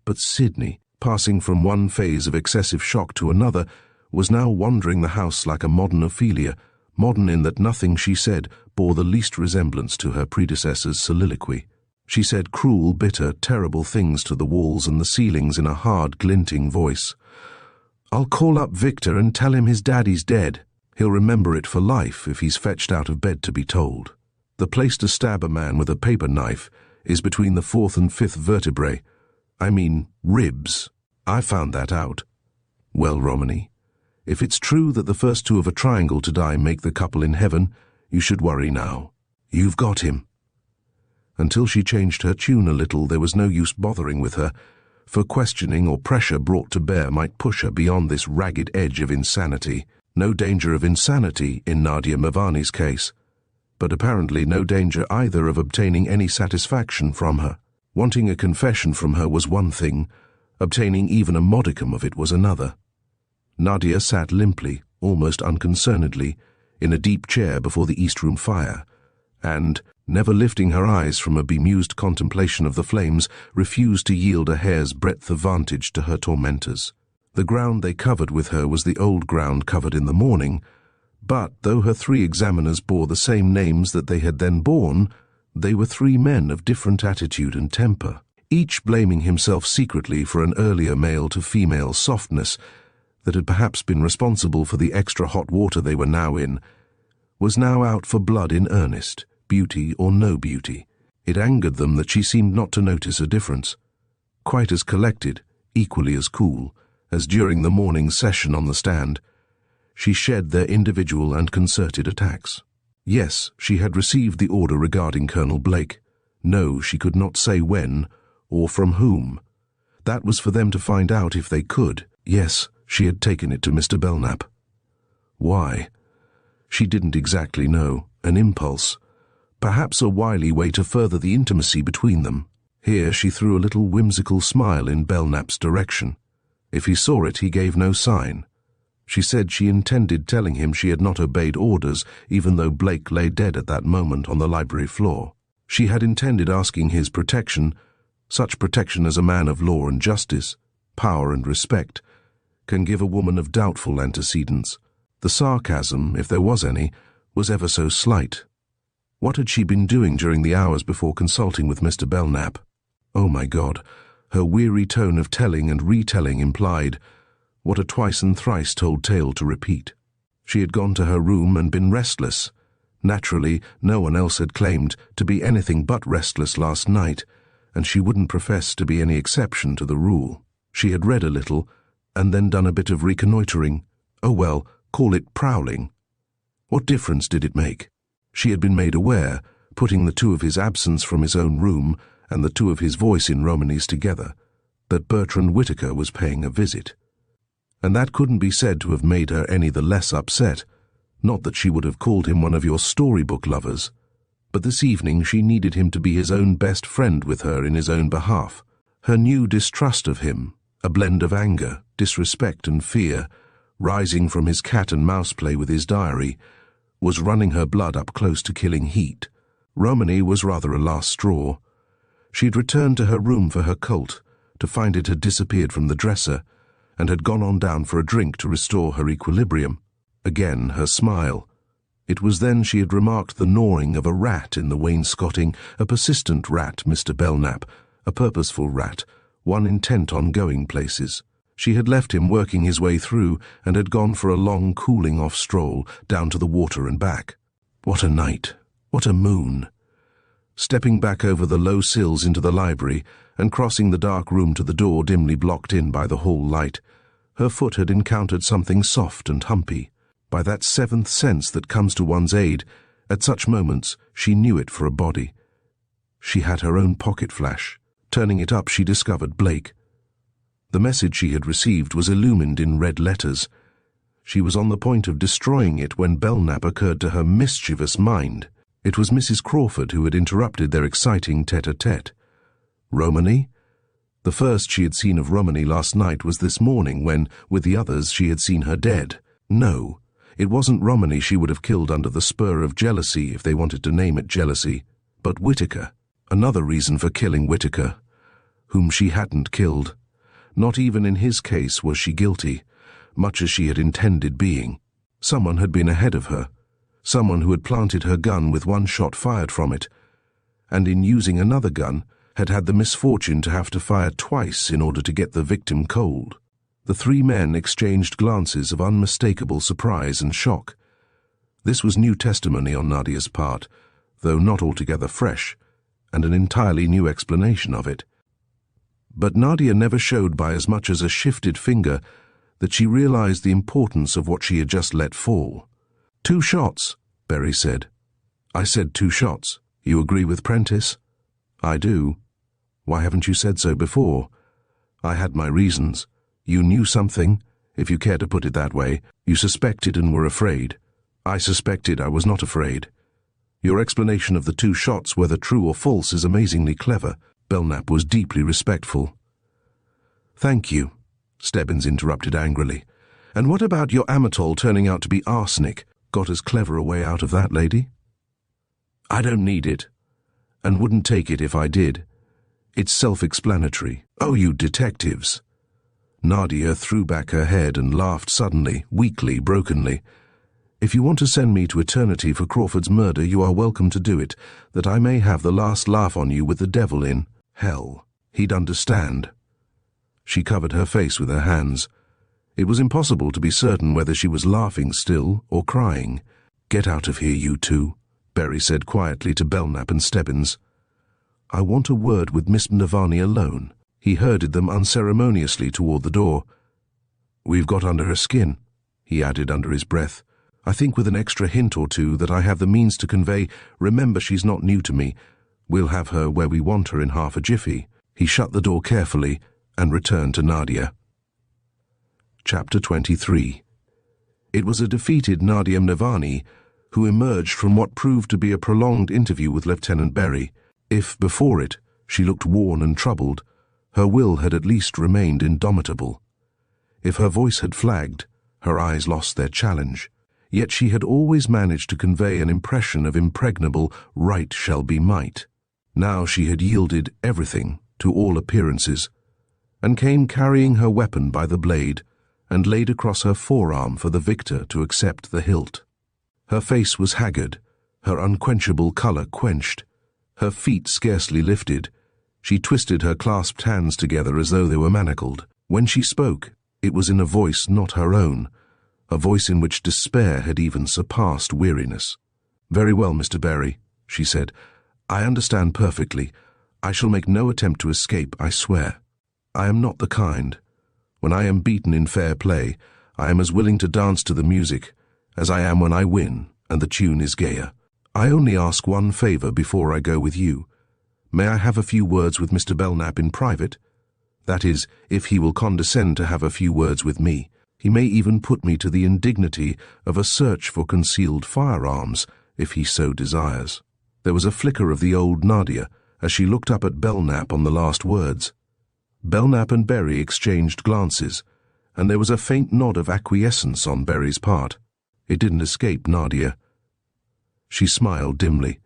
but Sidney, passing from one phase of excessive shock to another, was now wandering the house like a modern Ophelia, modern in that nothing she said bore the least resemblance to her predecessor's soliloquy. She said cruel, bitter, terrible things to the walls and the ceilings in a hard, glinting voice. "I'll call up Victor and tell him his daddy's dead. He'll remember it for life if he's fetched out of bed to be told. The place to stab a man with a paper knife is between the 4th and 5th vertebrae. I mean, ribs. I found that out. Well, Romany, if it's true that the first two of a triangle to die make the couple in heaven, you should worry now. You've got him." Until she changed her tune a little, there was no use bothering with her, for questioning or pressure brought to bear might push her beyond this ragged edge of insanity. No danger of insanity in Nadia Madavani's case, but apparently no danger either of obtaining any satisfaction from her. Wanting a confession from her was one thing, obtaining even a modicum of it was another. Nadia sat limply, almost unconcernedly, in a deep chair before the East Room fire, and, never lifting her eyes from a bemused contemplation of the flames, refused to yield a hair's breadth of vantage to her tormentors. The ground they covered with her was the old ground covered in the morning, but though her 3 examiners bore the same names that they had then borne, they were 3 men of different attitude and temper. each blaming himself secretly for an earlier male-to-female softness that had perhaps been responsible for the extra hot water they were now in, was now out for blood in earnest, beauty or no beauty. It angered them that she seemed not to notice a difference. Quite as collected, equally as cool, as during the morning session on the stand, she shed their individual and concerted attacks. Yes, she had received the order regarding Colonel Blake. No, she could not say when or from whom. That was for them to find out if they could. Yes, she had taken it to Mr. Belknap. Why? She didn't exactly know. An impulse. Perhaps a wily way to further the intimacy between them. Here she threw a little whimsical smile in Belknap's direction. If he saw it, he gave no sign. She said she intended telling him she had not obeyed orders, even though Blake lay dead at that moment on the library floor. She had intended asking his protection, such protection as a man of law and justice, power and respect, can give a woman of doubtful antecedents. The sarcasm, if there was any, was ever so slight. What had she been doing during the hours before consulting with Mr. Belknap? Oh my God, her weary tone of telling and retelling implied what a twice and thrice told tale to repeat. She had gone to her room and been restless. Naturally, no one else had claimed to be anything but restless last night, and she wouldn't profess to be any exception to the rule. She had read a little, and then done a bit of reconnoitering. Oh well, call it prowling. What difference did it make? She had been made aware, putting the two of his absence from his own room and the two of his voice in Romany's together, that Bertrand Whitaker was paying a visit. And that couldn't be said to have made her any the less upset. Not that she would have called him one of your storybook lovers, but this evening she needed him to be his own best friend with her in his own behalf. Her new distrust of him, a blend of anger, disrespect and fear, rising from his cat-and-mouse play with his diary, was running her blood up close to killing heat. Romany was rather a last straw. She'd returned to her room for her colt, to find it had disappeared from the dresser, and had gone on down for a drink to restore her equilibrium. Again her smile. It was then she had remarked the gnawing of a rat in the wainscoting, a persistent rat, Mr. Belknap, a purposeful rat, one intent on going places. She had left him working his way through and had gone for a long cooling-off stroll down to the water and back. What a night! What a moon! Stepping back over the low sills into the library and crossing the dark room to the door dimly blocked in by the hall light, her foot had encountered something soft and humpy. By that seventh sense that comes to one's aid, at such moments she knew it for a body. She had her own pocket flash. Turning it up, she discovered Blake. The message she had received was illumined in red letters. She was on the point of destroying it when Belknap occurred to her mischievous mind. It was Mrs. Crawford who had interrupted their exciting tete-a-tete. Romany? The first she had seen of Romany last night was this morning when, with the others, she had seen her dead. No, it wasn't Romany she would have killed under the spur of jealousy, if they wanted to name it jealousy, but Whitaker. Another reason for killing Whitaker, whom she hadn't killed. Not even in his case was she guilty, much as she had intended being. Someone had been ahead of her, someone who had planted her gun with one shot fired from it, and in using another gun had had the misfortune to have to fire twice in order to get the victim cold. The three men exchanged glances of unmistakable surprise and shock. This was new testimony on Nadia's part, though not altogether fresh, and an entirely new explanation of it. But Nadia never showed by as much as a shifted finger that she realized the importance of what she had just let fall. 2 shots, Berry said. I said 2 shots. You agree with Prentice? I do. Why haven't you said so before? I had my reasons. You knew something, if you care to put it that way. You suspected and were afraid. I suspected, I was not afraid. Your explanation of the 2 shots, whether true or false, is amazingly clever. Belknap was deeply respectful. Thank you, Stebbins interrupted angrily. And what about your amatol turning out to be arsenic? Got as clever a way out of that, lady? I don't need it, and wouldn't take it if I did. It's self-explanatory. Oh, you detectives! Nadia threw back her head and laughed suddenly, weakly, brokenly. If you want to send me to eternity for Crawford's murder, you are welcome to do it, that I may have the last laugh on you with the devil in hell. He'd understand. She covered her face with her hands. It was impossible to be certain whether she was laughing still or crying. "Get out of here, you two," Berry said quietly to Belknap and Stebbins. "I want a word with Miss Navani alone." He herded them unceremoniously toward the door. "We've got under her skin," he added under his breath. "I think with an extra hint or two that I have the means to convey, 'Remember, she's not new to me. We'll have her where we want her in half a jiffy.'" He shut the door carefully and returned to Nadia. Chapter 23. It was a defeated Nadia Navani who emerged from what proved to be a prolonged interview with Lieutenant Berry. If, before it, she looked worn and troubled, her will had at least remained indomitable. If her voice had flagged, her eyes lost their challenge. Yet she had always managed to convey an impression of impregnable right shall be might. Now she had yielded everything, to all appearances, and came carrying her weapon by the blade and laid across her forearm for the victor to accept the hilt. Her face was haggard, her unquenchable color quenched, her feet scarcely lifted. She twisted her clasped hands together as though they were manacled. When she spoke, it was in a voice not her own, a voice in which despair had even surpassed weariness. "Very well, Mr. Berry," she said. "I understand perfectly. I shall make no attempt to escape, I swear. I am not the kind. When I am beaten in fair play, I am as willing to dance to the music as I am when I win and the tune is gayer. I only ask one favor before I go with you. May I have a few words with Mr. Belknap in private? That is, if he will condescend to have a few words with me. He may even put me to the indignity of a search for concealed firearms, if he so desires." There was a flicker of the old Nadia as she looked up at Belknap on the last words. Belknap and Berry exchanged glances, and there was a faint nod of acquiescence on Berry's part. It didn't escape Nadia. She smiled dimly.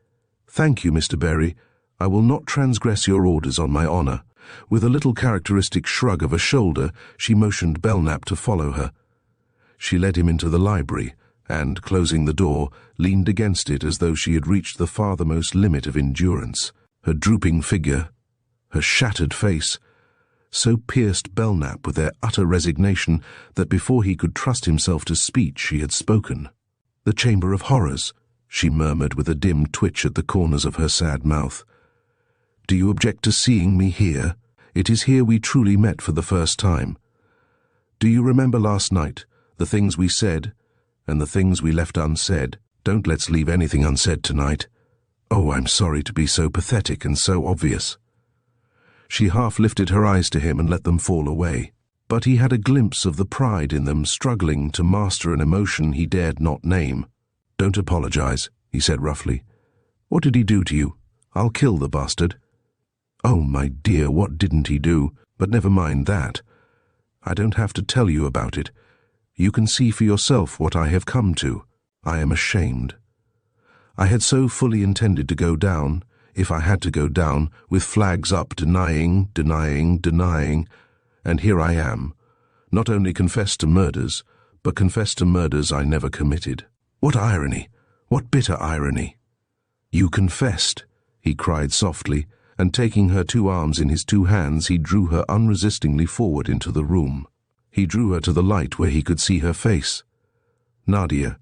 "Thank you, Mr. Berry. I will not transgress your orders on my honor." With a little characteristic shrug of a shoulder, she motioned Belknap to follow her. She led him into the library, and, closing the door, leaned against it as though she had reached the farthermost limit of endurance. Her drooping figure, her shattered face, so pierced Belknap with their utter resignation that before he could trust himself to speech she had spoken. "The Chamber of Horrors," she murmured with a dim twitch at the corners of her sad mouth. "Do you object to seeing me here? It is here we truly met for the first time. Do you remember last night, the things we said, and the things we left unsaid? Don't let's leave anything unsaid tonight. Oh, I'm sorry to be so pathetic and so obvious." She half lifted her eyes to him and let them fall away. But he had a glimpse of the pride in them, struggling to master an emotion he dared not name. "Don't apologize," he said roughly. "What did he do to you? I'll kill the bastard." "Oh, my dear, what didn't he do? But never mind that. I don't have to tell you about it. You can see for yourself what I have come to. I am ashamed. I had so fully intended to go down, if I had to go down, with flags up denying, and here I am, not only confessed to murders, but confessed to murders I never committed. What irony! What bitter irony!" "You confessed," he cried softly, and taking her two arms in his two hands, he drew her unresistingly forward into the room. He drew her to the light where he could see her face. "Nadia,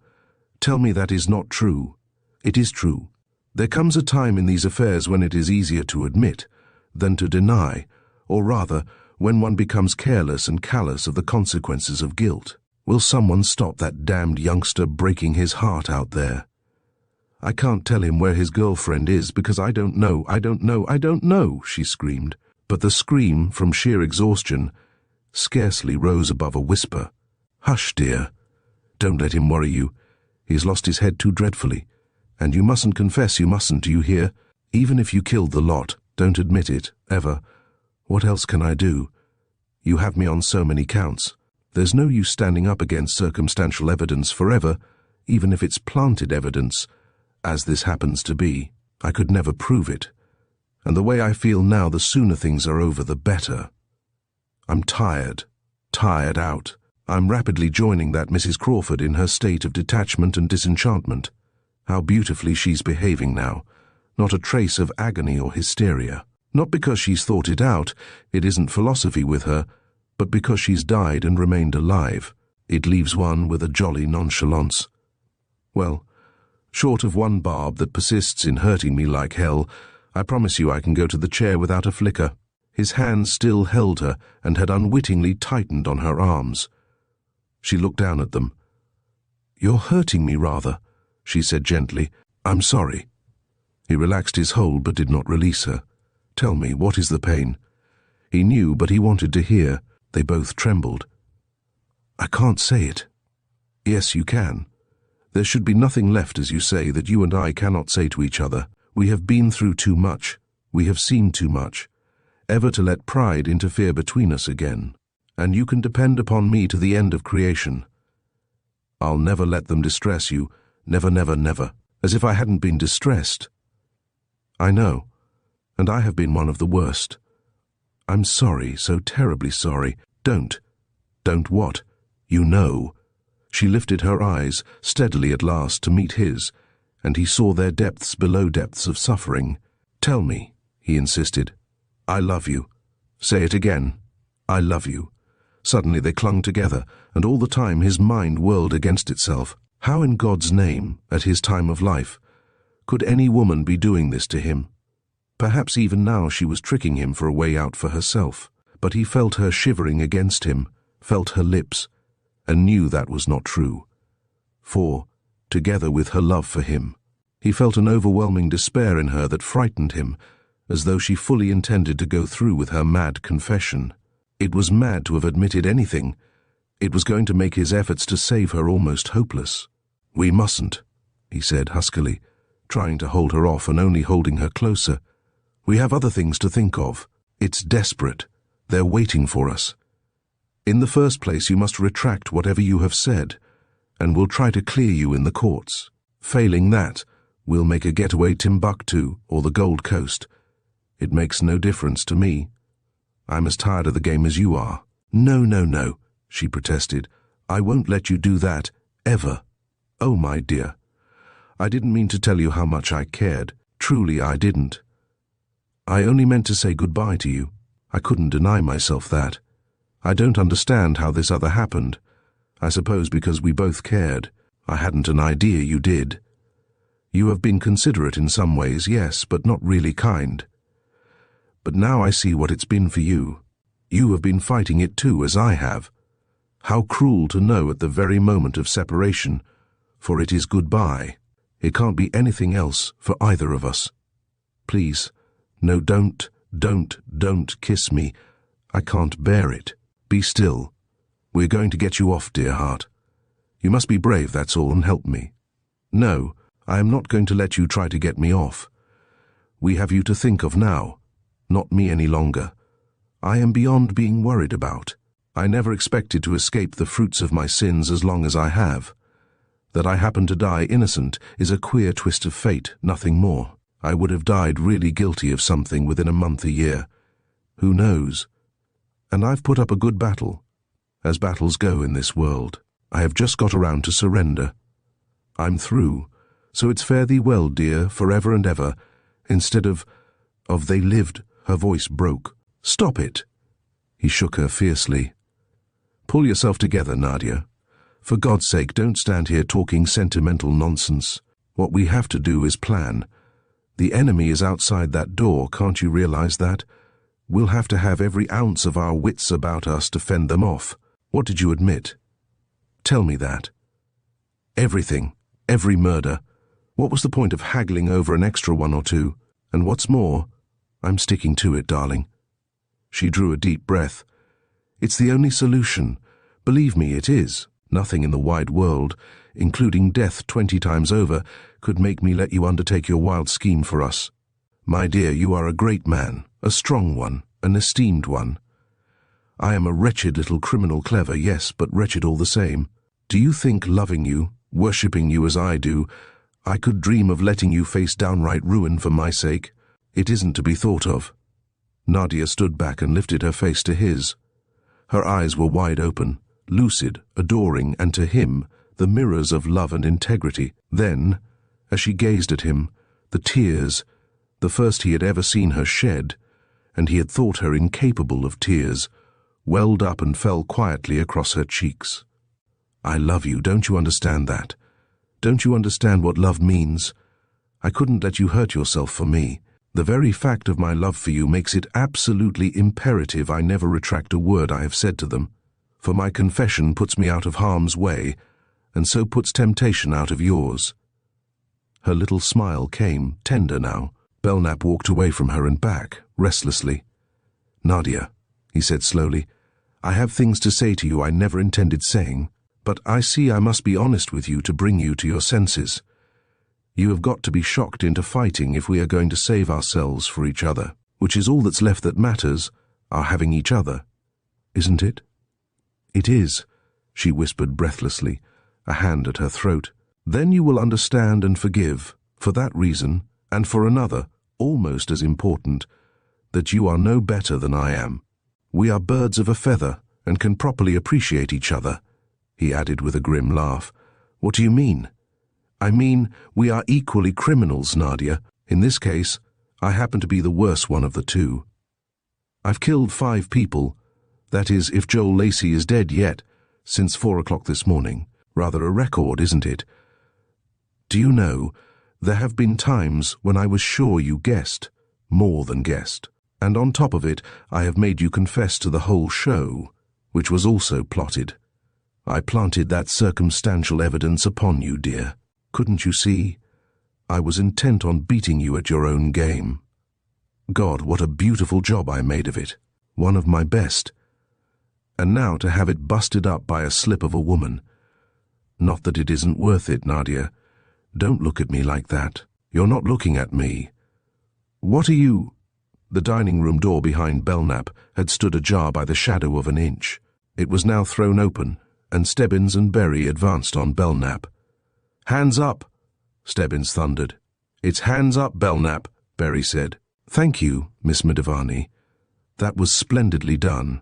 tell me that is not true." "It is true. There comes a time in these affairs when it is easier to admit than to deny, or rather, when one becomes careless and callous of the consequences of guilt. Will someone stop that damned youngster breaking his heart out there? I can't tell him where his girlfriend is because I don't know, she screamed. But the scream, from sheer exhaustion, scarcely rose above a whisper. "Hush, dear. Don't let him worry you. He has lost his head too dreadfully. And you mustn't confess, you mustn't, do you hear? Even if you killed the lot, don't admit it, ever. What else can I do? You have me on so many counts. There's no use standing up against circumstantial evidence forever, even if it's planted evidence, as this happens to be. I could never prove it. And the way I feel now, the sooner things are over, the better. I'm tired out. I'm rapidly joining that Mrs. Crawford in her state of detachment and disenchantment. How beautifully she's behaving now. Not a trace of agony or hysteria. Not because she's thought it out, it isn't philosophy with her, but because she's died and remained alive. It leaves one with a jolly nonchalance. Well, short of one barb that persists in hurting me like hell, I promise you I can go to the chair without a flicker. His hands still held her and had unwittingly tightened on her arms. She looked down at them. "You're hurting me rather," she said gently. "I'm sorry." He relaxed his hold but did not release her. "Tell me, what is the pain?" He knew, but he wanted to hear. They both trembled. "I can't say it." "Yes, you can. There should be nothing left, as you say, that you and I cannot say to each other. We have been through too much. We have seen too much. Ever to let pride interfere between us again. And you can depend upon me to the end of creation. I'll never let them distress you. Never, never, never. As if I hadn't been distressed. I know. And I have been one of the worst. I'm sorry, so terribly sorry. Don't. Don't what? You know." She lifted her eyes steadily at last to meet his, and he saw their depths below depths of suffering. "Tell me," he insisted. "I love you." "Say it again." "I love you." Suddenly they clung together, and all the time his mind whirled against itself. How in God's name, at his time of life, could any woman be doing this to him? Perhaps even now she was tricking him for a way out for herself, but he felt her shivering against him, felt her lips, and knew that was not true. For, together with her love for him, he felt an overwhelming despair in her that frightened him, as though she fully intended to go through with her mad confession. It was mad to have admitted anything. It was going to make his efforts to save her almost hopeless. "We mustn't," he said huskily, trying to hold her off and only holding her closer. "We have other things to think of. It's desperate. They're waiting for us. In the first place, you must retract whatever you have said, and we'll try to clear you in the courts. Failing that, we'll make a getaway Timbuktu or the Gold Coast. It makes no difference to me. I'm as tired of the game as you are." "No, no, no," she protested. "I won't let you do that, ever." "Oh, my dear. I didn't mean to tell you how much I cared. Truly, I didn't. I only meant to say goodbye to you. I couldn't deny myself that. I don't understand how this other happened. I suppose because we both cared. I hadn't an idea you did. You have been considerate in some ways, yes, but not really kind. But now I see what it's been for you. You have been fighting it too, as I have. How cruel to know at the very moment of separation, for it is goodbye. It can't be anything else for either of us. Please, no, don't kiss me. I can't bear it. Be still. We're going to get you off, dear heart. You must be brave, that's all, and help me. No, I am not going to let you try to get me off. We have you to think of now, not me any longer. I am beyond being worried about. I never expected to escape the fruits of my sins as long as I have. That I happen to die innocent is a queer twist of fate, nothing more. I would have died really guilty of something within a month, a year. Who knows? And I've put up a good battle, as battles go in this world. I have just got around to surrender. I'm through, so it's fare thee well, dear, forever and ever, instead of they lived. Her voice broke. Stop it! He shook her fiercely. Pull yourself together, Nadia. For God's sake, don't stand here talking sentimental nonsense. What we have to do is plan. The enemy is outside that door, can't you realize that? We'll have to have every ounce of our wits about us to fend them off. What did you admit? Tell me that. Everything. Every murder. What was the point of haggling over an extra one or two? And what's more, I'm sticking to it, darling. She drew a deep breath. It's the only solution. Believe me, it is. Nothing in the wide world, including death 20 times over, could make me let you undertake your wild scheme for us. My dear, you are a great man, a strong one, an esteemed one. I am a wretched little criminal, clever, yes, but wretched all the same. Do you think, loving you, worshipping you as I do, I could dream of letting you face downright ruin for my sake? It isn't to be thought of. Nadia stood back and lifted her face to his. Her eyes were wide open, lucid, adoring, and to him, the mirrors of love and integrity. Then, as she gazed at him, the tears, the first he had ever seen her shed, and he had thought her incapable of tears, welled up and fell quietly across her cheeks. "I love you, don't you understand that? Don't you understand what love means? I couldn't let you hurt yourself for me. The very fact of my love for you makes it absolutely imperative I never retract a word I have said to them, for my confession puts me out of harm's way, and so puts temptation out of yours." Her little smile came, tender now. Belknap walked away from her and back, restlessly. "Nadia," he said slowly, "I have things to say to you I never intended saying, but I see I must be honest with you to bring you to your senses. You have got to be shocked into fighting if we are going to save ourselves for each other, which is all that's left that matters, our having each other. Isn't it?" "It is," she whispered breathlessly, a hand at her throat. "Then you will understand and forgive, for that reason, and for another, almost as important, that you are no better than I am. We are birds of a feather and can properly appreciate each other," he added with a grim laugh. "What do you mean?" "I mean, we are equally criminals, Nadia. In this case, I happen to be the worse one of the two. I've killed 5 people, that is, if Joel Lacey is dead yet, since 4 o'clock this morning. Rather a record, isn't it? Do you know, there have been times when I was sure you guessed, more than guessed, and on top of it, I have made you confess to the whole show, which was also plotted. I planted that circumstantial evidence upon you, dear. Couldn't you see? I was intent on beating you at your own game. God, what a beautiful job I made of it. One of my best. And now to have it busted up by a slip of a woman. Not that it isn't worth it, Nadia. Don't look at me like that. You're not looking at me. What are you—" The dining room door behind Belknap had stood ajar by the shadow of an inch. It was now thrown open, and Stebbins and Berry advanced on Belknap. "Hands up!" Stebbins thundered. "It's hands up, Belknap," Berry said. "Thank you, Miss Madavani. That was splendidly done.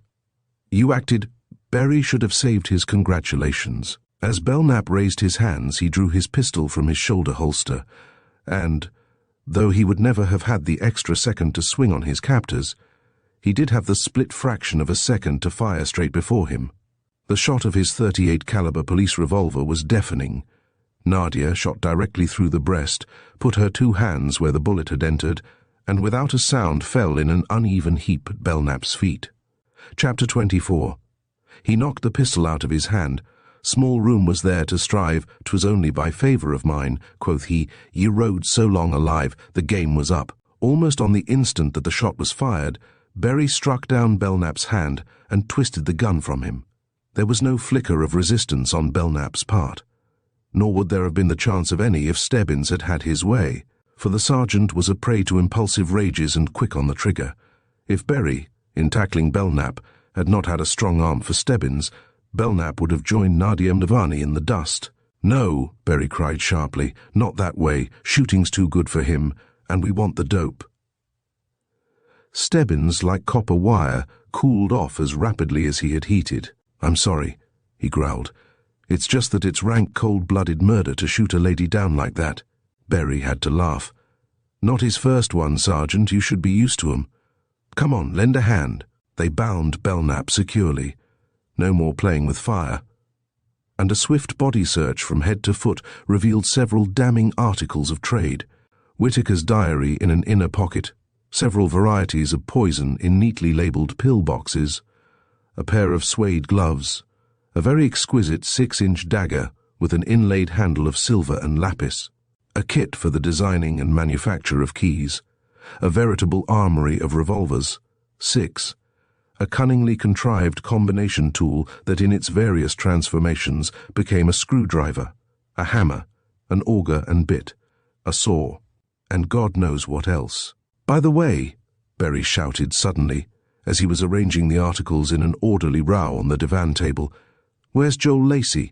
You acted—" Berry should have saved his congratulations. As Belknap raised his hands, he drew his pistol from his shoulder holster, and, though he would never have had the extra second to swing on his captors, he did have the split fraction of a second to fire straight before him. The shot of his .38 caliber police revolver was deafening. Nadia, shot directly through the breast, put her 2 hands where the bullet had entered, and without a sound fell in an uneven heap at Belknap's feet. Chapter 24. He knocked the pistol out of his hand. "Small room was there to strive, 'twas only by favour of mine," quoth he. "Ye rode so long alive, the game was up." Almost on the instant that the shot was fired, Berry struck down Belknap's hand and twisted the gun from him. There was no flicker of resistance on Belknap's part. Nor would there have been the chance of any if Stebbins had had his way, for the sergeant was a prey to impulsive rages and quick on the trigger. If Berry, in tackling Belknap, had not had a strong arm for Stebbins, Belknap would have joined Nadia Madavani in the dust. "No," Berry cried sharply, "not that way. Shooting's too good for him, and we want the dope." Stebbins, like copper wire, cooled off as rapidly as he had heated. "I'm sorry," he growled. "It's just that it's rank cold-blooded murder to shoot a lady down like that." Berry had to laugh. "Not his first one, Sergeant. You should be used to 'em. Come on, lend a hand." They bound Belknap securely. No more playing with fire. And a swift body search from head to foot revealed several damning articles of trade. Whitaker's diary in an inner pocket, several varieties of poison in neatly labelled pill boxes, a pair of suede gloves, a very exquisite 6-inch dagger with an inlaid handle of silver and lapis, a kit for the designing and manufacture of keys, a veritable armory of revolvers, 6, a cunningly contrived combination tool that in its various transformations became a screwdriver, a hammer, an auger and bit, a saw, and God knows what else. "By the way," Berry shouted suddenly, as he was arranging the articles in an orderly row on the divan table, "where's Joel Lacey?"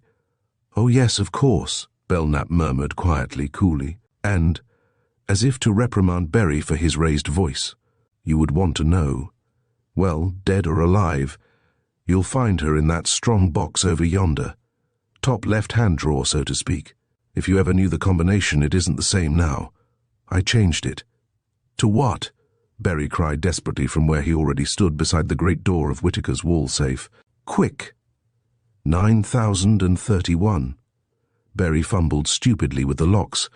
"Oh yes, of course," Belknap murmured quietly, coolly, and, as if to reprimand Berry for his raised voice, "You would want to know. Well, dead or alive, you'll find her in that strong box over yonder. Top left-hand drawer, so to speak. If you ever knew the combination, it isn't the same now. I changed it." "To what?" Berry cried desperately from where he already stood beside the great door of Whitaker's wall safe. "Quick!" 9,031. Berry fumbled stupidly with the locks.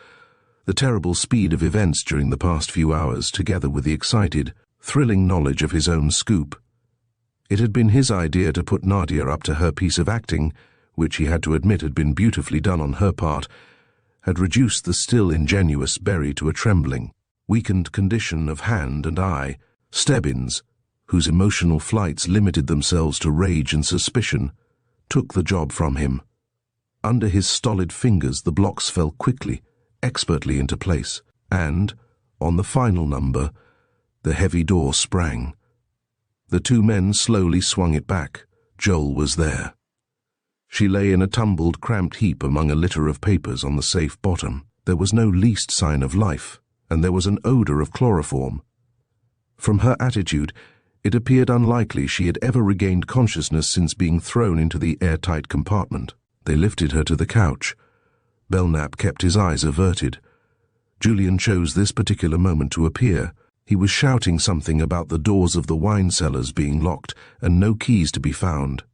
The terrible speed of events during the past few hours, together with the excited, thrilling knowledge of his own scoop. It had been his idea to put Nadia up to her piece of acting, which he had to admit had been beautifully done on her part, had reduced the still ingenuous Berry to a trembling, weakened condition of hand and eye. Stebbins, whose emotional flights limited themselves to rage and suspicion, took the job from him. Under his stolid fingers the blocks fell quickly, expertly into place, and, on the final number, the heavy door sprang. The two men slowly swung it back. Joel was there. She lay in a tumbled, cramped heap among a litter of papers on the safe bottom. There was no least sign of life, and there was an odor of chloroform. From her attitude, it appeared unlikely she had ever regained consciousness since being thrown into the airtight compartment. They lifted her to the couch. Belknap kept his eyes averted. Julian chose this particular moment to appear. He was shouting something about the doors of the wine cellars being locked and no keys to be found.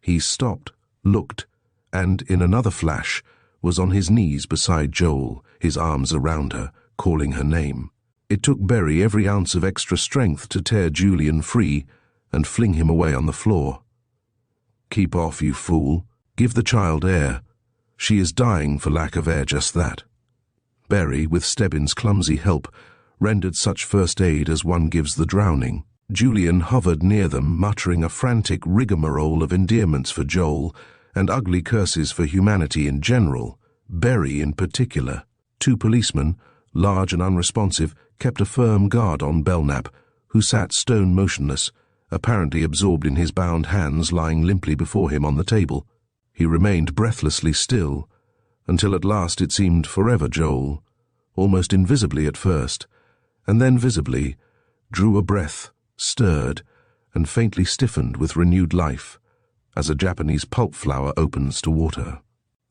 He stopped, looked, and, in another flash, was on his knees beside Joel, his arms around her, calling her name. It took Berry every ounce of extra strength to tear Julian free and fling him away on the floor. "Keep off, you fool. Give the child air. She is dying for lack of air, just that." Berry, with Stebbins' clumsy help, rendered such first aid as one gives the drowning. Julian hovered near them, muttering a frantic rigmarole of endearments for Joel and ugly curses for humanity in general, Berry in particular. Two policemen, large and unresponsive, kept a firm guard on Belknap, who sat stone motionless, apparently absorbed in his bound hands lying limply before him on the table. He remained breathlessly still, until at last it seemed forever Joel, almost invisibly at first, and then visibly, drew a breath, stirred, and faintly stiffened with renewed life, as a Japanese pulp flower opens to water.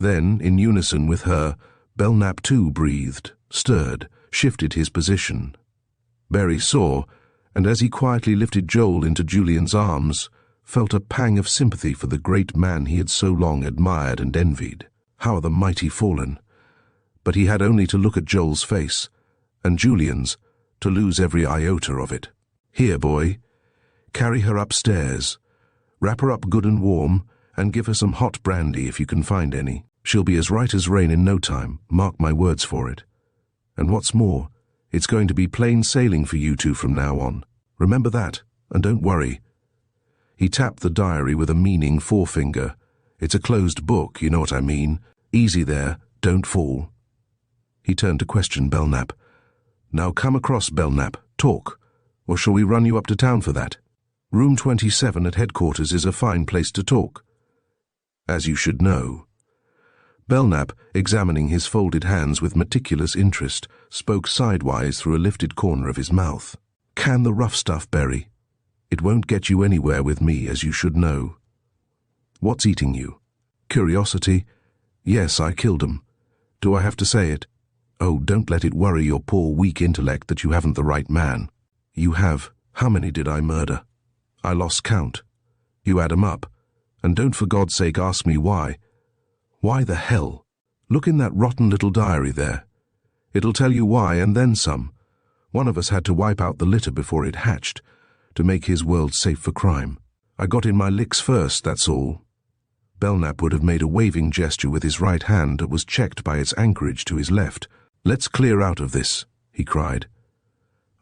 Then, in unison with her, Belknap too breathed, stirred, shifted his position. Berry saw, and as he quietly lifted Joel into Julian's arms, felt a pang of sympathy for the great man he had so long admired and envied. How the mighty fallen! But he had only to look at Joel's face, and Julian's, to lose every iota of it. "Here, boy. Carry her upstairs. Wrap her up good and warm, and give her some hot brandy if you can find any. She'll be as right as rain in no time, mark my words for it. And what's more, it's going to be plain sailing for you two from now on. Remember that, and don't worry." He tapped the diary with a meaning forefinger. "It's a closed book, you know what I mean. Easy there, don't fall." He turned to question Belknap. "Now come across, Belknap, talk, or shall we run you up to town for that? Room 27 at headquarters is a fine place to talk." "As you should know." Belknap, examining his folded hands with meticulous interest, spoke sidewise through a lifted corner of his mouth. "Can the rough stuff, Berry. It won't get you anywhere with me, as you should know." "What's eating you?" "Curiosity. Yes, I killed 'em. Do I have to say it? Oh, don't let it worry your poor weak intellect that you haven't the right man. You have. How many did I murder? I lost count. You add 'em up, and don't for God's sake ask me why. Why the hell? Look in that rotten little diary there. It'll tell you why and then some. One of us had to wipe out the litter before it hatched, to make his world safe for crime. I got in my licks first, that's all." Belknap would have made a waving gesture with his right hand that was checked by its anchorage to his left. "Let's clear out of this," he cried.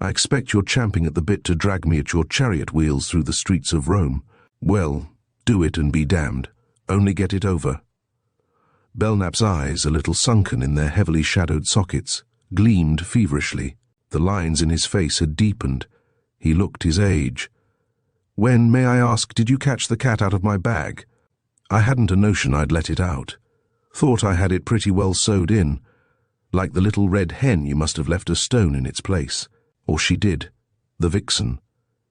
"I expect you're champing at the bit to drag me at your chariot wheels through the streets of Rome. Well, do it and be damned. Only get it over." Belknap's eyes, a little sunken in their heavily shadowed sockets, gleamed feverishly. The lines in his face had deepened. He looked his age. "When, may I ask, did you catch the cat out of my bag? I hadn't a notion I'd let it out. Thought I had it pretty well sewed in. Like the little red hen, you must have left a stone in its place. Or she did. The vixen.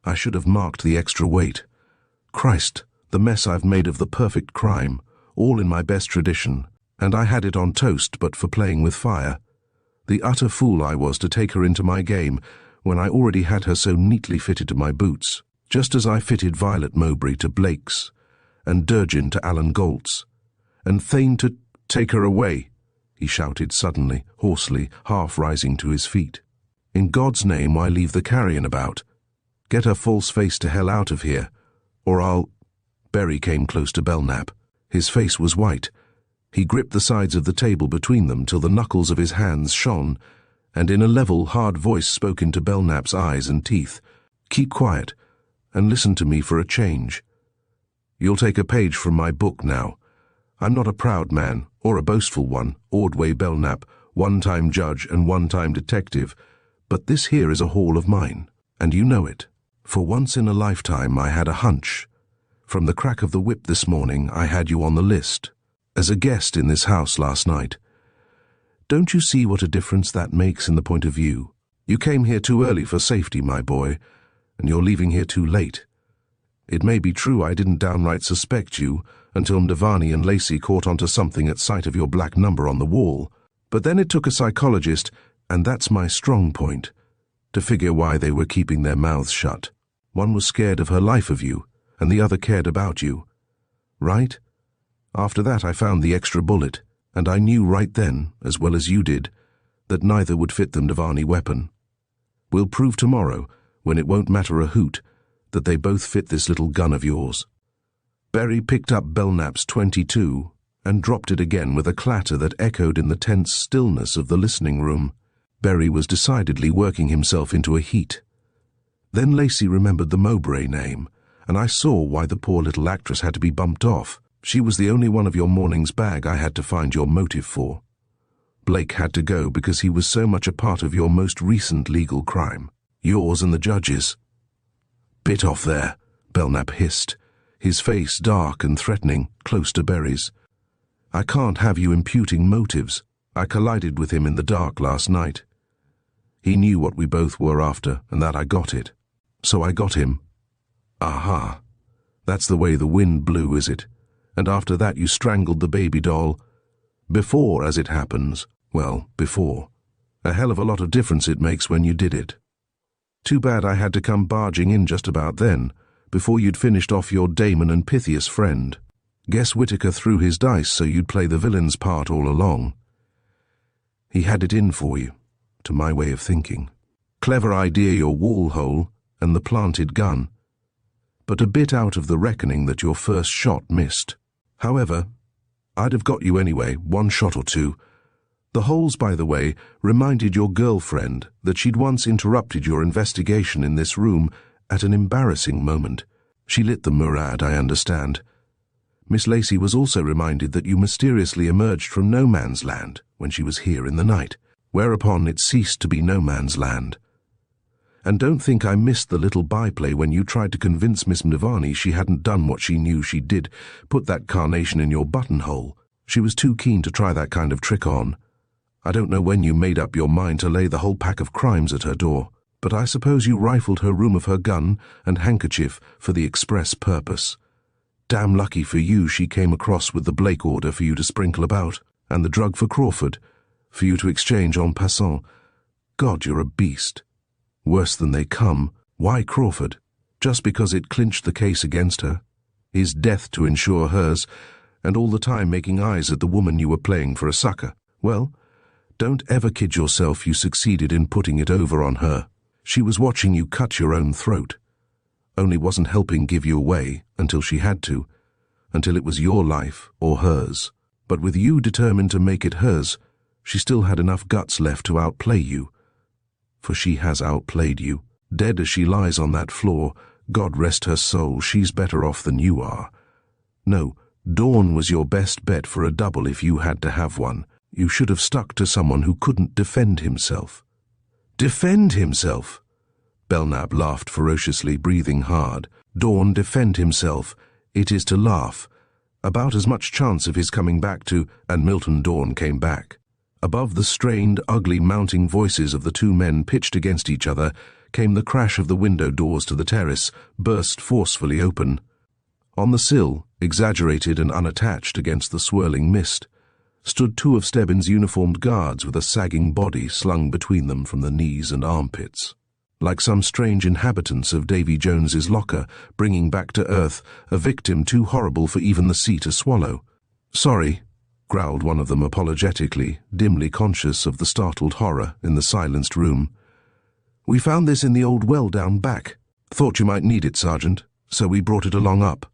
I should have marked the extra weight. Christ, the mess I've made of the perfect crime, all in my best tradition, and I had it on toast but for playing with fire. The utter fool I was to take her into my game, when I already had her so neatly fitted to my boots, just as I fitted Violet Mowbray to Blake's, and Durgin to Alan Galt's, and Thane to take her away, he shouted suddenly, hoarsely, half rising to his feet. In God's name, why leave the carrion about? Get her false face to hell out of here, or I'll— Berry came close to Belknap. His face was white. He gripped the sides of the table between them till the knuckles of his hands shone, and in a level, hard voice spoke into Belknap's eyes and teeth. Keep quiet, and listen to me for a change. You'll take a page from my book now. I'm not a proud man, or a boastful one, Ordway Belknap, one-time judge and one-time detective, but this here is a hall of mine, and you know it. For once in a lifetime I had a hunch. From the crack of the whip this morning I had you on the list, as a guest in this house last night. Don't you see what a difference that makes in the point of view? You came here too early for safety, my boy, and you're leaving here too late. It may be true I didn't downright suspect you until Mdavani and Lacey caught onto something at sight of your black number on the wall, but then it took a psychologist, and that's my strong point, to figure why they were keeping their mouths shut. One was scared of her life of you, and the other cared about you. Right? After that I found the extra bullet, and I knew right then, as well as you did, that neither would fit the Mdavani weapon. We'll prove tomorrow, when it won't matter a hoot, that they both fit this little gun of yours. Berry picked up Belknap's .22 and dropped it again with a clatter that echoed in the tense stillness of the listening room. Berry was decidedly working himself into a heat. Then Lacey remembered the Mowbray name, and I saw why the poor little actress had to be bumped off. She was the only one of your morning's bag I had to find your motive for. Blake had to go because he was so much a part of your most recent legal crime. Yours and the judge's. Bit off there, Belknap hissed, his face dark and threatening, close to Berry's. I can't have you imputing motives. I collided with him in the dark last night. He knew what we both were after, and that I got it. So I got him. Aha. That's the way the wind blew, is it? And after that you strangled the baby doll. Before, as it happens. Well, before. A hell of a lot of difference it makes when you did it. Too bad I had to come barging in just about then, before you'd finished off your Damon and Pythias friend. Guess Whitaker threw his dice so you'd play the villain's part all along. He had it in for you, to my way of thinking. Clever idea your wall hole and the planted gun, but a bit out of the reckoning that your first shot missed. However, I'd have got you anyway, one shot or two. The holes, by the way, reminded your girlfriend that she'd once interrupted your investigation in this room at an embarrassing moment. She lit them, Murad, I understand. Miss Lacey was also reminded that you mysteriously emerged from no man's land when she was here in the night, whereupon it ceased to be no man's land. And don't think I missed the little byplay when you tried to convince Miss Mdavani she hadn't done what she knew she did, put that carnation in your buttonhole. She was too keen to try that kind of trick on. I don't know when you made up your mind to lay the whole pack of crimes at her door, but I suppose you rifled her room of her gun and handkerchief for the express purpose. Damn lucky for you she came across with the Blake order for you to sprinkle about, and the drug for Crawford, for you to exchange en passant. God, you're a beast. Worse than they come. Why Crawford? Just because it clinched the case against her. His death to ensure hers, and all the time making eyes at the woman you were playing for a sucker. Well, don't ever kid yourself you succeeded in putting it over on her. She was watching you cut your own throat. Only wasn't helping give you away until she had to, until it was your life or hers. But with you determined to make it hers, she still had enough guts left to outplay you. For she has outplayed you. Dead as she lies on that floor, God rest her soul, she's better off than you are. No, Dawn was your best bet for a double if you had to have one. You should have stuck to someone who couldn't defend himself. Defend himself? Belknap laughed ferociously, breathing hard. Dawn defend himself. It is to laugh. About as much chance of his coming back to— And Milton Dawn came back. Above the strained, ugly mounting voices of the two men pitched against each other came the crash of the window doors to the terrace, burst forcefully open. On the sill, exaggerated and unattached against the swirling mist, stood two of Stebbins' uniformed guards with a sagging body slung between them from the knees and armpits. like some strange inhabitants of Davy Jones's locker, bringing back to earth a victim too horrible for even the sea to swallow. "Sorry," growled one of them apologetically, dimly conscious of the startled horror in the silenced room. "We found this in the old well down back. Thought you might need it, Sergeant, so we brought it along up."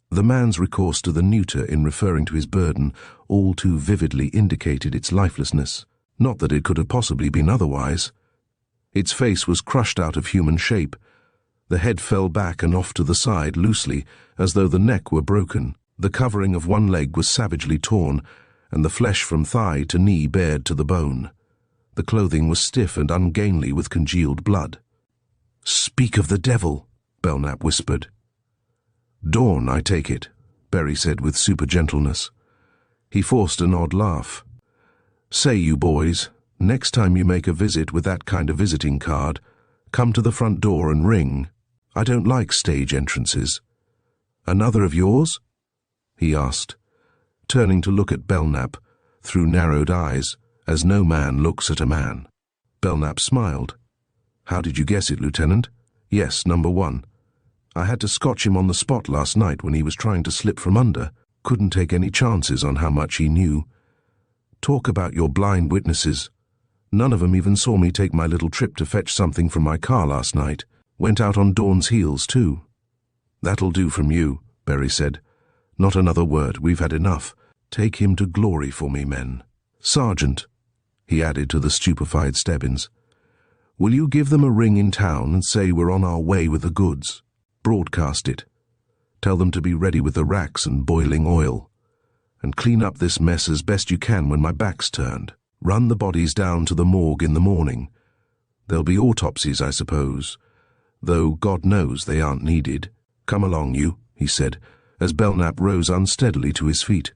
The man's recourse to the neuter in referring to his burden all too vividly indicated its lifelessness, not that it could have possibly been otherwise. Its face was crushed out of human shape. The head fell back and off to the side loosely, as though the neck were broken. The covering of one leg was savagely torn, and the flesh from thigh to knee bared to the bone. The clothing was stiff and ungainly with congealed blood. "Speak of the devil," Belknap whispered. "Dawn, I take it," Berry said with super gentleness. He forced an odd laugh. "Say, you boys, next time you make a visit with that kind of visiting card, come to the front door and ring. I don't like stage entrances." "Another of yours?" he asked, turning to look at Belknap through narrowed eyes, as no man looks at a man. Belknap smiled. "How did you guess it, Lieutenant?" "Yes, number one. I had to scotch him on the spot last night when he was trying to slip from under. Couldn't take any chances on how much he knew. Talk about your blind witnesses. None of 'em even saw me take my little trip to fetch something from my car last night. Went out on Dawn's heels, too." "That'll do from you," Berry said. "Not another word. We've had enough. Take him to glory for me, men. Sergeant," he added to the stupefied Stebbins, "will you give them a ring in town and say we're on our way with the goods? Broadcast it. Tell them to be ready with the racks and boiling oil. And clean up this mess as best you can when my back's turned. Run the bodies down to the morgue in the morning. There'll be autopsies, I suppose, though God knows they aren't needed. Come along, you," he said, as Belknap rose unsteadily to his feet.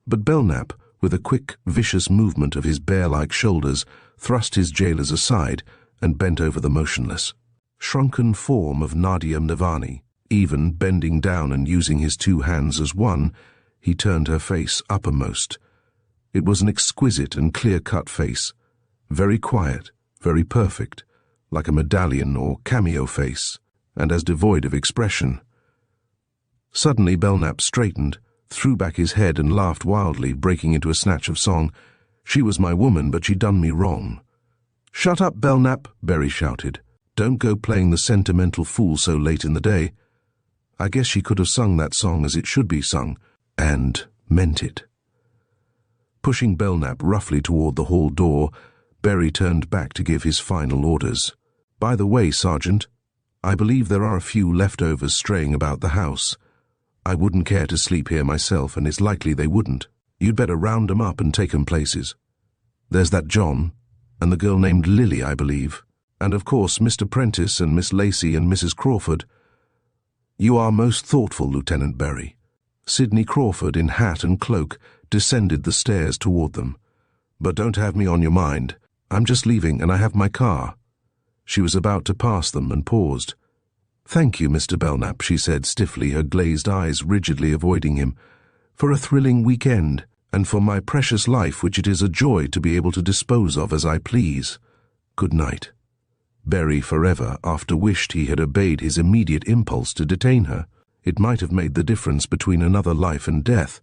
But Belknap, with a quick, vicious movement of his bear-like shoulders, thrust his jailers aside and bent over the motionless, shrunken form of Nadia Navani. Even bending down and using his two hands as one, he turned her face uppermost. It was an exquisite and clear-cut face, very quiet, very perfect, like a medallion or cameo face, and as devoid of expression. Suddenly Belknap straightened, threw back his head and laughed wildly, breaking into a snatch of song. "She was my woman, but she done me wrong." "Shut up, Belknap," Berry shouted. "Don't go playing the sentimental fool so late in the day. I guess she could have sung that song as it should be sung, and meant it." Pushing Belknap roughly toward the hall door, Berry turned back to give his final orders. "By the way, Sergeant, I believe there are a few leftovers straying about the house. I wouldn't care to sleep here myself, and it's likely they wouldn't. You'd better round 'em up and take 'em places. There's that John, and the girl named Lily, I believe, and of course Mr. Prentice and Miss Lacey and Mrs. Crawford." "You are most thoughtful, Lieutenant Berry." Sidney Crawford, in hat and cloak, descended the stairs toward them. "But don't have me on your mind. I'm just leaving, and I have my car." She was about to pass them and paused. "Thank you, Mr. Belknap," she said stiffly, her glazed eyes rigidly avoiding him, "for a thrilling weekend, and for my precious life, which it is a joy to be able to dispose of as I please. Good night." Berry forever after wished he had obeyed his immediate impulse to detain her. It might have made the difference between another life and death.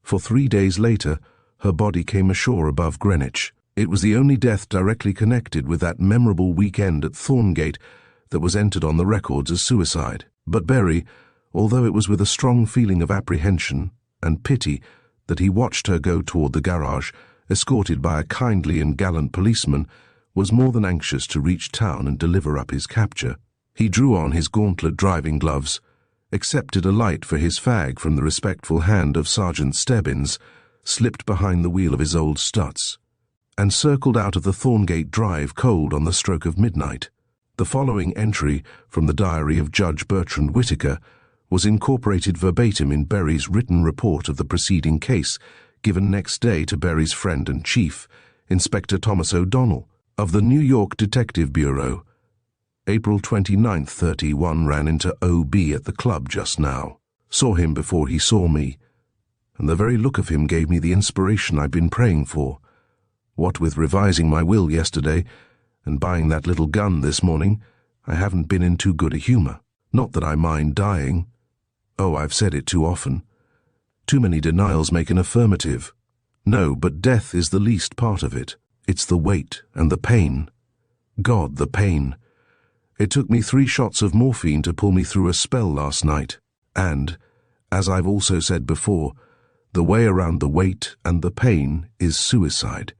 For 3 days later, her body came ashore above Greenwich. It was the only death directly connected with that memorable weekend at Thorngate that was entered on the records as suicide. But Berry, although it was with a strong feeling of apprehension and pity that he watched her go toward the garage, escorted by a kindly and gallant policeman, was more than anxious to reach town and deliver up his capture. He drew on his gauntlet driving gloves, accepted a light for his fag from the respectful hand of Sergeant Stebbins, slipped behind the wheel of his old Stutz, and circled out of the Thorngate Drive cold on the stroke of midnight. The following entry from the diary of Judge Bertrand Whitaker was incorporated verbatim in Berry's written report of the preceding case, given next day to Berry's friend and chief, Inspector Thomas O'Donnell, of the New York Detective Bureau. April 29th, 31 ran into O.B. at the club just now. Saw him before he saw me, and the very look of him gave me the inspiration I've been praying for. What with revising my will yesterday, And buying that little gun this morning, I haven't been in too good a humor. Not that I mind dying. Oh, I've said it too often. Too many denials make an affirmative. No, but death is the least part of it. It's the weight and the pain. God, the pain. It took me 3 shots of morphine to pull me through a spell last night. And, as I've also said before, the way around the weight and the pain is suicide.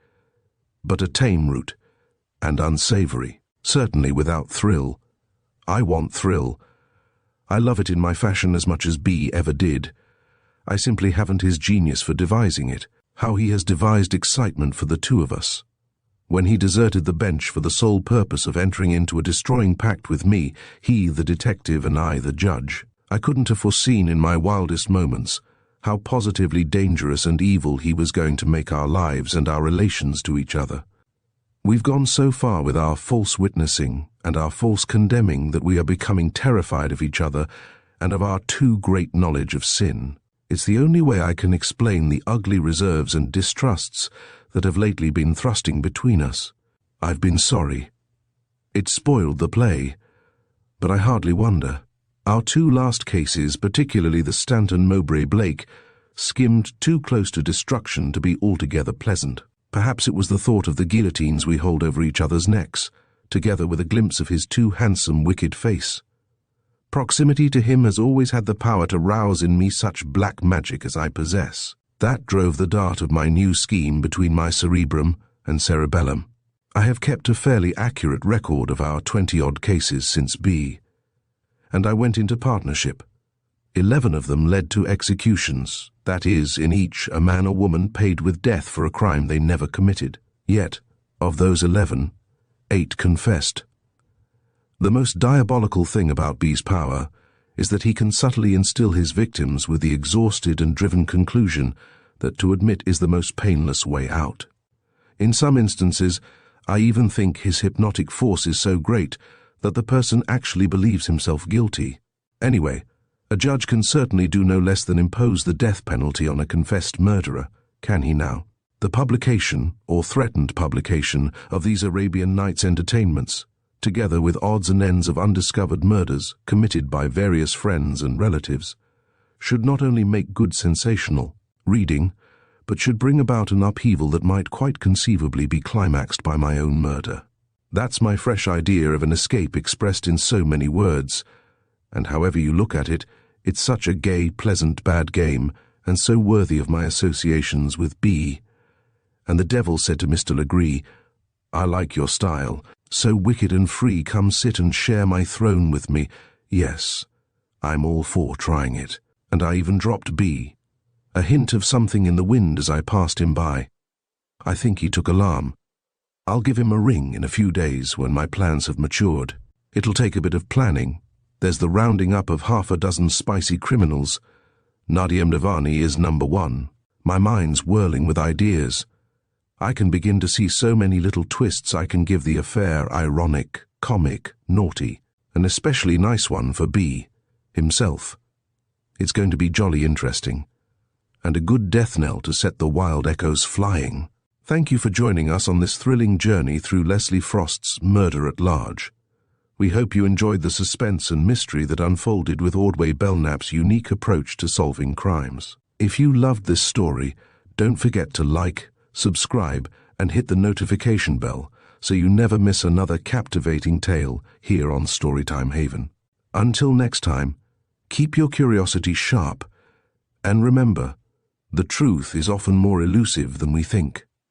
But a tame route, and unsavory, certainly without thrill. I want thrill. I love it in my fashion as much as B ever did. I simply haven't his genius for devising it, how he has devised excitement for the two of us. When he deserted the bench for the sole purpose of entering into a destroying pact with me, he the detective and I the judge, I couldn't have foreseen in my wildest moments how positively dangerous and evil he was going to make our lives and our relations to each other. We've gone so far with our false witnessing and our false condemning that we are becoming terrified of each other and of our too great knowledge of sin. It's the only way I can explain the ugly reserves and distrusts that have lately been thrusting between us. I've been sorry. It spoiled the play, but I hardly wonder. Our 2 last cases, particularly the Stanton Mowbray Blake, skimmed too close to destruction to be altogether pleasant. Perhaps it was the thought of the guillotines we hold over each other's necks, together with a glimpse of his too handsome, wicked face. Proximity to him has always had the power to rouse in me such black magic as I possess. That drove the dart of my new scheme between my cerebrum and cerebellum. I have kept a fairly accurate record of our 20-odd cases since B, and I went into partnership. 11 of them led to executions, that is, in each a man or woman paid with death for a crime they never committed. Yet, of those 11, 8 confessed. The most diabolical thing about B's power is that he can subtly instill his victims with the exhausted and driven conclusion that to admit is the most painless way out. In some instances, I even think his hypnotic force is so great that the person actually believes himself guilty. Anyway, a judge can certainly do no less than impose the death penalty on a confessed murderer, can he now? The publication, or threatened publication, of these Arabian Nights entertainments, together with odds and ends of undiscovered murders committed by various friends and relatives, should not only make good sensational reading, but should bring about an upheaval that might quite conceivably be climaxed by my own murder. That's my fresh idea of an escape expressed in so many words, and however you look at it, it's such a gay, pleasant, bad game, and so worthy of my associations with B. And the devil said to Mr. Legree, "I like your style. So wicked and free, come sit and share my throne with me. Yes, I'm all for trying it." And I even dropped B, a hint of something in the wind as I passed him by. I think he took alarm. I'll give him a ring in a few days when my plans have matured. It'll take a bit of planning. There's the rounding up of 6 spicy criminals. Nadia Mdivani is number 1. My mind's whirling with ideas. I can begin to see so many little twists I can give the affair: ironic, comic, naughty, an especially nice one for B, himself. It's going to be jolly interesting, and a good death knell to set the wild echoes flying. Thank you for joining us on this thrilling journey through Lesley Frost's Murder at Large. We hope you enjoyed the suspense and mystery that unfolded with Ordway Belknap's unique approach to solving crimes. If you loved this story, don't forget to like, subscribe, and hit the notification bell so you never miss another captivating tale here on Storytime Haven. Until next time, keep your curiosity sharp, and remember, the truth is often more elusive than we think.